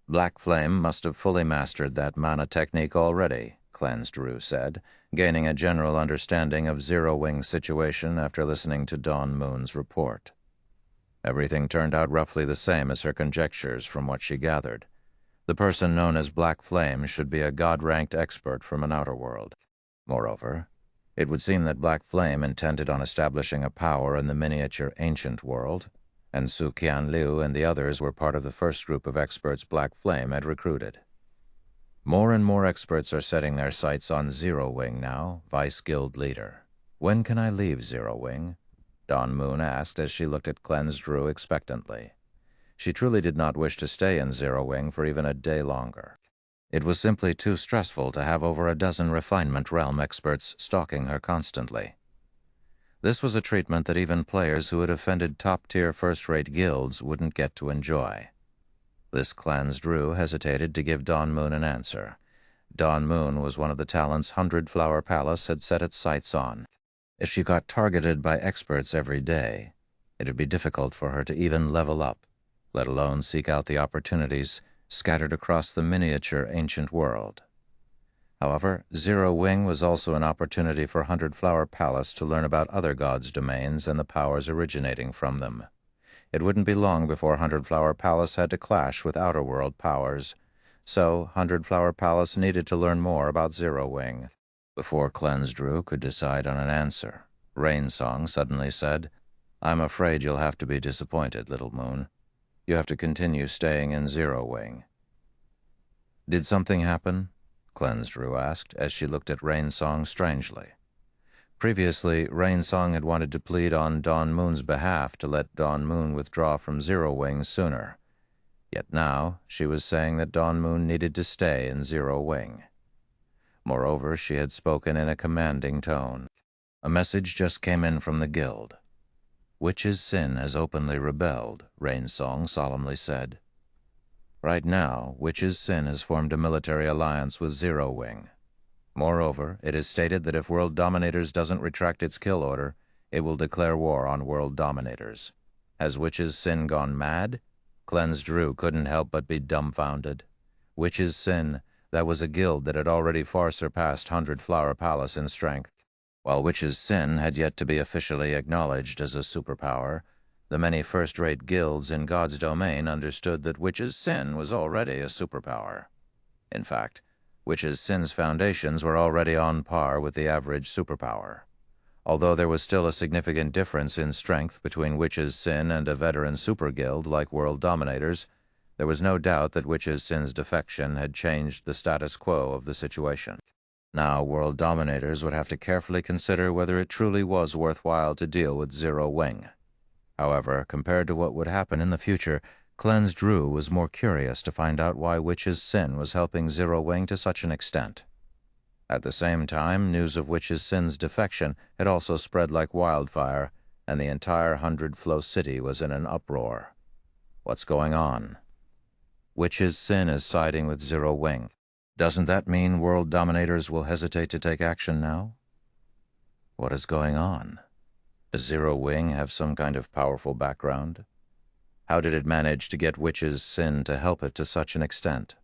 Black Flame must have fully mastered that mana technique already," Cleansed Rue said, gaining a general understanding of Zero Wing's situation after listening to Dawn Moon's report. Everything turned out roughly the same as her conjectures from what she gathered. The person known as Black Flame should be a god-ranked expert from an outer world. Moreover, it would seem that Black Flame intended on establishing a power in the miniature ancient world, and Su Qianliu and the others were part of the first group of experts Black Flame had recruited. More and more experts are setting their sights on Zero Wing now, Vice Guild Leader. "When can I leave Zero Wing?" Dawn Moon asked as she looked at Cleansed Rue expectantly. She truly did not wish to stay in Zero Wing for even a day longer. It was simply too stressful to have over a dozen Refinement Realm experts stalking her constantly. This was a treatment that even players who had offended top-tier first-rate guilds wouldn't get to enjoy. This Cleansed Rue hesitated to give Dawn Moon an answer. Dawn Moon was one of the talents Hundred Flower Palace had set its sights on. If she got targeted by experts every day, it would be difficult for her to even level up, let alone seek out the opportunities scattered across the miniature ancient world. However, Zero Wing was also an opportunity for Hundred Flower Palace to learn about other gods' domains and the powers originating from them. It wouldn't be long before Hundred Flower Palace had to clash with outer world powers, so Hundred Flower Palace needed to learn more about Zero Wing. Before Cleansed Rue could decide on an answer, Rainsong suddenly said, "I'm afraid you'll have to be disappointed, Little Moon. You have to continue staying in Zero Wing." "Did something happen?" Cleansed Rue asked as she looked at Rainsong strangely. Previously, Rain Song had wanted to plead on Dawn Moon's behalf to let Dawn Moon withdraw from Zero Wing sooner. Yet now, she was saying that Dawn Moon needed to stay in Zero Wing. Moreover, she had spoken in a commanding tone. A message just came in from the guild. Witch's Sin has openly rebelled, Rain Song solemnly said. Right now, Witch's Sin has formed a military alliance with Zero Wing. Moreover, it is stated that if World Dominators doesn't retract its kill order, it will declare war on World Dominators. Has Witch's Sin gone mad? Cleansed Drew couldn't help but be dumbfounded. Witch's Sin, that was a guild that had already far surpassed 100 Flower Palace in strength. While Witch's Sin had yet to be officially acknowledged as a superpower, the many first-rate guilds in God's domain understood that Witch's Sin was already a superpower. In fact, Witch's Sin's foundations were already on par with the average superpower. Although there was still a significant difference in strength between Witch's Sin and a veteran super guild like World Dominators, there was no doubt that Witch's Sin's defection had changed the status quo of the situation. Now, World Dominators would have to carefully consider whether it truly was worthwhile to deal with Zero Wing. However, compared to what would happen in the future, Cleansed Drew was more curious to find out why Witch's Sin was helping Zero Wing to such an extent. At the same time, news of Witch's Sin's defection had also spread like wildfire, and the entire 100 Flow City was in an uproar. What's going on? Witch's Sin is siding with Zero Wing. Doesn't that mean World Dominators will hesitate to take action now? What is going on? Does Zero Wing have some kind of powerful background? How did it manage to get Witch's Sin to help it to such an extent?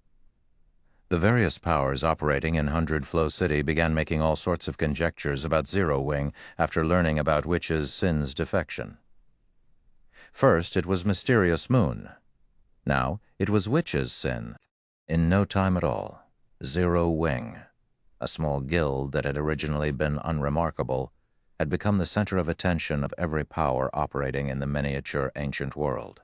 The various powers operating in 100 Flow City began making all sorts of conjectures about Zero Wing after learning about Witch's Sin's defection. First, it was Mysterious Moon. Now, it was Witch's Sin. In no time at all, Zero Wing, a small guild that had originally been unremarkable, had become the center of attention of every power operating in the miniature ancient world.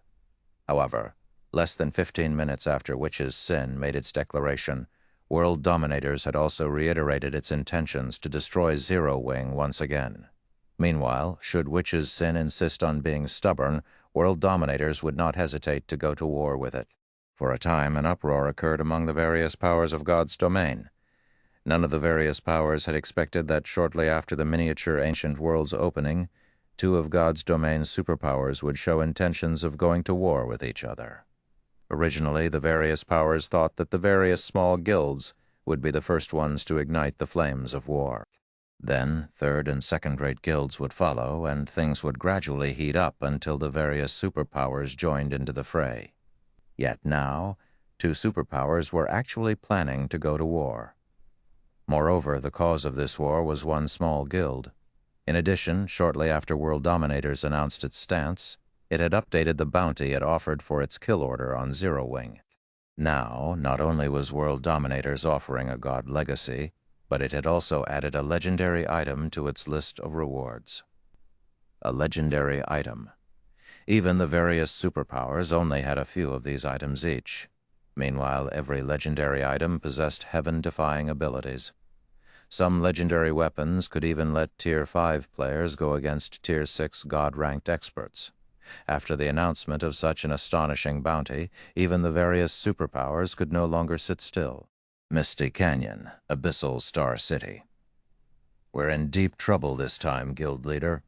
However, less than 15 minutes after Witch's Sin made its declaration, World Dominators had also reiterated its intentions to destroy Zero Wing once again. Meanwhile, should Witch's Sin insist on being stubborn, World Dominators would not hesitate to go to war with it. For a time, an uproar occurred among the various powers of God's domain. None of the various powers had expected that shortly after the miniature ancient world's opening, two of God's domain's superpowers would show intentions of going to war with each other. Originally, the various powers thought that the various small guilds would be the first ones to ignite the flames of war. Then, third and second-rate guilds would follow, and things would gradually heat up until the various superpowers joined into the fray. Yet now, two superpowers were actually planning to go to war. Moreover, the cause of this war was one small guild. In addition, shortly after World Dominators announced its stance, it had updated the bounty it offered for its kill order on Zero Wing. Now, not only was World Dominators offering a god legacy, but it had also added a legendary item to its list of rewards. A legendary item. Even the various superpowers only had a few of these items each. Meanwhile, every legendary item possessed heaven-defying abilities. Some legendary weapons could even let Tier 5 players go against Tier 6 God-ranked experts. After the announcement of such an astonishing bounty, even the various superpowers could no longer sit still. Misty Canyon, Abyssal Star City. We're in deep trouble this time, Guild Leader.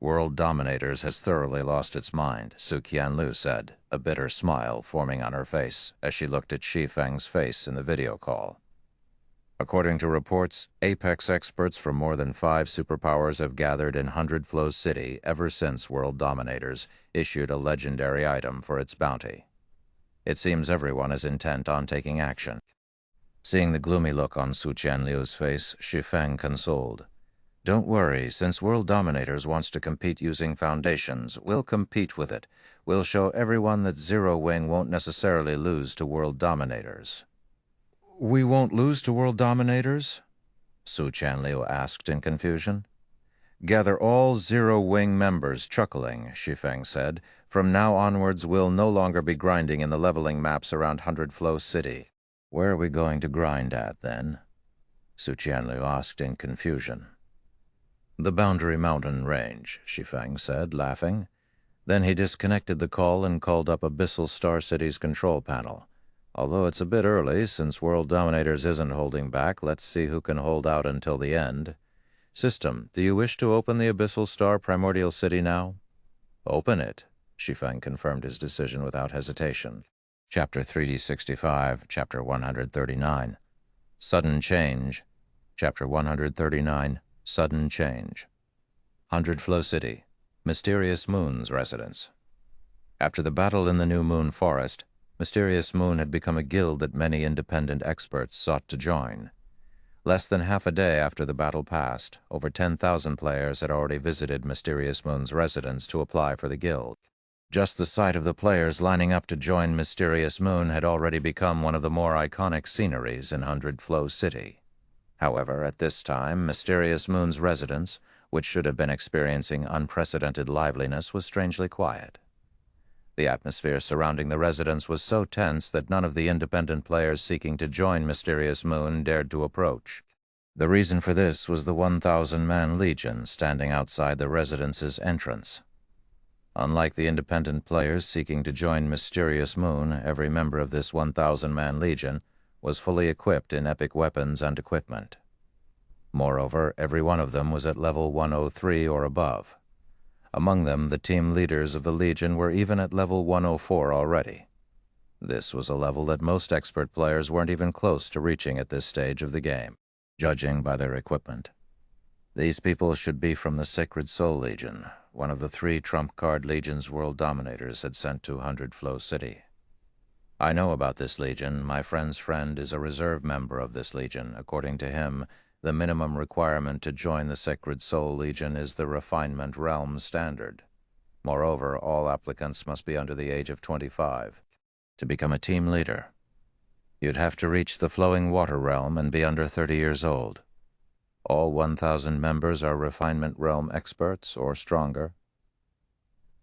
World Dominators has thoroughly lost its mind, Su Qianlu said, a bitter smile forming on her face as she looked at Shi Feng's face in the video call. According to reports, Apex experts from more than 5 superpowers have gathered in 100 Flow City ever since World Dominators issued a legendary item for its bounty. It seems everyone is intent on taking action. Seeing the gloomy look on Su Qianliu's face, Shi Feng consoled. Don't worry, since World Dominators wants to compete using foundations, we'll compete with it. We'll show everyone that Zero Wing won't necessarily lose to World Dominators. We won't lose to World Dominators? Su Qianliu asked in confusion. Gather all Zero Wing members, chuckling, Shi Feng said. From now onwards, we'll no longer be grinding in the leveling maps around 100 Flow City. Where are we going to grind at, then? Su Qianliu asked in confusion. "The Boundary Mountain Range," Shi Feng said, laughing. Then he disconnected the call and called up Abyssal Star City's control panel. "Although it's a bit early, since World Dominators isn't holding back, let's see who can hold out until the end. System, do you wish to open the Abyssal Star Primordial City now?" "Open it," Shi Feng confirmed his decision without hesitation. Chapter 3D65, Chapter 139. Sudden Change. Chapter 139, Sudden Change. 100 Flow City, Mysterious Moon's residence. After the battle in the New Moon Forest, Mysterious Moon had become a guild that many independent experts sought to join. Less than half a day after the battle passed, over 10,000 players had already visited Mysterious Moon's residence to apply for the guild. Just the sight of the players lining up to join Mysterious Moon had already become one of the more iconic sceneries in 100 Flow City. However, at this time, Mysterious Moon's residence, which should have been experiencing unprecedented liveliness, was strangely quiet. The atmosphere surrounding the residence was so tense that none of the independent players seeking to join Mysterious Moon dared to approach. The reason for this was the 1,000-man legion standing outside the residence's entrance. Unlike the independent players seeking to join Mysterious Moon, every member of this 1,000-man legion was fully equipped in epic weapons and equipment. Moreover, every one of them was at level 103 or above. Among them, the team leaders of the Legion were even at level 104 already. This was a level that most expert players weren't even close to reaching at this stage of the game, judging by their equipment. These people should be from the Sacred Soul Legion, one of the 3 trump card legions World Dominators had sent to 100 Flow City. "I know about this legion. My friend's friend is a reserve member of this legion. According to him, the minimum requirement to join the Sacred Soul Legion is the Refinement Realm standard. Moreover, all applicants must be under the age of 25. To become a team leader, you'd have to reach the Flowing Water Realm and be under 30 years old. All 1,000 members are Refinement Realm experts or stronger.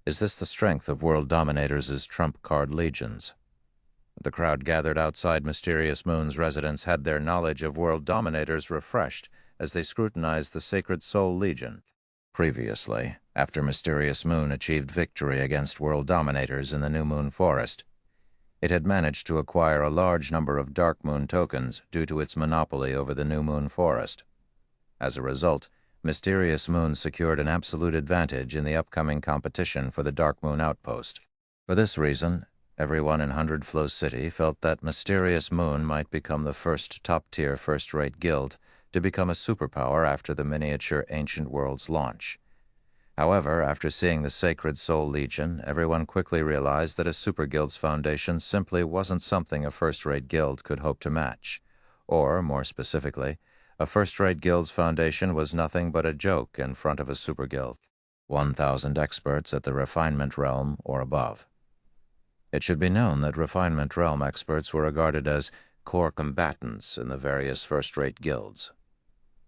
Is this the strength of World Dominators' trump card legions?" The crowd gathered outside Mysterious Moon's residence had their knowledge of World Dominators refreshed as they scrutinized the Sacred Soul Legion. Previously, after Mysterious Moon achieved victory against World Dominators in the New Moon Forest, it had managed to acquire a large number of Dark Moon tokens due to its monopoly over the New Moon Forest. As a result, Mysterious Moon secured an absolute advantage in the upcoming competition for the Dark Moon Outpost. For this reason, everyone in 100 Flow City felt that Mysterious Moon might become the first top-tier first-rate guild to become a superpower after the miniature Ancient Worlds launch. However, after seeing the Sacred Soul Legion, everyone quickly realized that a super guild's foundation simply wasn't something a first-rate guild could hope to match. Or, more specifically, a first-rate guild's foundation was nothing but a joke in front of a super guild. 1,000 experts at the Refinement Realm or above. It should be known that Refinement Realm experts were regarded as core combatants in the various first-rate guilds.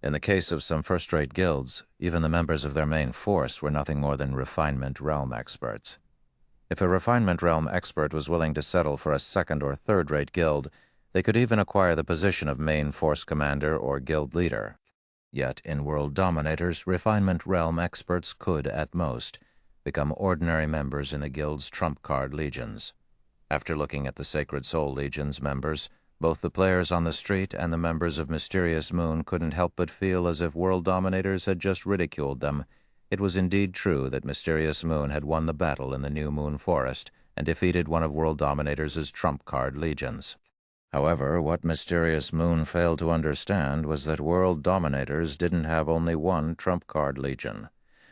In the case of some first-rate guilds, even the members of their main force were nothing more than Refinement Realm experts. If a Refinement Realm expert was willing to settle for a second- or third-rate guild, they could even acquire the position of main force commander or guild leader. Yet, in World Dominators, Refinement Realm experts could, at most, become ordinary members in the guild's trump card legions. After looking at the Sacred Soul Legion's members, both the players on the street and the members of Mysterious Moon couldn't help but feel as if World Dominators had just ridiculed them. It was indeed true that Mysterious Moon had won the battle in the New Moon Forest and defeated one of World Dominators' trump card legions. However, what Mysterious Moon failed to understand was that World Dominators didn't have only one trump card legion.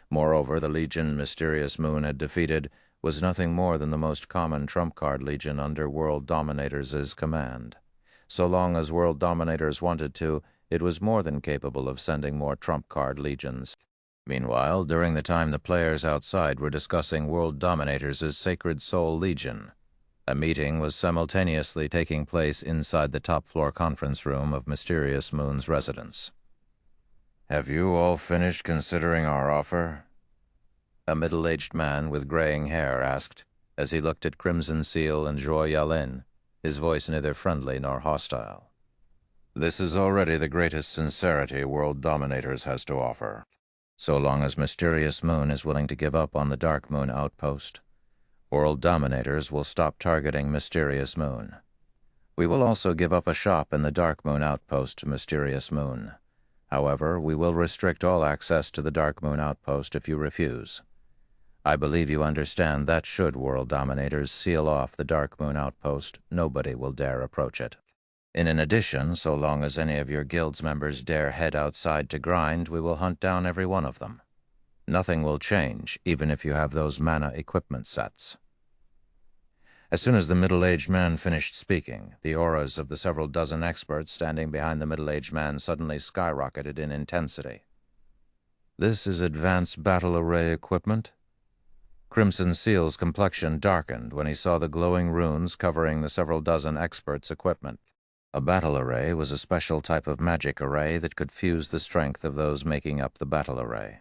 Moreover, the legion Mysterious Moon had defeated was nothing more than the most common trump card legion under World Dominators' command. So long as World Dominators wanted to, it was more than capable of sending more trump card legions. Meanwhile, during the time the players outside were discussing World Dominators' Sacred Soul Legion, a meeting was simultaneously taking place inside the top-floor conference room of Mysterious Moon's residence. "Have you all finished considering our offer?" a middle-aged man with graying hair asked, as he looked at Crimson Seal and Joy Yalin, his voice neither friendly nor hostile. "This is already the greatest sincerity World Dominators has to offer. So long as Mysterious Moon is willing to give up on the Dark Moon outpost, world dominators will stop targeting Mysterious Moon. We will also give up a shop in the Dark Moon outpost to Mysterious Moon. However, we will restrict all access to the Dark Moon outpost if you refuse. I believe you understand that should world dominators seal off the Dark Moon outpost, nobody will dare approach it. In addition, so long as any of your guild's members dare head outside to grind, we will hunt down every one of them. Nothing will change, even if you have those mana equipment sets. As soon as the middle-aged man finished speaking, the auras of the several dozen experts standing behind the middle-aged man suddenly skyrocketed in intensity. This is advanced battle array equipment? Crimson Seal's complexion darkened when he saw the glowing runes covering the several dozen experts' equipment. A battle array was a special type of magic array that could fuse the strength of those making up the battle array.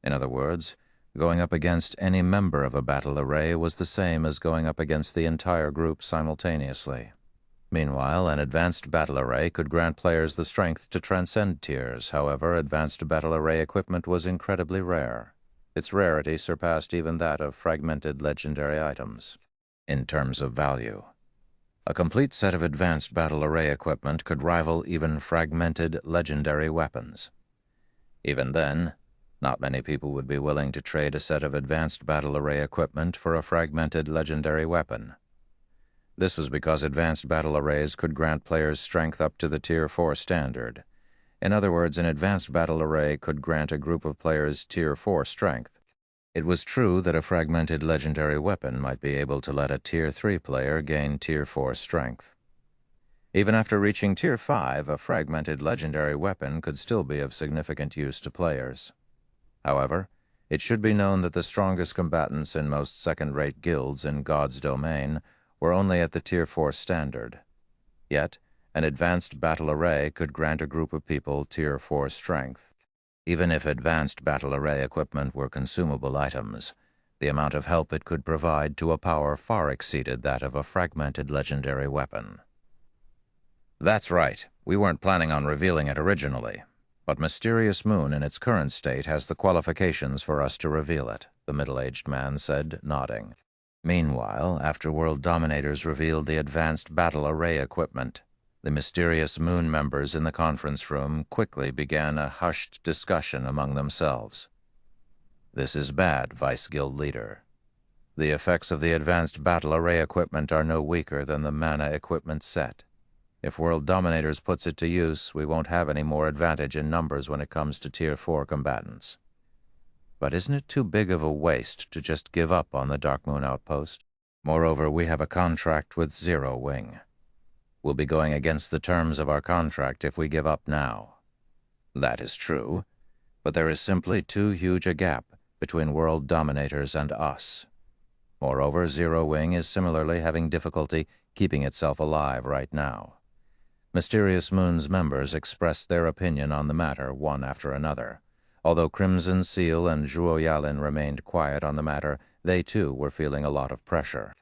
In other words, going up against any member of a battle array was the same as going up against the entire group simultaneously. Meanwhile, an advanced battle array could grant players the strength to transcend tiers. However, advanced battle array equipment was incredibly rare. Its rarity surpassed even that of fragmented legendary items. In terms of value, a complete set of advanced battle array equipment could rival even fragmented legendary weapons. Even then, not many people would be willing to trade a set of advanced battle array equipment for a fragmented legendary weapon. This was because advanced battle arrays could grant players strength up to the Tier 4 standard. In other words, an advanced battle array could grant a group of players Tier 4 strength. It was true that a fragmented legendary weapon might be able to let a Tier 3 player gain Tier 4 strength. Even after reaching Tier 5, a fragmented legendary weapon could still be of significant use to players. However, it should be known that the strongest combatants in most second-rate guilds in God's domain were only at the Tier 4 standard. Yet, an advanced battle array could grant a group of people Tier 4 strength. Even if advanced battle array equipment were consumable items, the amount of help it could provide to a power far exceeded that of a fragmented legendary weapon. That's right. We weren't planning on revealing it originally, but Mysterious Moon in its current state has the qualifications for us to reveal it, the middle-aged man said, nodding. Meanwhile, after world dominators revealed the advanced battle array equipment, the Mysterious Moon members in the conference room quickly began a hushed discussion among themselves. This is bad, Vice Guild Leader. The effects of the advanced battle array equipment are no weaker than the mana equipment set. If World Dominators puts it to use, we won't have any more advantage in numbers when it comes to Tier 4 combatants. But isn't it too big of a waste to just give up on the Dark Moon outpost? Moreover, we have a contract with Zero Wing. We'll be going against the terms of our contract if we give up now. That is true, but there is simply too huge a gap between World Dominators and us. Moreover, Zero Wing is similarly having difficulty keeping itself alive right now. Mysterious Moon's members expressed their opinion on the matter one after another. Although Crimson Seal and Zhuo Yalin remained quiet on the matter, they too were feeling a lot of pressure.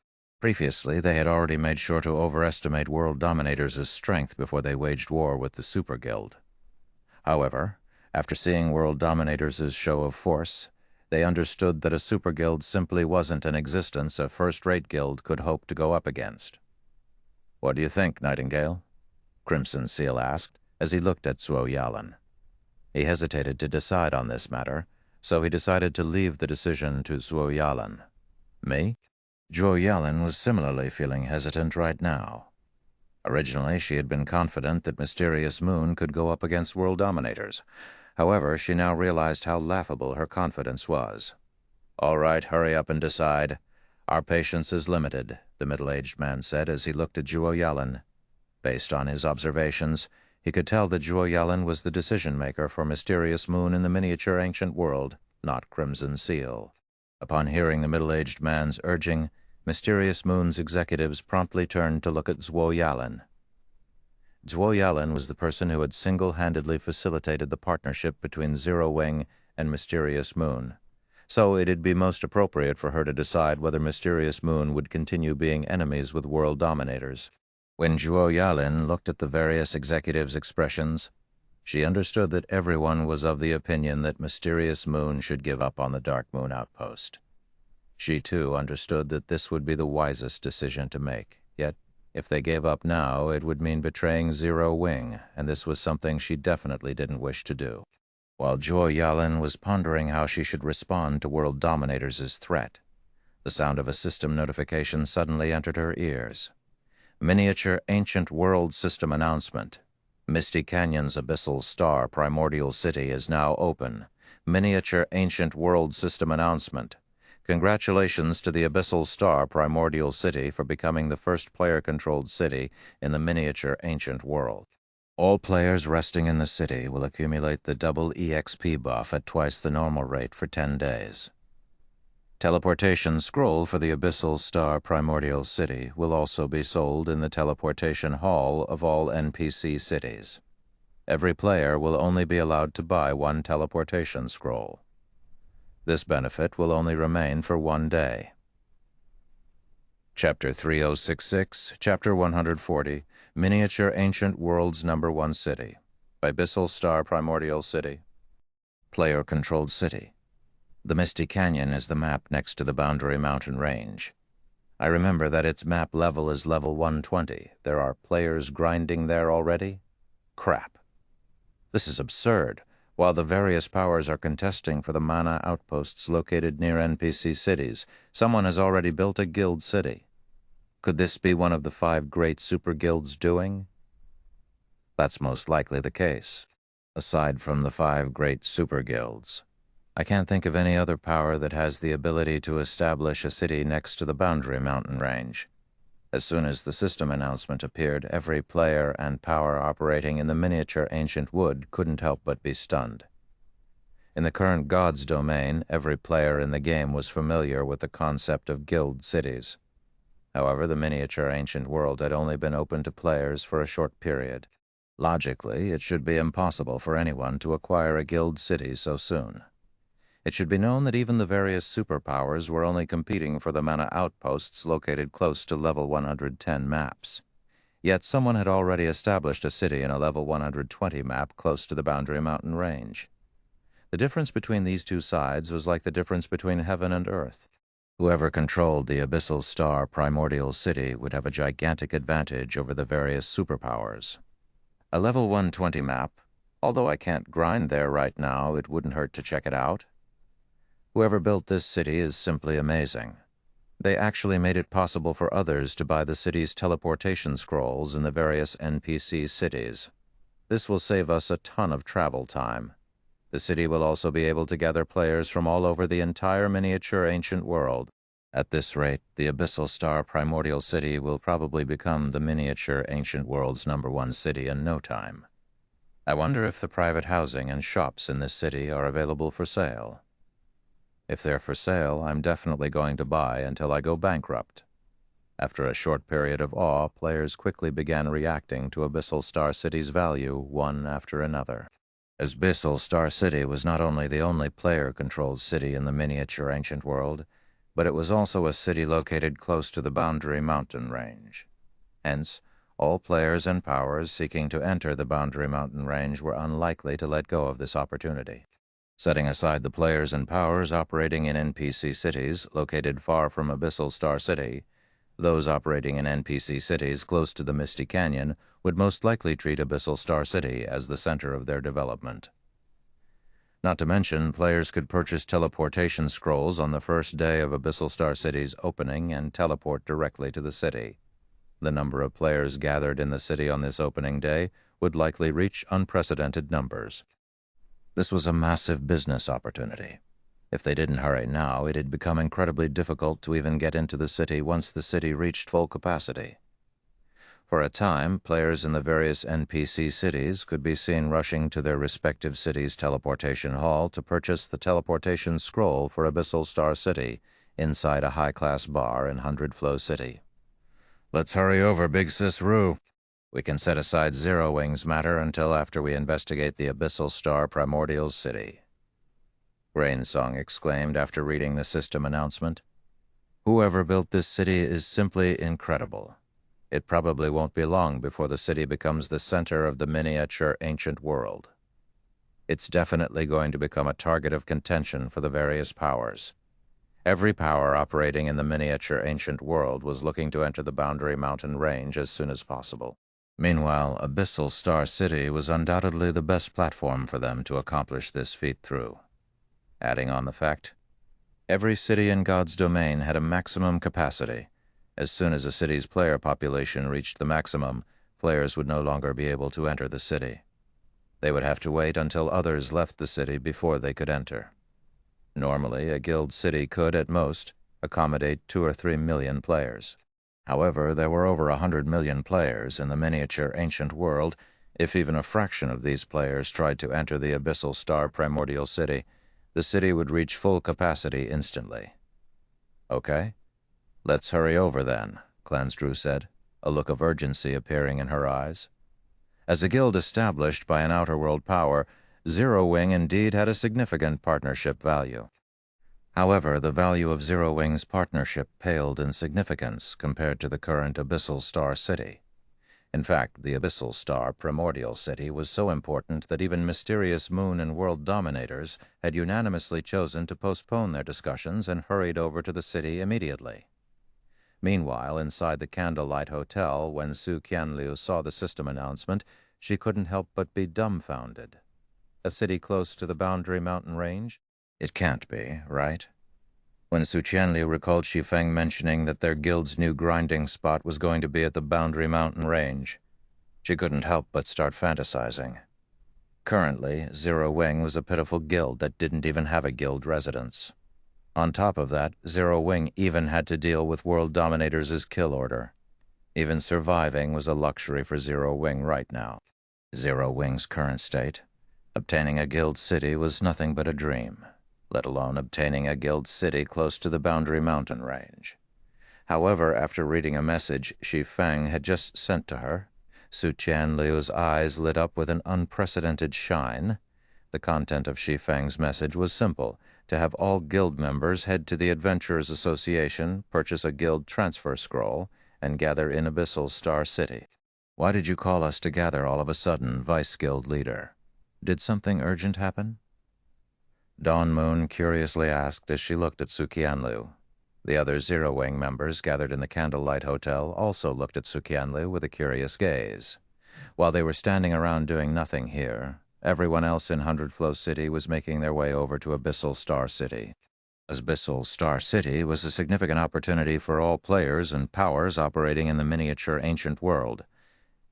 Previously, they had already made sure to overestimate World Dominators' strength before they waged war with the Super Guild. However, after seeing World Dominators' show of force, they understood that a Super Guild simply wasn't an existence a first-rate guild could hope to go up against. "What do you think, Nightingale?" Crimson Seal asked as he looked at Zhuo Yalin. He hesitated to decide on this matter, so he decided to leave the decision to Zhuo Yalin. Me? Zhuo Yalin was similarly feeling hesitant right now. Originally, she had been confident that Mysterious Moon could go up against World Dominators. However, she now realized how laughable her confidence was. "All right, hurry up and decide. Our patience is limited," the middle-aged man said as he looked at Zhuo Yalin. Based on his observations, he could tell that Zhuo Yalin was the decision-maker for Mysterious Moon in the miniature ancient world, not Crimson Seal. Upon hearing the middle-aged man's urging, Mysterious Moon's executives promptly turned to look at Zhuo Yalin. Zhuo Yalin was the person who had single-handedly facilitated the partnership between Zero Wing and Mysterious Moon, so it'd be most appropriate for her to decide whether Mysterious Moon would continue being enemies with World Dominators. When Zhuo Yalin looked at the various executives' expressions, She understood that everyone was of the opinion that Mysterious Moon should give up on the Dark Moon outpost. She, too, understood that this would be the wisest decision to make. Yet, if they gave up now, it would mean betraying Zero Wing, and this was something she definitely didn't wish to do. While Joy Yalin was pondering how she should respond to World Dominators' threat, the sound of a system notification suddenly entered her ears. Miniature Ancient World System Announcement. Misty Canyon's Abyssal Star Primordial City is now open. Miniature Ancient World System Announcement. Congratulations to the Abyssal Star Primordial City for becoming the first player-controlled city in the Miniature Ancient World. All players resting in the city will accumulate the double EXP buff at twice the normal rate for 10 days. Teleportation Scroll for the Abyssal Star Primordial City will also be sold in the Teleportation Hall of all NPC cities. Every player will only be allowed to buy one Teleportation Scroll. This benefit will only remain for 1 day. Chapter 3066, Chapter 140, Miniature Ancient World's #1 City. Abyssal Star Primordial City. Player-controlled city. The Misty Canyon is the map next to the Boundary Mountain Range. I remember that its map level is level 120. There are players grinding there already? Crap. This is absurd. While the various powers are contesting for the mana outposts located near NPC cities, someone has already built a guild city. Could this be one of the 5 great super guilds doing? That's most likely the case. Aside from the 5 great super guilds, I can't think of any other power that has the ability to establish a city next to the Boundary Mountain Range. As soon as the system announcement appeared, every player and power operating in the Miniature Ancient Wood couldn't help but be stunned. In the current God's domain, every player in the game was familiar with the concept of guild cities. However, the Miniature Ancient World had only been open to players for a short period. Logically, it should be impossible for anyone to acquire a guild city so soon. It should be known that even the various superpowers were only competing for the mana outposts located close to level 110 maps. Yet someone had already established a city in a level 120 map close to the Boundary Mountain Range. The difference between these two sides was like the difference between heaven and earth. Whoever controlled the Abyssal Star Primordial City would have a gigantic advantage over the various superpowers. A level 120 map, although I can't grind there right now, it wouldn't hurt to check it out. Whoever built this city is simply amazing. They actually made it possible for others to buy the city's teleportation scrolls in the various NPC cities. This will save us a ton of travel time. The city will also be able to gather players from all over the entire Miniature Ancient World. At this rate, the Abyssal Star Primordial City will probably become the Miniature Ancient World's #1 city in no time. I wonder if the private housing and shops in this city are available for sale. If they're for sale, I'm definitely going to buy until I go bankrupt. After a short period of awe, players quickly began reacting to Abyssal Star City's value, one after another. Abyssal Star City was not only the only player-controlled city in the Miniature Ancient World, but it was also a city located close to the Boundary Mountain Range. Hence, all players and powers seeking to enter the Boundary Mountain Range were unlikely to let go of this opportunity. Setting aside the players and powers operating in NPC cities located far from Abyssal Star City, those operating in NPC cities close to the Misty Canyon would most likely treat Abyssal Star City as the center of their development. Not to mention, players could purchase teleportation scrolls on the first day of Abyssal Star City's opening and teleport directly to the city. The number of players gathered in the city on this opening day would likely reach unprecedented numbers. This was a massive business opportunity. If they didn't hurry now, it'd become incredibly difficult to even get into the city once the city reached full capacity. For a time, players in the various NPC cities could be seen rushing to their respective cities' teleportation hall to purchase the teleportation scroll for Abyssal Star City inside a high-class bar in 100 Flow City. Let's hurry over, Big Sis Rue. We can set aside Zero Wing's matter until after we investigate the Abyssal Star Primordial City. Rainsong exclaimed after reading the system announcement. Whoever built this city is simply incredible. It probably won't be long before the city becomes the center of the Miniature Ancient World. It's definitely going to become a target of contention for the various powers. Every power operating in the miniature ancient world was looking to enter the Boundary Mountain Range as soon as possible. Meanwhile, Abyssal Star City was undoubtedly the best platform for them to accomplish this feat through. Adding on the fact, every city in God's domain had a maximum capacity. As soon as a city's player population reached the maximum, players would no longer be able to enter the city. They would have to wait until others left the city before they could enter. Normally, a guild city could, at most, accommodate 2 or 3 million players. However, there were over 100 million players in the miniature ancient world. If even a fraction of these players tried to enter the Abyssal Star Primordial City, the city would reach full capacity instantly. Okay, let's hurry over then, Clansdrew said, a look of urgency appearing in her eyes. As a guild established by an outer world power, Zero Wing indeed had a significant partnership value. However, the value of Zero Wing's partnership paled in significance compared to the current Abyssal Star City. In fact, the Abyssal Star Primordial City was so important that even mysterious moon and world dominators had unanimously chosen to postpone their discussions and hurried over to the city immediately. Meanwhile, inside the Candlelight Hotel, when Su Qianliu saw the system announcement, she couldn't help but be dumbfounded. A city close to the Boundary Mountain Range? It can't be, right? When Su Qianliu recalled Shi Feng mentioning that their guild's new grinding spot was going to be at the Boundary Mountain Range, she couldn't help but start fantasizing. Currently, Zero Wing was a pitiful guild that didn't even have a guild residence. On top of that, Zero Wing even had to deal with World Dominators' kill order. Even surviving was a luxury for Zero Wing right now. Zero Wing's current state, obtaining a guild city was nothing but a dream, let alone obtaining a guild city close to the Boundary Mountain Range. However, after reading a message Shi Feng had just sent to her, Su Qianliu's eyes lit up with an unprecedented shine. The content of Shi Feng's message was simple: to have all guild members head to the Adventurers Association, purchase a guild transfer scroll, and gather in Abyssal Star City. Why did you call us to gather all of a sudden, Vice Guild Leader? Did something urgent happen? Dawn Moon curiously asked as she looked at Su Qianliu. The other Zero Wing members gathered in the Candlelight Hotel also looked at Su Qianliu with a curious gaze. While they were standing around doing nothing here, everyone else in Hundred Flow City was making their way over to Abyssal Star City. Abyssal Star City was a significant opportunity for all players and powers operating in the miniature ancient world.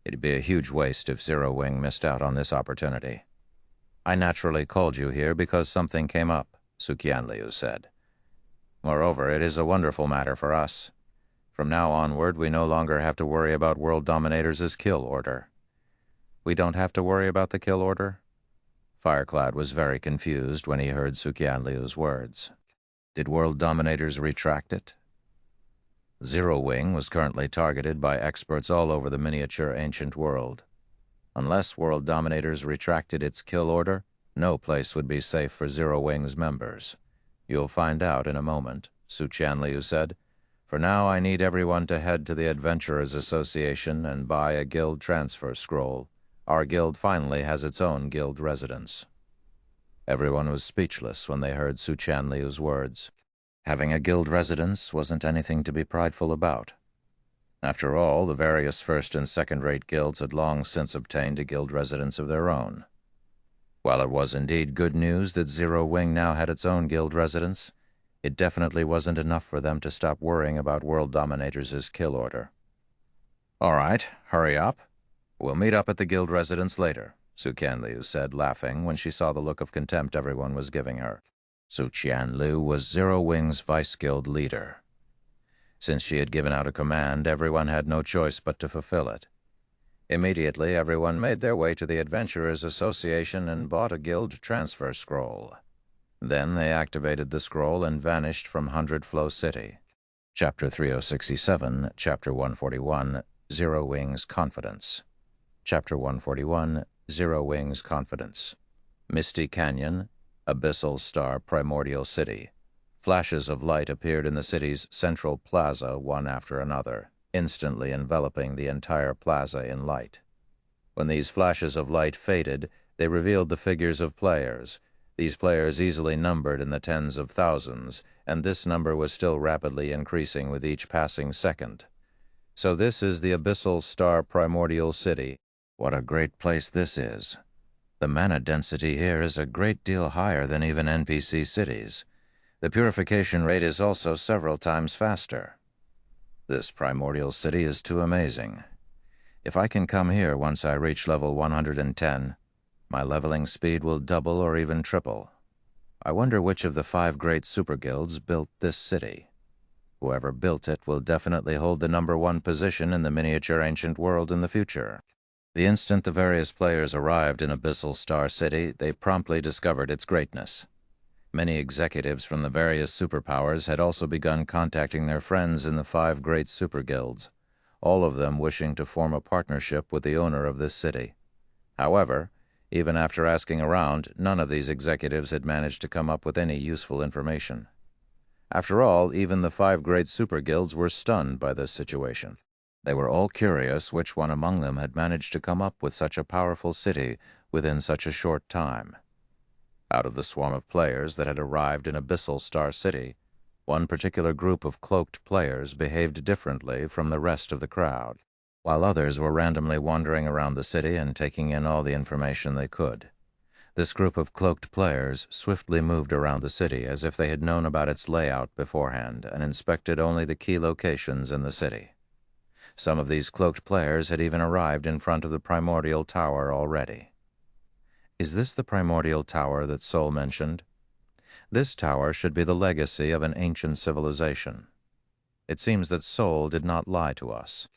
It'd be a huge waste if Zero Wing missed out on this opportunity. I naturally called you here because something came up, Su Qianliu said. Moreover, it is a wonderful matter for us. From now onward, we no longer have to worry about World Dominators' kill order. We don't have to worry about the kill order? Firecloud was very confused when he heard Su Qianliu's words. Did World Dominators retract it? Zero Wing was currently targeted by experts all over the miniature ancient world. Unless World Dominators retracted its kill order, no place would be safe for Zero Wing's members. You'll find out in a moment, Su Qianliu said. For now, I need everyone to head to the Adventurers Association and buy a guild transfer scroll. Our guild finally has its own guild residence. Everyone was speechless when they heard Su Qianliu's words. Having a guild residence wasn't anything to be prideful about. After all, the various first- and second-rate guilds had long since obtained a guild residence of their own. While it was indeed good news that Zero Wing now had its own guild residence, it definitely wasn't enough for them to stop worrying about World Dominators' kill order. All right, hurry up. We'll meet up at the guild residence later, Su Qianliu said, laughing when she saw the look of contempt everyone was giving her. Su Qianliu was Zero Wing's vice guild leader. Since she had given out a command, everyone had no choice but to fulfill it. Immediately, everyone made their way to the Adventurers Association and bought a guild transfer scroll. Then they activated the scroll and vanished from Hundred Flow City. Chapter 3067, Chapter 141, Zero Wing's Confidence. Chapter 141, Zero Wing's Confidence. Misty Canyon, Abyssal Star Primordial City. Flashes of light appeared in the city's central plaza one after another, instantly enveloping the entire plaza in light. When these flashes of light faded, They revealed the figures of players, these players easily numbered in the tens of thousands, and this number was still rapidly increasing with each passing second. So this is the abyssal star primordial city. What a great place this is. The mana density here is a great deal higher than even NPC cities. The purification rate is also several times faster. This primordial city is too amazing. If I can come here once I reach level 110, my leveling speed will double or even triple. I wonder which of the 5 great super guilds built this city. Whoever built it will definitely hold the #1 position in the miniature ancient world in the future. The instant the various players arrived in Abyssal Star City, they promptly discovered its greatness. Many executives from the various superpowers had also begun contacting their friends in the 5 great super guilds, all of them wishing to form a partnership with the owner of this city. However, even after asking around, none of these executives had managed to come up with any useful information. After all, even the 5 great super guilds were stunned by this situation. They were all curious which one among them had managed to come up with such a powerful city within such a short time. Out of the swarm of players that had arrived in Abyssal Star City, one particular group of cloaked players behaved differently from the rest of the crowd, while others were randomly wandering around the city and taking in all the information they could. This group of cloaked players swiftly moved around the city as if they had known about its layout beforehand and inspected only the key locations in the city. Some of these cloaked players had even arrived in front of the primordial tower already. Is this the primordial tower that Sol mentioned? This tower should be the legacy of an ancient civilization. It seems that Sol did not lie to us.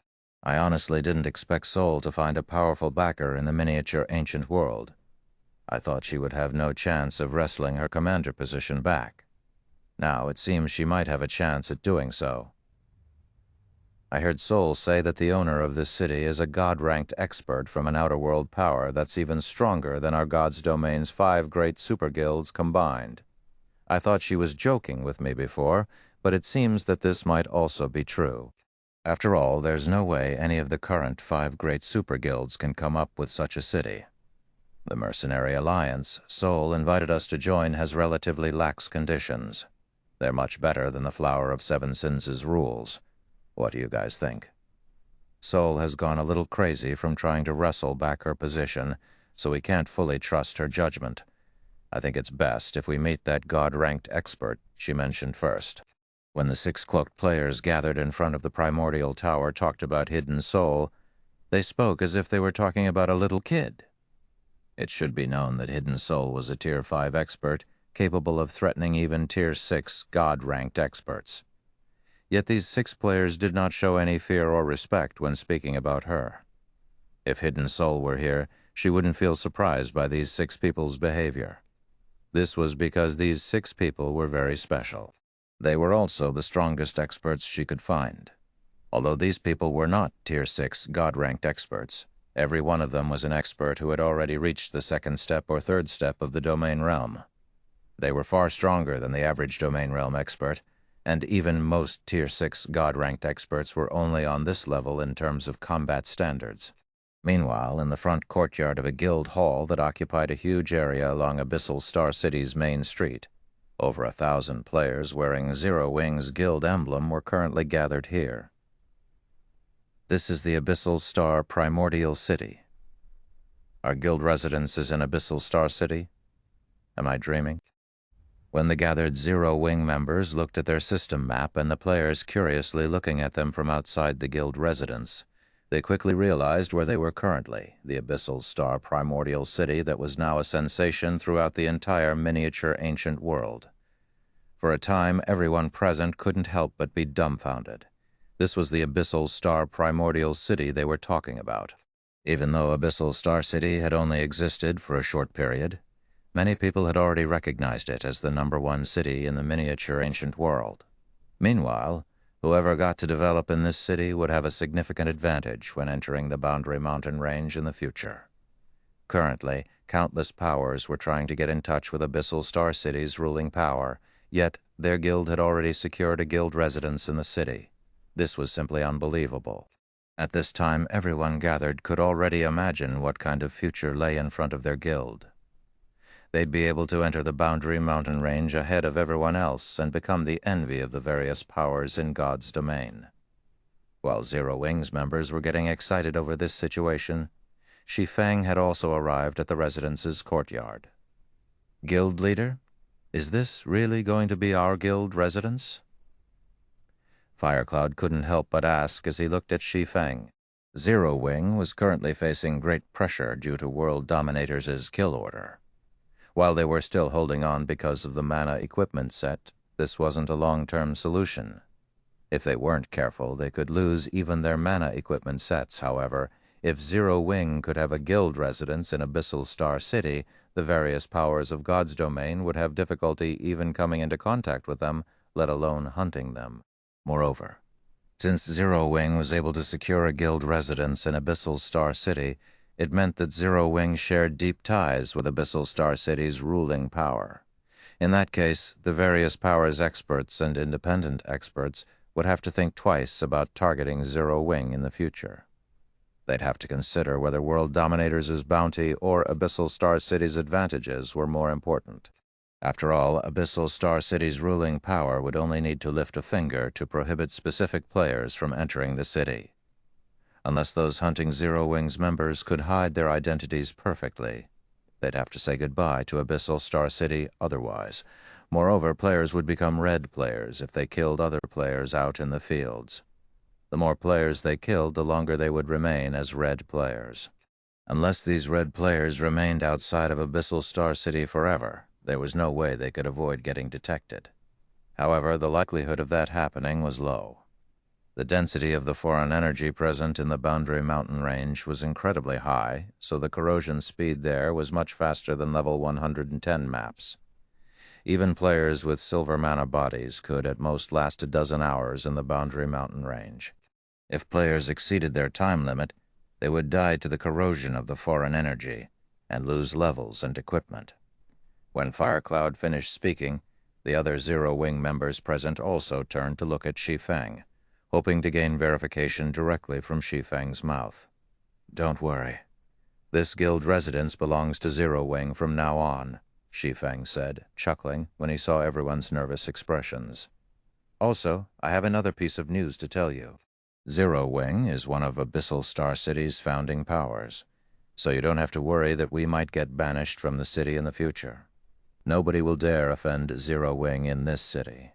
I honestly didn't expect Sol to find a powerful backer in the miniature ancient world. I thought she would have no chance of wresting her commander position back. Now it seems she might have a chance at doing so. I heard Sol say that the owner of this city is a god-ranked expert from an outer world power that's even stronger than our God's Domain's 5 great super guilds combined. I thought she was joking with me before, but it seems that this might also be true. After all, there's no way any of the current 5 great super guilds can come up with such a city. The Mercenary Alliance Sol invited us to join has relatively lax conditions. They're much better than the Flower of Seven Sins' rules. What do you guys think? Sol has gone a little crazy from trying to wrestle back her position, so we can't fully trust her judgment. I think it's best if we meet that god-ranked expert she mentioned first. When the 6 cloaked players gathered in front of the primordial tower talked about Hidden Sol, they spoke as if they were talking about a little kid. It should be known that Hidden Sol was a Tier 5 expert, capable of threatening even Tier 6 god-ranked experts. Yet these 6 players did not show any fear or respect when speaking about her. If Hidden Sol were here, she wouldn't feel surprised by these 6 people's behavior. This was because these 6 people were very special. They were also the strongest experts she could find. Although these people were not Tier 6 god-ranked experts, every one of them was an expert who had already reached the 2nd step or 3rd step of the domain realm. They were far stronger than the average domain realm expert, and even most Tier 6 god-ranked experts were only on this level in terms of combat standards. Meanwhile, in the front courtyard of a guild hall that occupied a huge area along Abyssal Star City's main street, over 1,000 players wearing Zero Wing's guild emblem were currently gathered here. This is the Abyssal Star Primordial City. Our guild residence is in Abyssal Star City? Am I dreaming? When the gathered Zero Wing members looked at their system map and the players curiously looking at them from outside the guild residence, they quickly realized where they were currently, the Abyssal Star Primordial City that was now a sensation throughout the entire miniature ancient world. For a time, everyone present couldn't help but be dumbfounded. This was the Abyssal Star Primordial City they were talking about. Even though Abyssal Star City had only existed for a short period, many people had already recognized it as the #1 city in the miniature ancient world. Meanwhile, whoever got to develop in this city would have a significant advantage when entering the Boundary Mountain Range in the future. Currently, countless powers were trying to get in touch with Abyssal Star City's ruling power, yet their guild had already secured a guild residence in the city. This was simply unbelievable. At this time, everyone gathered could already imagine what kind of future lay in front of their guild. They'd be able to enter the Boundary Mountain Range ahead of everyone else and become the envy of the various powers in God's domain. While Zero Wing's members were getting excited over this situation, Shi Feng had also arrived at the residence's courtyard. "Guild leader, is this really going to be our guild residence?" Firecloud couldn't help but ask as he looked at Shi Feng. Zero Wing was currently facing great pressure due to World Dominators' kill order. While they were still holding on because of the mana equipment set, this wasn't a long-term solution. If they weren't careful, they could lose even their mana equipment sets. However, if Zero Wing could have a guild residence in Abyssal Star City, the various powers of God's domain would have difficulty even coming into contact with them, let alone hunting them. Moreover, since Zero Wing was able to secure a guild residence in Abyssal Star City, it meant that Zero Wing shared deep ties with Abyssal Star City's ruling power. In that case, the various powers experts and independent experts would have to think twice about targeting Zero Wing in the future. They'd have to consider whether World Dominators' bounty or Abyssal Star City's advantages were more important. After all, Abyssal Star City's ruling power would only need to lift a finger to prohibit specific players from entering the city. Unless those hunting Zero Wing's members could hide their identities perfectly, they'd have to say goodbye to Abyssal Star City otherwise. Moreover, players would become red players if they killed other players out in the fields. The more players they killed, the longer they would remain as red players. Unless these red players remained outside of Abyssal Star City forever, there was no way they could avoid getting detected. However, the likelihood of that happening was low. The density of the foreign energy present in the Boundary Mountain Range was incredibly high, so the corrosion speed there was much faster than level 110 maps. Even players with silver mana bodies could at most last a dozen hours in the Boundary Mountain Range. If players exceeded their time limit, they would die to the corrosion of the foreign energy and lose levels and equipment. When Firecloud finished speaking, the other Zero Wing members present also turned to look at Shi Feng, hoping to gain verification directly from Shi Feng's mouth. "Don't worry. This guild residence belongs to Zero Wing from now on," Shi Feng said, chuckling when he saw everyone's nervous expressions. "Also, I have another piece of news to tell you. Zero Wing is one of Abyssal Star City's founding powers, so you don't have to worry that we might get banished from the city in the future. Nobody will dare offend Zero Wing in this city."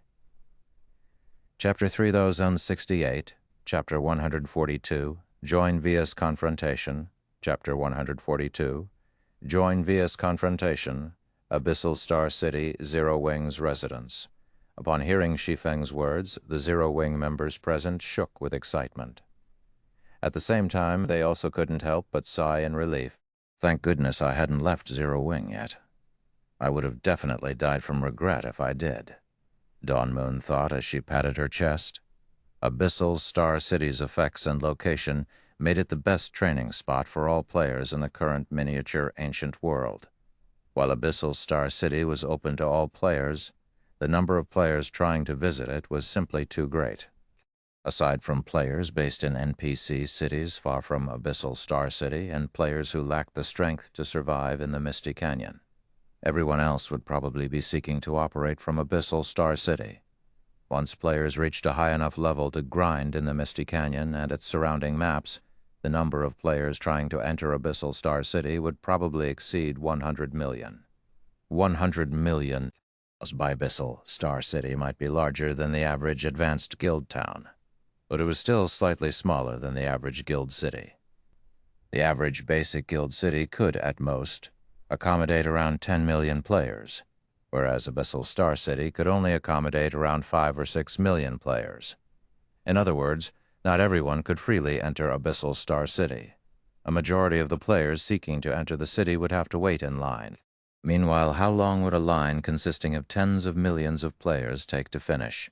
Chapter 3068, Chapter 142, Join Via's Confrontation, Chapter 142, Join Via's Confrontation, Abyssal Star City, Zero Wing's residence. Upon hearing Shi Feng's words, the Zero Wing members present shook with excitement. At the same time, they also couldn't help but sigh in relief. Thank goodness I hadn't left Zero Wing yet. I would have definitely died from regret if I did, Dawn Moon thought as she patted her chest. Abyssal Star City's effects and location made it the best training spot for all players in the current miniature ancient world. While Abyssal Star City was open to all players, the number of players trying to visit it was simply too great. Aside from players based in NPC cities far from Abyssal Star City and players who lacked the strength to survive in the Misty Canyon, everyone else would probably be seeking to operate from Abyssal Star City. Once players reached a high enough level to grind in the Misty Canyon and its surrounding maps, the number of players trying to enter Abyssal Star City would probably exceed 100 million. 100 million by Abyssal Star City might be larger than the average advanced guild town, but it was still slightly smaller than the average guild city. The average basic guild city could, at most, accommodate around 10 million players, whereas Abyssal Star City could only accommodate around 5 or 6 million players. In other words, not everyone could freely enter Abyssal Star City. A majority of the players seeking to enter the city would have to wait in line. Meanwhile, how long would a line consisting of tens of millions of players take to finish?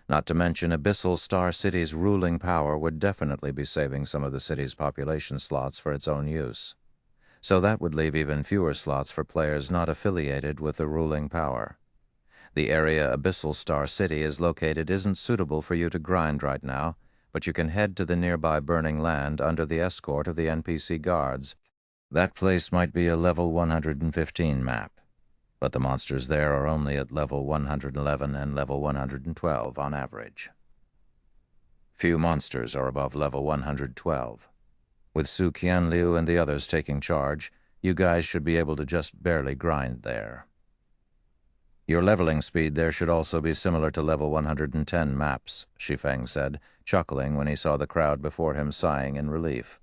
Not to mention, Abyssal Star City's ruling power would definitely be saving some of the city's population slots for its own use. So that would leave even fewer slots for players not affiliated with the ruling power. The area Abyssal Star City is located isn't suitable for you to grind right now, but you can head to the nearby burning land under the escort of the NPC guards. That place might be a level 115 map, but the monsters there are only at level 111 and level 112 on average. Few monsters are above level 112. With Su Qianliu and the others taking charge, you guys should be able to just barely grind there. Your leveling speed there should also be similar to level 110 maps, Shi Feng said, chuckling when he saw the crowd before him sighing in relief.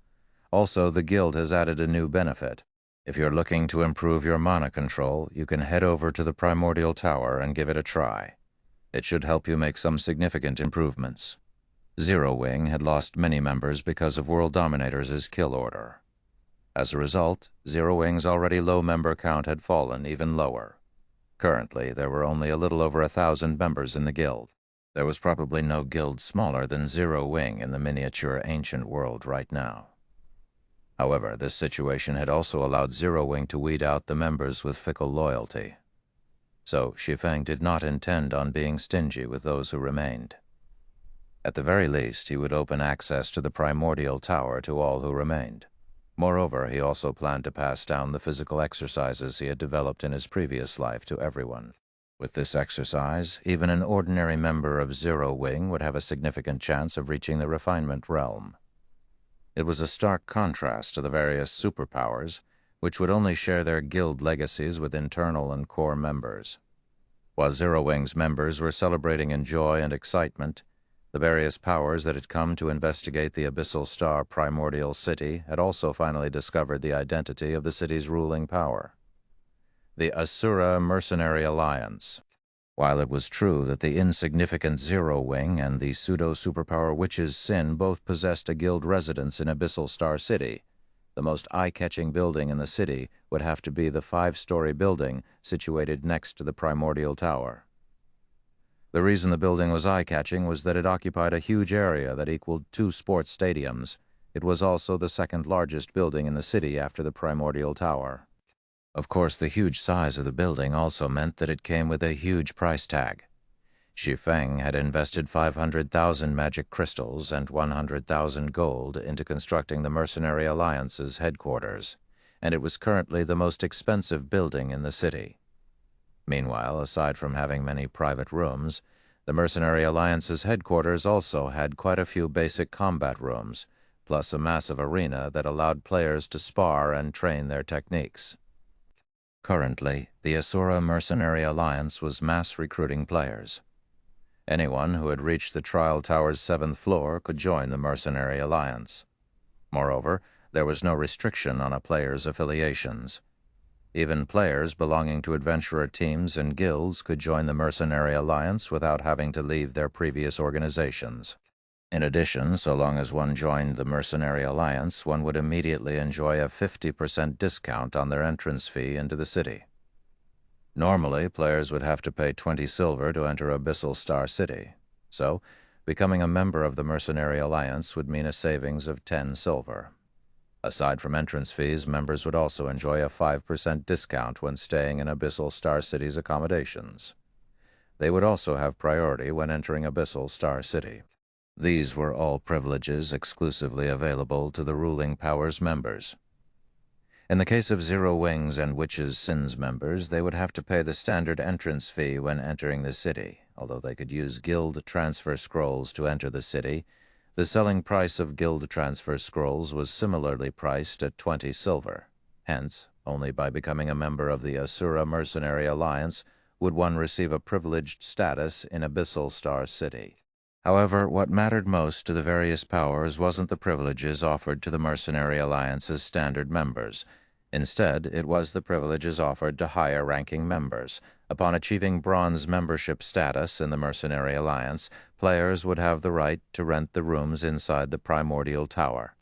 Also, the guild has added a new benefit. If you're looking to improve your mana control, you can head over to the Primordial Tower and give it a try. It should help you make some significant improvements. Zero Wing had lost many members because of World Dominators' kill order. As a result, Zero Wing's already low member count had fallen even lower. Currently, there were only a little over 1,000 members in the guild. There was probably no guild smaller than Zero Wing in the miniature ancient world right now. However, this situation had also allowed Zero Wing to weed out the members with fickle loyalty. So Shi Feng did not intend on being stingy with those who remained. At the very least, he would open access to the Primordial Tower to all who remained. Moreover, he also planned to pass down the physical exercises he had developed in his previous life to everyone. With this exercise, even an ordinary member of Zero Wing would have a significant chance of reaching the refinement realm. It was a stark contrast to the various superpowers, which would only share their guild legacies with internal and core members. While Zero Wing's members were celebrating in joy and excitement, the various powers that had come to investigate the Abyssal Star Primordial City had also finally discovered the identity of the city's ruling power. The Asura Mercenary Alliance. While it was true that the insignificant Zero Wing and the pseudo-superpower Witch's Sin both possessed a guild residence in Abyssal Star City, the most eye-catching building in the city would have to be the 5-story building situated next to the Primordial Tower. The reason the building was eye-catching was that it occupied a huge area that equaled 2 sports stadiums. It was also the second largest building in the city after the Primordial Tower. Of course, the huge size of the building also meant that it came with a huge price tag. Shi Feng had invested 500,000 magic crystals and 100,000 gold into constructing the Mercenary Alliance's headquarters, and it was currently the most expensive building in the city. Meanwhile, aside from having many private rooms, the Mercenary Alliance's headquarters also had quite a few basic combat rooms, plus a massive arena that allowed players to spar and train their techniques. Currently, the Asura Mercenary Alliance was mass recruiting players. Anyone who had reached the Trial Tower's 7th floor could join the Mercenary Alliance. Moreover, there was no restriction on a player's affiliations. Even players belonging to adventurer teams and guilds could join the Mercenary Alliance without having to leave their previous organizations. In addition, so long as one joined the Mercenary Alliance, one would immediately enjoy a 50% discount on their entrance fee into the city. Normally, players would have to pay 20 silver to enter Abyssal Star City, so becoming a member of the Mercenary Alliance would mean a savings of 10 silver. Aside from entrance fees, members would also enjoy a 5% discount when staying in Abyssal Star City's accommodations. They would also have priority when entering Abyssal Star City. These were all privileges exclusively available to the ruling power's members. In the case of Zero Wings and Witch's Sins members, they would have to pay the standard entrance fee when entering the city. Although they could use guild transfer scrolls to enter the city, the selling price of guild transfer scrolls was similarly priced at 20 silver. Hence, only by becoming a member of the Asura Mercenary Alliance would one receive a privileged status in Abyssal Star City. However, what mattered most to the various powers wasn't the privileges offered to the Mercenary Alliance's standard members. Instead, it was the privileges offered to higher-ranking members. Upon achieving bronze membership status in the Mercenary Alliance, players would have the right to rent the rooms inside the Primordial Tower.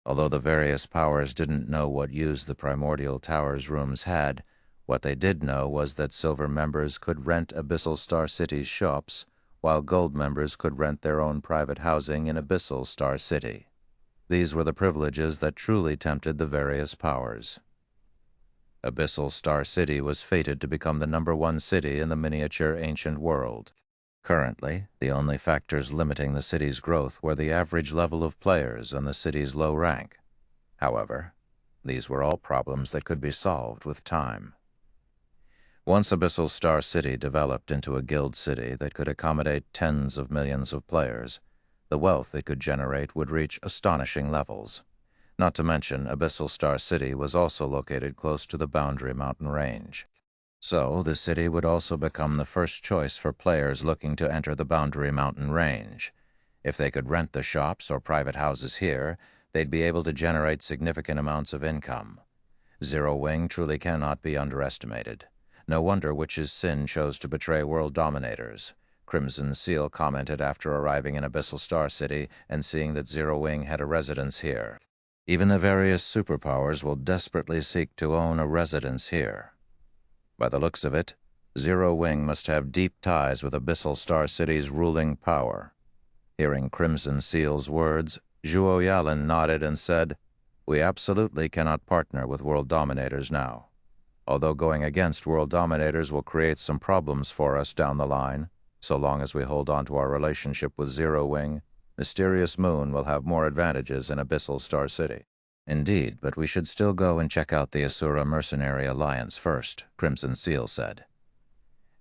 Although the various powers didn't know what use the Primordial Tower's rooms had, what they did know was that silver members could rent Abyssal Star City's shops, while gold members could rent their own private housing in Abyssal Star City. These were the privileges that truly tempted the various powers. Abyssal Star City was fated to become the #1 city in the miniature ancient world. Currently, the only factors limiting the city's growth were the average level of players and the city's low rank. However, these were all problems that could be solved with time. Once Abyssal Star City developed into a guild city that could accommodate tens of millions of players, the wealth it could generate would reach astonishing levels. Not to mention, Abyssal Star City was also located close to the Boundary Mountain Range. So, the city would also become the first choice for players looking to enter the Boundary Mountain Range. If they could rent the shops or private houses here, they'd be able to generate significant amounts of income. Zero Wing truly cannot be underestimated. No wonder Witch's Sin chose to betray world dominators. Crimson Seal commented after arriving in Abyssal Star City and seeing that Zero Wing had a residence here. Even the various superpowers will desperately seek to own a residence here. By the looks of it, Zero Wing must have deep ties with Abyssal Star City's ruling power. Hearing Crimson Seal's words, Zhuo Yalan nodded and said, "We absolutely cannot partner with world dominators now. Although going against world dominators will create some problems for us down the line, so long as we hold on to our relationship with Zero Wing, Mysterious Moon will have more advantages in Abyssal Star City." "Indeed, but we should still go and check out the Asura Mercenary Alliance first," Crimson Seal said.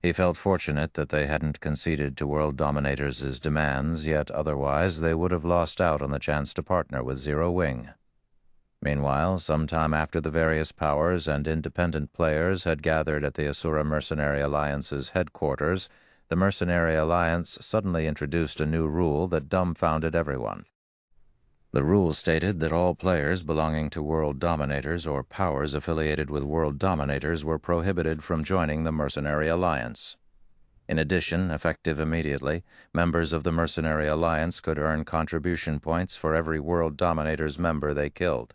He felt fortunate that they hadn't conceded to world dominators' demands, yet otherwise they would have lost out on the chance to partner with Zero Wing. Meanwhile, sometime after the various powers and independent players had gathered at the Asura Mercenary Alliance's headquarters, the Mercenary Alliance suddenly introduced a new rule that dumbfounded everyone. The rule stated that all players belonging to world dominators or powers affiliated with world dominators were prohibited from joining the Mercenary Alliance. In addition, effective immediately, members of the Mercenary Alliance could earn contribution points for every world dominator's member they killed.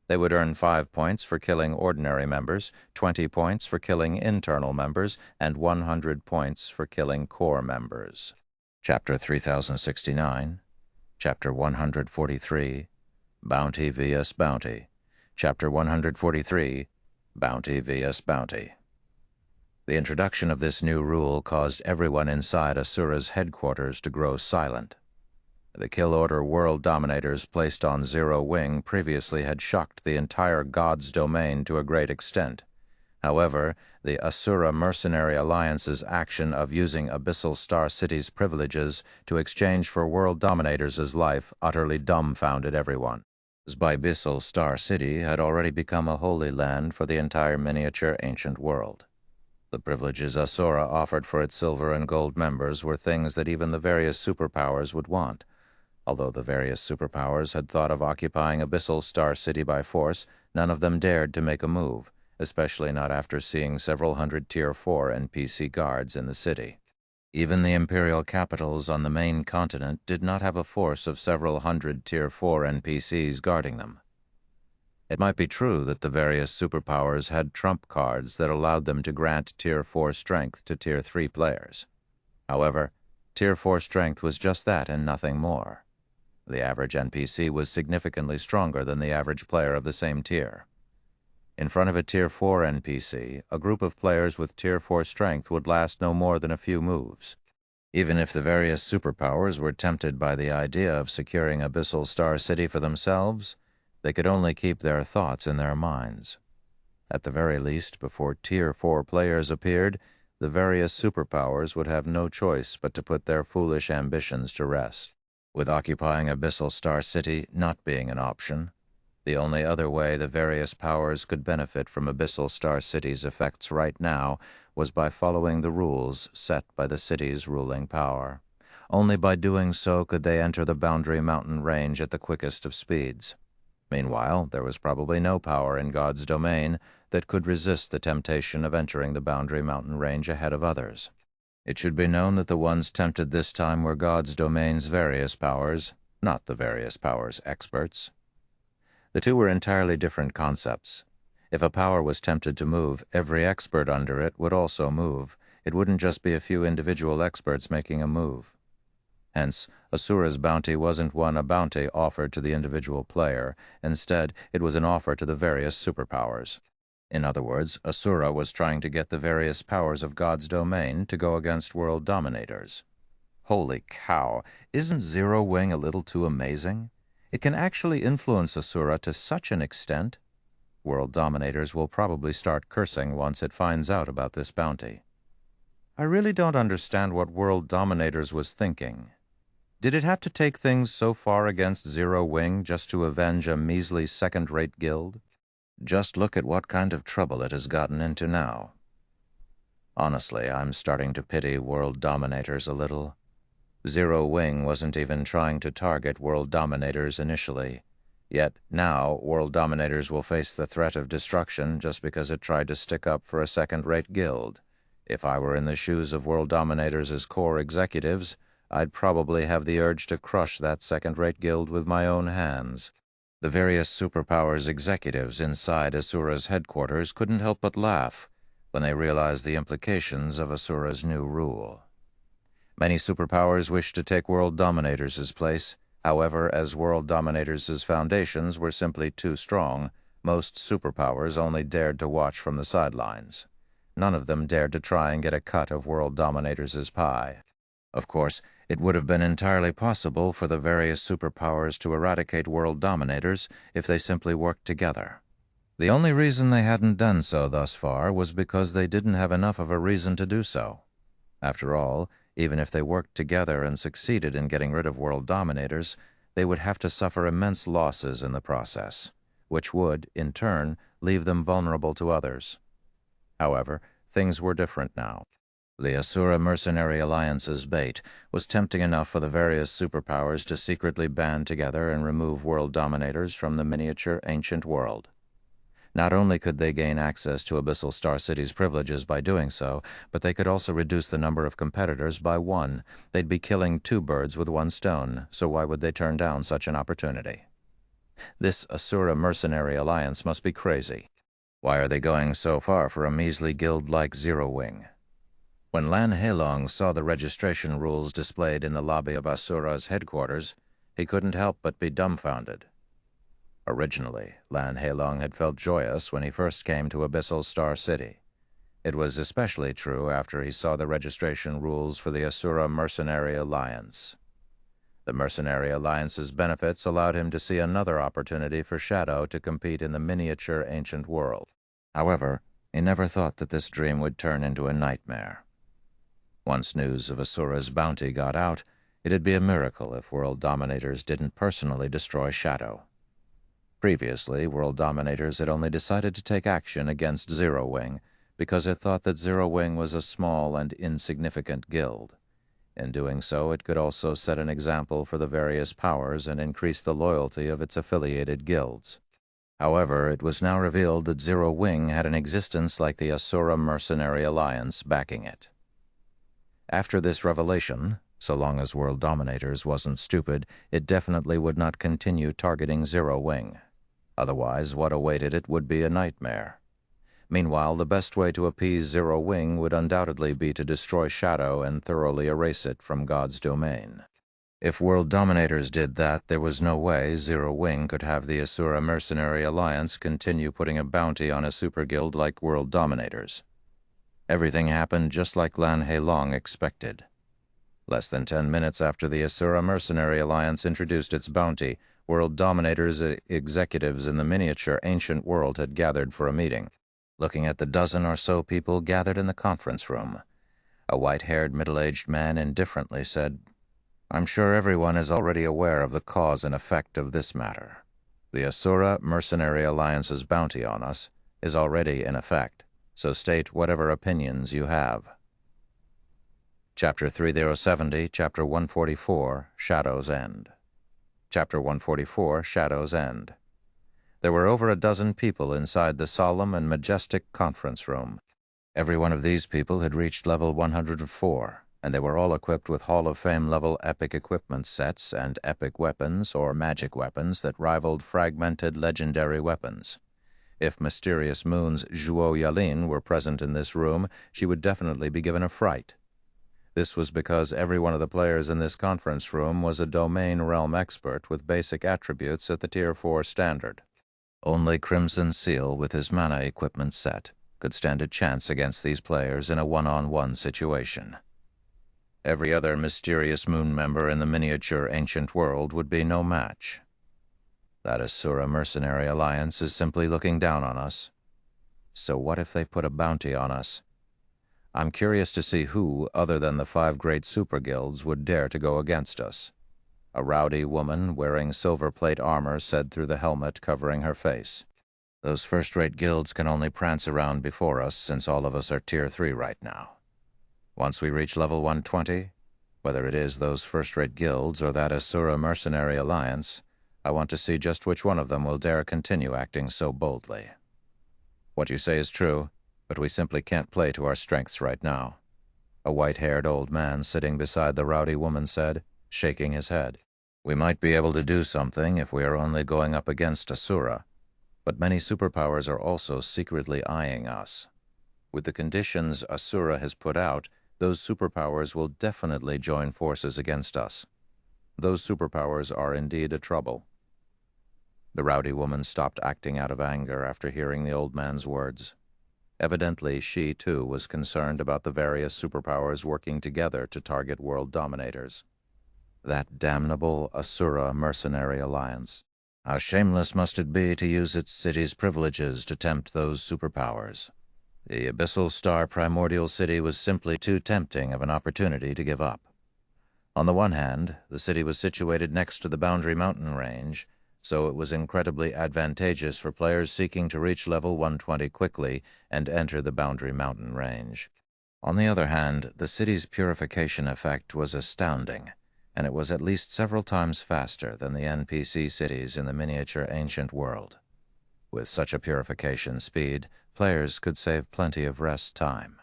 They would earn 5 points for killing ordinary members, 20 points for killing internal members, and 100 points for killing core members. Chapter 3069, Chapter 143, Bounty vs. Bounty. Chapter 143, Bounty vs. Bounty. The introduction of this new rule caused everyone inside Asura's headquarters to grow silent. The kill order world dominators placed on Zero Wing previously had shocked the entire God's domain to a great extent. However, the Asura Mercenary Alliance's action of using Abyssal Star City's privileges to exchange for world dominators' life utterly dumbfounded everyone. Abyssal Star City had already become a holy land for the entire miniature ancient world. The privileges Asura offered for its silver and gold members were things that even the various superpowers would want. Although the various superpowers had thought of occupying Abyssal Star City by force, none of them dared to make a move, especially not after seeing several hundred Tier 4 NPC guards in the city. Even the Imperial capitals on the main continent did not have a force of several hundred Tier 4 NPCs guarding them. It might be true that the various superpowers had trump cards that allowed them to grant Tier 4 strength to Tier 3 players. However, Tier 4 strength was just that and nothing more. The average NPC was significantly stronger than the average player of the same tier. In front of a Tier 4 NPC, a group of players with Tier 4 strength would last no more than a few moves. Even if the various superpowers were tempted by the idea of securing Abyssal Star City for themselves, they could only keep their thoughts in their minds. At the very least, before Tier 4 players appeared, the various superpowers would have no choice but to put their foolish ambitions to rest. With occupying Abyssal Star City not being an option, the only other way the various powers could benefit from Abyssal Star City's effects right now was by following the rules set by the city's ruling power. Only by doing so could they enter the Boundary Mountain Range at the quickest of speeds. Meanwhile, there was probably no power in God's domain that could resist the temptation of entering the Boundary Mountain Range ahead of others. It should be known that the ones tempted this time were God's domain's various powers, not the various powers' experts. The two were entirely different concepts. If a power was tempted to move, every expert under it would also move. It wouldn't just be a few individual experts making a move. Hence, Asura's bounty wasn't a bounty offered to the individual player. Instead, it was an offer to the various superpowers. In other words, Asura was trying to get the various powers of God's domain to go against world dominators. Holy cow, isn't Zero Wing a little too amazing? It can actually influence Asura to such an extent. World dominators will probably start cursing once it finds out about this bounty. I really don't understand what World Dominators was thinking. Did it have to take things so far against Zero Wing just to avenge a measly second-rate guild? Just look at what kind of trouble it has gotten into now. Honestly, I'm starting to pity World Dominators a little. Zero Wing wasn't even trying to target World Dominators initially. Yet now, World Dominators will face the threat of destruction just because it tried to stick up for a second-rate guild. If I were in the shoes of World Dominators as core executives, I'd probably have the urge to crush that second-rate guild with my own hands. The various superpowers executives inside Asura's headquarters couldn't help but laugh when they realized the implications of Asura's new rule. Many superpowers wished to take World Dominators' place. However, as World Dominators' foundations were simply too strong, most superpowers only dared to watch from the sidelines. None of them dared to try and get a cut of World Dominators' pie. Of course, it would have been entirely possible for the various superpowers to eradicate World Dominators if they simply worked together. The only reason they hadn't done so thus far was because they didn't have enough of a reason to do so. After all, even if they worked together and succeeded in getting rid of World Dominators, they would have to suffer immense losses in the process, which would, in turn, leave them vulnerable to others. However, things were different now. The Asura Mercenary Alliance's bait was tempting enough for the various superpowers to secretly band together and remove World Dominators from the miniature ancient world. Not only could they gain access to Abyssal Star City's privileges by doing so, but they could also reduce the number of competitors by 1. They'd be killing 2 birds with 1 stone, so why would they turn down such an opportunity? This Asura Mercenary Alliance must be crazy. Why are they going so far for a measly guild like Zero Wing? When Lan Heilong saw the registration rules displayed in the lobby of Asura's headquarters, he couldn't help but be dumbfounded. Originally, Lan Heilong had felt joyous when he first came to Abyssal Star City. It was especially true after he saw the registration rules for the Asura Mercenary Alliance. The Mercenary Alliance's benefits allowed him to see another opportunity for Shadow to compete in the miniature ancient world. However, he never thought that this dream would turn into a nightmare. Once news of Asura's bounty got out, it'd be a miracle if World Dominators didn't personally destroy Shadow. Previously, World Dominators had only decided to take action against Zero Wing because it thought that Zero Wing was a small and insignificant guild. In doing so, it could also set an example for the various powers and increase the loyalty of its affiliated guilds. However, it was now revealed that Zero Wing had an existence like the Asura Mercenary Alliance backing it. After this revelation, so long as World Dominators wasn't stupid, it definitely would not continue targeting Zero Wing. Otherwise, what awaited it would be a nightmare. Meanwhile, the best way to appease Zero Wing would undoubtedly be to destroy Shadow and thoroughly erase it from God's domain. If World Dominators did that, there was no way Zero Wing could have the Asura Mercenary Alliance continue putting a bounty on a super guild like World Dominators. Everything happened just like Lan Heilong expected. Less than 10 minutes after the Asura Mercenary Alliance introduced its bounty, World Dominators' executives in the miniature ancient world had gathered for a meeting. Looking at the dozen or so people gathered in the conference room, a white-haired middle-aged man indifferently said, "I'm sure everyone is already aware of the cause and effect of this matter. The Asura Mercenary Alliance's bounty on us is already in effect, so state whatever opinions you have." Chapter 3070, Chapter 144, Shadow's End. Chapter 144, Shadow's End. There were over a dozen people inside the solemn and majestic conference room. Every one of these people had reached level 104, and they were all equipped with Hall of Fame level epic equipment sets and epic weapons or magic weapons that rivaled fragmented legendary weapons. If Mysterious Moon's Zhuo Yalin were present in this room, she would definitely be given a fright. This was because every one of the players in this conference room was a domain realm expert with basic attributes at the Tier 4 standard. Only Crimson Seal with his mana equipment set could stand a chance against these players in a one-on-one situation. Every other mysterious moon member in the miniature ancient world would be no match. That Asura mercenary alliance is simply looking down on us. So what if they put a bounty on us? I'm curious to see who, other than the 5 great super guilds, would dare to go against us. A rowdy woman wearing silver plate armor said through the helmet covering her face. Those first-rate guilds can only prance around before us, since all of us are Tier 3 right now. Once we reach level 120, whether it is those first-rate guilds or that Asura mercenary alliance, I want to see just which one of them will dare continue acting so boldly. What you say is true, but we simply can't play to our strengths right now, a white-haired old man sitting beside the rowdy woman said, shaking his head. We might be able to do something if we are only going up against Asura, but many superpowers are also secretly eyeing us. With the conditions Asura has put out, those superpowers will definitely join forces against us. Those superpowers are indeed a trouble. The rowdy woman stopped acting out of anger after hearing the old man's words. Evidently, she, too, was concerned about the various superpowers working together to target world dominators. That damnable Asura mercenary alliance. How shameless must it be to use its city's privileges to tempt those superpowers? The Abyssal Star Primordial City was simply too tempting of an opportunity to give up. On the one hand, the city was situated next to the Boundary Mountain Range, so it was incredibly advantageous for players seeking to reach level 120 quickly and enter the Boundary Mountain Range. On the other hand, the city's purification effect was astounding, and it was at least several times faster than the NPC cities in the miniature ancient world. With such a purification speed, players could save plenty of rest time.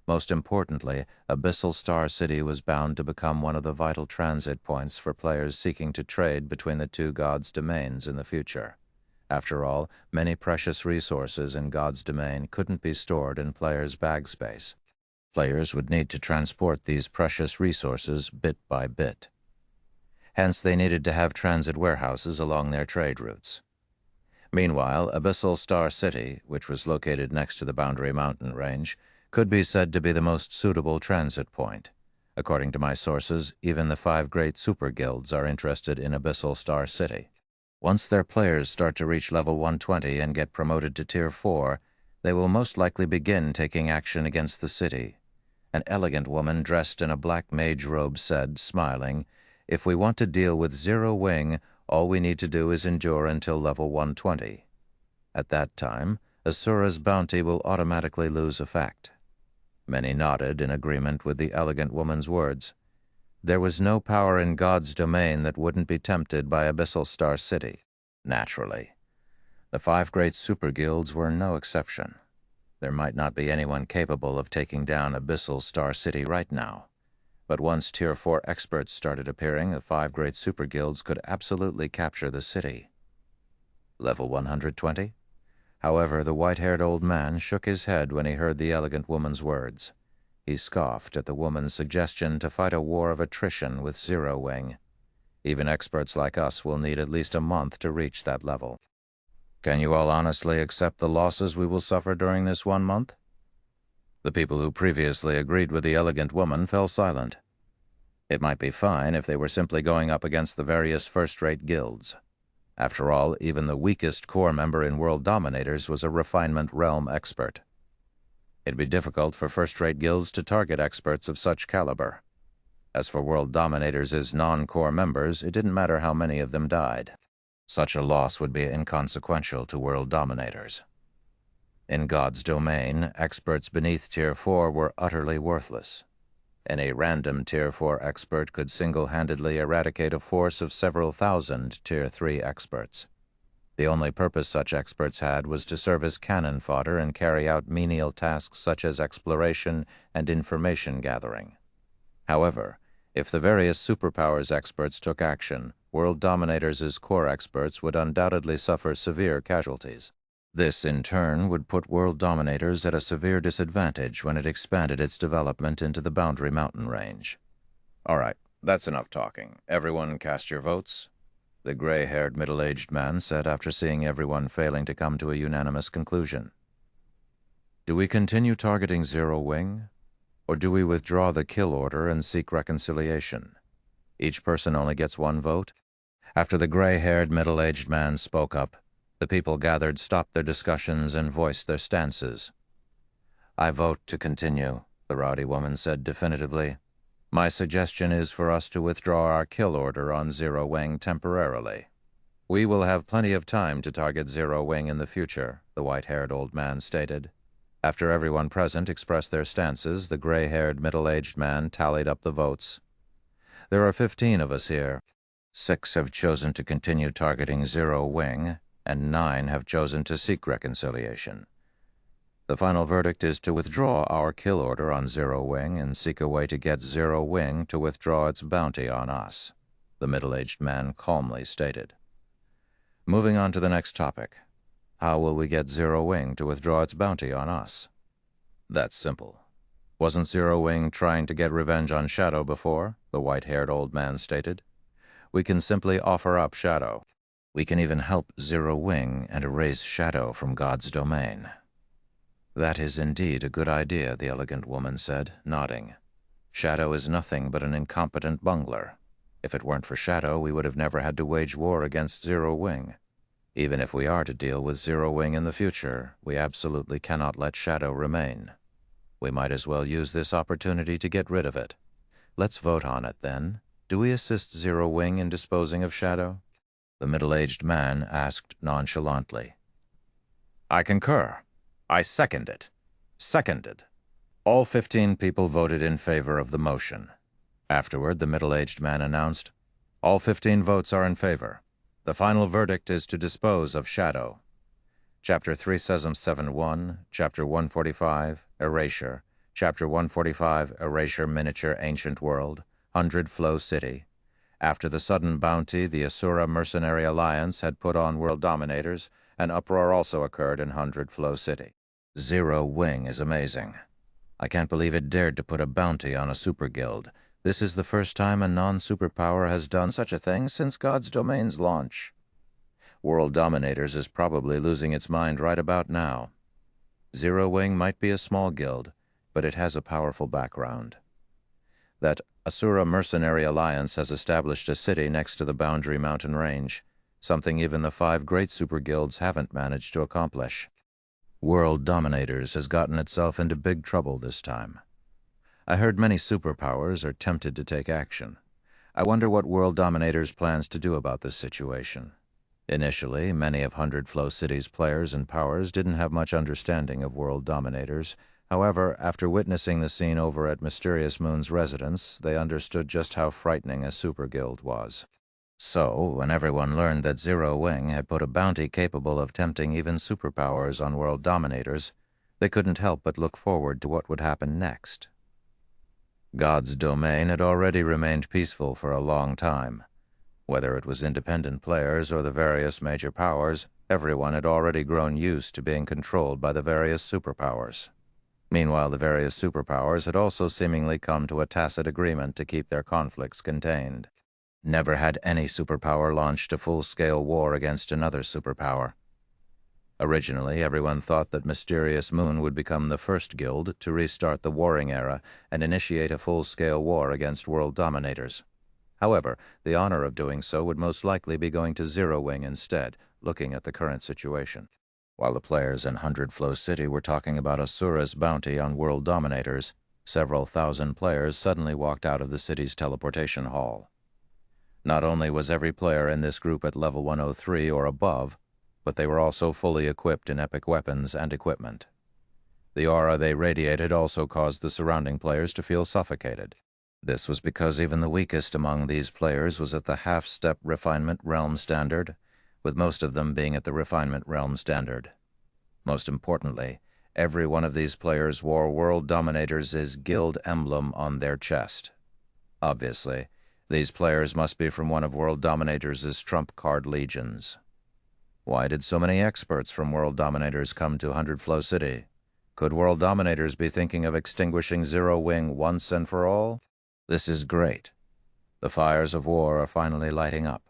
Most importantly, Abyssal Star City was bound to become one of the vital transit points for players seeking to trade between the 2 gods' domains in the future. After all, many precious resources in God's domain couldn't be stored in players' bag space. Players would need to transport these precious resources bit by bit. Hence, they needed to have transit warehouses along their trade routes. Meanwhile, Abyssal Star City, which was located next to the Boundary Mountain Range, could be said to be the most suitable transit point. According to my sources, even the 5 great super guilds are interested in Abyssal Star City. Once their players start to reach level 120 and get promoted to Tier 4, they will most likely begin taking action against the city. An elegant woman dressed in a black mage robe said, smiling, "If we want to deal with Zero Wing, all we need to do is endure until level 120. At that time, Asura's bounty will automatically lose effect." Many nodded in agreement with the elegant woman's words. There was no power in God's domain that wouldn't be tempted by Abyssal Star City. Naturally. The 5 great super guilds were no exception. There might not be anyone capable of taking down Abyssal Star City right now. But once Tier 4 experts started appearing, the 5 great super guilds could absolutely capture the city. Level 120? However, the white-haired old man shook his head when he heard the elegant woman's words. He scoffed at the woman's suggestion to fight a war of attrition with Zero Wing. Even experts like us will need at least a month to reach that level. Can you all honestly accept the losses we will suffer during this 1 month? The people who previously agreed with the elegant woman fell silent. It might be fine if they were simply going up against the various first-rate guilds. After all, even the weakest core member in World Dominators was a Refinement Realm expert. It'd be difficult for first-rate guilds to target experts of such caliber. As for World Dominators' non-core members, it didn't matter how many of them died. Such a loss would be inconsequential to World Dominators. In God's domain, experts beneath Tier 4 were utterly worthless. Any random Tier 4 expert could single-handedly eradicate a force of several thousand Tier 3 experts. The only purpose such experts had was to serve as cannon fodder and carry out menial tasks such as exploration and information gathering. However, if the various superpowers experts took action, World Dominators' core experts would undoubtedly suffer severe casualties. This, in turn, would put World Dominators at a severe disadvantage when it expanded its development into the Boundary Mountain Range. All right, that's enough talking. Everyone cast your votes? The gray-haired middle-aged man said after seeing everyone failing to come to a unanimous conclusion. Do we continue targeting Zero Wing? Or do we withdraw the kill order and seek reconciliation? Each person only gets one vote? After the gray-haired, middle-aged man spoke up, the people gathered stopped their discussions and voiced their stances. "I vote to continue," the rowdy woman said definitively. "My suggestion is for us to withdraw our kill order on Zero Wing temporarily. We will have plenty of time to target Zero Wing in the future," the white-haired old man stated. After everyone present expressed their stances, the gray-haired, middle-aged man tallied up the votes. "There are 15 of us here. 6 have chosen to continue targeting Zero Wing, and 9 have chosen to seek reconciliation. The final verdict is to withdraw our kill order on Zero Wing and seek a way to get Zero Wing to withdraw its bounty on us," the middle-aged man calmly stated. Moving on to the next topic. How will we get Zero Wing to withdraw its bounty on us? That's simple. Wasn't Zero Wing trying to get revenge on Shadow before? The white-haired old man stated. We can simply offer up Shadow. We can even help Zero Wing and erase Shadow from God's domain. That is indeed a good idea, the elegant woman said, nodding. Shadow is nothing but an incompetent bungler. If it weren't for Shadow, we would have never had to wage war against Zero Wing. Even if we are to deal with Zero Wing in the future, we absolutely cannot let Shadow remain. We might as well use this opportunity to get rid of it. Let's vote on it, then. Do we assist Zero Wing in disposing of Shadow? The middle-aged man asked nonchalantly. I concur. I second it. Seconded. All 15 people voted in favor of the motion. Afterward, the middle-aged man announced, all 15 votes are in favor. The final verdict is to dispose of Shadow. Chapter 371, Chapter 145, Erasure, Chapter 145, Erasure Miniature Ancient World, 100 Flow City. After the sudden bounty the Asura Mercenary Alliance had put on world dominators, an uproar also occurred in 100 Flow City. Zero Wing is amazing. I can't believe it dared to put a bounty on a super guild. This is the first time a non-superpower has done such a thing since God's Domain's launch. World Dominators is probably losing its mind right about now. Zero Wing might be a small guild, but it has a powerful background. That Asura Mercenary Alliance has established a city next to the Boundary Mountain Range, something even the 5 great super guilds haven't managed to accomplish. World Dominators has gotten itself into big trouble this time. I heard many superpowers are tempted to take action. I wonder what World Dominators plans to do about this situation. Initially, many of 100 Flow City's players and powers didn't have much understanding of World Dominators. However, after witnessing the scene over at Mysterious Moon's residence, they understood just how frightening a super guild was. So, when everyone learned that Zero Wing had put a bounty capable of tempting even superpowers on World Dominators, they couldn't help but look forward to what would happen next. God's domain had already remained peaceful for a long time. Whether it was independent players or the various major powers, everyone had already grown used to being controlled by the various superpowers. Meanwhile, the various superpowers had also seemingly come to a tacit agreement to keep their conflicts contained. Never had any superpower launched a full-scale war against another superpower. Originally, everyone thought that Mysterious Moon would become the first guild to restart the warring era and initiate a full-scale war against world dominators. However, the honor of doing so would most likely be going to Zero Wing instead, looking at the current situation. While the players in 100 Flow City were talking about Asura's bounty on world dominators, several thousand players suddenly walked out of the city's teleportation hall. Not only was every player in this group at level 103 or above, but they were also fully equipped in epic weapons and equipment. The aura they radiated also caused the surrounding players to feel suffocated. This was because even the weakest among these players was at the half-step refinement realm standard, with most of them being at the refinement realm standard. Most importantly, every one of these players wore World Dominators' guild emblem on their chest. Obviously, these players must be from one of World Dominators' trump card legions. Why did so many experts from World Dominators come to 100 Flow City? Could World Dominators be thinking of extinguishing Zero Wing once and for all? This is great. The fires of war are finally lighting up.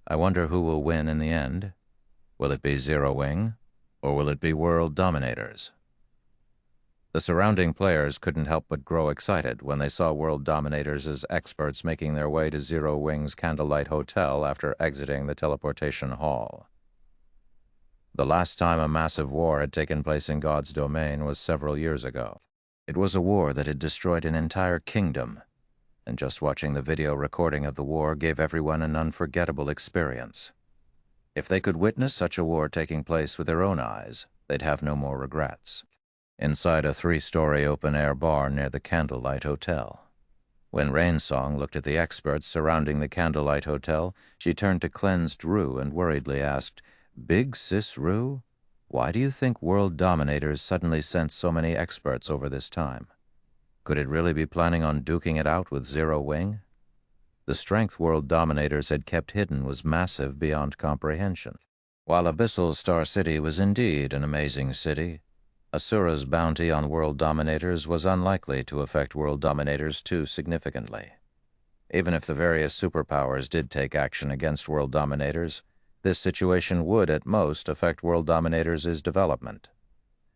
I wonder who will win in the end. Will it be Zero Wing, or will it be World Dominators? The surrounding players couldn't help but grow excited when they saw world dominators as experts making their way to Zero Wing's Candlelight Hotel after exiting the teleportation hall. The last time a massive war had taken place in God's domain was several years ago. It was a war that had destroyed an entire kingdom, and just watching the video recording of the war gave everyone an unforgettable experience. If they could witness such a war taking place with their own eyes, they'd have no more regrets. Inside a 3-story open-air bar near the Candlelight Hotel. When Rainsong looked at the experts surrounding the Candlelight Hotel, she turned to Cleansed Rue and worriedly asked, "Big Sis Rue, why do you think world dominators suddenly sent so many experts over this time? Could it really be planning on duking it out with Zero Wing?" The strength world dominators had kept hidden was massive beyond comprehension. While Abyssal Star City was indeed an amazing city, Asura's bounty on world dominators was unlikely to affect world dominators too significantly. Even if the various superpowers did take action against world dominators, this situation would, at most, affect world dominators' development.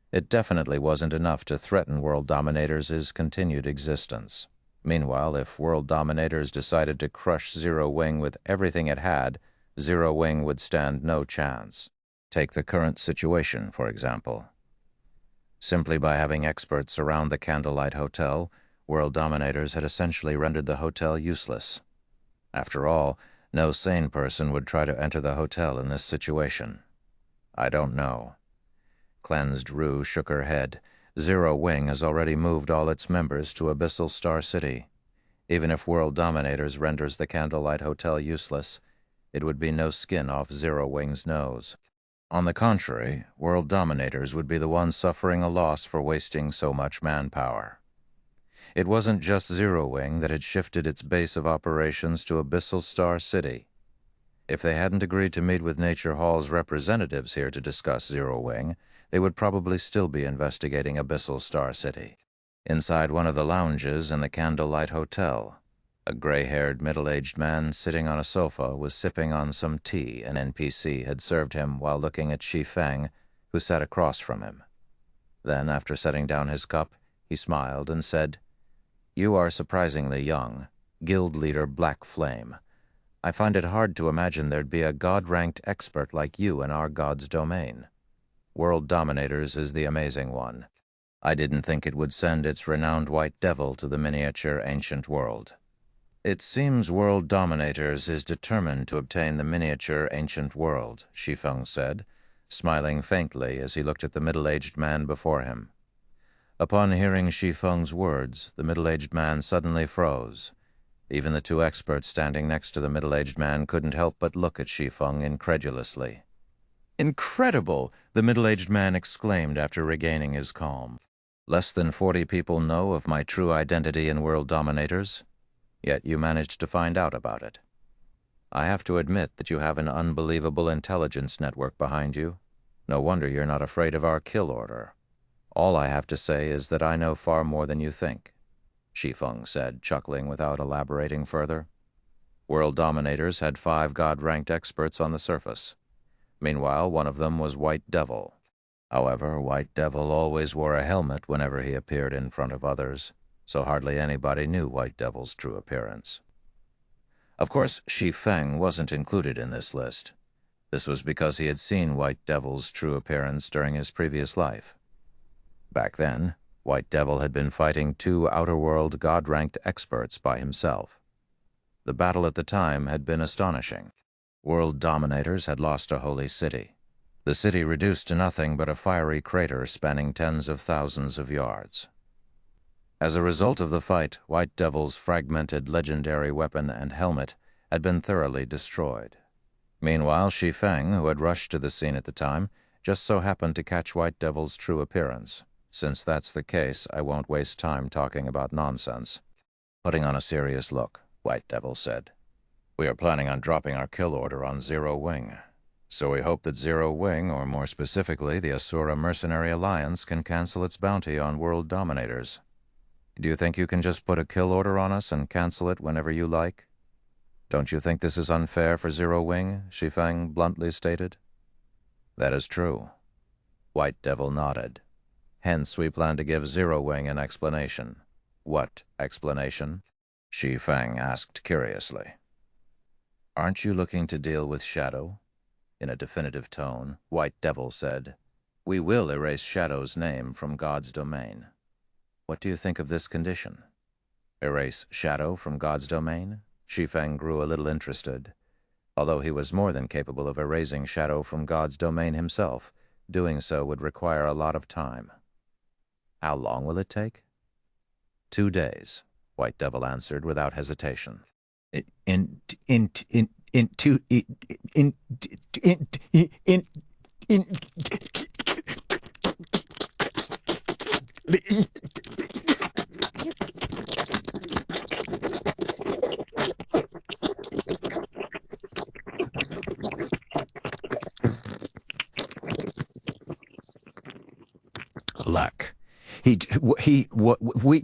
It definitely wasn't enough to threaten world dominators' continued existence. Meanwhile, if world dominators decided to crush Zero Wing with everything it had, Zero Wing would stand no chance. Take the current situation, for example. Simply by having experts surround the Candlelight Hotel, world dominators had essentially rendered the hotel useless. After all, no sane person would try to enter the hotel in this situation. I don't know. Cleansed Rue shook her head. Zero Wing has already moved all its members to Abyssal Star City. Even if world dominators renders the Candlelight Hotel useless, it would be no skin off Zero Wing's nose. On the contrary, world dominators would be the ones suffering a loss for wasting so much manpower. It wasn't just Zero Wing that had shifted its base of operations to Abyssal Star City. If they hadn't agreed to meet with Nature Hall's representatives here to discuss Zero Wing, they would probably still be investigating Abyssal Star City. Inside one of the lounges in the Candlelight Hotel, a gray-haired, middle-aged man sitting on a sofa was sipping on some tea an NPC had served him while looking at Shi Feng, who sat across from him. Then, after setting down his cup, he smiled and said, "You are surprisingly young, Guild Leader Black Flame. I find it hard to imagine there'd be a god-ranked expert like you in our god's domain. World Dominators is the amazing one. I didn't think it would send its renowned white devil to the miniature ancient world." "It seems World Dominators is determined to obtain the miniature ancient world," Shi Feng said, smiling faintly as he looked at the middle-aged man before him. Upon hearing Shi Feng's words, the middle-aged man suddenly froze. Even the two experts standing next to the middle-aged man couldn't help but look at Shi Feng incredulously. "Incredible!" the middle-aged man exclaimed after regaining his calm. "Less than 40 people know of my true identity in World Dominators. Yet you managed to find out about it. I have to admit that you have an unbelievable intelligence network behind you. No wonder you're not afraid of our kill order. All I have to say is that I know far more than you think," Shi Feng said, chuckling without elaborating further. World Dominators had 5 god-ranked experts on the surface. Meanwhile, one of them was White Devil. However, White Devil always wore a helmet whenever he appeared in front of others, so hardly anybody knew White Devil's true appearance. Of course, Shi Feng wasn't included in this list. This was because he had seen White Devil's true appearance during his previous life. Back then, White Devil had been fighting 2 outer-world god-ranked experts by himself. The battle at the time had been astonishing. World Dominators had lost a holy city. The city reduced to nothing but a fiery crater spanning tens of thousands of yards. As a result of the fight, White Devil's fragmented legendary weapon and helmet had been thoroughly destroyed. Meanwhile, Shi Feng, who had rushed to the scene at the time, just so happened to catch White Devil's true appearance. Since that's the case, I won't waste time talking about nonsense. Putting on a serious look, White Devil said, "We are planning on dropping our kill order on Zero Wing. So we hope that Zero Wing, or more specifically the Asura Mercenary Alliance, can cancel its bounty on World Dominators. Do you think you can just put a kill order on us and cancel it whenever you like? Don't you think this is unfair for Zero Wing?" Shi Feng bluntly stated. "That is true." White Devil nodded. Hence, we plan to give Zero Wing an explanation. What explanation? Shi Feng asked curiously. Aren't you looking to deal with Shadow? In a definitive tone, White Devil said, We will erase Shadow's name from God's domain. What do you think of this condition? Erase Shadow from God's domain? Shi Feng grew a little interested. Although he was more than capable of erasing Shadow from God's domain himself, doing so would require a lot of time. How long will it take? 2 days, White Devil answered without hesitation. Luck. We.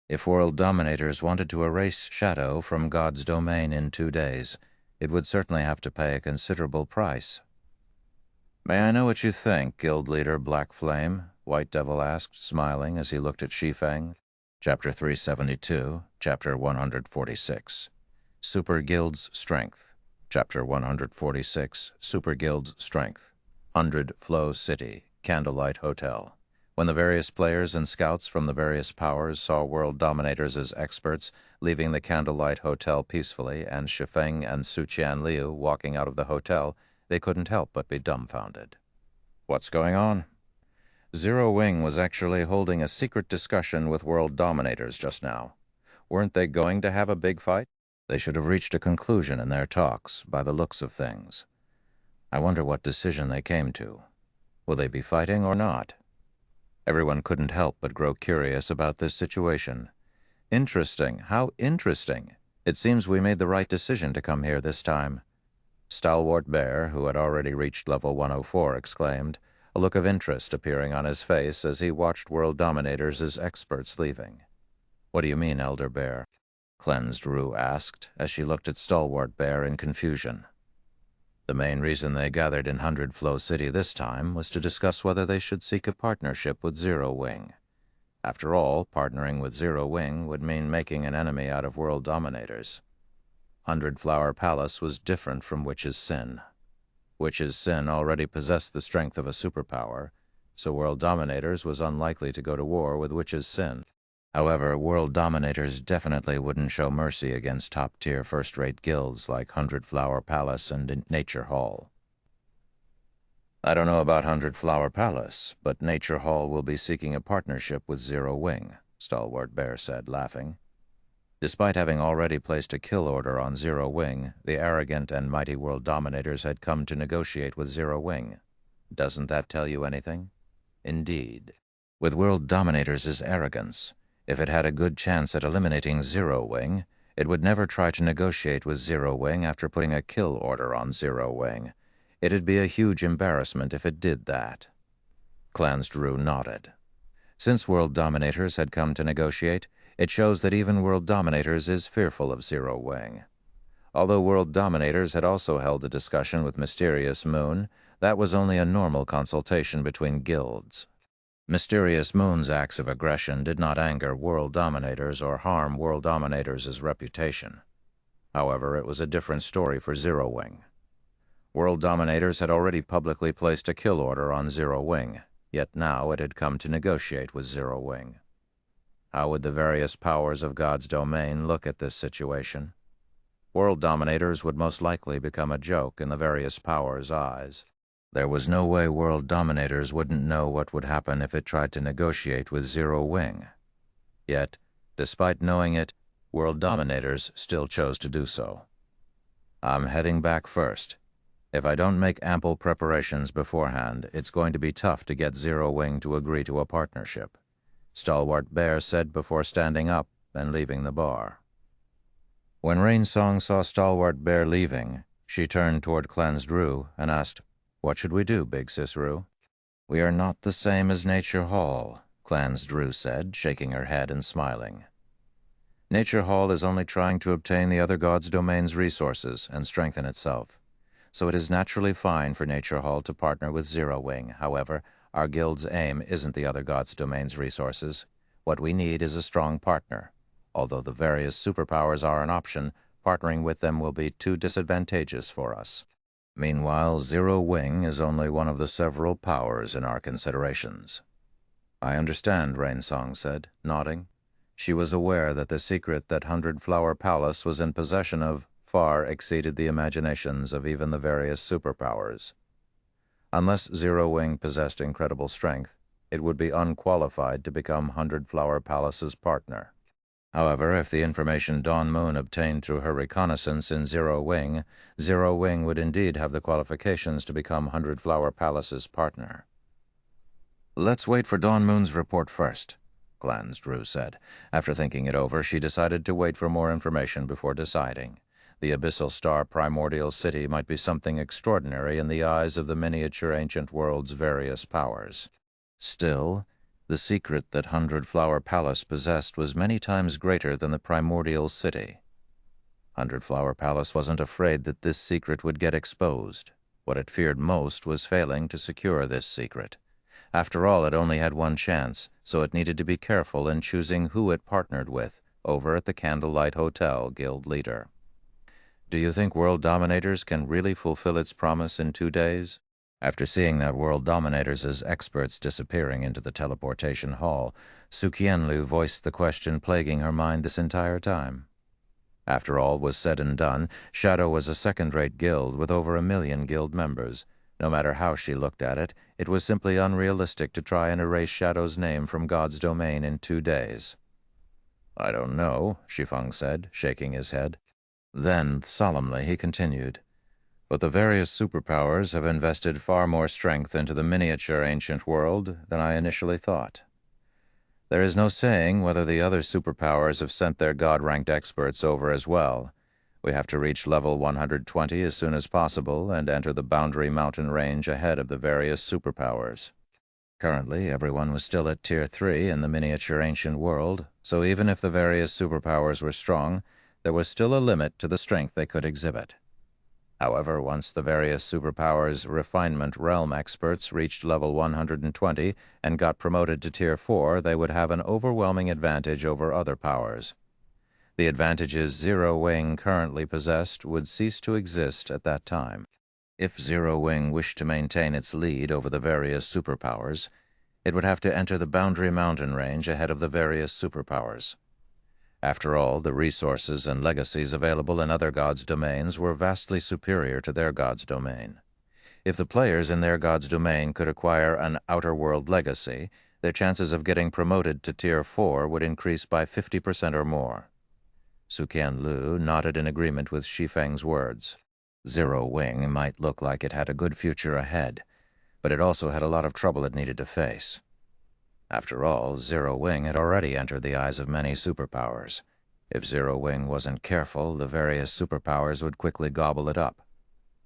If world dominators wanted to erase Shadow from God's domain in 2 days, it would certainly have to pay a considerable price. "May I know what you think, Guild Leader Black Flame?" White Devil asked, smiling as he looked at Shi Feng. Chapter 372, Chapter 146. Super Guild's Strength. Chapter 146, Super Guild's Strength. 100 Flow City, Candlelight Hotel. When the various players and scouts from the various powers saw world dominators as experts leaving the Candlelight Hotel peacefully and Shi Feng and Su Qian Liu walking out of the hotel, they couldn't help but be dumbfounded. "What's going on?" Zero Wing was actually holding a secret discussion with world dominators just now. Weren't they going to have a big fight? They should have reached a conclusion in their talks, by the looks of things. I wonder what decision they came to. Will they be fighting or not? Everyone couldn't help but grow curious about this situation. Interesting. How interesting. It seems we made the right decision to come here this time. Stalwart Bear, who had already reached level 104, exclaimed, a look of interest appearing on his face as he watched world dominators as experts leaving. "What do you mean, Elder Bear?" Cleansed Rue asked, as she looked at Stalwart Bear in confusion. The main reason they gathered in 100 Flow City this time was to discuss whether they should seek a partnership with Zero Wing. After all, partnering with Zero Wing would mean making an enemy out of world dominators. 100 Flower Palace was different from Witch's Sin. Witch's Sin already possessed the strength of a superpower, so world dominators was unlikely to go to war with Witch's Sin. However, world dominators definitely wouldn't show mercy against top-tier first-rate guilds like 100 Flower Palace and Nature Hall. "I don't know about 100 Flower Palace, but Nature Hall will be seeking a partnership with Zero Wing," Stalwart Bear said, laughing. Despite having already placed a kill order on Zero Wing, the arrogant and mighty world dominators had come to negotiate with Zero Wing. Doesn't that tell you anything? Indeed. With world dominators' arrogance, if it had a good chance at eliminating Zero Wing, it would never try to negotiate with Zero Wing after putting a kill order on Zero Wing. It'd be a huge embarrassment if it did that. Cleansed Rue nodded. Since world dominators had come to negotiate, it shows that even world dominators is fearful of Zero Wing. Although world dominators had also held a discussion with Mysterious Moon, that was only a normal consultation between guilds. Mysterious Moon's acts of aggression did not anger world dominators or harm world dominators' reputation. However, it was a different story for Zero Wing. World dominators had already publicly placed a kill order on Zero Wing, yet now it had come to negotiate with Zero Wing. How would the various powers of God's domain look at this situation? World dominators would most likely become a joke in the various powers' eyes. There was no way world dominators wouldn't know what would happen if it tried to negotiate with Zero Wing. Yet, despite knowing it, world dominators still chose to do so. "I'm heading back first. If I don't make ample preparations beforehand, it's going to be tough to get Zero Wing to agree to a partnership," Stalwart Bear said before standing up and leaving the bar. When Rainsong saw Stalwart Bear leaving, she turned toward Cleansed Rue and asked, "What should we do, Big Sis Rue?" "We are not the same as Nature Hall," Cleansed Rue said, shaking her head and smiling. "Nature Hall is only trying to obtain the other god's domain's resources and strengthen itself. So it is naturally fine for Nature Hall to partner with Zero Wing. However, our guild's aim isn't the other god's domain's resources. What we need is a strong partner. Although the various superpowers are an option, partnering with them will be too disadvantageous for us. Meanwhile, Zero Wing is only one of the several powers in our considerations." "I understand," Rainsong said, nodding. She was aware that the secret that 100 Flower Palace was in possession of far exceeded the imaginations of even the various superpowers. Unless Zero Wing possessed incredible strength, it would be unqualified to become 100 Flower Palace's partner. However, if the information Dawn Moon obtained through her reconnaissance in Zero Wing would indeed have the qualifications to become 100 Flower Palace's partner. "Let's wait for Dawn Moon's report first," Cleansed Rue said. After thinking it over, she decided to wait for more information before deciding. The Abyssal Star Primordial City might be something extraordinary in the eyes of the miniature ancient world's various powers. Still, The secret that Hundred Flower Palace possessed was many times greater than the primordial city. Hundred Flower Palace wasn't afraid that this secret would get exposed. What it feared most was failing to secure this secret. After all, it only had one chance, so it needed to be careful in choosing who it partnered with over at the Candlelight Hotel Guild leader. Do you think World Dominators can really fulfill its promise in 2 days? After seeing that World Dominators as experts disappearing into the teleportation hall, Su Qianlu voiced the question plaguing her mind this entire time. After all was said and done, Shadow was a second-rate guild with over 1 million guild members. No matter how she looked at it, it was simply unrealistic to try and erase Shadow's name from God's domain in 2 days. I don't know, Shi Feng said, shaking his head. Then, solemnly, he continued, but the various superpowers have invested far more strength into the miniature ancient world than I initially thought. There is no saying whether the other superpowers have sent their God-ranked experts over as well. We have to reach level 120 as soon as possible and enter the boundary mountain range ahead of the various superpowers. Currently, everyone was still at Tier 3 in the miniature ancient world, so even if the various superpowers were strong, there was still a limit to the strength they could exhibit. However, once the various superpowers' refinement realm experts reached level 120 and got promoted to Tier 4, they would have an overwhelming advantage over other powers. The advantages Zero Wing currently possessed would cease to exist at that time. If Zero Wing wished to maintain its lead over the various superpowers, it would have to enter the boundary mountain range ahead of the various superpowers. After all, the resources and legacies available in other gods' domains were vastly superior to their god's domain. If the players in their god's domain could acquire an outer world legacy, their chances of getting promoted to Tier 4 would increase by 50% or more. Su Qianlu nodded in agreement with Shi Feng's words. Zero Wing might look like it had a good future ahead, but it also had a lot of trouble it needed to face. After all, Zero Wing had already entered the eyes of many superpowers. If Zero Wing wasn't careful, the various superpowers would quickly gobble it up.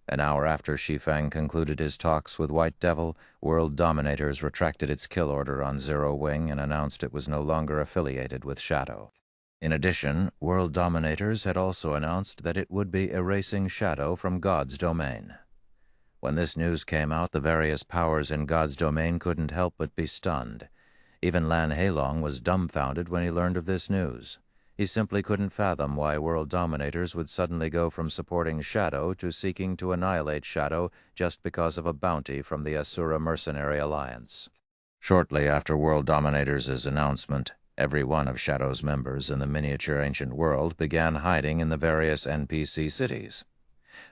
An hour after Shi Feng concluded his talks with White Devil, World Dominators retracted its kill order on Zero Wing and announced it was no longer affiliated with Shadow. In addition, World Dominators had also announced that it would be erasing Shadow from God's domain. When this news came out, the various powers in God's domain couldn't help but be stunned. Even Lan Heilong was dumbfounded when he learned of this news. He simply couldn't fathom why World Dominators would suddenly go from supporting Shadow to seeking to annihilate Shadow just because of a bounty from the Asura Mercenary Alliance. Shortly after World Dominators' announcement, every one of Shadow's members in the miniature ancient world began hiding in the various NPC cities.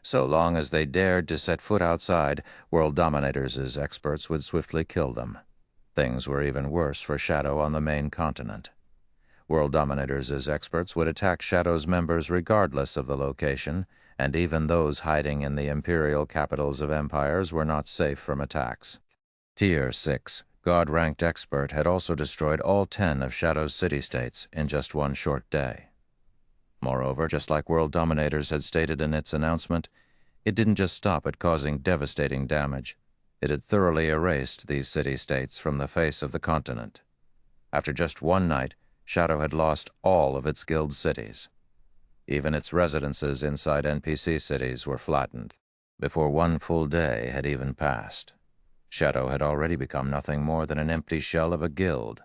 So long as they dared to set foot outside, World Dominators' experts would swiftly kill them. Things were even worse for Shadow on the main continent. World Dominators' experts would attack Shadow's members regardless of the location, and even those hiding in the imperial capitals of empires were not safe from attacks. Tier 6, God-ranked expert, had also destroyed all 10 of Shadow's city-states in just one short day. Moreover, just like World Dominators had stated in its announcement, it didn't just stop at causing devastating damage. It had thoroughly erased these city-states from the face of the continent. After just one night, Shadow had lost all of its guild cities. Even its residences inside NPC cities were flattened. Before one full day had even passed, Shadow had already become nothing more than an empty shell of a guild.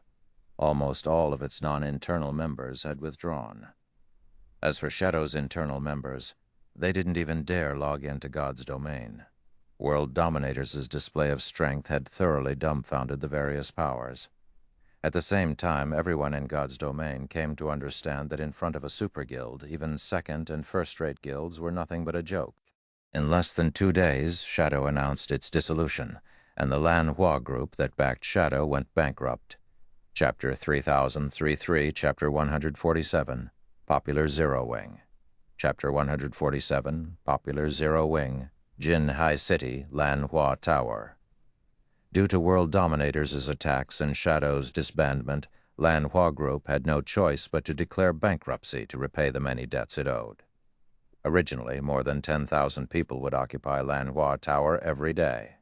Almost all of its non-internal members had withdrawn. As for Shadow's internal members, they didn't even dare log into God's domain. World Dominators' display of strength had thoroughly dumbfounded the various powers. At the same time, everyone in God's domain came to understand that in front of a super guild, even second- and first-rate guilds were nothing but a joke. In less than 2 days, Shadow announced its dissolution, and the Lan Hua group that backed Shadow went bankrupt. Chapter 3033, Chapter 147, Popular Zero Wing. Chapter 147, Popular Zero Wing, Jin Hai City, Lan Hua Tower. Due to World Dominators' attacks and Shadow's disbandment, Lan Hua Group had no choice but to declare bankruptcy to repay the many debts it owed. Originally, more than 10,000 people would occupy Lan Hua Tower every day.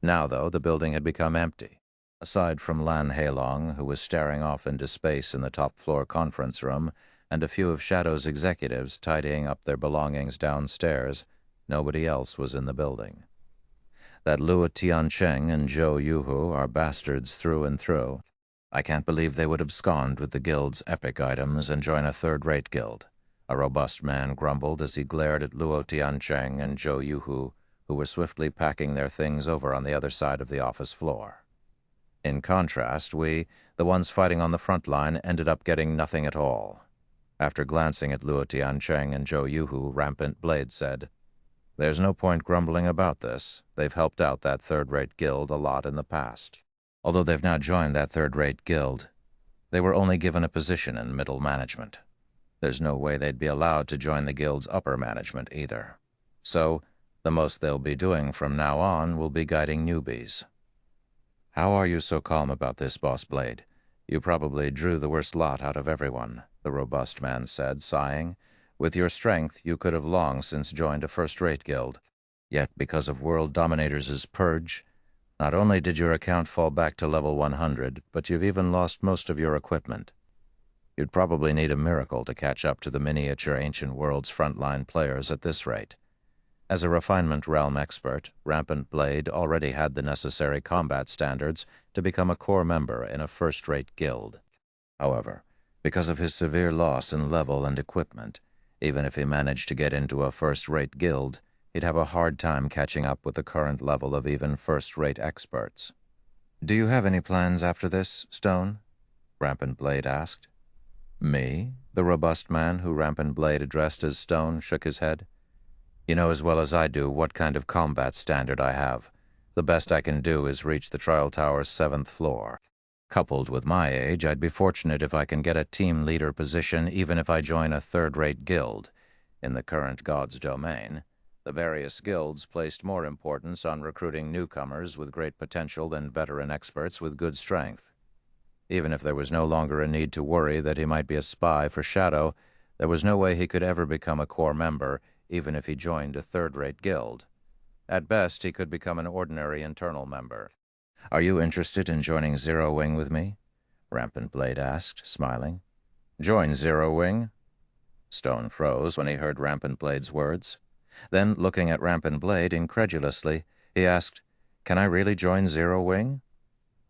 Now, though, the building had become empty. Aside from Lan Heilong, who was staring off into space in the top-floor conference room, and a few of Shadow's executives tidying up their belongings downstairs, nobody else was in the building. That Luo Tiancheng and Zhou Yuhu are bastards through and through. I can't believe they would abscond with the guild's epic items and join a third-rate guild, a robust man grumbled as he glared at Luo Tiancheng and Zhou Yuhu, who were swiftly packing their things over on the other side of the office floor. In contrast, we, the ones fighting on the front line, ended up getting nothing at all. After glancing at Luo Tiancheng and Zhou Yuhu, Rampant Blade said, "There's no point grumbling about this. They've helped out that third-rate guild a lot in the past. Although they've now joined that third-rate guild, they were only given a position in middle management. There's no way they'd be allowed to join the guild's upper management either. So, the most they'll be doing from now on will be guiding newbies." "How are you so calm about this, Boss Blade? You probably drew the worst lot out of everyone," the robust man said, sighing. "With your strength, you could have long since joined a first-rate guild. Yet, because of World Dominators' purge, not only did your account fall back to level 100, but you've even lost most of your equipment. You'd probably need a miracle to catch up to the miniature Ancient World's frontline players at this rate." As a refinement realm expert, Rampant Blade already had the necessary combat standards to become a core member in a first-rate guild. However, because of his severe loss in level and equipment, even if he managed to get into a first-rate guild, he'd have a hard time catching up with the current level of even first-rate experts. "Do you have any plans after this, Stone?" Rampant Blade asked. "Me?" The robust man who Rampant Blade addressed as Stone shook his head. "You know as well as I do what kind of combat standard I have. The best I can do is reach the Trial Tower's 7th floor. Coupled with my age, I'd be fortunate if I can get a team leader position even if I join a third-rate guild. In the current God's domain, the various guilds placed more importance on recruiting newcomers with great potential than veteran experts with good strength. Even if there was no longer a need to worry that he might be a spy for Shadow, there was no way he could ever become a core member, even if he joined a third-rate guild. At best, he could become an ordinary internal member." "Are you interested in joining Zero Wing with me?" Rampant Blade asked, smiling. "Join Zero Wing?" Stone froze when he heard Rampant Blade's words. Then, looking at Rampant Blade incredulously, he asked, "Can I really join Zero Wing?"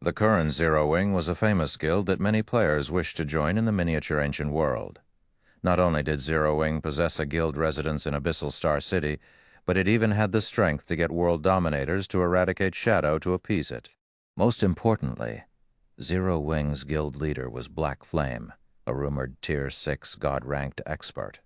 The current Zero Wing was a famous guild that many players wished to join in the miniature Ancient World. Not only did Zero Wing possess a guild residence in Abyssal Star City, but it even had the strength to get World Dominators to eradicate Shadow to appease it. Most importantly, Zero Wing's guild leader was Black Flame, a rumored Tier 6 God-ranked expert.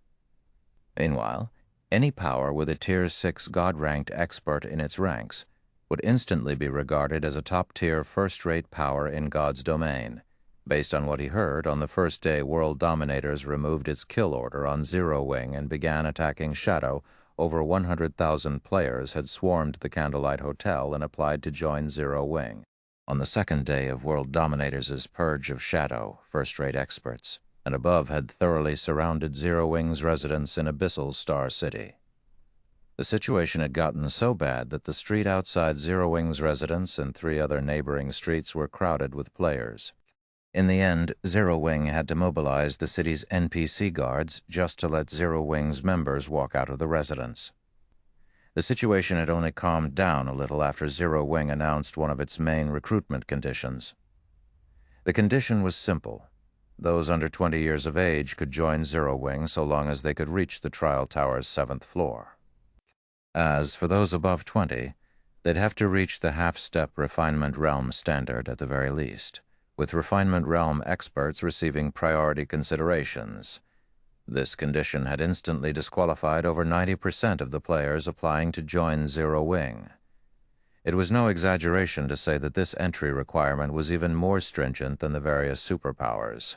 Meanwhile, any power with a Tier 6 God-ranked expert in its ranks would instantly be regarded as a top-tier first-rate power in God's domain, based on what he heard on the first day World Dominators removed its kill order on Zero Wing and began attacking Shadow. Over 100,000 players had swarmed the Candlelight Hotel and applied to join Zero Wing. On the second day of World Dominators' purge of Shadow, first-rate experts, and above had thoroughly surrounded Zero Wing's residence in Abyssal Star City. The situation had gotten so bad that the street outside Zero Wing's residence and 3 other neighboring streets were crowded with players. In the end, Zero Wing had to mobilize the city's NPC guards just to let Zero Wing's members walk out of the residence. The situation had only calmed down a little after Zero Wing announced one of its main recruitment conditions. The condition was simple. Those under 20 years of age could join Zero Wing so long as they could reach the Trial Tower's 7th floor. As for those above 20, they'd have to reach the half-step Refinement Realm standard at the very least, with Refinement Realm experts receiving priority considerations. This condition had instantly disqualified over 90% of the players applying to join Zero Wing. It was no exaggeration to say that this entry requirement was even more stringent than the various superpowers.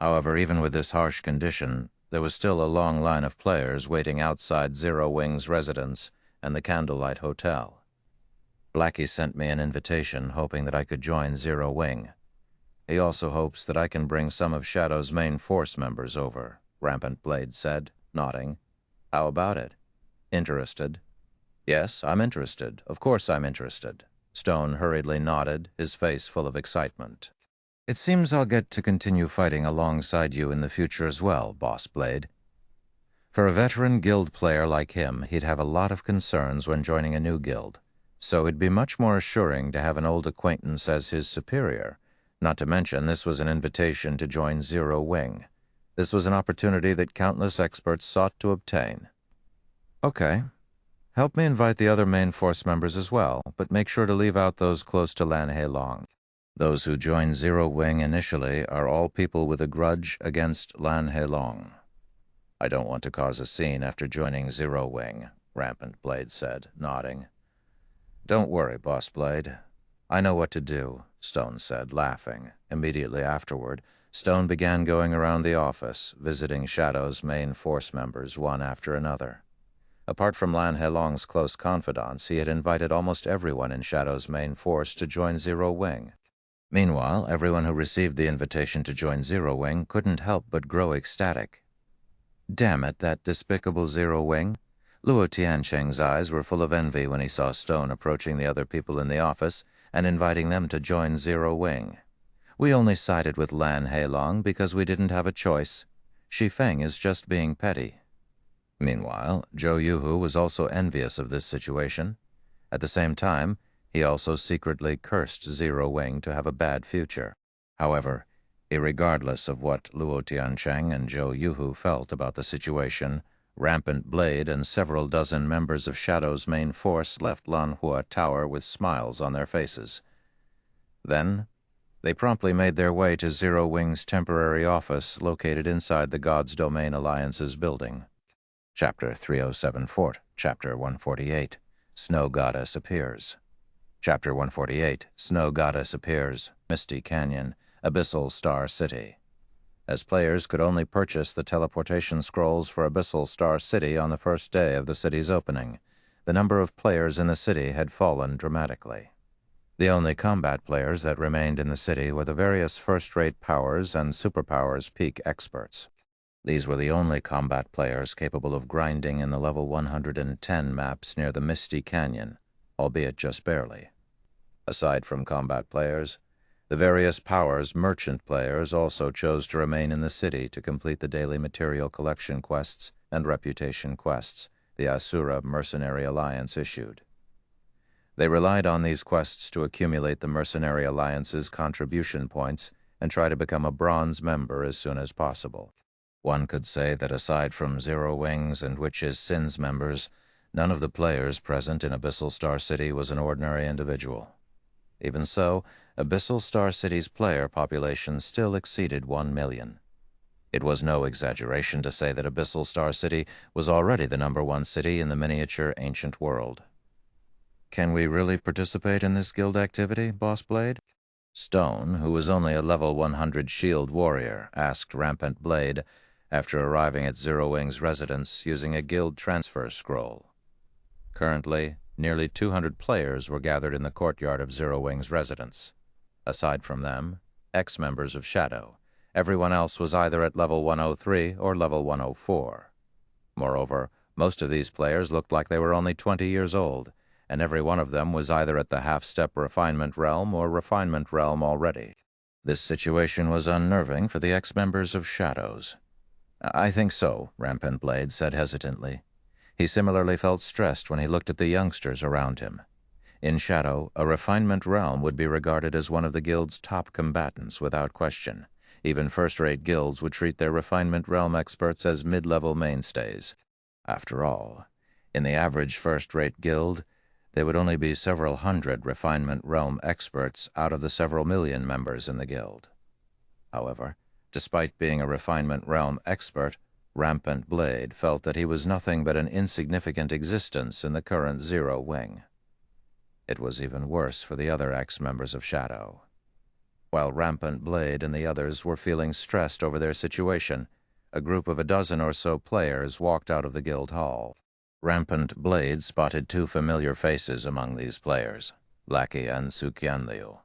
However, even with this harsh condition, there was still a long line of players waiting outside Zero Wing's residence and the Candlelight Hotel. Blackie sent me an invitation hoping that I could join Zero Wing. He also hopes that I can bring some of Shadow's main force members over, Rampant Blade said, nodding. "How about it? Interested?" "Yes, I'm interested. Of course I'm interested." Stone hurriedly nodded, his face full of excitement. It seems I'll get to continue fighting alongside you in the future as well, Boss Blade. For a veteran guild player like him, he'd have a lot of concerns when joining a new guild, so it'd be much more assuring to have an old acquaintance as his superior. Not to mention, this was an invitation to join Zero Wing. This was an opportunity that countless experts sought to obtain. Okay. Help me invite the other main force members as well, but make sure to leave out those close to Lan He Long. Those who join Zero Wing initially are all people with a grudge against Lan He Long. I don't want to cause a scene after joining Zero Wing, Rampant Blade said, nodding. Don't worry, Boss Blade. I know what to do, Stone said, laughing. Immediately afterward, Stone began going around the office, visiting Shadow's main force members one after another. Apart from Lan He Long's close confidants, he had invited almost everyone in Shadow's main force to join Zero Wing. Meanwhile, everyone who received the invitation to join Zero Wing couldn't help but grow ecstatic. Damn it, that despicable Zero Wing. Luo Tiancheng's eyes were full of envy when he saw Stone approaching the other people in the office and inviting them to join Zero Wing. We only sided with Lan He Long because we didn't have a choice. Shi Feng is just being petty. Meanwhile, Zhou Yuhu was also envious of this situation. At the same time, he also secretly cursed Zero Wing to have a bad future. However, irregardless of what Luo Tiancheng and Zhou Yuhu felt about the situation, Rampant Blade and several dozen members of Shadow's main force left Lanhua Tower with smiles on their faces. Then, they promptly made their way to Zero Wing's temporary office located inside the God's Domain Alliance's building. Chapter 307 Fort, Chapter 148, Snow Goddess Appears. Chapter 148, Snow Goddess Appears, Misty Canyon, Abyssal Star City. As players could only purchase the teleportation scrolls for Abyssal Star City on the first day of the city's opening, the number of players in the city had fallen dramatically. The only combat players that remained in the city were the various first-rate powers and superpowers peak experts. These were the only combat players capable of grinding in the level 110 maps near the Misty Canyon, albeit just barely. Aside from combat players, the various powers merchant players also chose to remain in the city to complete the daily material collection quests and reputation quests the Asura Mercenary Alliance issued. They relied on these quests to accumulate the Mercenary Alliance's contribution points and try to become a bronze member as soon as possible. One could say that aside from Zero Wings and Witches' Sins members, none of the players present in Abyssal Star City was an ordinary individual. Even so, Abyssal Star City's player population still exceeded 1 million. It was no exaggeration to say that Abyssal Star City was already the #1 city in the miniature ancient world. Can we really participate in this guild activity, Boss Blade? Stone, who was only a level 100 shield warrior, asked Rampant Blade after arriving at Zero Wing's residence using a guild transfer scroll. Currently, nearly 200 players were gathered in the courtyard of Zero Wing's residence. Aside from them, ex-members of Shadow, everyone else was either at level 103 or level 104. Moreover, most of these players looked like they were only 20 years old, and every one of them was either at the half-step refinement realm or refinement realm already. This situation was unnerving for the ex-members of Shadows. I think so, Rampant Blade said hesitantly. He similarly felt stressed when he looked at the youngsters around him. In Shadow, a refinement realm would be regarded as one of the guild's top combatants without question. Even first-rate guilds would treat their refinement realm experts as mid-level mainstays. After all, in the average first-rate guild, there would only be several hundred refinement realm experts out of the several million members in the guild. However, despite being a refinement realm expert, Rampant Blade felt that he was nothing but an insignificant existence in the current Zero Wing. It was even worse for the other ex-members of Shadow. While Rampant Blade and the others were feeling stressed over their situation, a group of a dozen or so players walked out of the guild hall. Rampant Blade spotted two familiar faces among these players, Blackie and Su Qianliu.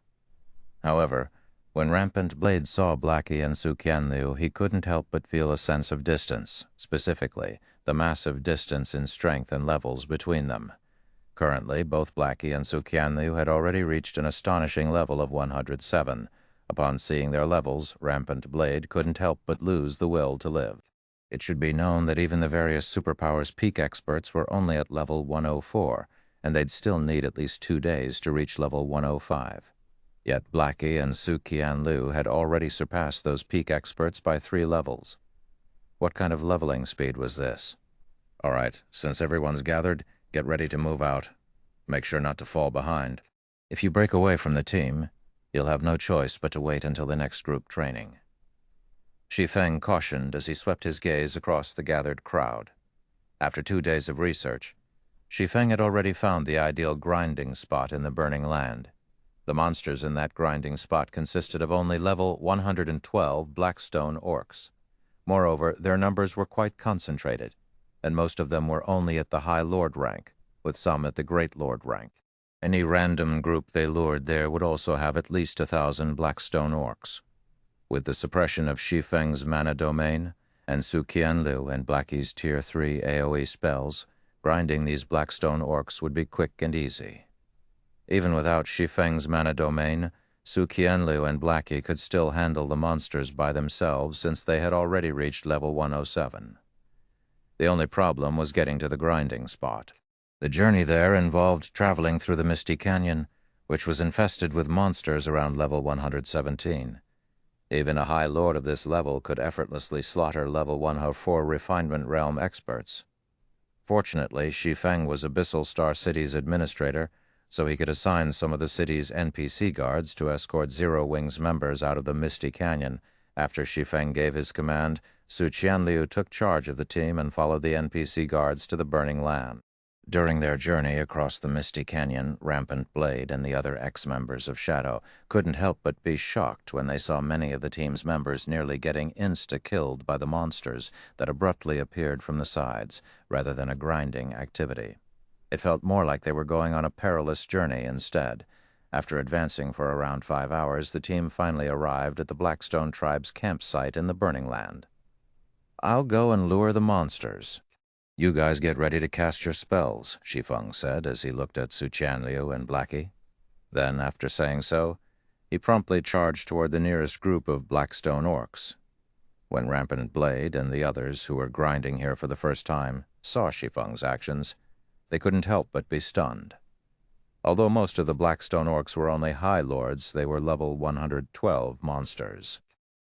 However, when Rampant Blade saw Blackie and Su Qianliu, he couldn't help but feel a sense of distance, specifically the massive distance in strength and levels between them. Currently, both Blackie and Su Qianliu had already reached an astonishing level of 107. Upon seeing their levels, Rampant Blade couldn't help but lose the will to live. It should be known that even the various superpowers peak experts were only at level 104, and they'd still need at least 2 days to reach level 105. Yet Blackie and Su Qianliu had already surpassed those peak experts by 3 levels. What kind of leveling speed was this? All right, since everyone's gathered, get ready to move out. Make sure not to fall behind. If you break away from the team, you'll have no choice but to wait until the next group training. Shi Feng cautioned as he swept his gaze across the gathered crowd. After 2 days of research, Shi Feng had already found the ideal grinding spot in the burning land. The monsters in that grinding spot consisted of only level 112 Blackstone orcs. Moreover, their numbers were quite concentrated, and most of them were only at the High Lord rank, with some at the Great Lord rank. Any random group they lured there would also have at least 1,000 Blackstone orcs. With the suppression of Shi Feng's mana domain, and Su Qianliu and Blackie's Tier 3 AoE spells, grinding these Blackstone orcs would be quick and easy. Even without Shi Feng's mana domain, Su Qianliu and Blackie could still handle the monsters by themselves since they had already reached level 107. The only problem was getting to the grinding spot. The journey there involved traveling through the Misty Canyon, which was infested with monsters around level 117. Even a High Lord of this level could effortlessly slaughter level 104 Refinement Realm experts. Fortunately, Shi Feng was Abyssal Star City's administrator, so he could assign some of the city's NPC guards to escort Zero Wing's members out of the Misty Canyon. After Shi Feng gave his command, Su Qianliu took charge of the team and followed the NPC guards to the burning land. During their journey across the Misty Canyon, Rampant Blade and the other ex-members of Shadow couldn't help but be shocked when they saw many of the team's members nearly getting insta-killed by the monsters that abruptly appeared from the sides, rather than a grinding activity. It felt more like they were going on a perilous journey instead. After advancing for around 5 hours, the team finally arrived at the Blackstone tribe's campsite in the Burning Land. "I'll go and lure the monsters. You guys get ready to cast your spells," Shi Feng said as he looked at Su Qianliu and Blackie. Then, after saying so, he promptly charged toward the nearest group of Blackstone orcs. When Rampant Blade and the others, who were grinding here for the first time, saw Shi Feng's actions, they couldn't help but be stunned. Although most of the Blackstone orcs were only High Lords, they were level 112 monsters.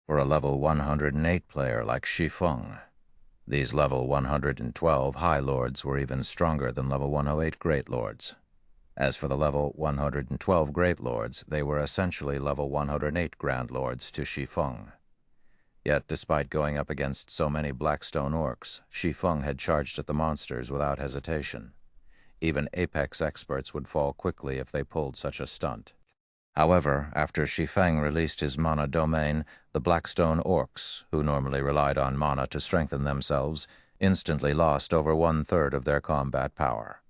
For a level 108 player like Shi Feng, these level 112 High Lords were even stronger than level 108 Great Lords. As for the level 112 Great Lords, they were essentially level 108 Grand Lords to Shi Feng. Yet, despite going up against so many Blackstone orcs, Shi Feng had charged at the monsters without hesitation. Even apex experts would fall quickly if they pulled such a stunt. However, after Shi Feng released his mana domain, the Blackstone orcs, who normally relied on mana to strengthen themselves, instantly lost over 1/3 of their combat power.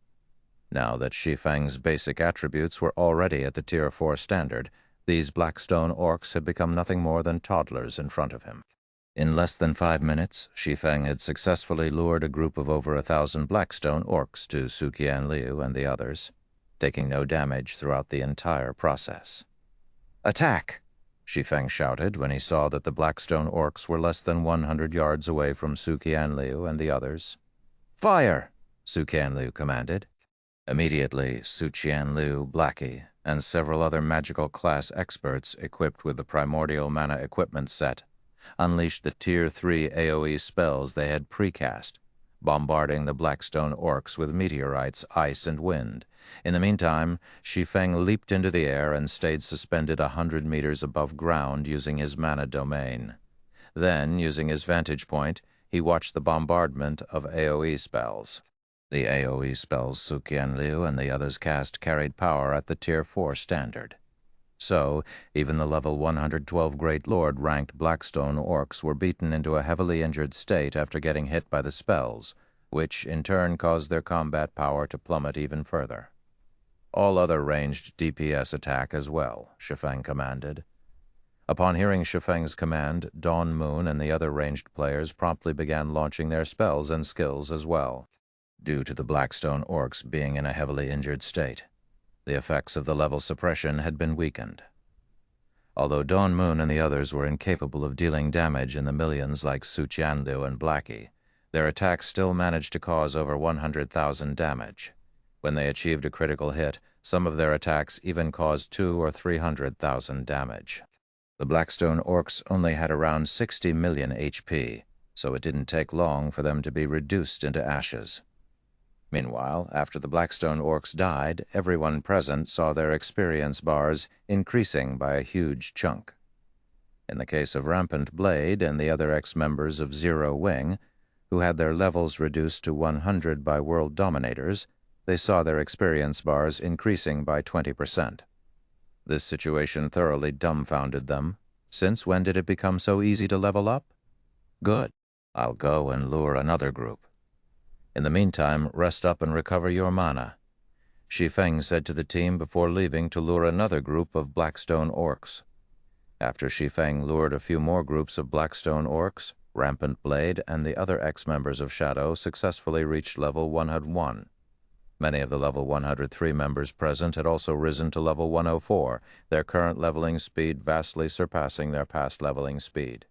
Now that Shi Feng's basic attributes were already at the Tier 4 standard, these Blackstone orcs had become nothing more than toddlers in front of him. In less than 5 minutes, Shi Feng had successfully lured a group of over 1,000 Blackstone orcs to Su Qianliu and the others, taking no damage throughout the entire process. "Attack!" Shi Feng shouted when he saw that the Blackstone orcs were less than 100 yards away from Su Qianliu and the others. "Fire!" Su Qianliu commanded. Immediately, Su Qianliu, Blackie, and several other magical class experts equipped with the Primordial Mana equipment set unleashed the Tier 3 AoE spells they had precast, bombarding the Blackstone orcs with meteorites, ice, and wind. In the meantime, Shi Feng leaped into the air and stayed suspended 100 meters above ground using his mana domain. Then, using his vantage point, he watched the bombardment of AoE spells. The AoE spells Su Qianliu and the others cast carried power at the Tier 4 standard. So, even the level 112 Great Lord ranked Blackstone orcs were beaten into a heavily injured state after getting hit by the spells, which in turn caused their combat power to plummet even further. "All other ranged DPS attack as well," Shi Feng commanded. Upon hearing Shi Feng's command, Dawn Moon and the other ranged players promptly began launching their spells and skills as well. due to the Blackstone orcs being in a heavily injured state. The effects of the level suppression had been weakened. Although Dawn Moon and the others were incapable of dealing damage in the millions like Su Qianlu and Blackie, their attacks still managed to cause over 100,000 damage. When they achieved a critical hit, some of their attacks even caused 200,000 or 300,000 damage. The Blackstone orcs only had around 60 million HP, so it didn't take long for them to be reduced into ashes. Meanwhile, after the Blackstone orcs died, everyone present saw their experience bars increasing by a huge chunk. In the case of Rampant Blade and the other ex-members of Zero Wing, who had their levels reduced to 100 by World Dominators, they saw their experience bars increasing by 20%. This situation thoroughly dumbfounded them. Since when did it become so easy to level up? Good. I'll go and lure another group. In the meantime, rest up and recover your mana. Shi Feng said to the team before leaving to lure another group of Blackstone orcs. After Shi Feng lured a few more groups of Blackstone orcs, Rampant Blade and the other ex-members of Shadow successfully reached level 101. Many of the level 103 members present had also risen to level 104, their current leveling speed vastly surpassing their past leveling speed.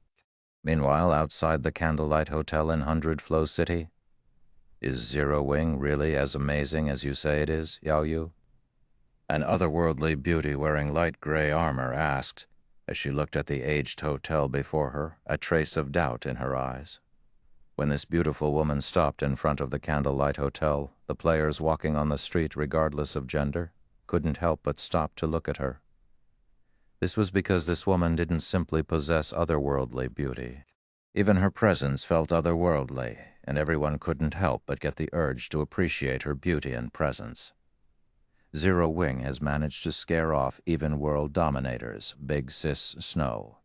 Meanwhile, outside the Candlelight Hotel in Hundred Flow City, is Zero Wing really as amazing as you say it is, Yao Yu? An otherworldly beauty wearing light gray armor asked, as she looked at the aged hotel before her, a trace of doubt in her eyes. When this beautiful woman stopped in front of the Candlelight Hotel, the players walking on the street regardless of gender couldn't help but stop to look at her. This was because this woman didn't simply possess otherworldly beauty. Even her presence felt otherworldly, and everyone couldn't help but get the urge to appreciate her beauty and presence. Zero Wing has managed to scare off even World Dominators, Big Sis Snow.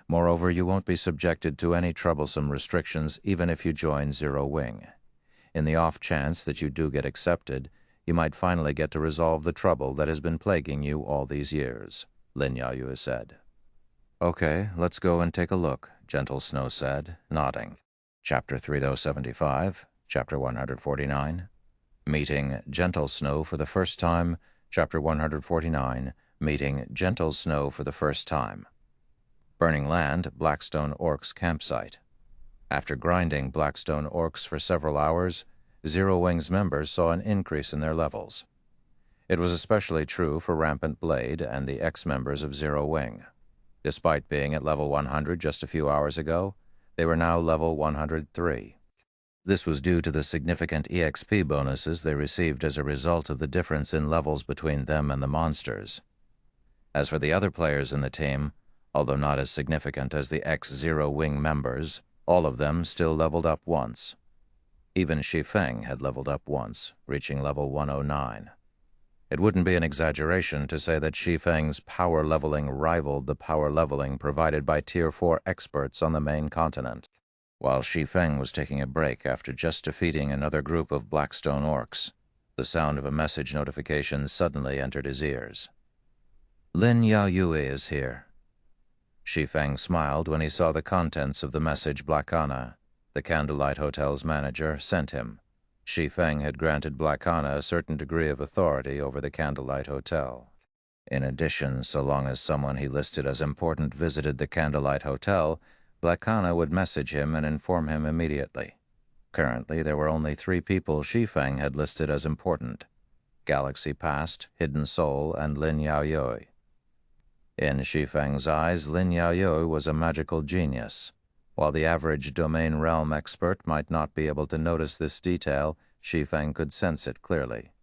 Moreover, you won't be subjected to any troublesome restrictions even if you join Zero Wing. In the off chance that you do get accepted, you might finally get to resolve the trouble that has been plaguing you all these years, Lin Yaoyu said. Okay, let's go and take a look, Gentle Snow said, nodding. Chapter 3075, Chapter 149. Meeting Gentle Snow for the first time, Chapter 149. Meeting Gentle Snow for the first time. Burning Land, Blackstone Orcs campsite. After grinding Blackstone Orcs for several hours, Zero Wing's members saw an increase in their levels. It was especially true for Rampant Blade and the ex-members of Zero Wing. Despite being at level 100 just a few hours ago, they were now level 103. This was due to the significant EXP bonuses they received as a result of the difference in levels between them and the monsters. As for the other players in the team, although not as significant as the ex-Zero Wing members, all of them still leveled up once. Even Shi Feng had leveled up once, reaching level 109. It wouldn't be an exaggeration to say that Shi Feng's power leveling rivaled the power leveling provided by Tier 4 experts on the main continent. While Shi Feng was taking a break after just defeating another group of Blackstone orcs, the sound of a message notification suddenly entered his ears. Lin Yaoyu is here. Shi Feng smiled when he saw the contents of the message Blackana, the Candlelight Hotel's manager, sent him. Shi Feng had granted Blackana a certain degree of authority over the Candlelight Hotel. In addition, so long as someone he listed as important visited the Candlelight Hotel, Blackana would message him and inform him immediately. Currently, there were only 3 people Shi Feng had listed as important: Galaxy Past, Hidden Soul, and Lin Yaoyu. In Shi Feng's eyes, Lin Yaoyu was a magical genius. While the average domain realm expert might not be able to notice this detail, Shi Feng could sense it clearly.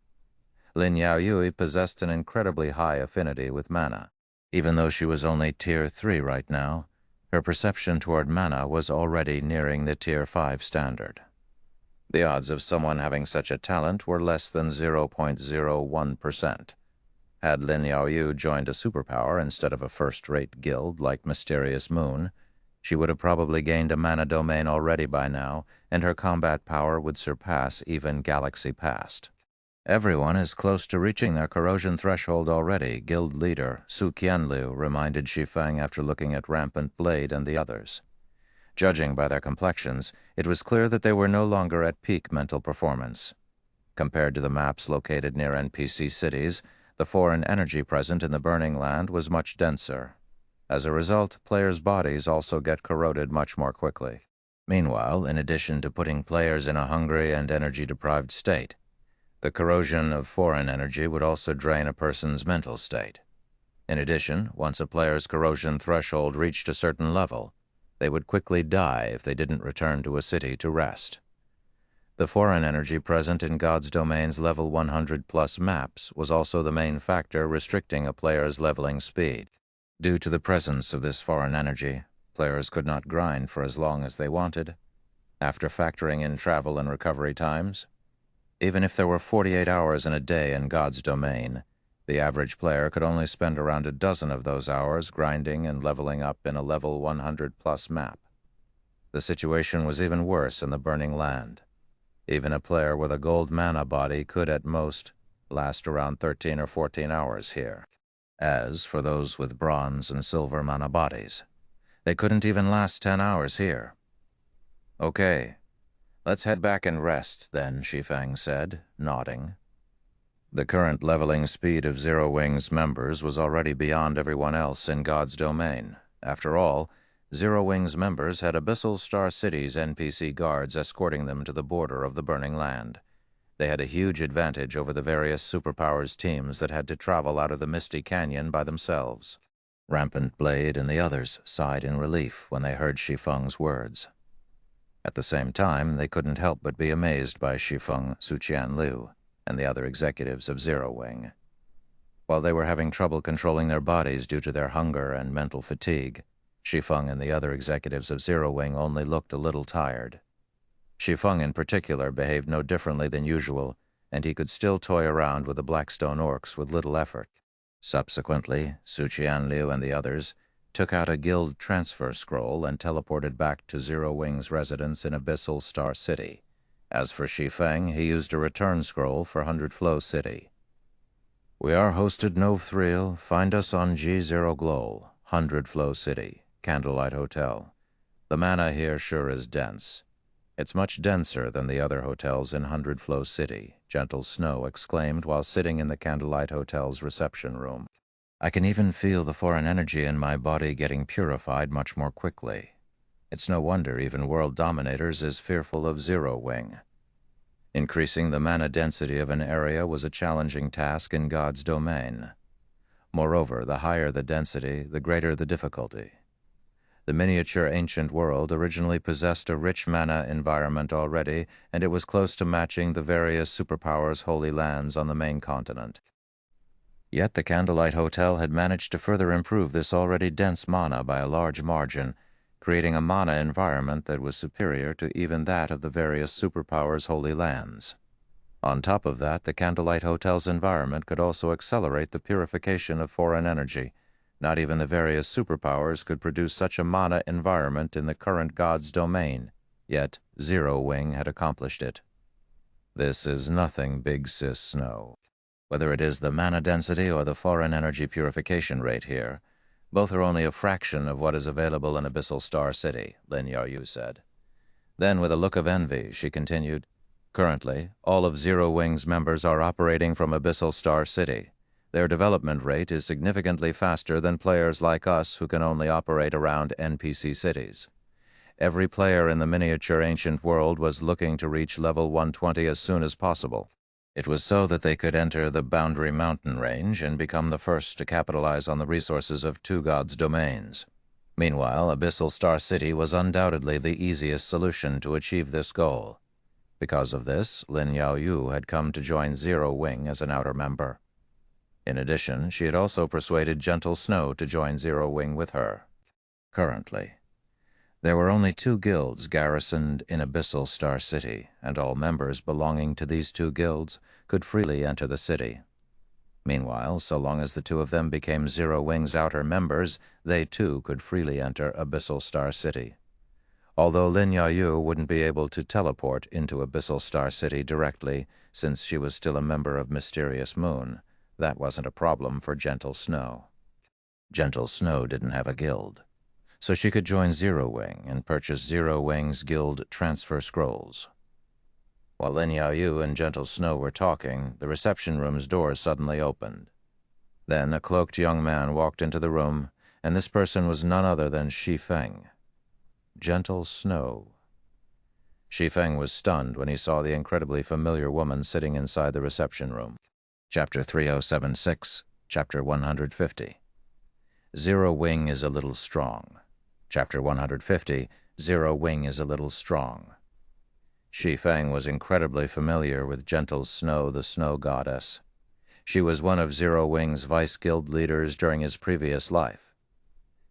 Lin Yaoyu possessed an incredibly high affinity with mana. Even though she was only Tier 3 right now, her perception toward mana was already nearing the Tier 5 standard. The odds of someone having such a talent were less than 0.01%. Had Lin Yaoyu joined a superpower instead of a first-rate guild like Mysterious Moon, she would have probably gained a mana domain already by now, and her combat power would surpass even Galaxy Past. Everyone is close to reaching their corrosion threshold already, Guild Leader Su Qianlu reminded Shi Feng after looking at Rampant Blade and the others. Judging by their complexions, it was clear that they were no longer at peak mental performance. Compared to the maps located near NPC cities, the foreign energy present in the burning land was much denser. As a result, players' bodies also get corroded much more quickly. Meanwhile, in addition to putting players in a hungry and energy-deprived state, the corrosion of foreign energy would also drain a person's mental state. In addition, once a player's corrosion threshold reached a certain level, they would quickly die if they didn't return to a city to rest. The foreign energy present in God's Domain's level 100+ maps was also the main factor restricting a player's leveling speed. Due to the presence of this foreign energy, players could not grind for as long as they wanted. After factoring in travel and recovery times, even if there were 48 hours in a day in God's Domain, the average player could only spend around a dozen of those hours grinding and leveling up in a level 100+ map. The situation was even worse in the Burning Land. Even a player with a gold mana body could at most last around 13 or 14 hours here. As for those with bronze and silver mana bodies, they couldn't even last 10 hours here. "Okay, let's head back and rest, then," Shi Feng said, nodding. The current leveling speed of Zero Wing's members was already beyond everyone else in God's Domain. After all, Zero Wing's members had Abyssal Star City's NPC guards escorting them to the border of the Burning Land. They had a huge advantage over the various superpowers teams that had to travel out of the Misty Canyon by themselves. Rampant Blade and the others sighed in relief when they heard Shi Feng's words. At the same time, they couldn't help but be amazed by Shi Feng, Suqian Liu, and the other executives of Zero Wing. While they were having trouble controlling their bodies due to their hunger and mental fatigue, Shi Feng and the other executives of Zero Wing only looked a little tired. Shi Feng in particular behaved no differently than usual, and he could still toy around with the Blackstone Orcs with little effort. Subsequently, Suqian Liu and the others took out a guild transfer scroll and teleported back to Zero Wing's residence in Abyssal Star City. As for Shi Feng, he used a return scroll for 100 Flow City. "We are hosted Nov Thriel. Find us on G0 Glol, 100 Flow City, Candlelight Hotel. The mana here sure is dense. It's much denser than the other hotels in 100 Flow City," Gentle Snow exclaimed while sitting in the Candlelight Hotel's reception room. "I can even feel the foreign energy in my body getting purified much more quickly. It's no wonder even World Dominators is fearful of Zero Wing." Increasing the mana density of an area was a challenging task in God's Domain. Moreover, the higher the density, the greater the difficulty. The miniature ancient world originally possessed a rich mana environment already, and it was close to matching the various superpowers' holy lands on the main continent. Yet the Candlelight Hotel had managed to further improve this already dense mana by a large margin, creating a mana environment that was superior to even that of the various superpowers' holy lands. On top of that, the Candlelight Hotel's environment could also accelerate the purification of foreign energy. Not even the various superpowers could produce such a mana environment in the current God's Domain, yet Zero Wing had accomplished it. This is nothing, Big Sis Snow. Whether it is the mana density or the foreign energy purification rate here, both are only a fraction of what is available in Abyssal Star City, Lin Yaryu said. Then, with a look of envy, she continued, "Currently, all of Zero Wing's members are operating from Abyssal Star City. Their development rate is significantly faster than players like us who can only operate around NPC cities. Every player in the miniature ancient world was looking to reach level 120 as soon as possible. It was so that they could enter the Boundary Mountain Range and become the first to capitalize on the resources of two gods' domains. Meanwhile, Abyssal Star City was undoubtedly the easiest solution to achieve this goal. Because of this, Lin Yaoyu had come to join Zero Wing as an outer member. In addition, she had also persuaded Gentle Snow to join Zero Wing with her. Currently, there were only 2 guilds garrisoned in Abyssal Star City, and all members belonging to these 2 guilds could freely enter the city. Meanwhile, so long as the 2 of them became Zero Wing's outer members, they too could freely enter Abyssal Star City. Although Lin Yaoyu wouldn't be able to teleport into Abyssal Star City directly, since she was still a member of Mysterious Moon, that wasn't a problem for Gentle Snow. Gentle Snow didn't have a guild, so she could join Zero Wing and purchase Zero Wing's guild transfer scrolls. While Lin Yaoyu and Gentle Snow were talking, the reception room's door suddenly opened. Then a cloaked young man walked into the room, and this person was none other than Shi Feng. Gentle Snow. Shi Feng was stunned when he saw the incredibly familiar woman sitting inside the reception room. Chapter 3076, Chapter 150. Zero Wing is a little strong. Chapter 150, Zero Wing is a little strong. Shi Feng was incredibly familiar with Gentle Snow, the snow goddess. She was one of Zero Wing's vice guild leaders during his previous life.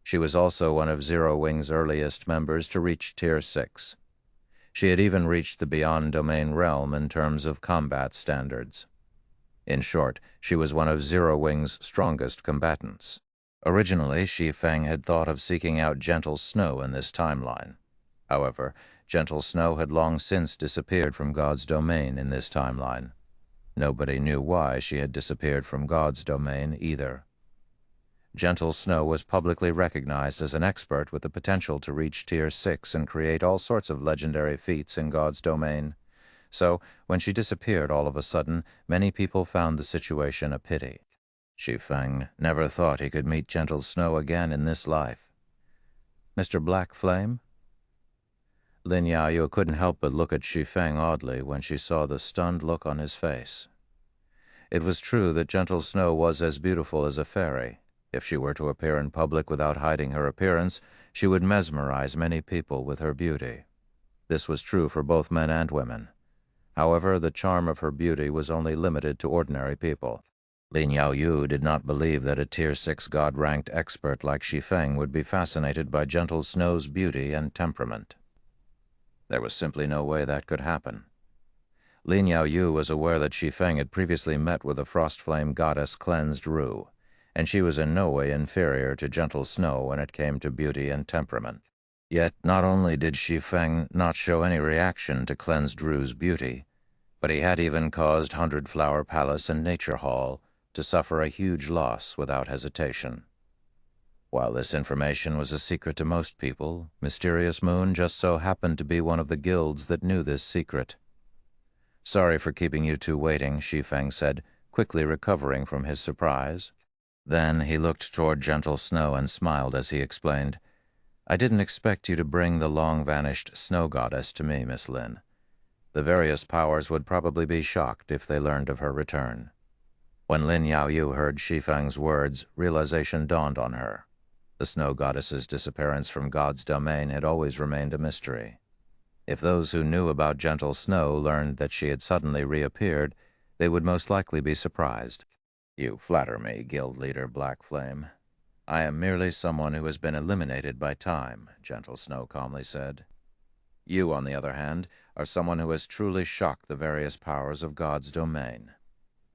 She was also one of Zero Wing's earliest members to reach Tier 6. She had even reached the Beyond Domain realm in terms of combat standards. In short, she was one of Zero Wing's strongest combatants. Originally, Shi Feng had thought of seeking out Gentle Snow in this timeline. However, Gentle Snow had long since disappeared from God's domain in this timeline. Nobody knew why she had disappeared from God's domain either. Gentle Snow was publicly recognized as an expert with the potential to reach Tier 6 and create all sorts of legendary feats in God's domain. So, when she disappeared all of a sudden, many people found the situation a pity. Shi Feng never thought he could meet Gentle Snow again in this life. Mr. Black Flame? Lin Yaoyu couldn't help but look at Shi Feng oddly when she saw the stunned look on his face. It was true that Gentle Snow was as beautiful as a fairy. If she were to appear in public without hiding her appearance, she would mesmerize many people with her beauty. This was true for both men and women. However, the charm of her beauty was only limited to ordinary people. Lin Yaoyu did not believe that a Tier 6 God-ranked expert like Shi Feng would be fascinated by Gentle Snow's beauty and temperament. There was simply no way that could happen. Lin Yaoyu was aware that Shi Feng had previously met with the Frost Flame goddess Cleansed Rue, and she was in no way inferior to Gentle Snow when it came to beauty and temperament. Yet not only did Shi Feng not show any reaction to Cleansed Rue's beauty, but he had even caused Hundred Flower Palace and Nature Hall to suffer a huge loss without hesitation. While this information was a secret to most people, Mysterious Moon just so happened to be one of the guilds that knew this secret. "Sorry for keeping you two waiting," Shi Feng said, quickly recovering from his surprise. Then he looked toward Gentle Snow and smiled as he explained, "I didn't expect you to bring the long-vanished snow goddess to me, Miss Lin. The various powers would probably be shocked if they learned of her return." When Lin Yaoyu heard Shi Feng's words, realization dawned on her. The snow goddess's disappearance from God's domain had always remained a mystery. If those who knew about Gentle Snow learned that she had suddenly reappeared, they would most likely be surprised. "You flatter me, Guild Leader Black Flame. I am merely someone who has been eliminated by time," Gentle Snow calmly said. "You, on the other hand, are someone who has truly shocked the various powers of God's domain.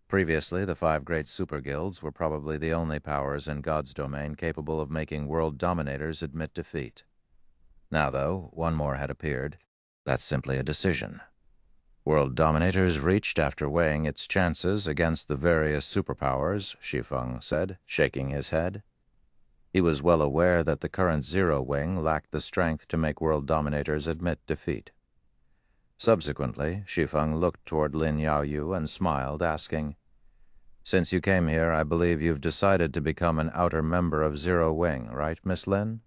Previously, the 5 great super guilds were probably the only powers in God's domain capable of making world dominators admit defeat. Now, though, one more had appeared. That's simply a decision. World dominators reached after weighing its chances against the various superpowers," Shi Feng said, shaking his head. He was well aware that the current Zero Wing lacked the strength to make world dominators admit defeat. Subsequently, Shi Feng looked toward Lin Yaoyu and smiled, asking, "Since you came here, I believe you've decided to become an outer member of Zero Wing, right, Miss Lin?"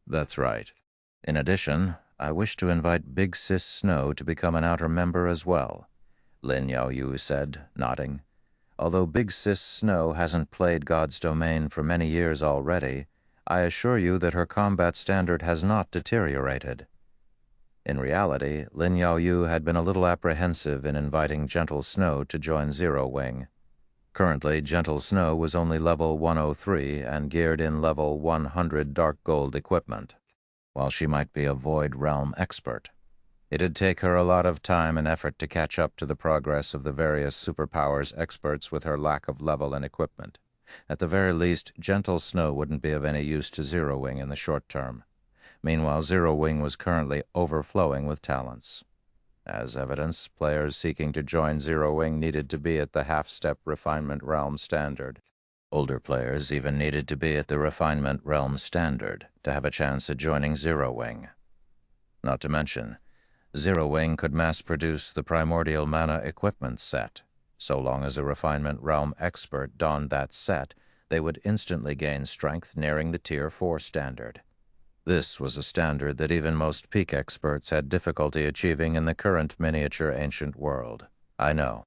"That's right. In addition, I wish to invite Big Sis Snow to become an outer member as well," Lin Yaoyu said, nodding. "Although Big Sis Snow hasn't played God's domain for many years already, I assure you that her combat standard has not deteriorated." In reality, Lin Yaoyu had been a little apprehensive in inviting Gentle Snow to join Zero Wing. Currently, Gentle Snow was only level 103 and geared in level 100 dark gold equipment. While she might be a Void Realm expert, it'd take her a lot of time and effort to catch up to the progress of the various superpowers experts with her lack of level and equipment. At the very least, Gentle Snow wouldn't be of any use to Zero Wing in the short term. Meanwhile, Zero Wing was currently overflowing with talents. As evidence, players seeking to join Zero Wing needed to be at the half-step Refinement Realm standard. Older players even needed to be at the Refinement Realm standard to have a chance at joining Zero Wing. Not to mention, Zero Wing could mass-produce the primordial mana equipment set. So long as a refinement realm expert donned that set, they would instantly gain strength nearing the Tier 4 standard. This was a standard that even most peak experts had difficulty achieving in the current miniature ancient world. I know.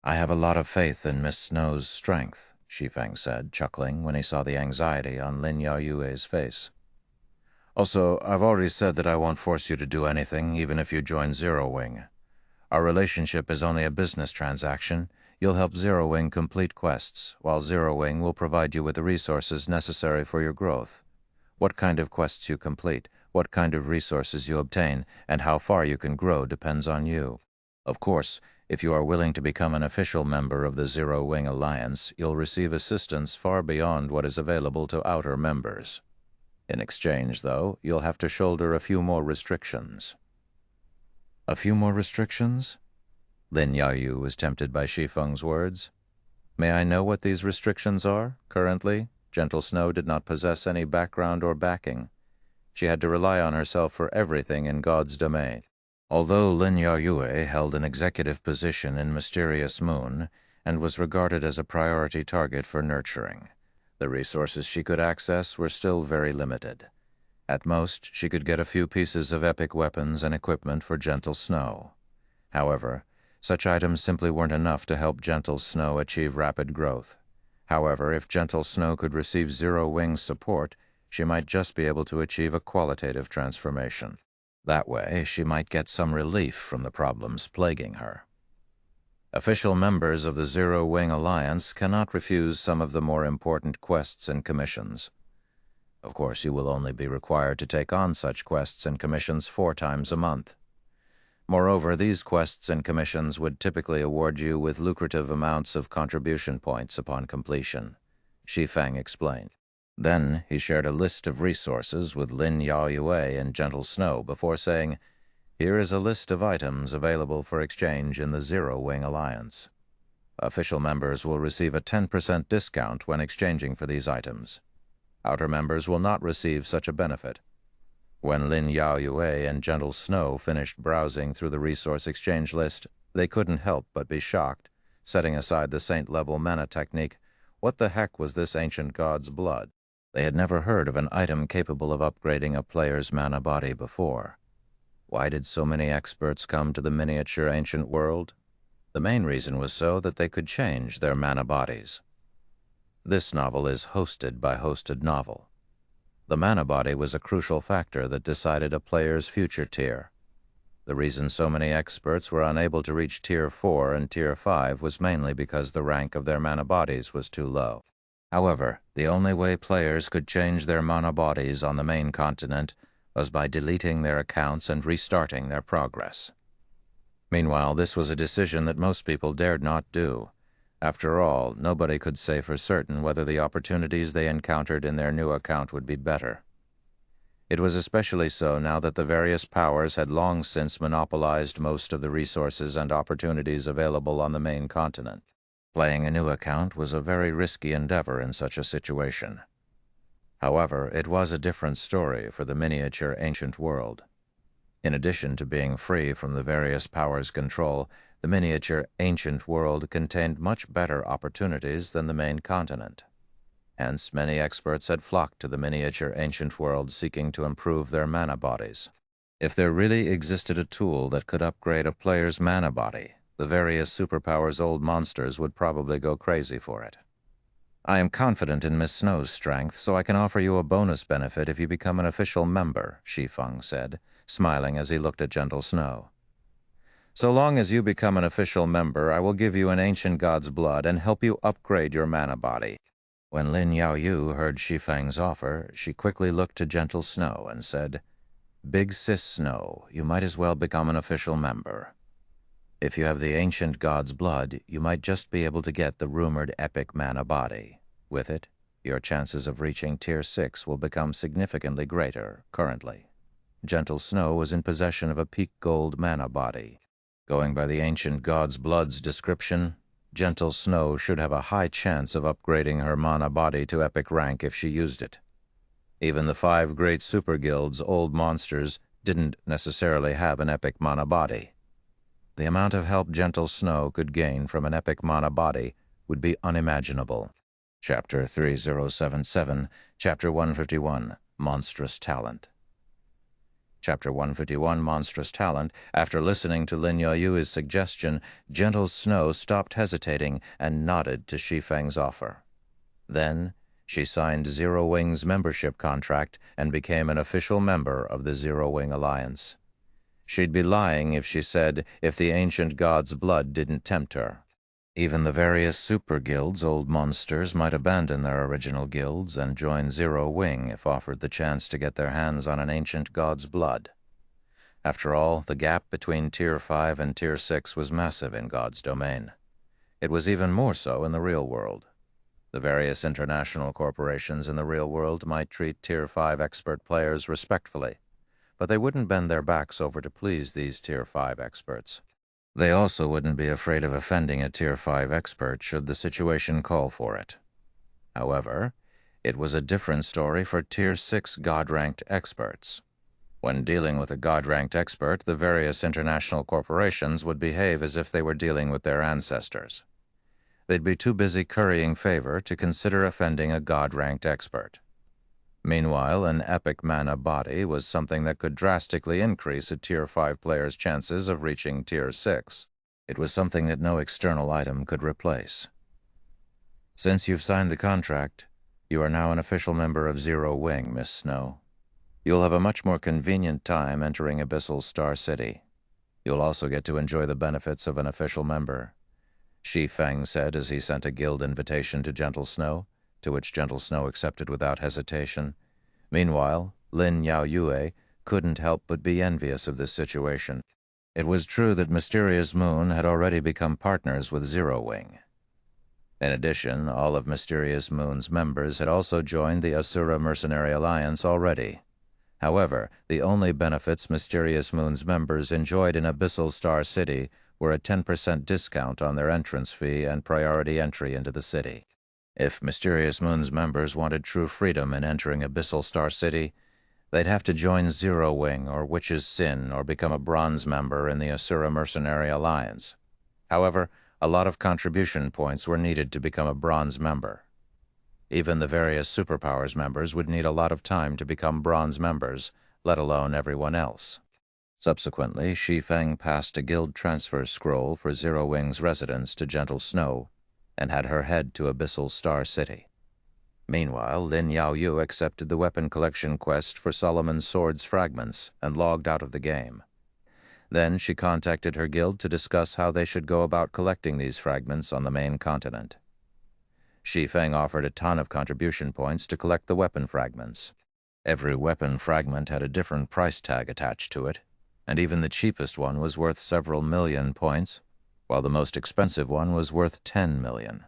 I have a lot of faith in Miss Snow's strength, Shi Feng said, chuckling when he saw the anxiety on Lin Yaoyue's face. Also, I've already said that I won't force you to do anything, even if you join Zero Wing. Our relationship is only a business transaction. You'll help Zero Wing complete quests, while Zero Wing will provide you with the resources necessary for your growth. What kind of quests you complete, what kind of resources you obtain, and how far you can grow depends on you. Of course, if you are willing to become an official member of the Zero Wing Alliance, you'll receive assistance far beyond what is available to outer members. In exchange, though, you'll have to shoulder a few more restrictions. A few more restrictions? Lin Yaoyu was tempted by Shi Feng's words. May I know what these restrictions are, currently? Gentle Snow did not possess any background or backing. She had to rely on herself for everything in God's domain. Although Lin Yaoyue held an executive position in Mysterious Moon and was regarded as a priority target for nurturing, the resources she could access were still very limited. At most, she could get a few pieces of epic weapons and equipment for Gentle Snow. However, such items simply weren't enough to help Gentle Snow achieve rapid growth. However, if Gentle Snow could receive Zero Wing's support, she might just be able to achieve a qualitative transformation. That way, she might get some relief from the problems plaguing her. Official members of the Zero Wing Alliance cannot refuse some of the more important quests and commissions. Of course, you will only be required to take on such quests and commissions 4 times a month. Moreover, these quests and commissions would typically award you with lucrative amounts of contribution points upon completion, Shi Feng explained. Then he shared a list of resources with Lin Yaoyue and Gentle Snow before saying, "Here is a list of items available for exchange in the Zero Wing Alliance. Official members will receive a 10% discount when exchanging for these items. Outer members will not receive such a benefit." When Lin Yaoyue and Gentle Snow finished browsing through the resource exchange list, they couldn't help but be shocked. Setting aside the saint-level mana technique, what the heck was this ancient god's blood? They had never heard of an item capable of upgrading a player's mana body before. Why did so many experts come to the miniature ancient world? The main reason was so that they could change their mana bodies. This novel is hosted by Hosted Novel. The mana body was a crucial factor that decided a player's future tier. The reason so many experts were unable to reach Tier 4 and Tier 5 was mainly because the rank of their mana bodies was too low. However, the only way players could change their mana bodies on the main continent was by deleting their accounts and restarting their progress. Meanwhile, this was a decision that most people dared not do. After all, nobody could say for certain whether the opportunities they encountered in their new account would be better. It was especially so now that the various powers had long since monopolized most of the resources and opportunities available on the main continent. Playing a new account was a very risky endeavor in such a situation. However, it was a different story for the miniature ancient world. In addition to being free from the various powers' control, the miniature ancient world contained much better opportunities than the main continent. Hence, many experts had flocked to the miniature ancient world seeking to improve their mana bodies. If there really existed a tool that could upgrade a player's mana body, the various superpowers' old monsters would probably go crazy for it. I am confident in Miss Snow's strength, so I can offer you a bonus benefit if you become an official member, Shi Feng said, smiling as he looked at Gentle Snow. So long as you become an official member, I will give you an ancient god's blood and help you upgrade your mana body. When Lin Yaoyu heard Shi Feng's offer, she quickly looked to Gentle Snow and said, "Big Sis Snow, you might as well become an official member. If you have the ancient god's blood, you might just be able to get the rumored epic mana body. With it, your chances of reaching Tier 6 will become significantly greater, currently." Gentle Snow was in possession of a peak gold mana body. Going by the ancient god's blood's description, Gentle Snow should have a high chance of upgrading her mana body to epic rank if she used it. Even the 5 great super guilds' old monsters didn't necessarily have an epic mana body. The amount of help Gentle Snow could gain from an epic mana body would be unimaginable. Chapter 3077, Chapter 151, Monstrous Talent. Chapter 151, Monstrous Talent. After listening to Lin Yaoyu's suggestion, Gentle Snow stopped hesitating and nodded to Shi Feng's offer. Then, she signed Zero Wing's membership contract and became an official member of the Zero Wing Alliance. She'd be lying if she said if the ancient god's blood didn't tempt her. Even the various super guilds' old monsters might abandon their original guilds and join Zero Wing if offered the chance to get their hands on an ancient god's blood. After all, the gap between Tier 5 and Tier 6 was massive in God's domain. It was even more so in the real world. The various international corporations in the real world might treat Tier 5 expert players respectfully, but they wouldn't bend their backs over to please these Tier 5 experts. They also wouldn't be afraid of offending a Tier 5 expert should the situation call for it. However, it was a different story for Tier 6 God-ranked experts. When dealing with a God-ranked expert, the various international corporations would behave as if they were dealing with their ancestors. They'd be too busy currying favor to consider offending a God-ranked expert. Meanwhile, an epic mana body was something that could drastically increase a Tier 5 player's chances of reaching Tier 6. It was something that no external item could replace. Since you've signed the contract, you are now an official member of Zero Wing, Miss Snow. You'll have a much more convenient time entering Abyssal Star City. You'll also get to enjoy the benefits of an official member, Shi Feng said as he sent a guild invitation to Gentle Snow, to which Gentle Snow accepted without hesitation. Meanwhile, Lin Yaoyue couldn't help but be envious of this situation. It was true that Mysterious Moon had already become partners with Zero Wing. In addition, all of Mysterious Moon's members had also joined the Asura Mercenary Alliance already. However, the only benefits Mysterious Moon's members enjoyed in Abyssal Star City were a 10% discount on their entrance fee and priority entry into the city. If Mysterious Moon's members wanted true freedom in entering Abyssal Star City, they'd have to join Zero Wing or Witch's Sin or become a bronze member in the Asura Mercenary Alliance. However, a lot of contribution points were needed to become a bronze member. Even the various superpowers members would need a lot of time to become bronze members, let alone everyone else. Subsequently, Shi Feng passed a guild transfer scroll for Zero Wing's residence to Gentle Snow, and had her head to Abyssal Star City. Meanwhile, Lin Yaoyu accepted the weapon collection quest for Solomon's Sword's fragments and logged out of the game. Then she contacted her guild to discuss how they should go about collecting these fragments on the main continent. Shi Feng offered a ton of contribution points to collect the weapon fragments. Every weapon fragment had a different price tag attached to it, and even the cheapest one was worth several million points, while the most expensive one was worth 10 million.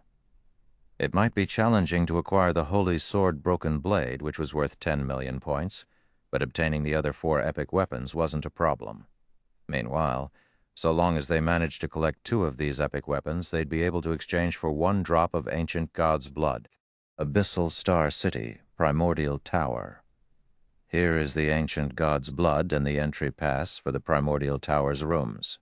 It might be challenging to acquire the Holy Sword Broken Blade, which was worth 10 million points, but obtaining the other 4 epic weapons wasn't a problem. Meanwhile, so long as they managed to collect 2 of these epic weapons, they'd be able to exchange for 1 drop of ancient god's blood. Abyssal Star City, Primordial Tower. Here is the ancient god's blood and the entry pass for the Primordial Tower's rooms.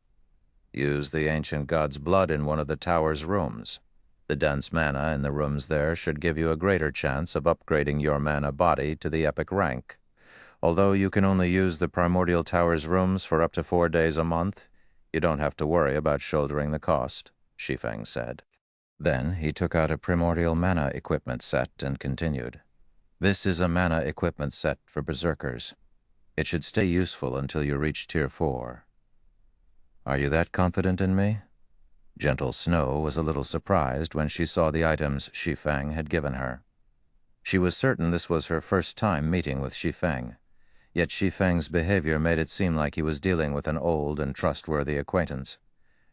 Use the ancient god's blood in one of the tower's rooms. The dense mana in the rooms there should give you a greater chance of upgrading your mana body to the epic rank. Although you can only use the Primordial Tower's rooms for up to 4 days a month, you don't have to worry about shouldering the cost, Shi Feng said. Then he took out a Primordial Mana equipment set and continued. This is a mana equipment set for Berserkers. It should stay useful until you reach Tier 4. Are you that confident in me? Gentle Snow was a little surprised when she saw the items Shi Feng had given her. She was certain this was her first time meeting with Shi Feng, yet Shi Feng's behavior made it seem like he was dealing with an old and trustworthy acquaintance.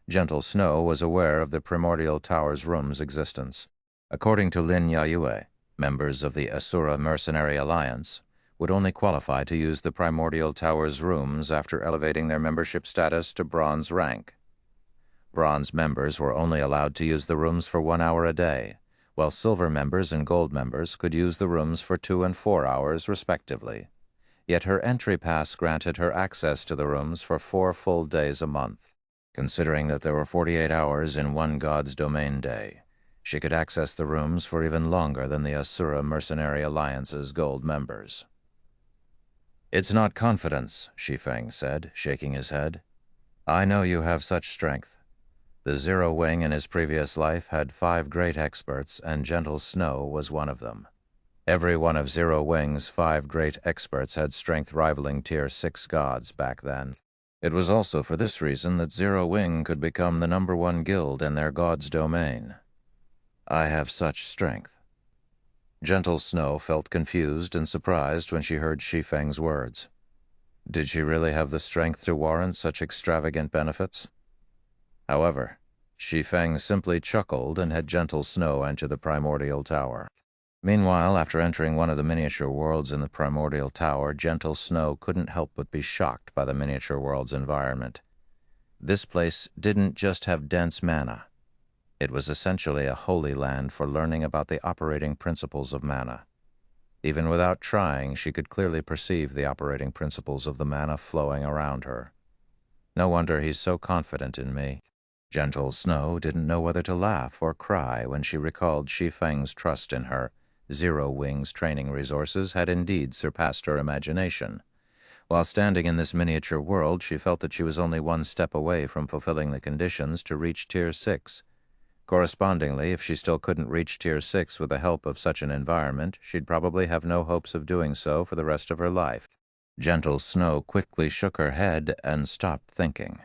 Gentle Snow was aware of the Primordial Tower's room's existence. According to Lin Yaoyue, members of the Asura Mercenary Alliance would only qualify to use the Primordial Tower's rooms after elevating their membership status to bronze rank. Bronze members were only allowed to use the rooms for 1 hour a day, while silver members and gold members could use the rooms for 2 and 4 hours, respectively. Yet her entry pass granted her access to the rooms for 4 full days a month. Considering that there were 48 hours in one god's domain day, she could access the rooms for even longer than the Asura Mercenary Alliance's gold members. "It's not confidence," Shi Feng said, shaking his head. "I know you have such strength. The Zero Wing in his previous life had 5 great experts, and Gentle Snow was one of them. Every one of Zero Wing's 5 great experts had strength rivaling Tier 6 gods back then. It was also for this reason that Zero Wing could become the #1 guild in their god's domain. I have such strength." Gentle Snow felt confused and surprised when she heard Shi Feng's words. Did she really have the strength to warrant such extravagant benefits? However, Shi Feng simply chuckled and had Gentle Snow enter the primordial tower. Meanwhile, after entering one of the miniature worlds in the primordial tower, Gentle Snow couldn't help but be shocked by the miniature world's environment. This place didn't just have dense mana. It was essentially a holy land for learning about the operating principles of mana. Even without trying, she could clearly perceive the operating principles of the mana flowing around her. No wonder he's so confident in me. Gentle Snow didn't know whether to laugh or cry when she recalled Shi Feng's trust in her. Zero Wing's training resources had indeed surpassed her imagination. While standing in this miniature world, she felt that she was only one step away from fulfilling the conditions to reach Tier 6. Correspondingly, if she still couldn't reach Tier 6 with the help of such an environment, she'd probably have no hopes of doing so for the rest of her life. Gentle Snow quickly shook her head and stopped thinking.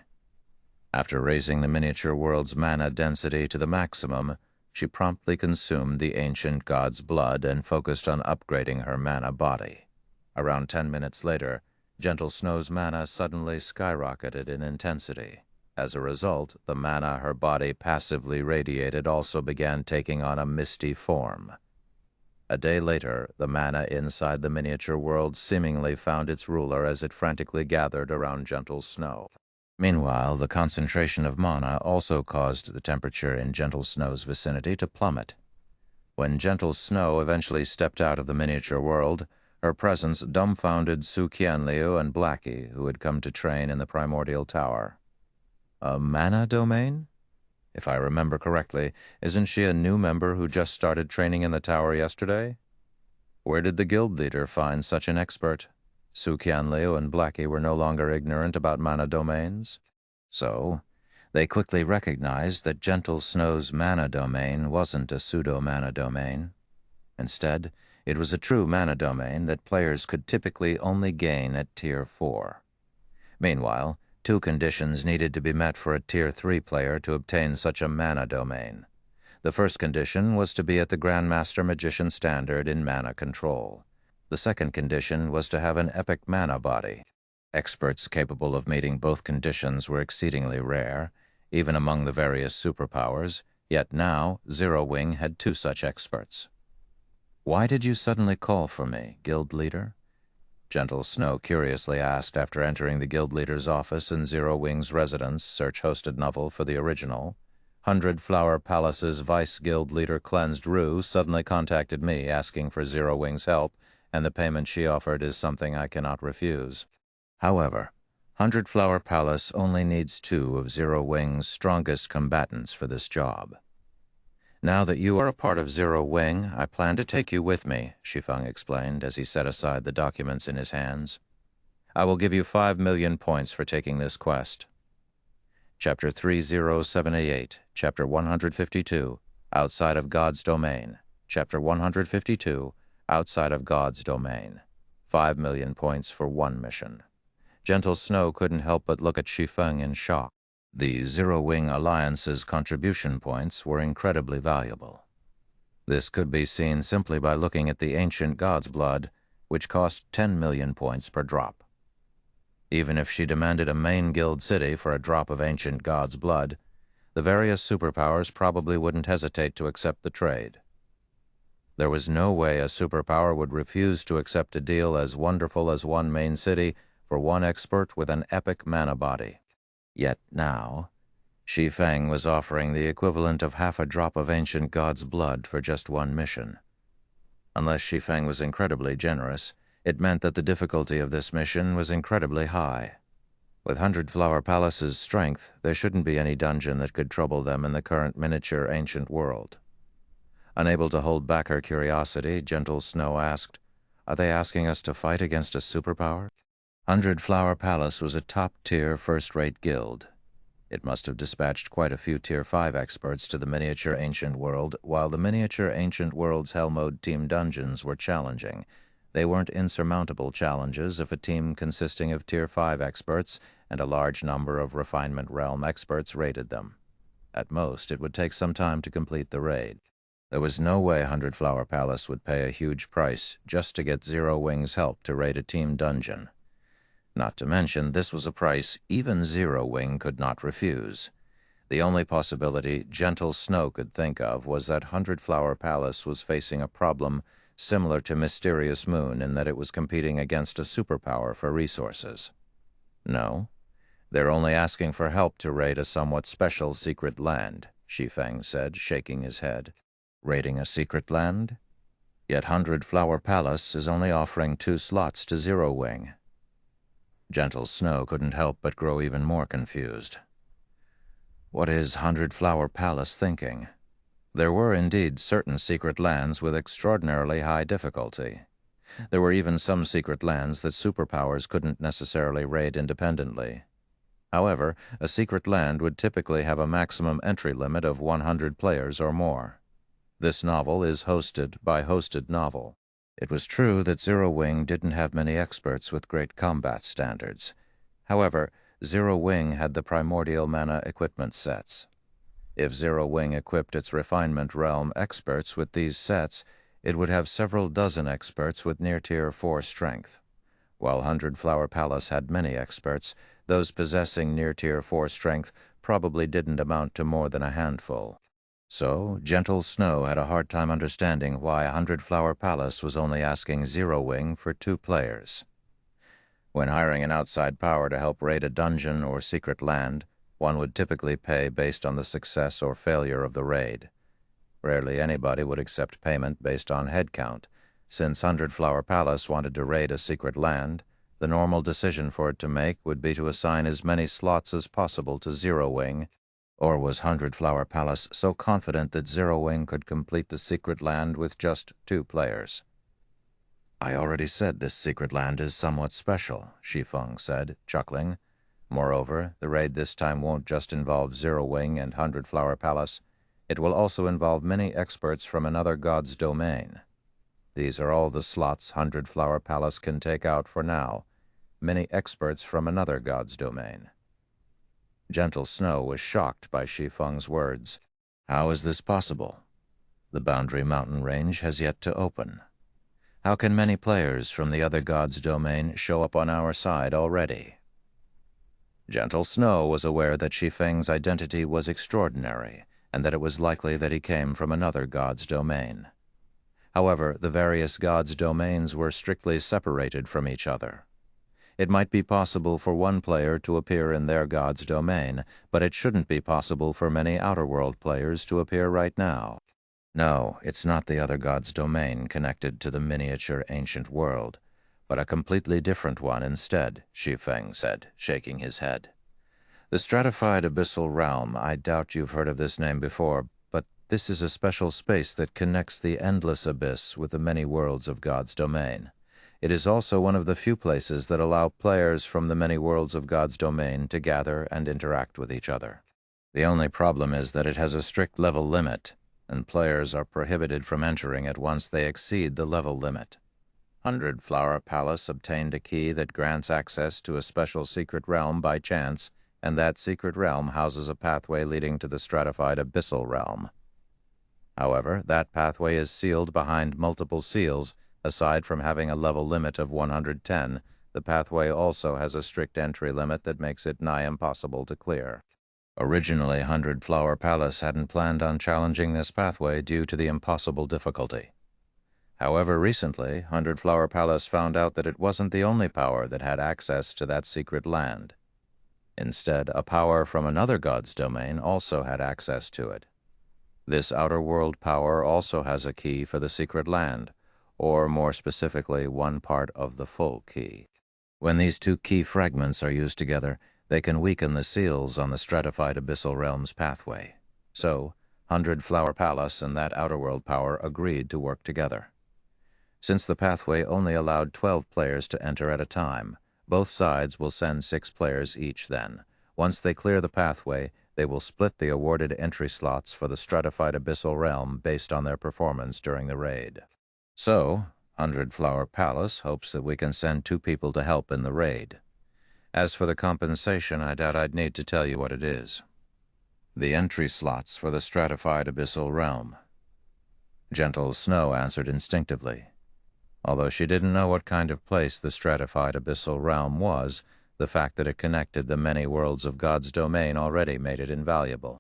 After raising the miniature world's mana density to the maximum, she promptly consumed the ancient god's blood and focused on upgrading her mana body. Around 10 minutes later, Gentle Snow's mana suddenly skyrocketed in intensity. As a result, the mana her body passively radiated also began taking on a misty form. A day later, the mana inside the miniature world seemingly found its ruler as it frantically gathered around Gentle Snow. Meanwhile, the concentration of mana also caused the temperature in Gentle Snow's vicinity to plummet. When Gentle Snow eventually stepped out of the miniature world, her presence dumbfounded Su Qianliu and Blackie, who had come to train in the primordial tower. A mana domain? If I remember correctly, isn't she a new member who just started training in the tower yesterday? Where did the guild leader find such an expert? Su Qianliu and Blackie were no longer ignorant about mana domains. So, they quickly recognized that Gentle Snow's mana domain wasn't a pseudo-mana domain. Instead, it was a true mana domain that players could typically only gain at Tier 4. Meanwhile, 2 conditions needed to be met for a Tier 3 player to obtain such a mana domain. The first condition was to be at the Grandmaster Magician standard in mana control. The second condition was to have an epic mana body. Experts capable of meeting both conditions were exceedingly rare, even among the various superpowers, yet now Zero Wing had 2 such experts. "Why did you suddenly call for me, guild leader?" Gentle Snow curiously asked after entering the guild leader's office in Zero Wing's residence, search-hosted novel for the original. 100 Flower Palace's vice guild leader Cleansed Rue suddenly contacted me asking for Zero Wing's help, and the payment she offered is something I cannot refuse. However, 100 Flower Palace only needs 2 of Zero Wing's strongest combatants for this job. "Now that you are a part of Zero Wing, I plan to take you with me," Shi Feng explained as he set aside the documents in his hands. "I will give you 5 million points for taking this quest." Chapter 3078, Chapter 152, Outside of God's Domain. Chapter 152, Outside of God's Domain. 5 million points for 1 mission. Gentle Snow couldn't help but look at Shi Feng in shock. The Zero Wing Alliance's contribution points were incredibly valuable. This could be seen simply by looking at the ancient god's blood, which cost 10 million points per drop. Even if she demanded a main guild city for a drop of ancient god's blood, the various superpowers probably wouldn't hesitate to accept the trade. There was no way a superpower would refuse to accept a deal as wonderful as 1 main city for 1 expert with an epic mana body. Yet now, Shi Feng was offering the equivalent of half a drop of ancient god's blood for just 1 mission. Unless Shi Feng was incredibly generous, It meant that the difficulty of this mission was incredibly high. With 100 Flower Palace's strength, there shouldn't be any dungeon that could trouble them in the current miniature ancient world. Unable to hold back her curiosity, Gentle Snow asked, "Are they asking us to fight against a superpower?" 100 Flower Palace was a top-tier, first-rate guild. It must have dispatched quite a few Tier 5 experts to the miniature ancient world, while the miniature ancient world's Hell Mode team dungeons were challenging. They weren't insurmountable challenges if a team consisting of Tier 5 experts and a large number of Refinement Realm experts raided them. At most, it would take some time to complete the raid. There was no way 100 Flower Palace would pay a huge price just to get Zero Wing's help to raid a team dungeon. Not to mention, this was a price even Zero Wing could not refuse. The only possibility Gentle Snow could think of was that 100 Flower Palace was facing a problem similar to Mysterious Moon in that it was competing against a superpower for resources. No, they're only asking for help to raid a somewhat special secret land, Shi Feng said, shaking his head. Raiding a secret land? Yet 100 Flower Palace is only offering 2 slots to Zero Wing. Gentle Snow couldn't help but grow even more confused. What is 100 Flower Palace thinking? There were indeed certain secret lands with extraordinarily high difficulty. There were even some secret lands that superpowers couldn't necessarily raid independently. However, a secret land would typically have a maximum entry limit of 100 players or more. This novel is hosted by Hosted Novel. It was true that Zero Wing didn't have many experts with great combat standards. However, Zero Wing had the primordial mana equipment sets. If Zero Wing equipped its Refinement Realm experts with these sets, it would have several dozen experts with near Tier 4 strength. While 100 Flower Palace had many experts, those possessing near Tier 4 strength probably didn't amount to more than a handful. So, Gentle Snow had a hard time understanding why 100 Flower Palace was only asking Zero Wing for 2 players. When hiring an outside power to help raid a dungeon or secret land, one would typically pay based on the success or failure of the raid. Rarely anybody would accept payment based on head count. Since 100 Flower Palace wanted to raid a secret land, the normal decision for it to make would be to assign as many slots as possible to Zero Wing. Or was 100 Flower Palace so confident that Zero Wing could complete the secret land with just 2 players? I already said this secret land is somewhat special, Shi Feng said, chuckling. Moreover, the raid this time won't just involve Zero Wing and 100 Flower Palace. It will also involve many experts from another god's domain. These are all the slots 100 Flower Palace can take out for now. Many experts from another god's domain. Gentle Snow was shocked by Shi Feng's words. How is this possible? The Boundary Mountain Range has yet to open. How can many players from the other god's domain show up on our side already? Gentle Snow was aware that Shi Feng's identity was extraordinary, and that it was likely that he came from another god's domain. However, the various gods' domains were strictly separated from each other. It might be possible for one player to appear in their god's domain, but it shouldn't be possible for many Outer World players to appear right now. No, it's not the other god's domain connected to the miniature ancient world, but a completely different one instead, Shi Feng said, shaking his head. The stratified abyssal realm, I doubt you've heard of this name before, but this is a special space that connects the endless abyss with the many worlds of God's domain. It is also one of the few places that allow players from the many worlds of God's domain to gather and interact with each other. The only problem is that it has a strict level limit, and players are prohibited from entering it once they exceed the level limit. 100 Flower Palace obtained a key that grants access to a special secret realm by chance, and that secret realm houses a pathway leading to the stratified abyssal realm. However, that pathway is sealed behind multiple seals. Aside from having a level limit of 110, the pathway also has a strict entry limit that makes it nigh impossible to clear. Originally, 100 Flower Palace hadn't planned on challenging this pathway due to the impossible difficulty. However, recently, 100 Flower Palace found out that it wasn't the only power that had access to that secret land. Instead, a power from another god's domain also had access to it. This outer world power also has a key for the secret land, or more specifically, one part of the full key. When these two key fragments are used together, they can weaken the seals on the stratified abyssal realm's pathway. So, 100 Flower Palace and that outerworld power agreed to work together. Since the pathway only allowed 12 players to enter at a time, both sides will send 6 players each then. Once they clear the pathway, they will split the awarded entry slots for the stratified abyssal realm based on their performance during the raid. So, 100 Flower Palace hopes that we can send 2 people to help in the raid. As for the compensation, I doubt I'd need to tell you what it is. The entry slots for the stratified abyssal realm. Gentle Snow answered instinctively. Although she didn't know what kind of place the stratified abyssal realm was, the fact that it connected the many worlds of God's domain already made it invaluable.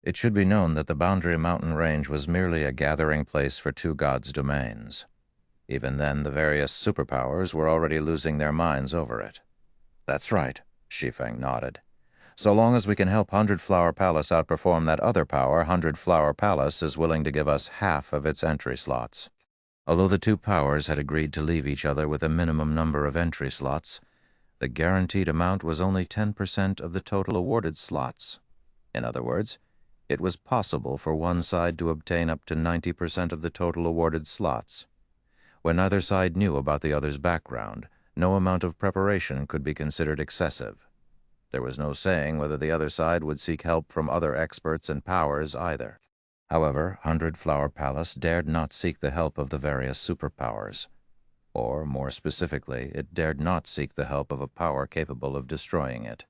It should be known that the Boundary Mountain Range was merely a gathering place for 2 God's domains. Even then, the various superpowers were already losing their minds over it. That's right, Shi Feng nodded. So long as we can help 100 Flower Palace outperform that other power, 100 Flower Palace is willing to give us half of its entry slots. Although the 2 powers had agreed to leave each other with a minimum number of entry slots, the guaranteed amount was only 10% of the total awarded slots. In other words, it was possible for one side to obtain up to 90% of the total awarded slots. When neither side knew about the other's background, no amount of preparation could be considered excessive. There was no saying whether the other side would seek help from other experts and powers either. However, 100 Flower Palace dared not seek the help of the various superpowers. Or, more specifically, it dared not seek the help of a power capable of destroying it.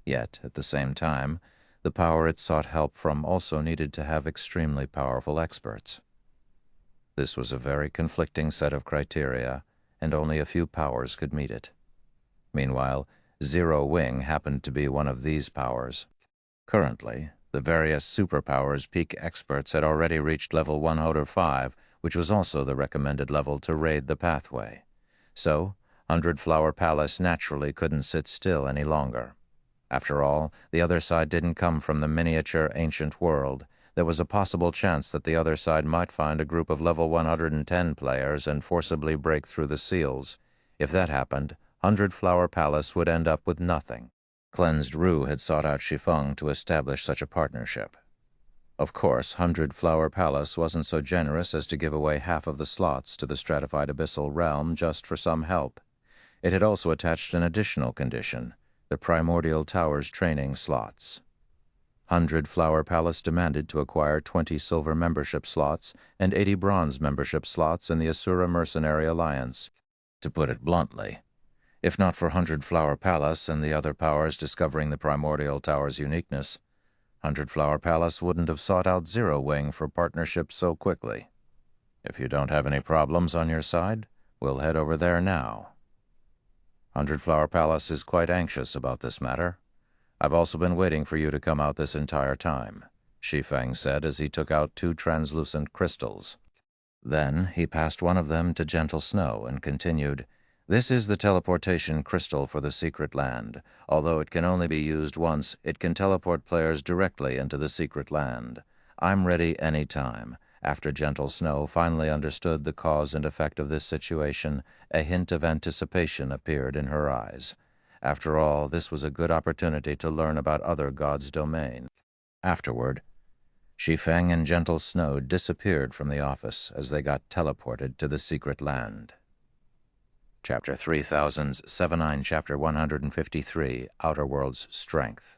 Yet, at the same time, the power it sought help from also needed to have extremely powerful experts. This was a very conflicting set of criteria, and only a few powers could meet it. Meanwhile, Zero Wing happened to be one of these powers. Currently, the various superpowers' peak experts had already reached level 105, which was also the recommended level to raid the pathway. So, 100 Flower Palace naturally couldn't sit still any longer. After all, the other side didn't come from the miniature ancient world. There was a possible chance that the other side might find a group of level 110 players and forcibly break through the seals. If that happened, 100 Flower Palace would end up with nothing. Cleansed Rue had sought out Shi Feng to establish such a partnership. Of course, 100 Flower Palace wasn't so generous as to give away half of the slots to the stratified abyssal realm just for some help. It had also attached an additional condition, the Primordial Tower's training slots. 100 Flower Palace demanded to acquire 20 silver membership slots and 80 bronze membership slots in the Asura Mercenary Alliance. To put it bluntly, if not for 100 Flower Palace and the other powers discovering the Primordial Tower's uniqueness, 100 Flower Palace wouldn't have sought out Zero Wing for partnership so quickly. If you don't have any problems on your side, we'll head over there now. 100 Flower Palace is quite anxious about this matter. I've also been waiting for you to come out this entire time, Shi Feng said as he took out 2 translucent crystals. Then he passed one of them to Gentle Snow and continued, "This is the teleportation crystal for the secret land. Although it can only be used once, it can teleport players directly into the secret land. I'm ready any time." After Gentle Snow finally understood the cause and effect of this situation, a hint of anticipation appeared in her eyes. After all, this was a good opportunity to learn about other gods' domain. Afterward, Shi Feng and Gentle Snow disappeared from the office as they got teleported to the secret land. Chapter 3079, Chapter 153, Outer World's Strength.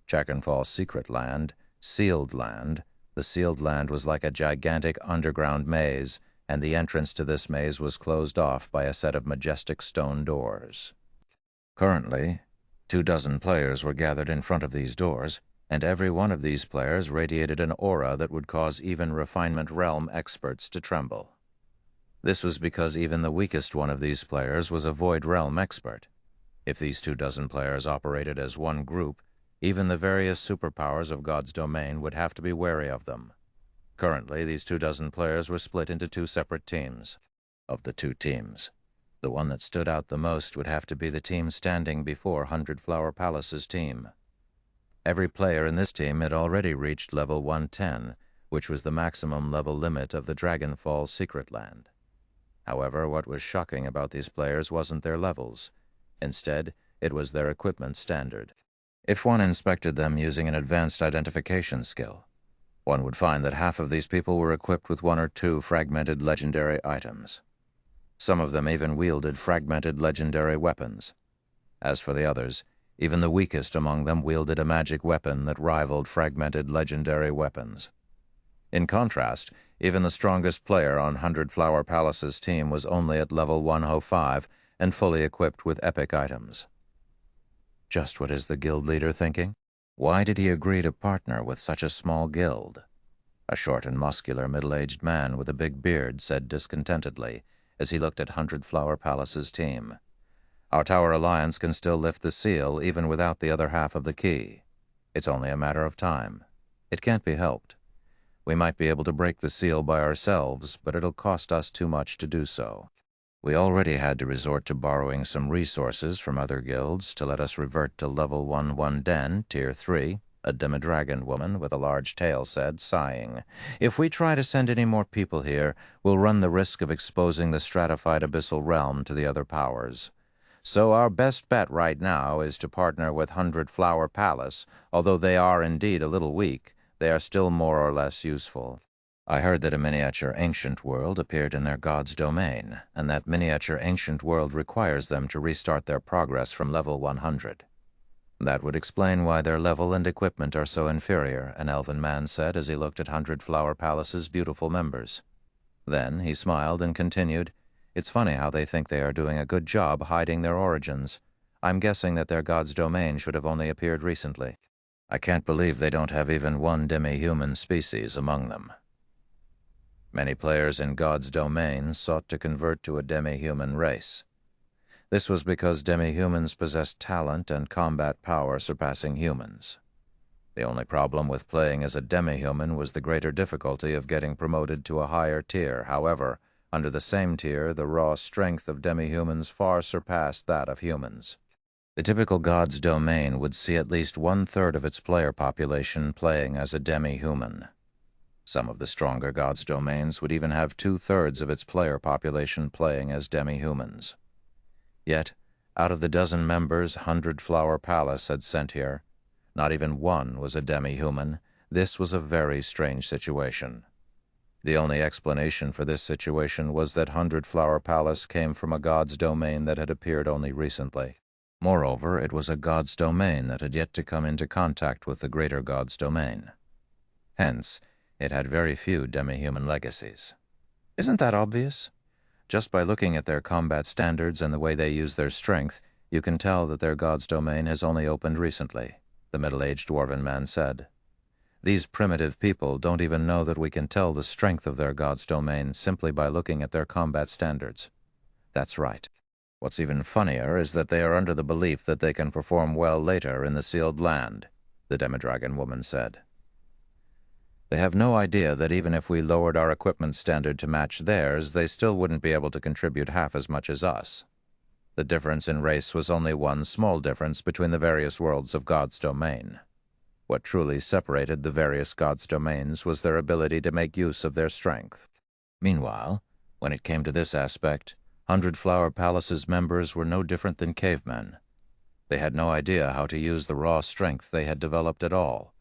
Chakenfall's secret land, Sealed Land. The sealed land was like a gigantic underground maze, and the entrance to this maze was closed off by a set of majestic stone doors. Currently, 24 players were gathered in front of these doors, and every one of these players radiated an aura that would cause even Refinement Realm experts to tremble. This was because even the weakest one of these players was a Void Realm expert. If these 24 players operated as one group, even the various superpowers of God's domain would have to be wary of them. Currently, these 24 players were split into 2 separate teams. Of the 2 teams, the one that stood out the most would have to be the team standing before 100 Flower Palace's team. Every player in this team had already reached level 110, which was the maximum level limit of the Dragonfall Secret Land. However, what was shocking about these players wasn't their levels. Instead, it was their equipment standard. If one inspected them using an advanced identification skill, one would find that half of these people were equipped with one or two fragmented legendary items. Some of them even wielded fragmented legendary weapons. As for the others, even the weakest among them wielded a magic weapon that rivaled fragmented legendary weapons. In contrast, even the strongest player on 100 Flower Palace's team was only at level 105 and fully equipped with epic items. Just what is the guild leader thinking? Why did he agree to partner with such a small guild? A short and muscular middle-aged man with a big beard said discontentedly as he looked at 100 Flower Palace's team. Our Tower Alliance can still lift the seal even without the other half of the key. It's only a matter of time. It can't be helped. We might be able to break the seal by ourselves, but it'll cost us too much to do so. We already had to resort to borrowing some resources from other guilds to let us revert to level 1 Den, Tier 3, a demi-dragon woman with a large tail said, sighing. If we try to send any more people here, we'll run the risk of exposing the stratified abyssal realm to the other powers. So our best bet right now is to partner with 100 Flower Palace. Although they are indeed a little weak, they are still more or less useful. I heard that a miniature ancient world appeared in their god's domain, and that miniature ancient world requires them to restart their progress from level 100. That would explain why their level and equipment are so inferior, an elven man said as he looked at 100 Flower Palace's beautiful members. Then he smiled and continued, It's funny how they think they are doing a good job hiding their origins. I'm guessing that their god's domain should have only appeared recently. I can't believe they don't have even one demi-human species among them. Many players in God's domain sought to convert to a demi-human race. This was because demi-humans possessed talent and combat power surpassing humans. The only problem with playing as a demi-human was the greater difficulty of getting promoted to a higher tier. However, under the same tier, the raw strength of demi-humans far surpassed that of humans. The typical God's domain would see at least 1/3 of its player population playing as a demi-human. Some of the stronger God's domains would even have 2/3 of its player population playing as demi-humans. Yet, out of the dozen members 100 Flower Palace had sent here, not even one was a demi-human. This was a very strange situation. The only explanation for this situation was that 100 Flower Palace came from a God's domain that had appeared only recently. Moreover, it was a God's domain that had yet to come into contact with the greater God's domain. Hence, it had very few demi-human legacies. Isn't that obvious? Just by looking at their combat standards and the way they use their strength, you can tell that their God's domain has only opened recently, the middle-aged dwarven man said. These primitive people don't even know that we can tell the strength of their God's domain simply by looking at their combat standards. That's right. What's even funnier is that they are under the belief that they can perform well later in the sealed land, the demi-dragon woman said. They have no idea that even if we lowered our equipment standard to match theirs, they still wouldn't be able to contribute half as much as us. The difference in race was only one small difference between the various worlds of God's domain. What truly separated the various God's domains was their ability to make use of their strength. Meanwhile, when it came to this aspect, 100 Flower Palace's members were no different than cavemen. They had no idea how to use the raw strength they had developed at all.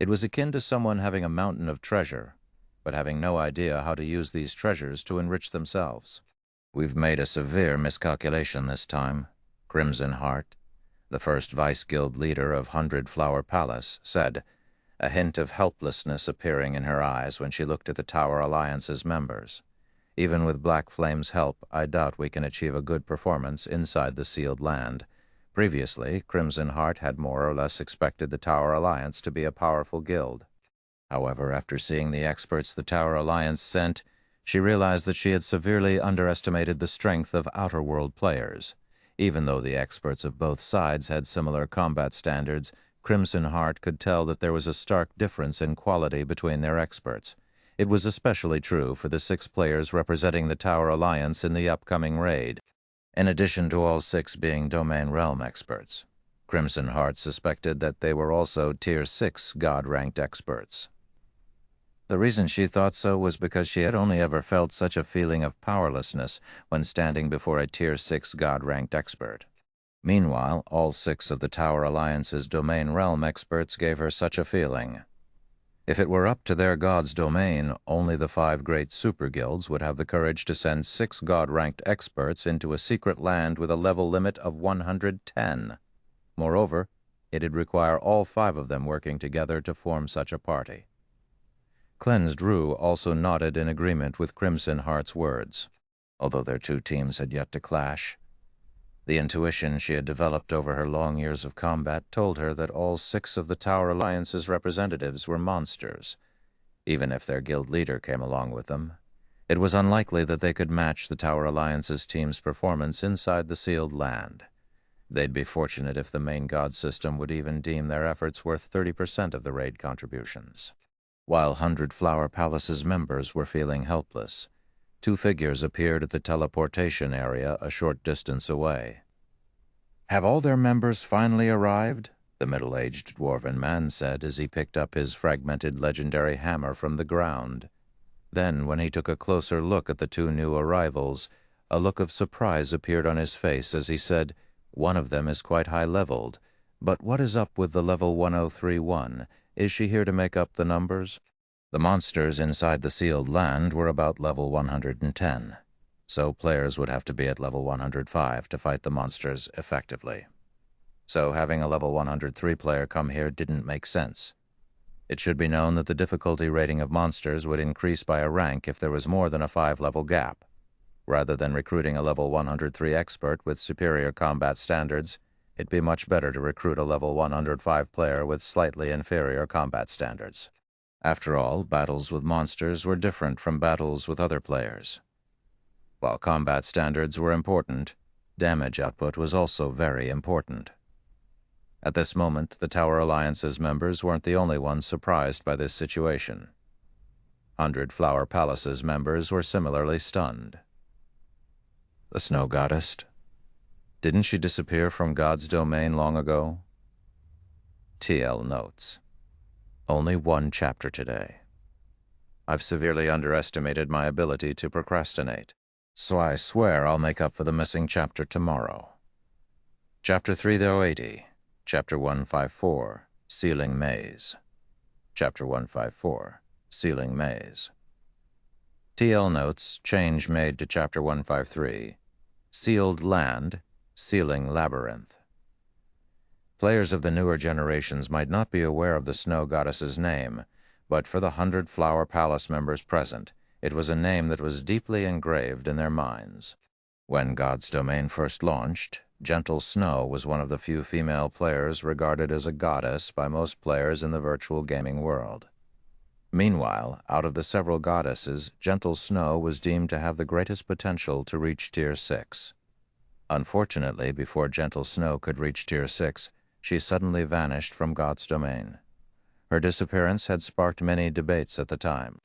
It was akin to someone having a mountain of treasure, but having no idea how to use these treasures to enrich themselves. We've made a severe miscalculation this time, Crimson Heart, the first vice-guild leader of 100 Flower Palace, said, a hint of helplessness appearing in her eyes when she looked at the Tower Alliance's members. Even with Black Flame's help, I doubt we can achieve a good performance inside the sealed land. Previously, Crimson Heart had more or less expected the Tower Alliance to be a powerful guild. However, after seeing the experts the Tower Alliance sent, she realized that she had severely underestimated the strength of Outer World players. Even though the experts of both sides had similar combat standards, Crimson Heart could tell that there was a stark difference in quality between their experts. It was especially true for the 6 players representing the Tower Alliance in the upcoming raid. In addition to all 6 being Domain Realm experts, Crimson Heart suspected that they were also Tier 6 God-ranked experts. The reason she thought so was because she had only ever felt such a feeling of powerlessness when standing before a Tier 6 God-ranked expert. Meanwhile, all 6 of the Tower Alliance's domain realm experts gave her such a feeling. If it were up to their god's domain, only the 5 great super guilds would have the courage to send 6 god-ranked experts into a secret land with a level limit of 110. Moreover, it'd require all 5 of them working together to form such a party. Cleansed Rue also nodded in agreement with Crimson Heart's words, although their 2 teams had yet to clash. The intuition she had developed over her long years of combat told her that all 6 of the Tower Alliance's representatives were monsters. Even if their guild leader came along with them, it was unlikely that they could match the Tower Alliance's team's performance inside the sealed land. They'd be fortunate if the main god system would even deem their efforts worth 30% of the raid contributions. While 100 Flower Palace's members were feeling helpless, 2 figures appeared at the teleportation area a short distance away. "Have all their members finally arrived?" the middle-aged dwarven man said as he picked up his fragmented legendary hammer from the ground. Then, when he took a closer look at the 2 new arrivals, a look of surprise appeared on his face as he said, "One of them is quite high-leveled, but what is up with the level 1031? Is she here to make up the numbers?" The monsters inside the sealed land were about level 110, so players would have to be at level 105 to fight the monsters effectively. So having a level 103 player come here didn't make sense. It should be known that the difficulty rating of monsters would increase by a rank if there was more than a 5-level gap. Rather than recruiting a level 103 expert with superior combat standards, it'd be much better to recruit a level 105 player with slightly inferior combat standards. After all, battles with monsters were different from battles with other players. While combat standards were important, damage output was also very important. At this moment, the Tower Alliance's members weren't the only ones surprised by this situation. 100 Flower Palace's members were similarly stunned. The Snow Goddess? Didn't she disappear from God's domain long ago? TL notes. Only 1 chapter today. I've severely underestimated my ability to procrastinate, so I swear I'll make up for the missing chapter tomorrow. Chapter 3080, Chapter 154, Sealing Maze. Chapter 154, Sealing Maze. TL notes, change made to Chapter 153, Sealed Land, Sealing Labyrinth. Players of the newer generations might not be aware of the Snow Goddess's name, but for the 100 Flower Palace members present, it was a name that was deeply engraved in their minds. When God's Domain first launched, Gentle Snow was one of the few female players regarded as a goddess by most players in the virtual gaming world. Meanwhile, out of the several goddesses, Gentle Snow was deemed to have the greatest potential to reach Tier 6. Unfortunately, before Gentle Snow could reach Tier 6, she suddenly vanished from God's domain. Her disappearance had sparked many debates at the time.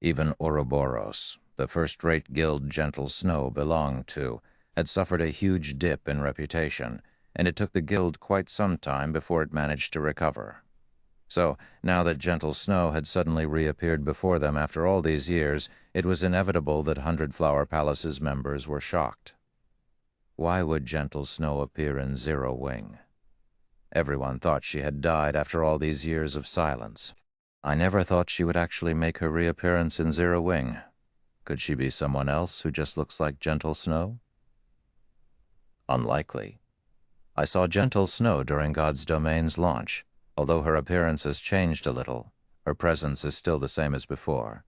Even Ouroboros, the first-rate guild Gentle Snow belonged to, had suffered a huge dip in reputation, and it took the guild quite some time before it managed to recover. So, now that Gentle Snow had suddenly reappeared before them after all these years, it was inevitable that 100 Flower Palace's members were shocked. Why would Gentle Snow appear in Zero Wing? Everyone thought she had died after all these years of silence. I never thought she would actually make her reappearance in Zero Wing. Could she be someone else who just looks like Gentle Snow? Unlikely. I saw Gentle Snow during God's Domain's launch. Although her appearance has changed a little, her presence is still the same as before.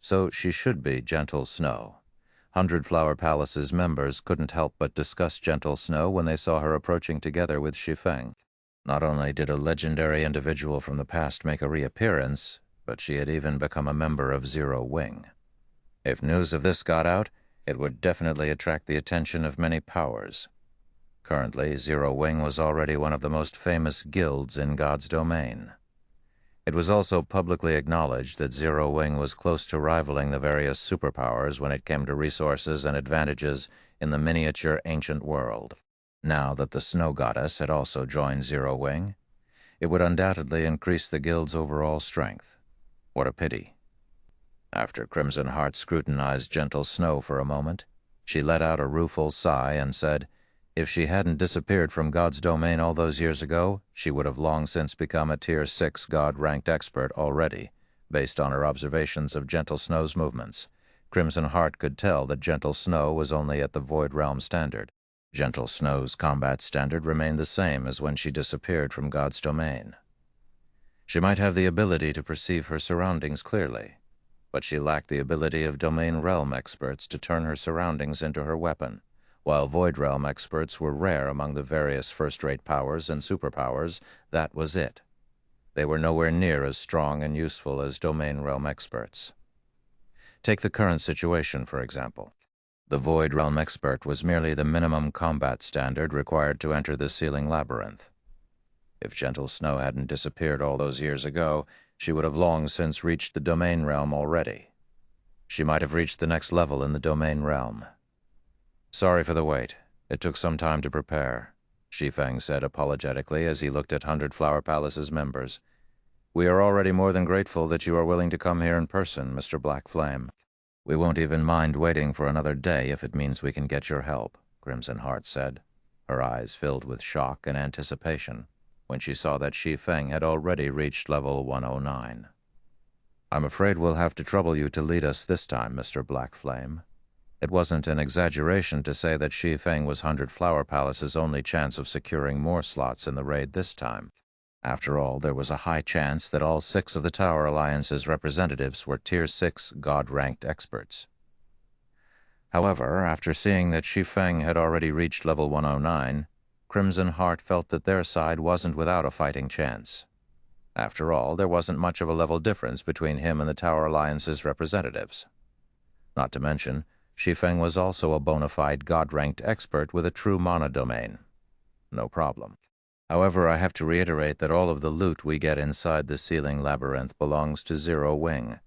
So she should be Gentle Snow. 100 Flower Palace's members couldn't help but discuss Gentle Snow when they saw her approaching together with Shi Feng. Not only did a legendary individual from the past make a reappearance, but she had even become a member of Zero Wing. If news of this got out, it would definitely attract the attention of many powers. Currently, Zero Wing was already one of the most famous guilds in God's domain. It was also publicly acknowledged that Zero Wing was close to rivaling the various superpowers when it came to resources and advantages in the miniature ancient world. Now that the Snow Goddess had also joined Zero Wing, it would undoubtedly increase the guild's overall strength. What a pity. After Crimson Heart scrutinized Gentle Snow for a moment, she let out a rueful sigh and said, if she hadn't disappeared from God's domain all those years ago, she would have long since become a Tier 6 God-ranked expert already, based on her observations of Gentle Snow's movements. Crimson Heart could tell that Gentle Snow was only at the Void Realm standard. Gentle Snow's combat standard remained the same as when she disappeared from God's domain. She might have the ability to perceive her surroundings clearly, but she lacked the ability of domain realm experts to turn her surroundings into her weapon. While Void Realm experts were rare among the various first-rate powers and superpowers, that was it. They were nowhere near as strong and useful as domain realm experts. Take the current situation, for example. The Void Realm expert was merely the minimum combat standard required to enter the Sealing Labyrinth. If Gentle Snow hadn't disappeared all those years ago, she would have long since reached the domain realm already. She might have reached the next level in the domain realm. Sorry for the wait. It took some time to prepare, Shi Feng said apologetically as he looked at 100 Flower Palace's members. We are already more than grateful that you are willing to come here in person, Mr. Black Flame. We won't even mind waiting for another day if it means we can get your help, Crimson Heart said, her eyes filled with shock and anticipation when she saw that Shi Feng had already reached level 109. I'm afraid we'll have to trouble you to lead us this time, Mr. Black Flame. It wasn't an exaggeration to say that Shi Feng was 100 Flower Palace's only chance of securing more slots in the raid this time. After all, there was a high chance that all 6 of the Tower Alliance's representatives were Tier 6 God-ranked experts. However, after seeing that Shi Feng had already reached level 109, Crimson Heart felt that their side wasn't without a fighting chance. After all, there wasn't much of a level difference between him and the Tower Alliance's representatives. Not to mention, Shi Feng was also a bona fide God-ranked expert with a true mana domain. No problem. However, I have to reiterate that all of the loot we get inside the Sealing Labyrinth belongs to Zero Wing.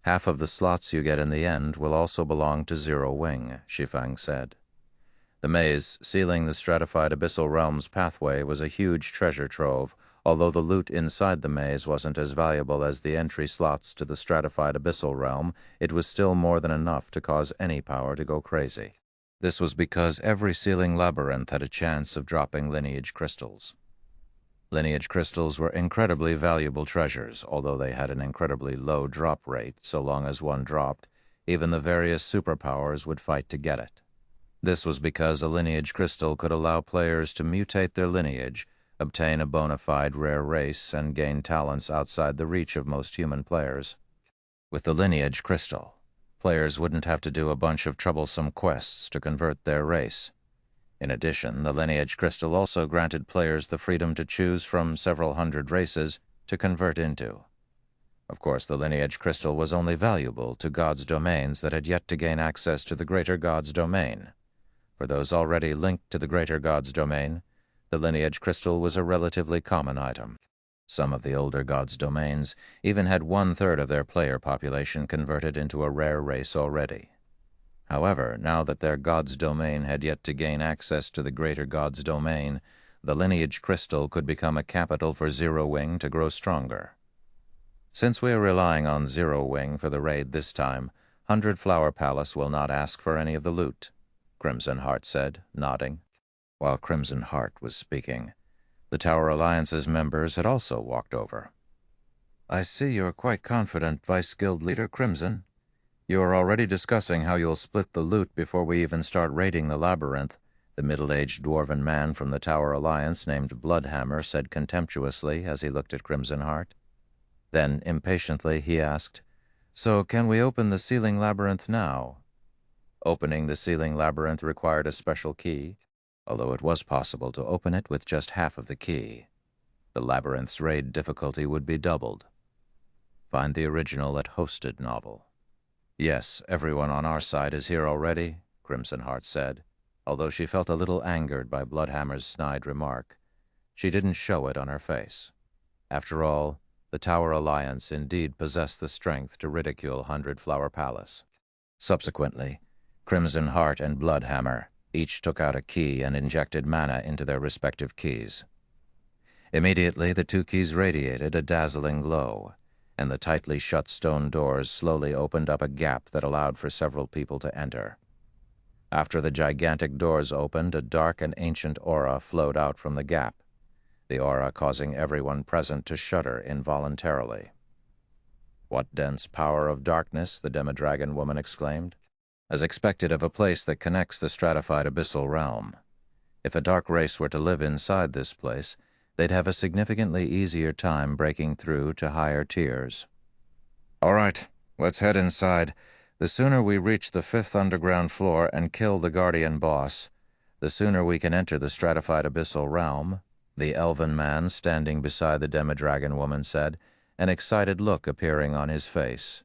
Half of the slots you get in the end will also belong to Zero Wing, Shi Feng said. The maze sealing the stratified Abyssal Realm's pathway was a huge treasure trove, although the loot inside the maze wasn't as valuable as the entry slots to the stratified Abyssal Realm. It was still more than enough to cause any power to go crazy. This was because every Sealing Labyrinth had a chance of dropping lineage crystals. Lineage crystals were incredibly valuable treasures, although they had an incredibly low drop rate. So long as one dropped, even the various superpowers would fight to get it. This was because a lineage crystal could allow players to mutate their lineage, obtain a bona fide rare race, and gain talents outside the reach of most human players. With the lineage crystal, players wouldn't have to do a bunch of troublesome quests to convert their race. In addition, the lineage crystal also granted players the freedom to choose from several hundred races to convert into. Of course, the lineage crystal was only valuable to God's domains that had yet to gain access to the greater God's domain. For those already linked to the greater God's domain, the lineage crystal was a relatively common item. Some of the older God's domains even had 1/3 of their player population converted into a rare race already. However, now that their God's domain had yet to gain access to the greater God's domain, the lineage crystal could become a capital for Zero Wing to grow stronger. Since we are relying on Zero Wing for the raid this time, 100 Flower Palace will not ask for any of the loot, Crimson Heart said, nodding. While Crimson Heart was speaking, the Tower Alliance's members had also walked over. I see you're quite confident, Vice Guild Leader Crimson. You are already discussing how you'll split the loot before we even start raiding the labyrinth, the middle-aged dwarven man from the Tower Alliance named Bloodhammer said contemptuously as he looked at Crimson Heart. Then, impatiently, he asked, So can we open the Sealing Labyrinth now? Opening the Sealing Labyrinth required a special key, although it was possible to open it with just half of the key. The labyrinth's raid difficulty would be doubled. Find the original at Hosted Novel. Yes, everyone on our side is here already, Crimson Heart said, although she felt a little angered by Bloodhammer's snide remark. She didn't show it on her face. After all, the Tower Alliance indeed possessed the strength to ridicule 100 Flower Palace. Subsequently, Crimson Heart and Bloodhammer each took out a key and injected mana into their respective keys. Immediately, the 2 keys radiated a dazzling glow, and the tightly shut stone doors slowly opened up a gap that allowed for several people to enter. After the gigantic doors opened, a dark and ancient aura flowed out from the gap, the aura causing everyone present to shudder involuntarily. "What dense power of darkness!" the Demidragon woman exclaimed, as expected of a place that connects the stratified abyssal realm. If a dark race were to live inside this place, they'd have a significantly easier time breaking through to higher tiers. "All right, let's head inside. The sooner we reach the 5th underground floor and kill the Guardian boss, the sooner we can enter the stratified abyssal realm," the elven man standing beside the Demidragon woman said, an excited look appearing on his face.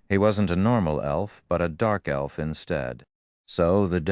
He wasn't a normal elf, but a dark elf instead. So the